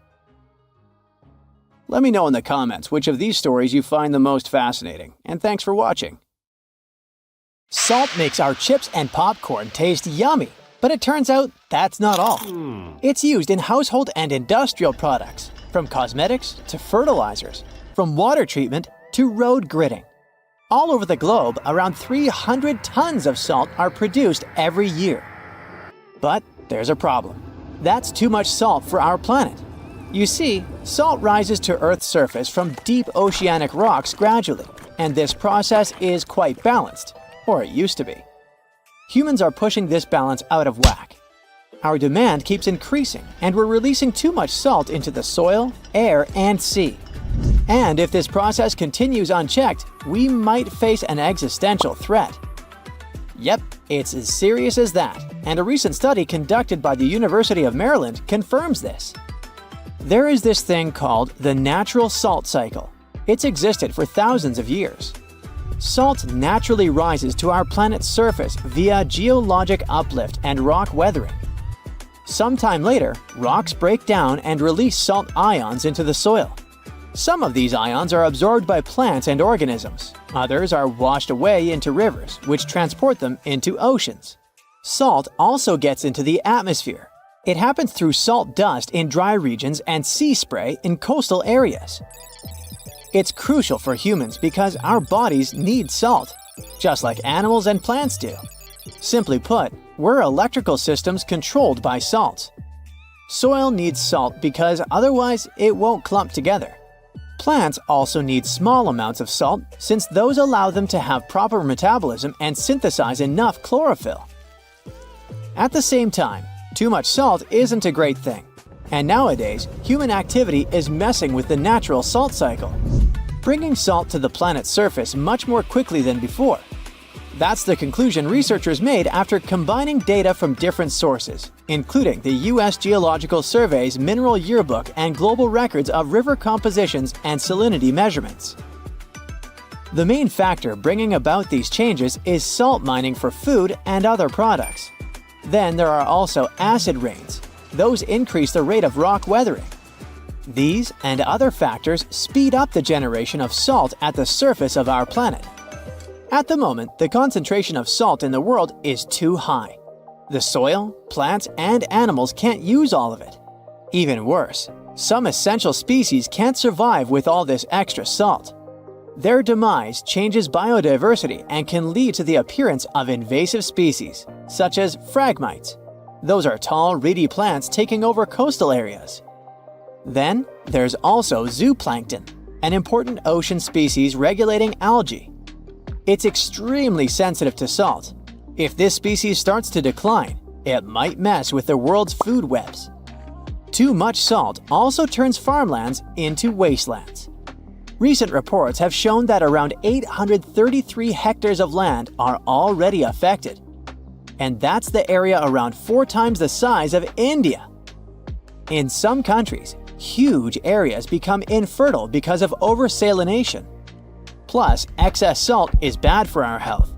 Let me know in the comments which of these stories you find the most fascinating, and thanks for watching. Salt makes our chips and popcorn taste yummy, but it turns out that's not all. It's used in household and industrial products, from cosmetics to fertilizers, from water treatment to road gridding. All over the globe, around 300 tons of salt are produced every year. But there's a problem. That's too much salt for our planet. You see, salt rises to Earth's surface from deep oceanic rocks gradually, and this process is quite balanced, or it used to be. Humans are pushing this balance out of whack. Our demand keeps increasing, and we're releasing too much salt into the soil, air, and sea. And if this process continues unchecked, we might face an existential threat. Yep, it's as serious as that, and a recent study conducted by the University of Maryland confirms this. There is this thing called the natural salt cycle. It's existed for thousands of years. Salt naturally rises to our planet's surface via geologic uplift and rock weathering. Sometime later, rocks break down and release salt ions into the soil. Some of these ions are absorbed by plants and organisms. Others are washed away into rivers, which transport them into oceans. Salt also gets into the atmosphere. It happens through salt dust in dry regions and sea spray in coastal areas. It's crucial for humans because our bodies need salt, just like animals and plants do. Simply put, we're electrical systems controlled by salt. Soil needs salt because otherwise it won't clump together. Plants also need small amounts of salt since those allow them to have proper metabolism and synthesize enough chlorophyll. At the same time, too much salt isn't a great thing, and nowadays human activity is messing with the natural salt cycle, bringing salt to the planet's surface much more quickly than before. That's the conclusion researchers made after combining data from different sources, including the U.S. Geological Survey's Mineral Yearbook and global records of river compositions and salinity measurements. The main factor bringing about these changes is salt mining for food and other products. Then there are also acid rains. Those increase the rate of rock weathering. These and other factors speed up the generation of salt at the surface of our planet. At the moment, the concentration of salt in the world is too high. The soil, plants, and animals can't use all of it. Even worse, some essential species can't survive with all this extra salt. Their demise changes biodiversity and can lead to the appearance of invasive species, such as phragmites. Those are tall, reedy plants taking over coastal areas. Then, there's also zooplankton, an important ocean species regulating algae. It's extremely sensitive to salt. If this species starts to decline, it might mess with the world's food webs. Too much salt also turns farmlands into wastelands. Recent reports have shown that around 833 hectares of land are already affected. And that's the area around 4 times the size of India. In some countries, huge areas become infertile because of oversalination. Plus, excess salt is bad for our health.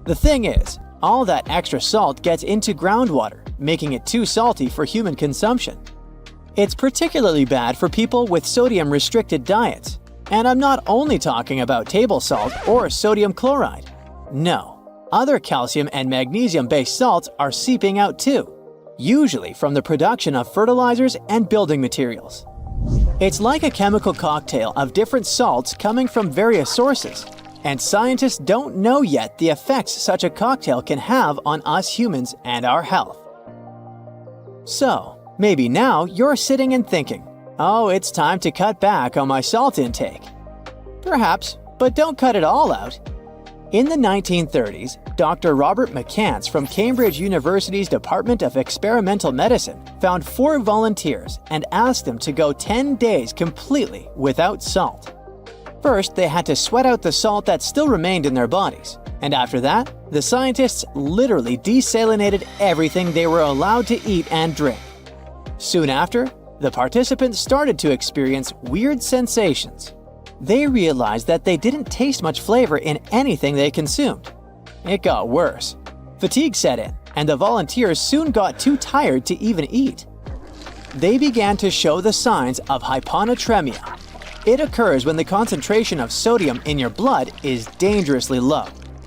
The thing is, all that extra salt gets into groundwater, making it too salty for human consumption. It's particularly bad for people with sodium-restricted diets. And I'm not only talking about table salt or sodium chloride. No, other calcium and magnesium-based salts are seeping out too, usually from the production of fertilizers and building materials. It's like a chemical cocktail of different salts coming from various sources, and scientists don't know yet the effects such a cocktail can have on us humans and our health. So, maybe now you're sitting and thinking, oh, it's time to cut back on my salt intake. Perhaps, but don't cut it all out. In the 1930s, Dr. Robert McCants from Cambridge University's Department of Experimental Medicine found 4 volunteers and asked them to go 10 days completely without salt. First, they had to sweat out the salt that still remained in their bodies, and after that, the scientists literally desalinated everything they were allowed to eat and drink. Soon after, the participants started to experience weird sensations. They realized that they didn't taste much flavor in anything they consumed. It got worse. Fatigue set in, and the volunteers soon got too tired to even eat. They began to show the signs of hyponatremia. It occurs when the concentration of sodium in your blood is dangerously low.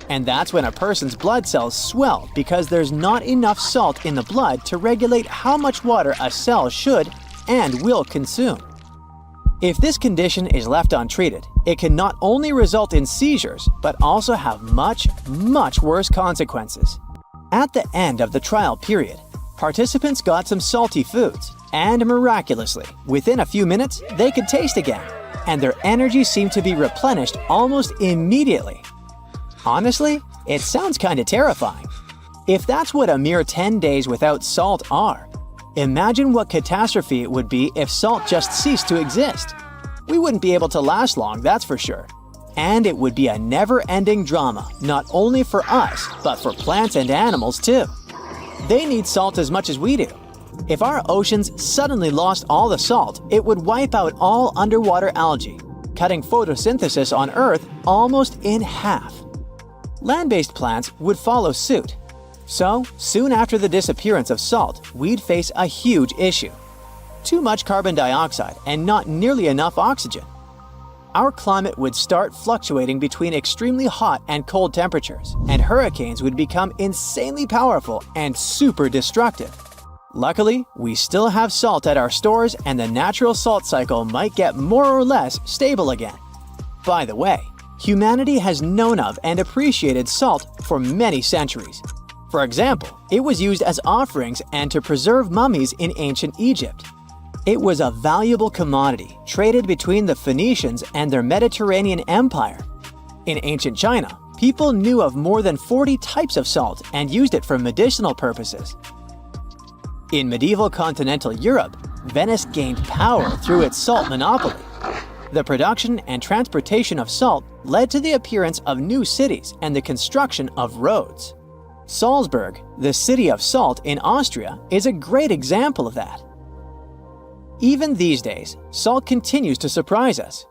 And that's when a person's blood cells swell because there's not enough salt in the blood to regulate how much water a cell should and will consume. If this condition is left untreated, it can not only result in seizures, but also have much, much worse consequences. At the end of the trial period, Participants got some salty foods, and miraculously, within a few minutes, they could taste again, and their energy seemed to be replenished almost immediately. Honestly, it sounds kinda terrifying. If that's what a mere 10 days without salt are, imagine what catastrophe it would be if salt just ceased to exist. We wouldn't be able to last long, that's for sure. And it would be a never-ending drama, not only for us, but for plants and animals too. They need salt as much as we do. If our oceans suddenly lost all the salt, it would wipe out all underwater algae, cutting photosynthesis on Earth almost in half. Land-based plants would follow suit. So, soon after the disappearance of salt, we'd face a huge issue. Too much carbon dioxide and not nearly enough oxygen. Our climate would start fluctuating between extremely hot and cold temperatures, and hurricanes would become insanely powerful and super destructive. Luckily, we still have salt at our stores, and the natural salt cycle might get more or less stable again. By the way, humanity has known of and appreciated salt for many centuries. For example, it was used as offerings and to preserve mummies in ancient Egypt. It was a valuable commodity traded between the Phoenicians and their Mediterranean empire. In ancient China, people knew of more than 40 types of salt and used it for medicinal purposes. In medieval continental Europe, Venice gained power through its salt monopoly. The production and transportation of salt led to the appearance of new cities and the construction of roads. Salzburg, the city of salt in Austria, is a great example of that. Even these days, salt continues to surprise us.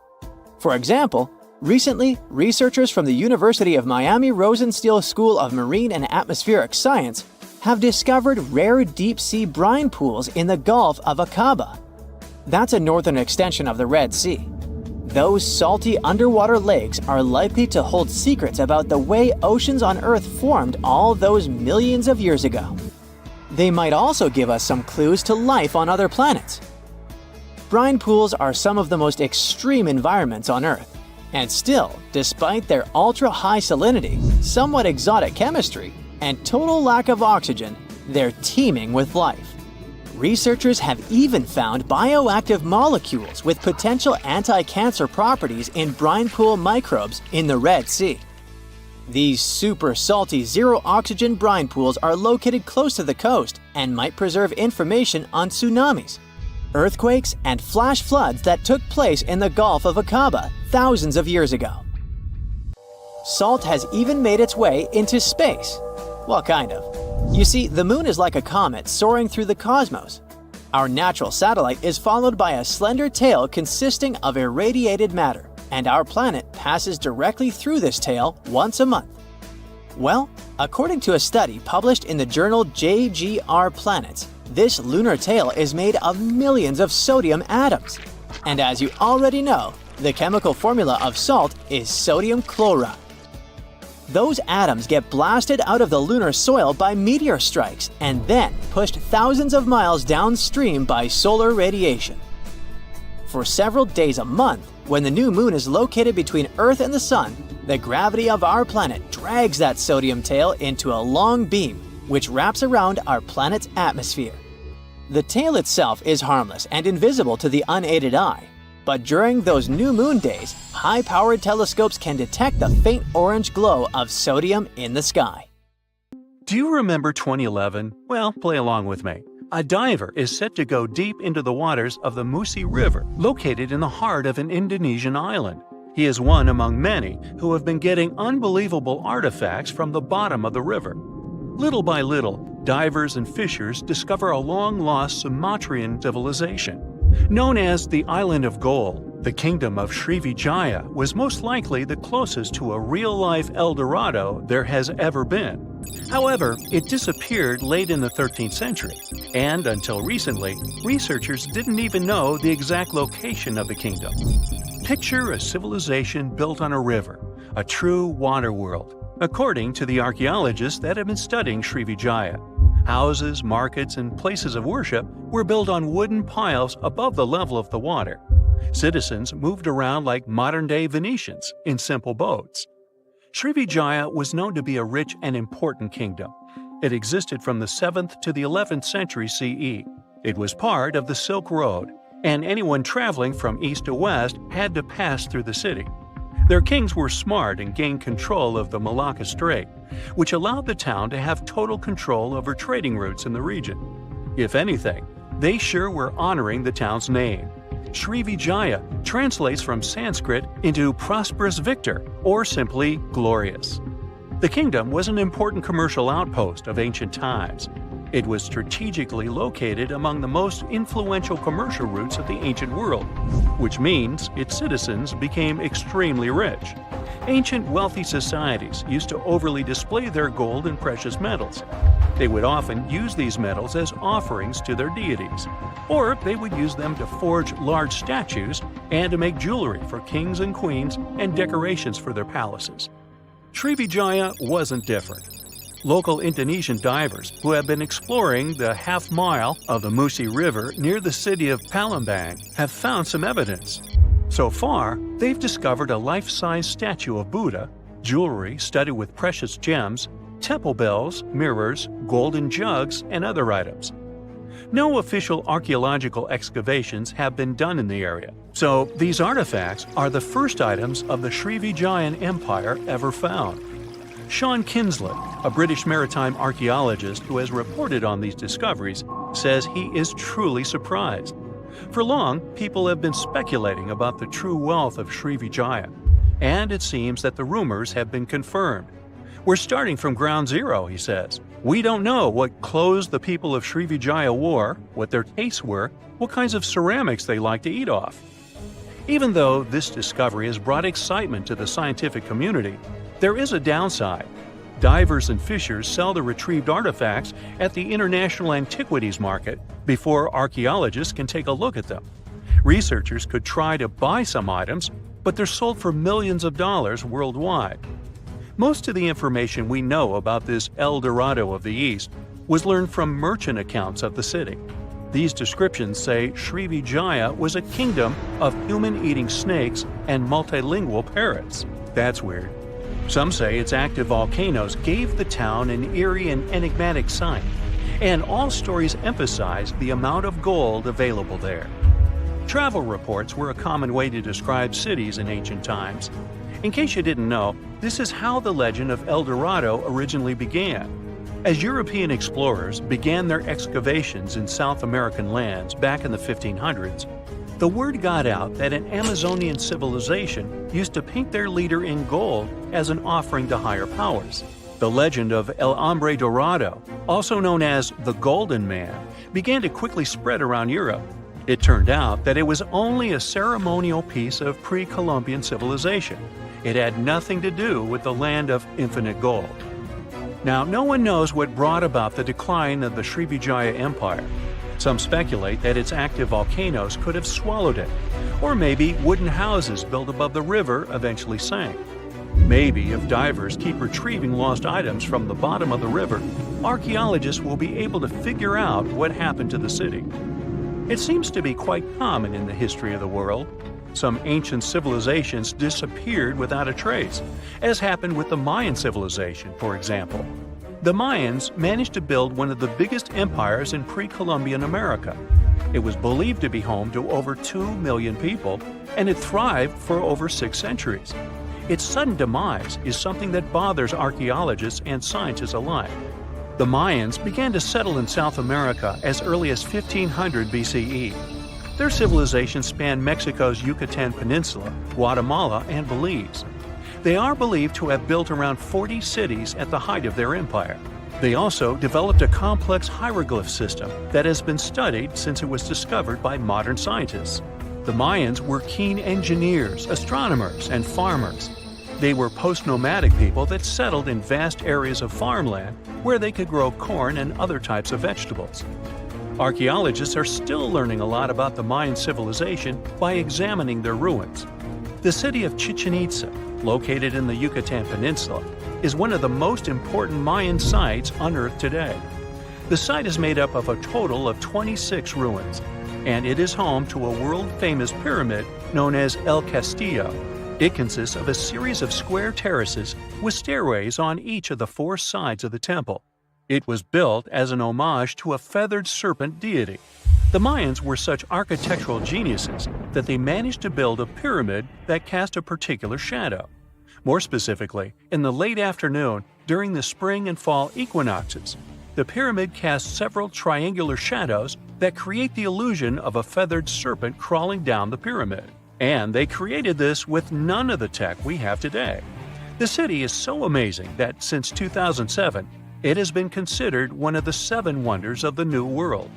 For example, recently, researchers from the University of Miami Rosenstiel School of Marine and Atmospheric Science have discovered rare deep-sea brine pools in the Gulf of Aqaba. That's a northern extension of the Red Sea. Those salty underwater lakes are likely to hold secrets about the way oceans on Earth formed all those millions of years ago. They might also give us some clues to life on other planets. Brine pools are some of the most extreme environments on Earth, and still, despite their ultra-high salinity, somewhat exotic chemistry, and total lack of oxygen, they're teeming with life. Researchers have even found bioactive molecules with potential anti-cancer properties in brine pool microbes in the Red Sea. These super salty zero-oxygen brine pools are located close to the coast and might preserve information on tsunamis, earthquakes, and flash floods that took place in the Gulf of Aqaba thousands of years ago. Salt has even made its way into space. Well, kind of. You see, the moon is like a comet soaring through the cosmos. Our natural satellite is followed by a slender tail consisting of irradiated matter, and our planet passes directly through this tail once a month. Well, according to a study published in the journal JGR Planets, this lunar tail is made of millions of sodium atoms. And as you already know, the chemical formula of salt is sodium chloride. Those atoms get blasted out of the lunar soil by meteor strikes and then pushed thousands of miles downstream by solar radiation. For several days a month, when the new moon is located between Earth and the Sun, the gravity of our planet drags that sodium tail into a long beam, which wraps around our planet's atmosphere. The tail itself is harmless and invisible to the unaided eye, but during those new moon days, high-powered telescopes can detect the faint orange glow of sodium in the sky. Do you remember 2011? Well, play along with me. A diver is set to go deep into the waters of the Musi River, located in the heart of an Indonesian island. He is one among many who have been getting unbelievable artifacts from the bottom of the river. Little by little, divers and fishers discover a long-lost Sumatran civilization. Known as the Island of Gold, the kingdom of Srivijaya was most likely the closest to a real-life El Dorado there has ever been. However, it disappeared late in the 13th century, and until recently, researchers didn't even know the exact location of the kingdom. Picture a civilization built on a river, a true water world, according to the archaeologists that have been studying Srivijaya. Houses, markets, and places of worship were built on wooden piles above the level of the water. Citizens moved around like modern-day Venetians in simple boats. Srivijaya was known to be a rich and important kingdom. It existed from the 7th to the 11th century CE. It was part of the Silk Road, and anyone traveling from east to west had to pass through the city. Their kings were smart and gained control of the Malacca Strait, which allowed the town to have total control over trading routes in the region. If anything, they sure were honoring the town's name. Srivijaya translates from Sanskrit into prosperous victor, or simply glorious. The kingdom was an important commercial outpost of ancient times. It was strategically located among the most influential commercial routes of the ancient world, which means its citizens became extremely rich. Ancient wealthy societies used to overly display their gold and precious metals. They would often use these metals as offerings to their deities, or they would use them to forge large statues and to make jewelry for kings and queens and decorations for their palaces. Srivijaya wasn't different. Local Indonesian divers who have been exploring the half-mile of the Musi River near the city of Palembang have found some evidence. So far, they've discovered a life-size statue of Buddha, jewelry studded with precious gems, temple bells, mirrors, golden jugs, and other items. No official archaeological excavations have been done in the area, so these artifacts are the first items of the Srivijayan Empire ever found. Sean Kinslett, a British maritime archaeologist who has reported on these discoveries, says he is truly surprised. For long, people have been speculating about the true wealth of Srivijaya, and it seems that the rumors have been confirmed. We're starting from ground zero, he says. We don't know what clothes the people of Srivijaya wore, what their tastes were, what kinds of ceramics they like to eat off. Even though this discovery has brought excitement to the scientific community, there is a downside. Divers and fishers sell the retrieved artifacts at the International Antiquities Market before archaeologists can take a look at them. Researchers could try to buy some items, but they're sold for millions of dollars worldwide. Most of the information we know about this El Dorado of the East was learned from merchant accounts of the city. These descriptions say Srivijaya was a kingdom of human-eating snakes and multilingual parrots. That's weird. Some say its active volcanoes gave the town an eerie and enigmatic sight, and all stories emphasize the amount of gold available there. Travel reports were a common way to describe cities in ancient times. In case you didn't know, this is how the legend of El Dorado originally began. As European explorers began their excavations in South American lands back in the 1500s, the word got out that an Amazonian civilization used to paint their leader in gold as an offering to higher powers. The legend of El Hombre Dorado, also known as the Golden Man, began to quickly spread around Europe. It turned out that it was only a ceremonial piece of pre-Columbian civilization. It had nothing to do with the land of infinite gold. Now, no one knows what brought about the decline of the Srivijaya Empire. Some speculate that its active volcanoes could have swallowed it, or maybe wooden houses built above the river eventually sank. Maybe if divers keep retrieving lost items from the bottom of the river, archaeologists will be able to figure out what happened to the city. It seems to be quite common in the history of the world. Some ancient civilizations disappeared without a trace, as happened with the Mayan civilization, for example. The Mayans managed to build one of the biggest empires in pre-Columbian America. It was believed to be home to over 2 million people, and it thrived for over 6 centuries. Its sudden demise is something that bothers archaeologists and scientists alike. The Mayans began to settle in South America as early as 1500 BCE. Their civilization spanned Mexico's Yucatan Peninsula, Guatemala, and Belize. They are believed to have built around 40 cities at the height of their empire. They also developed a complex hieroglyph system that has been studied since it was discovered by modern scientists. The Mayans were keen engineers, astronomers, and farmers. They were post-nomadic people that settled in vast areas of farmland where they could grow corn and other types of vegetables. Archaeologists are still learning a lot about the Mayan civilization by examining their ruins. The city of Chichen Itza, located in the Yucatan Peninsula, is one of the most important Mayan sites unearthed today. The site is made up of a total of 26 ruins, and it is home to a world-famous pyramid known as El Castillo. It consists of a series of square terraces with stairways on each of the 4 sides of the temple. It was built as an homage to a feathered serpent deity. The Mayans were such architectural geniuses that they managed to build a pyramid that cast a particular shadow. More specifically, in the late afternoon during the spring and fall equinoxes, the pyramid casts several triangular shadows that create the illusion of a feathered serpent crawling down the pyramid. And they created this with none of the tech we have today. The city is so amazing that since 2007, it has been considered one of the 7 wonders of the New World.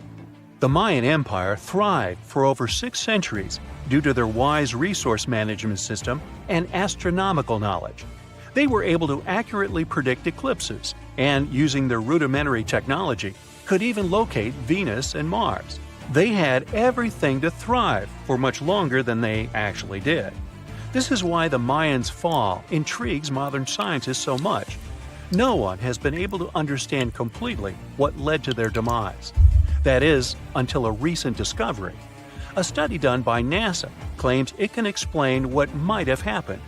The Mayan Empire thrived for over 6 centuries due to their wise resource management system and astronomical knowledge. They were able to accurately predict eclipses, and using their rudimentary technology, could even locate Venus and Mars. They had everything to thrive for much longer than they actually did. This is why the Mayans' fall intrigues modern scientists so much. No one has been able to understand completely what led to their demise. That is, until a recent discovery. A study done by NASA claims it can explain what might have happened.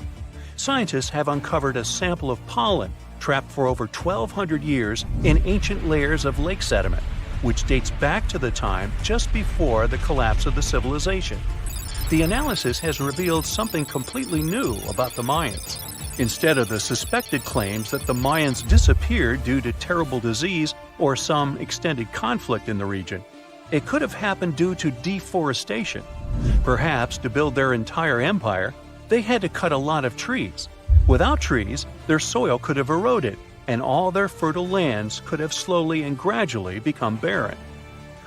Scientists have uncovered a sample of pollen trapped for over 1,200 years in ancient layers of lake sediment, which dates back to the time just before the collapse of the civilization. The analysis has revealed something completely new about the Mayans. Instead of the suspected claims that the Mayans disappeared due to terrible disease or some extended conflict in the region, it could have happened due to deforestation. Perhaps to build their entire empire, they had to cut a lot of trees. Without trees, their soil could have eroded, and all their fertile lands could have slowly and gradually become barren.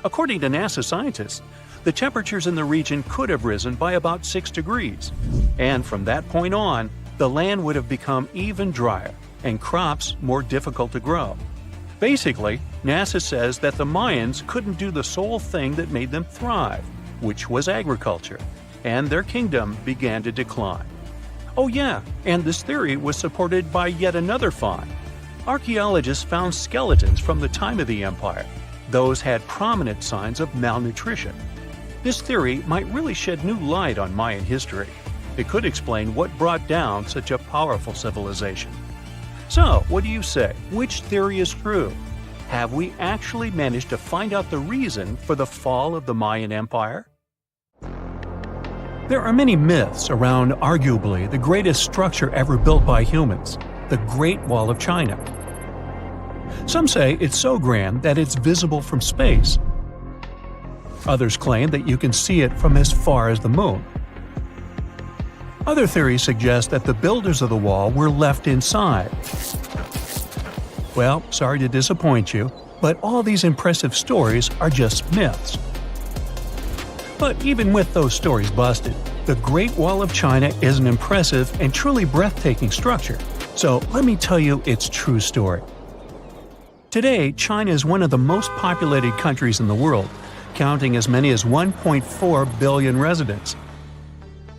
According to NASA scientists, the temperatures in the region could have risen by about 6 degrees, and from that point on, the land would have become even drier, and crops more difficult to grow. Basically, NASA says that the Mayans couldn't do the sole thing that made them thrive, which was agriculture, and their kingdom began to decline. Oh yeah, and this theory was supported by yet another find. Archaeologists found skeletons from the time of the empire. Those had prominent signs of malnutrition. This theory might really shed new light on Mayan history. It could explain what brought down such a powerful civilization. So, what do you say? Which theory is true? Have we actually managed to find out the reason for the fall of the Mayan Empire? There are many myths around arguably the greatest structure ever built by humans, the Great Wall of China. Some say it's so grand that it's visible from space. Others claim that you can see it from as far as the moon. Other theories suggest that the builders of the wall were left inside. Well, sorry to disappoint you, but all these impressive stories are just myths. But even with those stories busted, the Great Wall of China is an impressive and truly breathtaking structure. So let me tell you its true story. Today, China is one of the most populated countries in the world, counting as many as 1.4 billion residents.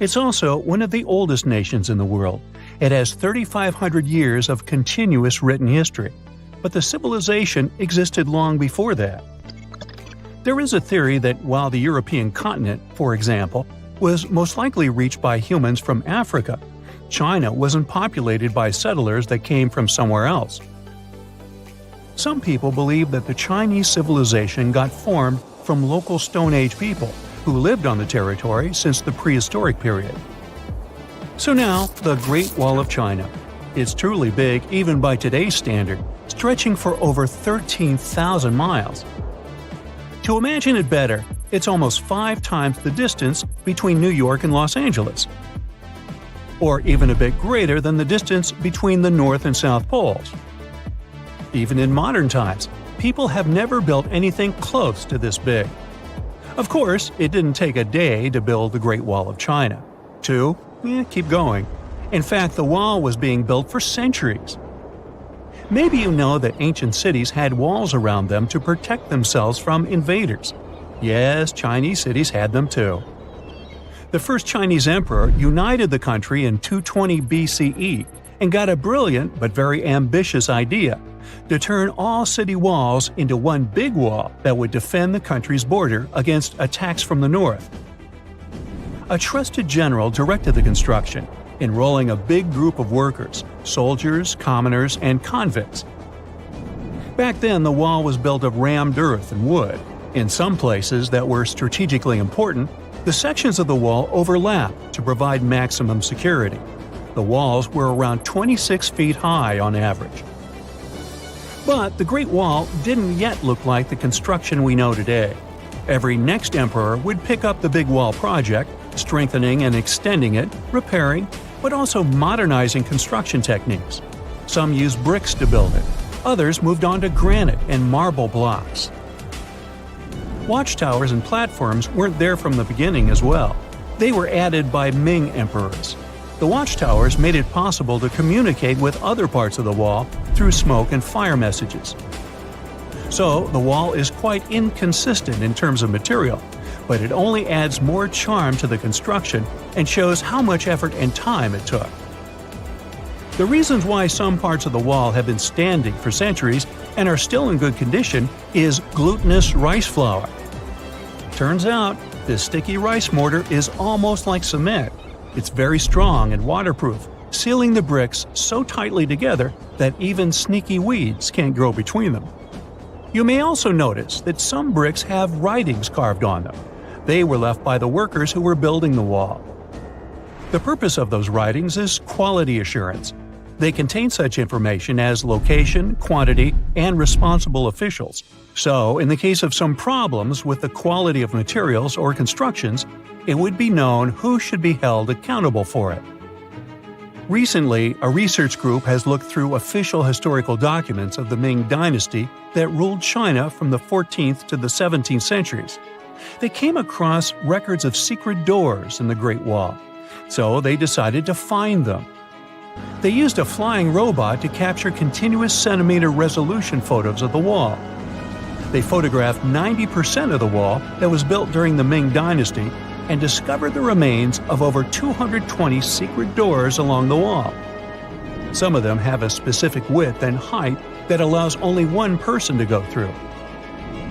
It's also one of the oldest nations in the world. It has 3,500 years of continuous written history, but the civilization existed long before that. There is a theory that while the European continent, for example, was most likely reached by humans from Africa, China wasn't populated by settlers that came from somewhere else. Some people believe that the Chinese civilization got formed from local Stone Age people who lived on the territory since the prehistoric period. So now, the Great Wall of China. It's truly big even by today's standard, stretching for over 13,000 miles. To imagine it better, it's almost 5 times the distance between New York and Los Angeles. Or even a bit greater than the distance between the North and South Poles. Even in modern times, people have never built anything close to this big. Of course, it didn't take a day to build the Great Wall of China. 2? Keep going. In fact, the wall was being built for centuries. Maybe you know that ancient cities had walls around them to protect themselves from invaders. Yes, Chinese cities had them too. The first Chinese emperor united the country in 220 BCE and got a brilliant but very ambitious idea to turn all city walls into one big wall that would defend the country's border against attacks from the north. A trusted general directed the construction, enrolling a big group of workers, soldiers, commoners, and convicts. Back then, the wall was built of rammed earth and wood. In some places that were strategically important, the sections of the wall overlapped to provide maximum security. The walls were around 26 feet high on average. But the Great Wall didn't yet look like the construction we know today. Every next emperor would pick up the Big Wall project, strengthening and extending it, repairing, but also modernizing construction techniques. Some used bricks to build it. Others moved on to granite and marble blocks. Watchtowers and platforms weren't there from the beginning as well. They were added by Ming emperors. The watchtowers made it possible to communicate with other parts of the wall through smoke and fire messages. So, the wall is quite inconsistent in terms of material, but it only adds more charm to the construction and shows how much effort and time it took. The reasons why some parts of the wall have been standing for centuries and are still in good condition is glutinous rice flour. Turns out, this sticky rice mortar is almost like cement. It's very strong and waterproof, sealing the bricks so tightly together that even sneaky weeds can't grow between them. You may also notice that some bricks have writings carved on them. They were left by the workers who were building the wall. The purpose of those writings is quality assurance. They contain such information as location, quantity, and responsible officials. So, in the case of some problems with the quality of materials or constructions, it would be known who should be held accountable for it. Recently, a research group has looked through official historical documents of the Ming Dynasty that ruled China from the 14th to the 17th centuries. They came across records of secret doors in the Great Wall, so they decided to find them. They used a flying robot to capture continuous centimeter resolution photos of the wall. They photographed 90% of the wall that was built during the Ming Dynasty and discovered the remains of over 220 secret doors along the wall. Some of them have a specific width and height that allows only one person to go through.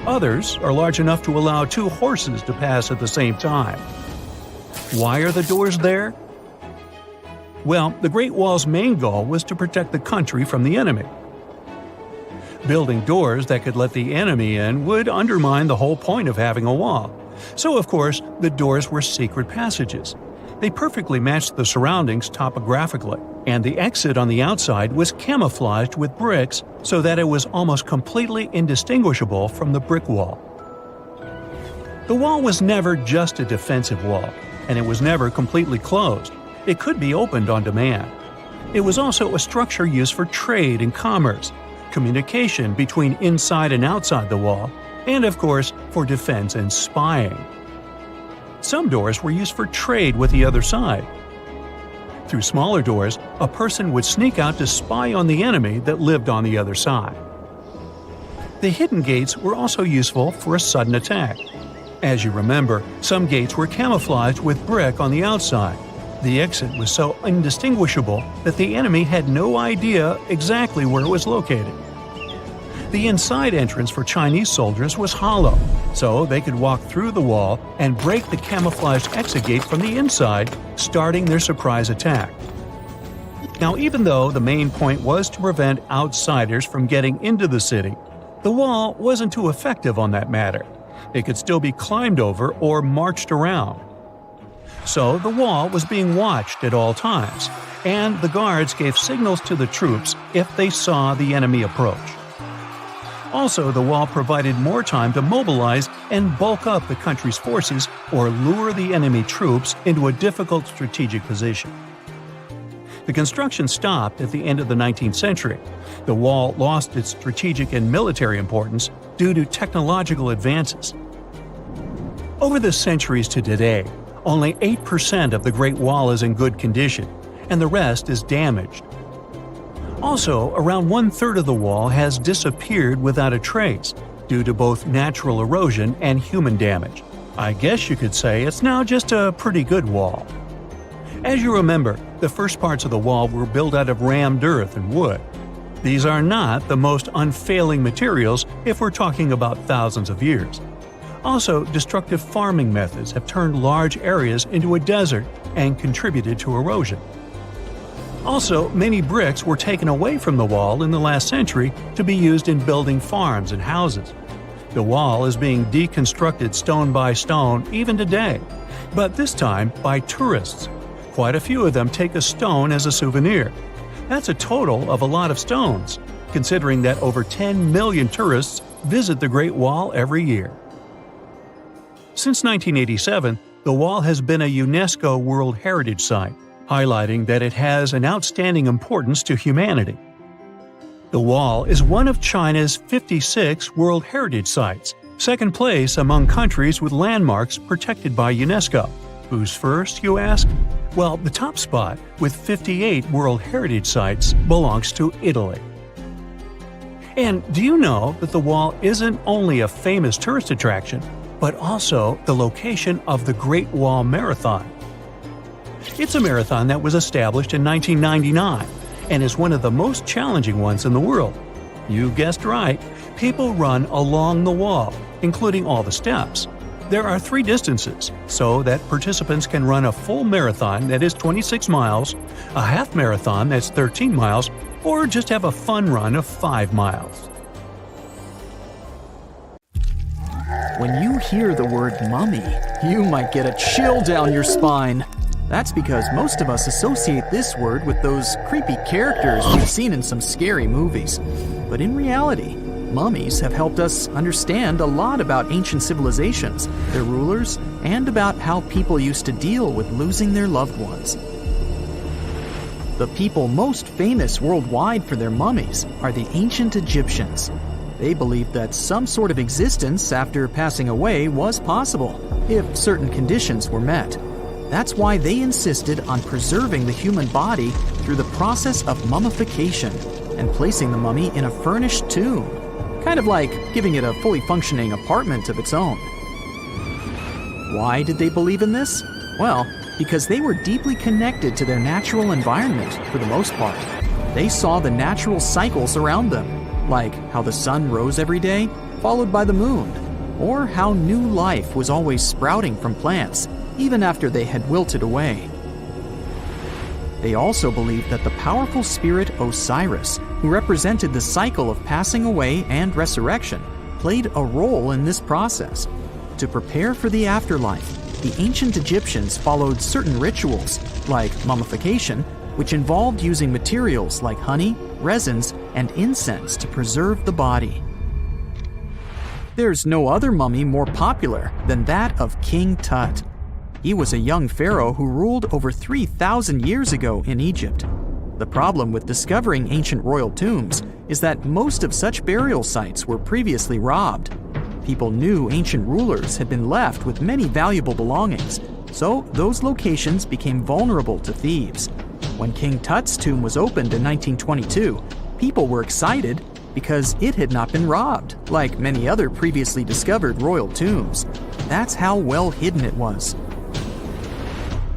Others are large enough to allow 2 horses to pass at the same time. Why are the doors there? Well, the Great Wall's main goal was to protect the country from the enemy. Building doors that could let the enemy in would undermine the whole point of having a wall. So, of course, the doors were secret passages. They perfectly matched the surroundings topographically, and the exit on the outside was camouflaged with bricks so that it was almost completely indistinguishable from the brick wall. The wall was never just a defensive wall, and it was never completely closed. It could be opened on demand. It was also a structure used for trade and commerce, communication between inside and outside the wall, and of course, for defense and spying. Some doors were used for trade with the other side. Through smaller doors, a person would sneak out to spy on the enemy that lived on the other side. The hidden gates were also useful for a sudden attack. As you remember, some gates were camouflaged with brick on the outside. The exit was so indistinguishable that the enemy had no idea exactly where it was located. The inside entrance for Chinese soldiers was hollow, so they could walk through the wall and break the camouflaged exit gate from the inside, starting their surprise attack. Now, even though the main point was to prevent outsiders from getting into the city, the wall wasn't too effective on that matter. It could still be climbed over or marched around. So the wall was being watched at all times, and the guards gave signals to the troops if they saw the enemy approach. Also, the wall provided more time to mobilize and bulk up the country's forces or lure the enemy troops into a difficult strategic position. The construction stopped at the end of the 19th century. The wall lost its strategic and military importance due to technological advances. Over the centuries to today, only 8% of the Great Wall is in good condition, and the rest is damaged. Also, around 1/3 of the wall has disappeared without a trace, due to both natural erosion and human damage. I guess you could say it's now just a pretty good wall. As you remember, the first parts of the wall were built out of rammed earth and wood. These are not the most unfailing materials if we're talking about thousands of years. Also, destructive farming methods have turned large areas into a desert and contributed to erosion. Also, many bricks were taken away from the wall in the last century to be used in building farms and houses. The wall is being deconstructed stone by stone even today, but this time by tourists. Quite a few of them take a stone as a souvenir. That's a total of a lot of stones, considering that over 10 million tourists visit the Great Wall every year. Since 1987, the wall has been a UNESCO World Heritage Site, highlighting that it has an outstanding importance to humanity. The wall is one of China's 56 World Heritage Sites, second place among countries with landmarks protected by UNESCO. Who's first, you ask? Well, the top spot, with 58 World Heritage Sites, belongs to Italy. And do you know that the wall isn't only a famous tourist attraction, but also the location of the Great Wall Marathon? It's a marathon that was established in 1999 and is one of the most challenging ones in the world. You guessed right, people run along the wall, including all the steps. There are 3 distances, so that participants can run a full marathon that is 26 miles, a half marathon that's 13 miles, or just have a fun run of 5 miles. When you hear the word mummy, you might get a chill down your spine. That's because most of us associate this word with those creepy characters we've seen in some scary movies. But in reality, mummies have helped us understand a lot about ancient civilizations, their rulers, and about how people used to deal with losing their loved ones. The people most famous worldwide for their mummies are the ancient Egyptians. They believed that some sort of existence after passing away was possible, if certain conditions were met. That's why they insisted on preserving the human body through the process of mummification and placing the mummy in a furnished tomb, kind of like giving it a fully functioning apartment of its own. Why did they believe in this? Well, because they were deeply connected to their natural environment for the most part. They saw the natural cycles around them, like how the sun rose every day, followed by the moon, or how new life was always sprouting from plants, even after they had wilted away. They also believed that the powerful spirit Osiris, who represented the cycle of passing away and resurrection, played a role in this process. To prepare for the afterlife, the ancient Egyptians followed certain rituals, like mummification, which involved using materials like honey, resins, and incense to preserve the body. There's no other mummy more popular than that of King Tut. He was a young pharaoh who ruled over 3,000 years ago in Egypt. The problem with discovering ancient royal tombs is that most of such burial sites were previously robbed. People knew ancient rulers had been left with many valuable belongings, so those locations became vulnerable to thieves. When King Tut's tomb was opened in 1922, people were excited because it had not been robbed, like many other previously discovered royal tombs. That's how well hidden it was.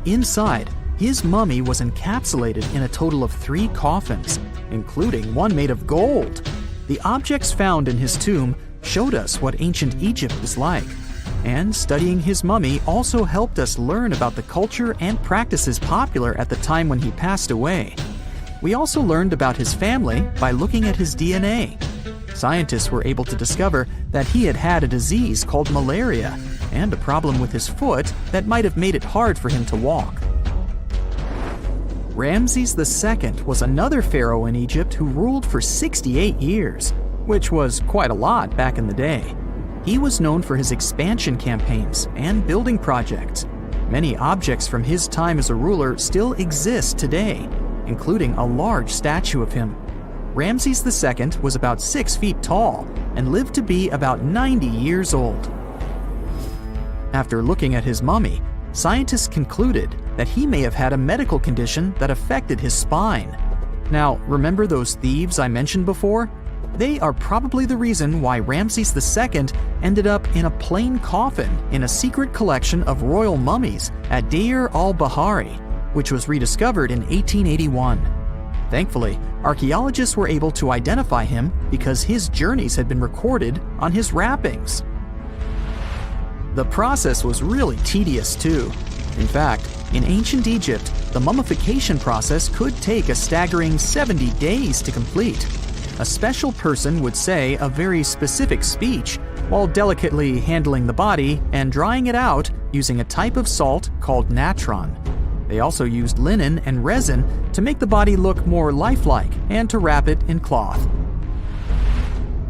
Inside, his mummy was encapsulated in a total of 3 coffins, including one made of gold. The objects found in his tomb showed us what ancient Egypt was like, and studying his mummy also helped us learn about the culture and practices popular at the time when he passed away. We also learned about his family by looking at his DNA. Scientists were able to discover that he had had a disease called malaria and a problem with his foot that might have made it hard for him to walk. Ramses II was another pharaoh in Egypt who ruled for 68 years, which was quite a lot back in the day. He was known for his expansion campaigns and building projects. Many objects from his time as a ruler still exist today, including a large statue of him. Ramses II was about 6 feet tall and lived to be about 90 years old. After looking at his mummy, scientists concluded that he may have had a medical condition that affected his spine. Now, remember those thieves I mentioned before? They are probably the reason why Ramses II ended up in a plain coffin in a secret collection of royal mummies at Deir al-Bahari, which was rediscovered in 1881. Thankfully, archaeologists were able to identify him because his journeys had been recorded on his wrappings. The process was really tedious too. In fact, in ancient Egypt, the mummification process could take a staggering 70 days to complete. A special person would say a very specific speech while delicately handling the body and drying it out using a type of salt called natron. They also used linen and resin to make the body look more lifelike and to wrap it in cloth.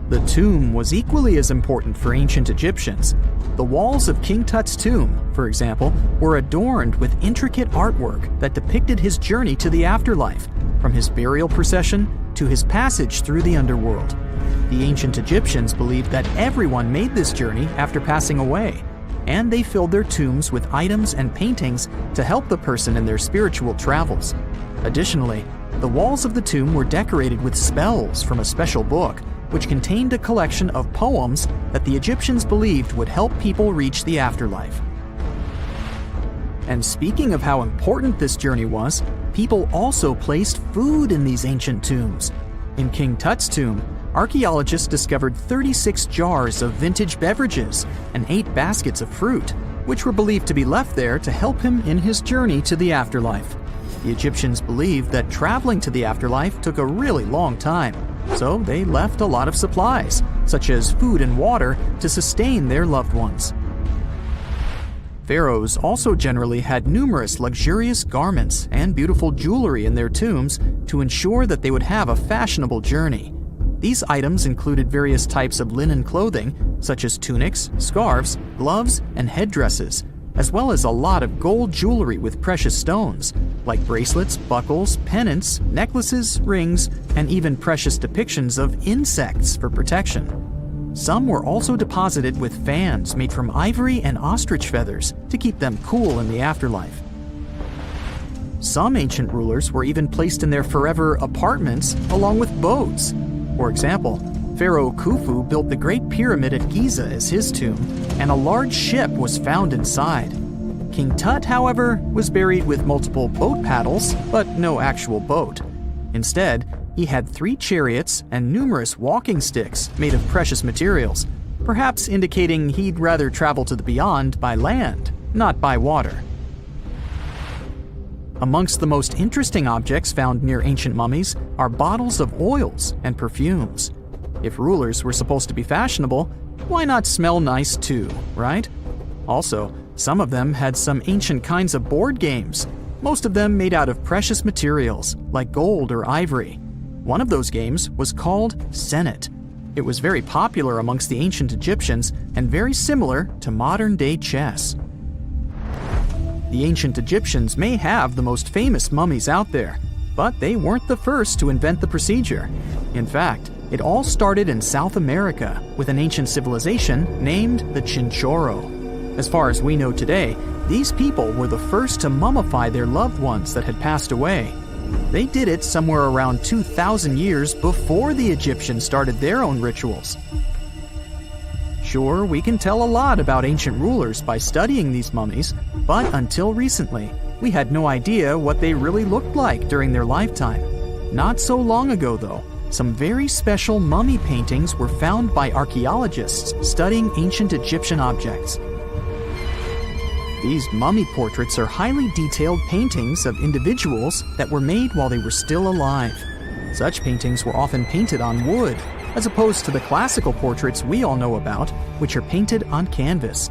The tomb was equally as important for ancient Egyptians. The walls of King Tut's tomb, for example, were adorned with intricate artwork that depicted his journey to the afterlife, from his burial procession to his passage through the underworld. The ancient Egyptians believed that everyone made this journey after passing away, and they filled their tombs with items and paintings to help the person in their spiritual travels. Additionally, the walls of the tomb were decorated with spells from a special book, which contained a collection of poems that the Egyptians believed would help people reach the afterlife. And speaking of how important this journey was, people also placed food in these ancient tombs. In King Tut's tomb, archaeologists discovered 36 jars of vintage beverages and 8 baskets of fruit, which were believed to be left there to help him in his journey to the afterlife. The Egyptians believed that traveling to the afterlife took a really long time, so they left a lot of supplies, such as food and water, to sustain their loved ones. Pharaohs also generally had numerous luxurious garments and beautiful jewelry in their tombs to ensure that they would have a fashionable journey. These items included various types of linen clothing, such as tunics, scarves, gloves, and headdresses, as well as a lot of gold jewelry with precious stones, like bracelets, buckles, pendants, necklaces, rings, and even precious depictions of insects for protection. Some were also deposited with fans made from ivory and ostrich feathers to keep them cool in the afterlife. Some ancient rulers were even placed in their forever apartments along with boats. For example, Pharaoh Khufu built the Great Pyramid at Giza as his tomb, and a large ship was found inside. King Tut, however, was buried with multiple boat paddles, but no actual boat. Instead, he had 3 chariots and numerous walking sticks made of precious materials, perhaps indicating he'd rather travel to the beyond by land, not by water. Amongst the most interesting objects found near ancient mummies are bottles of oils and perfumes. If rulers were supposed to be fashionable, why not smell nice too, right? Also, some of them had some ancient kinds of board games, most of them made out of precious materials like gold or ivory. One of those games was called Senet. It was very popular amongst the ancient Egyptians and very similar to modern-day chess. The ancient Egyptians may have the most famous mummies out there, but they weren't the first to invent the procedure. In fact, it all started in South America with an ancient civilization named the Chinchorro. As far as we know today, these people were the first to mummify their loved ones that had passed away. They did it somewhere around 2,000 years before the Egyptians started their own rituals. Sure, we can tell a lot about ancient rulers by studying these mummies, but until recently, we had no idea what they really looked like during their lifetime. Not so long ago, though, some very special mummy paintings were found by archaeologists studying ancient Egyptian objects. These mummy portraits are highly detailed paintings of individuals that were made while they were still alive. Such paintings were often painted on wood, as opposed to the classical portraits we all know about, which are painted on canvas.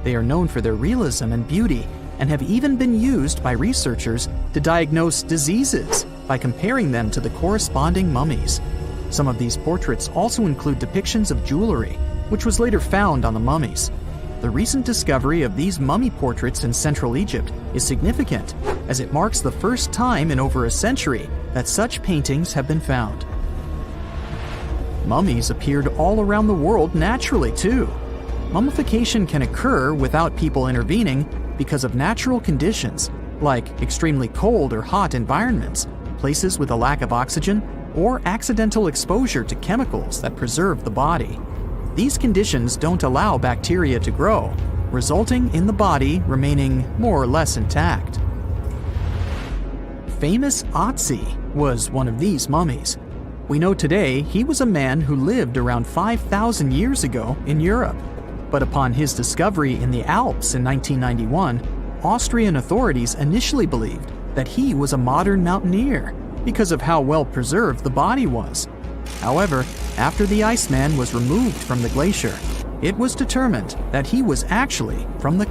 They are known for their realism and beauty, and have even been used by researchers to diagnose diseases by comparing them to the corresponding mummies. Some of these portraits also include depictions of jewelry, which was later found on the mummies. The recent discovery of these mummy portraits in Central Egypt is significant, as it marks the first time in over a century that such paintings have been found. Mummies appeared all around the world naturally, too. Mummification can occur without people intervening because of natural conditions, like extremely cold or hot environments, places with a lack of oxygen, or accidental exposure to chemicals that preserve the body. These conditions don't allow bacteria to grow, resulting in the body remaining more or less intact. Famous Otzi was one of these mummies. We know today he was a man who lived around 5,000 years ago in Europe. But upon his discovery in the Alps in 1991, Austrian authorities initially believed that he was a modern mountaineer because of how well preserved the body was. However, after the Iceman was removed from the glacier, it was determined that he was actually from the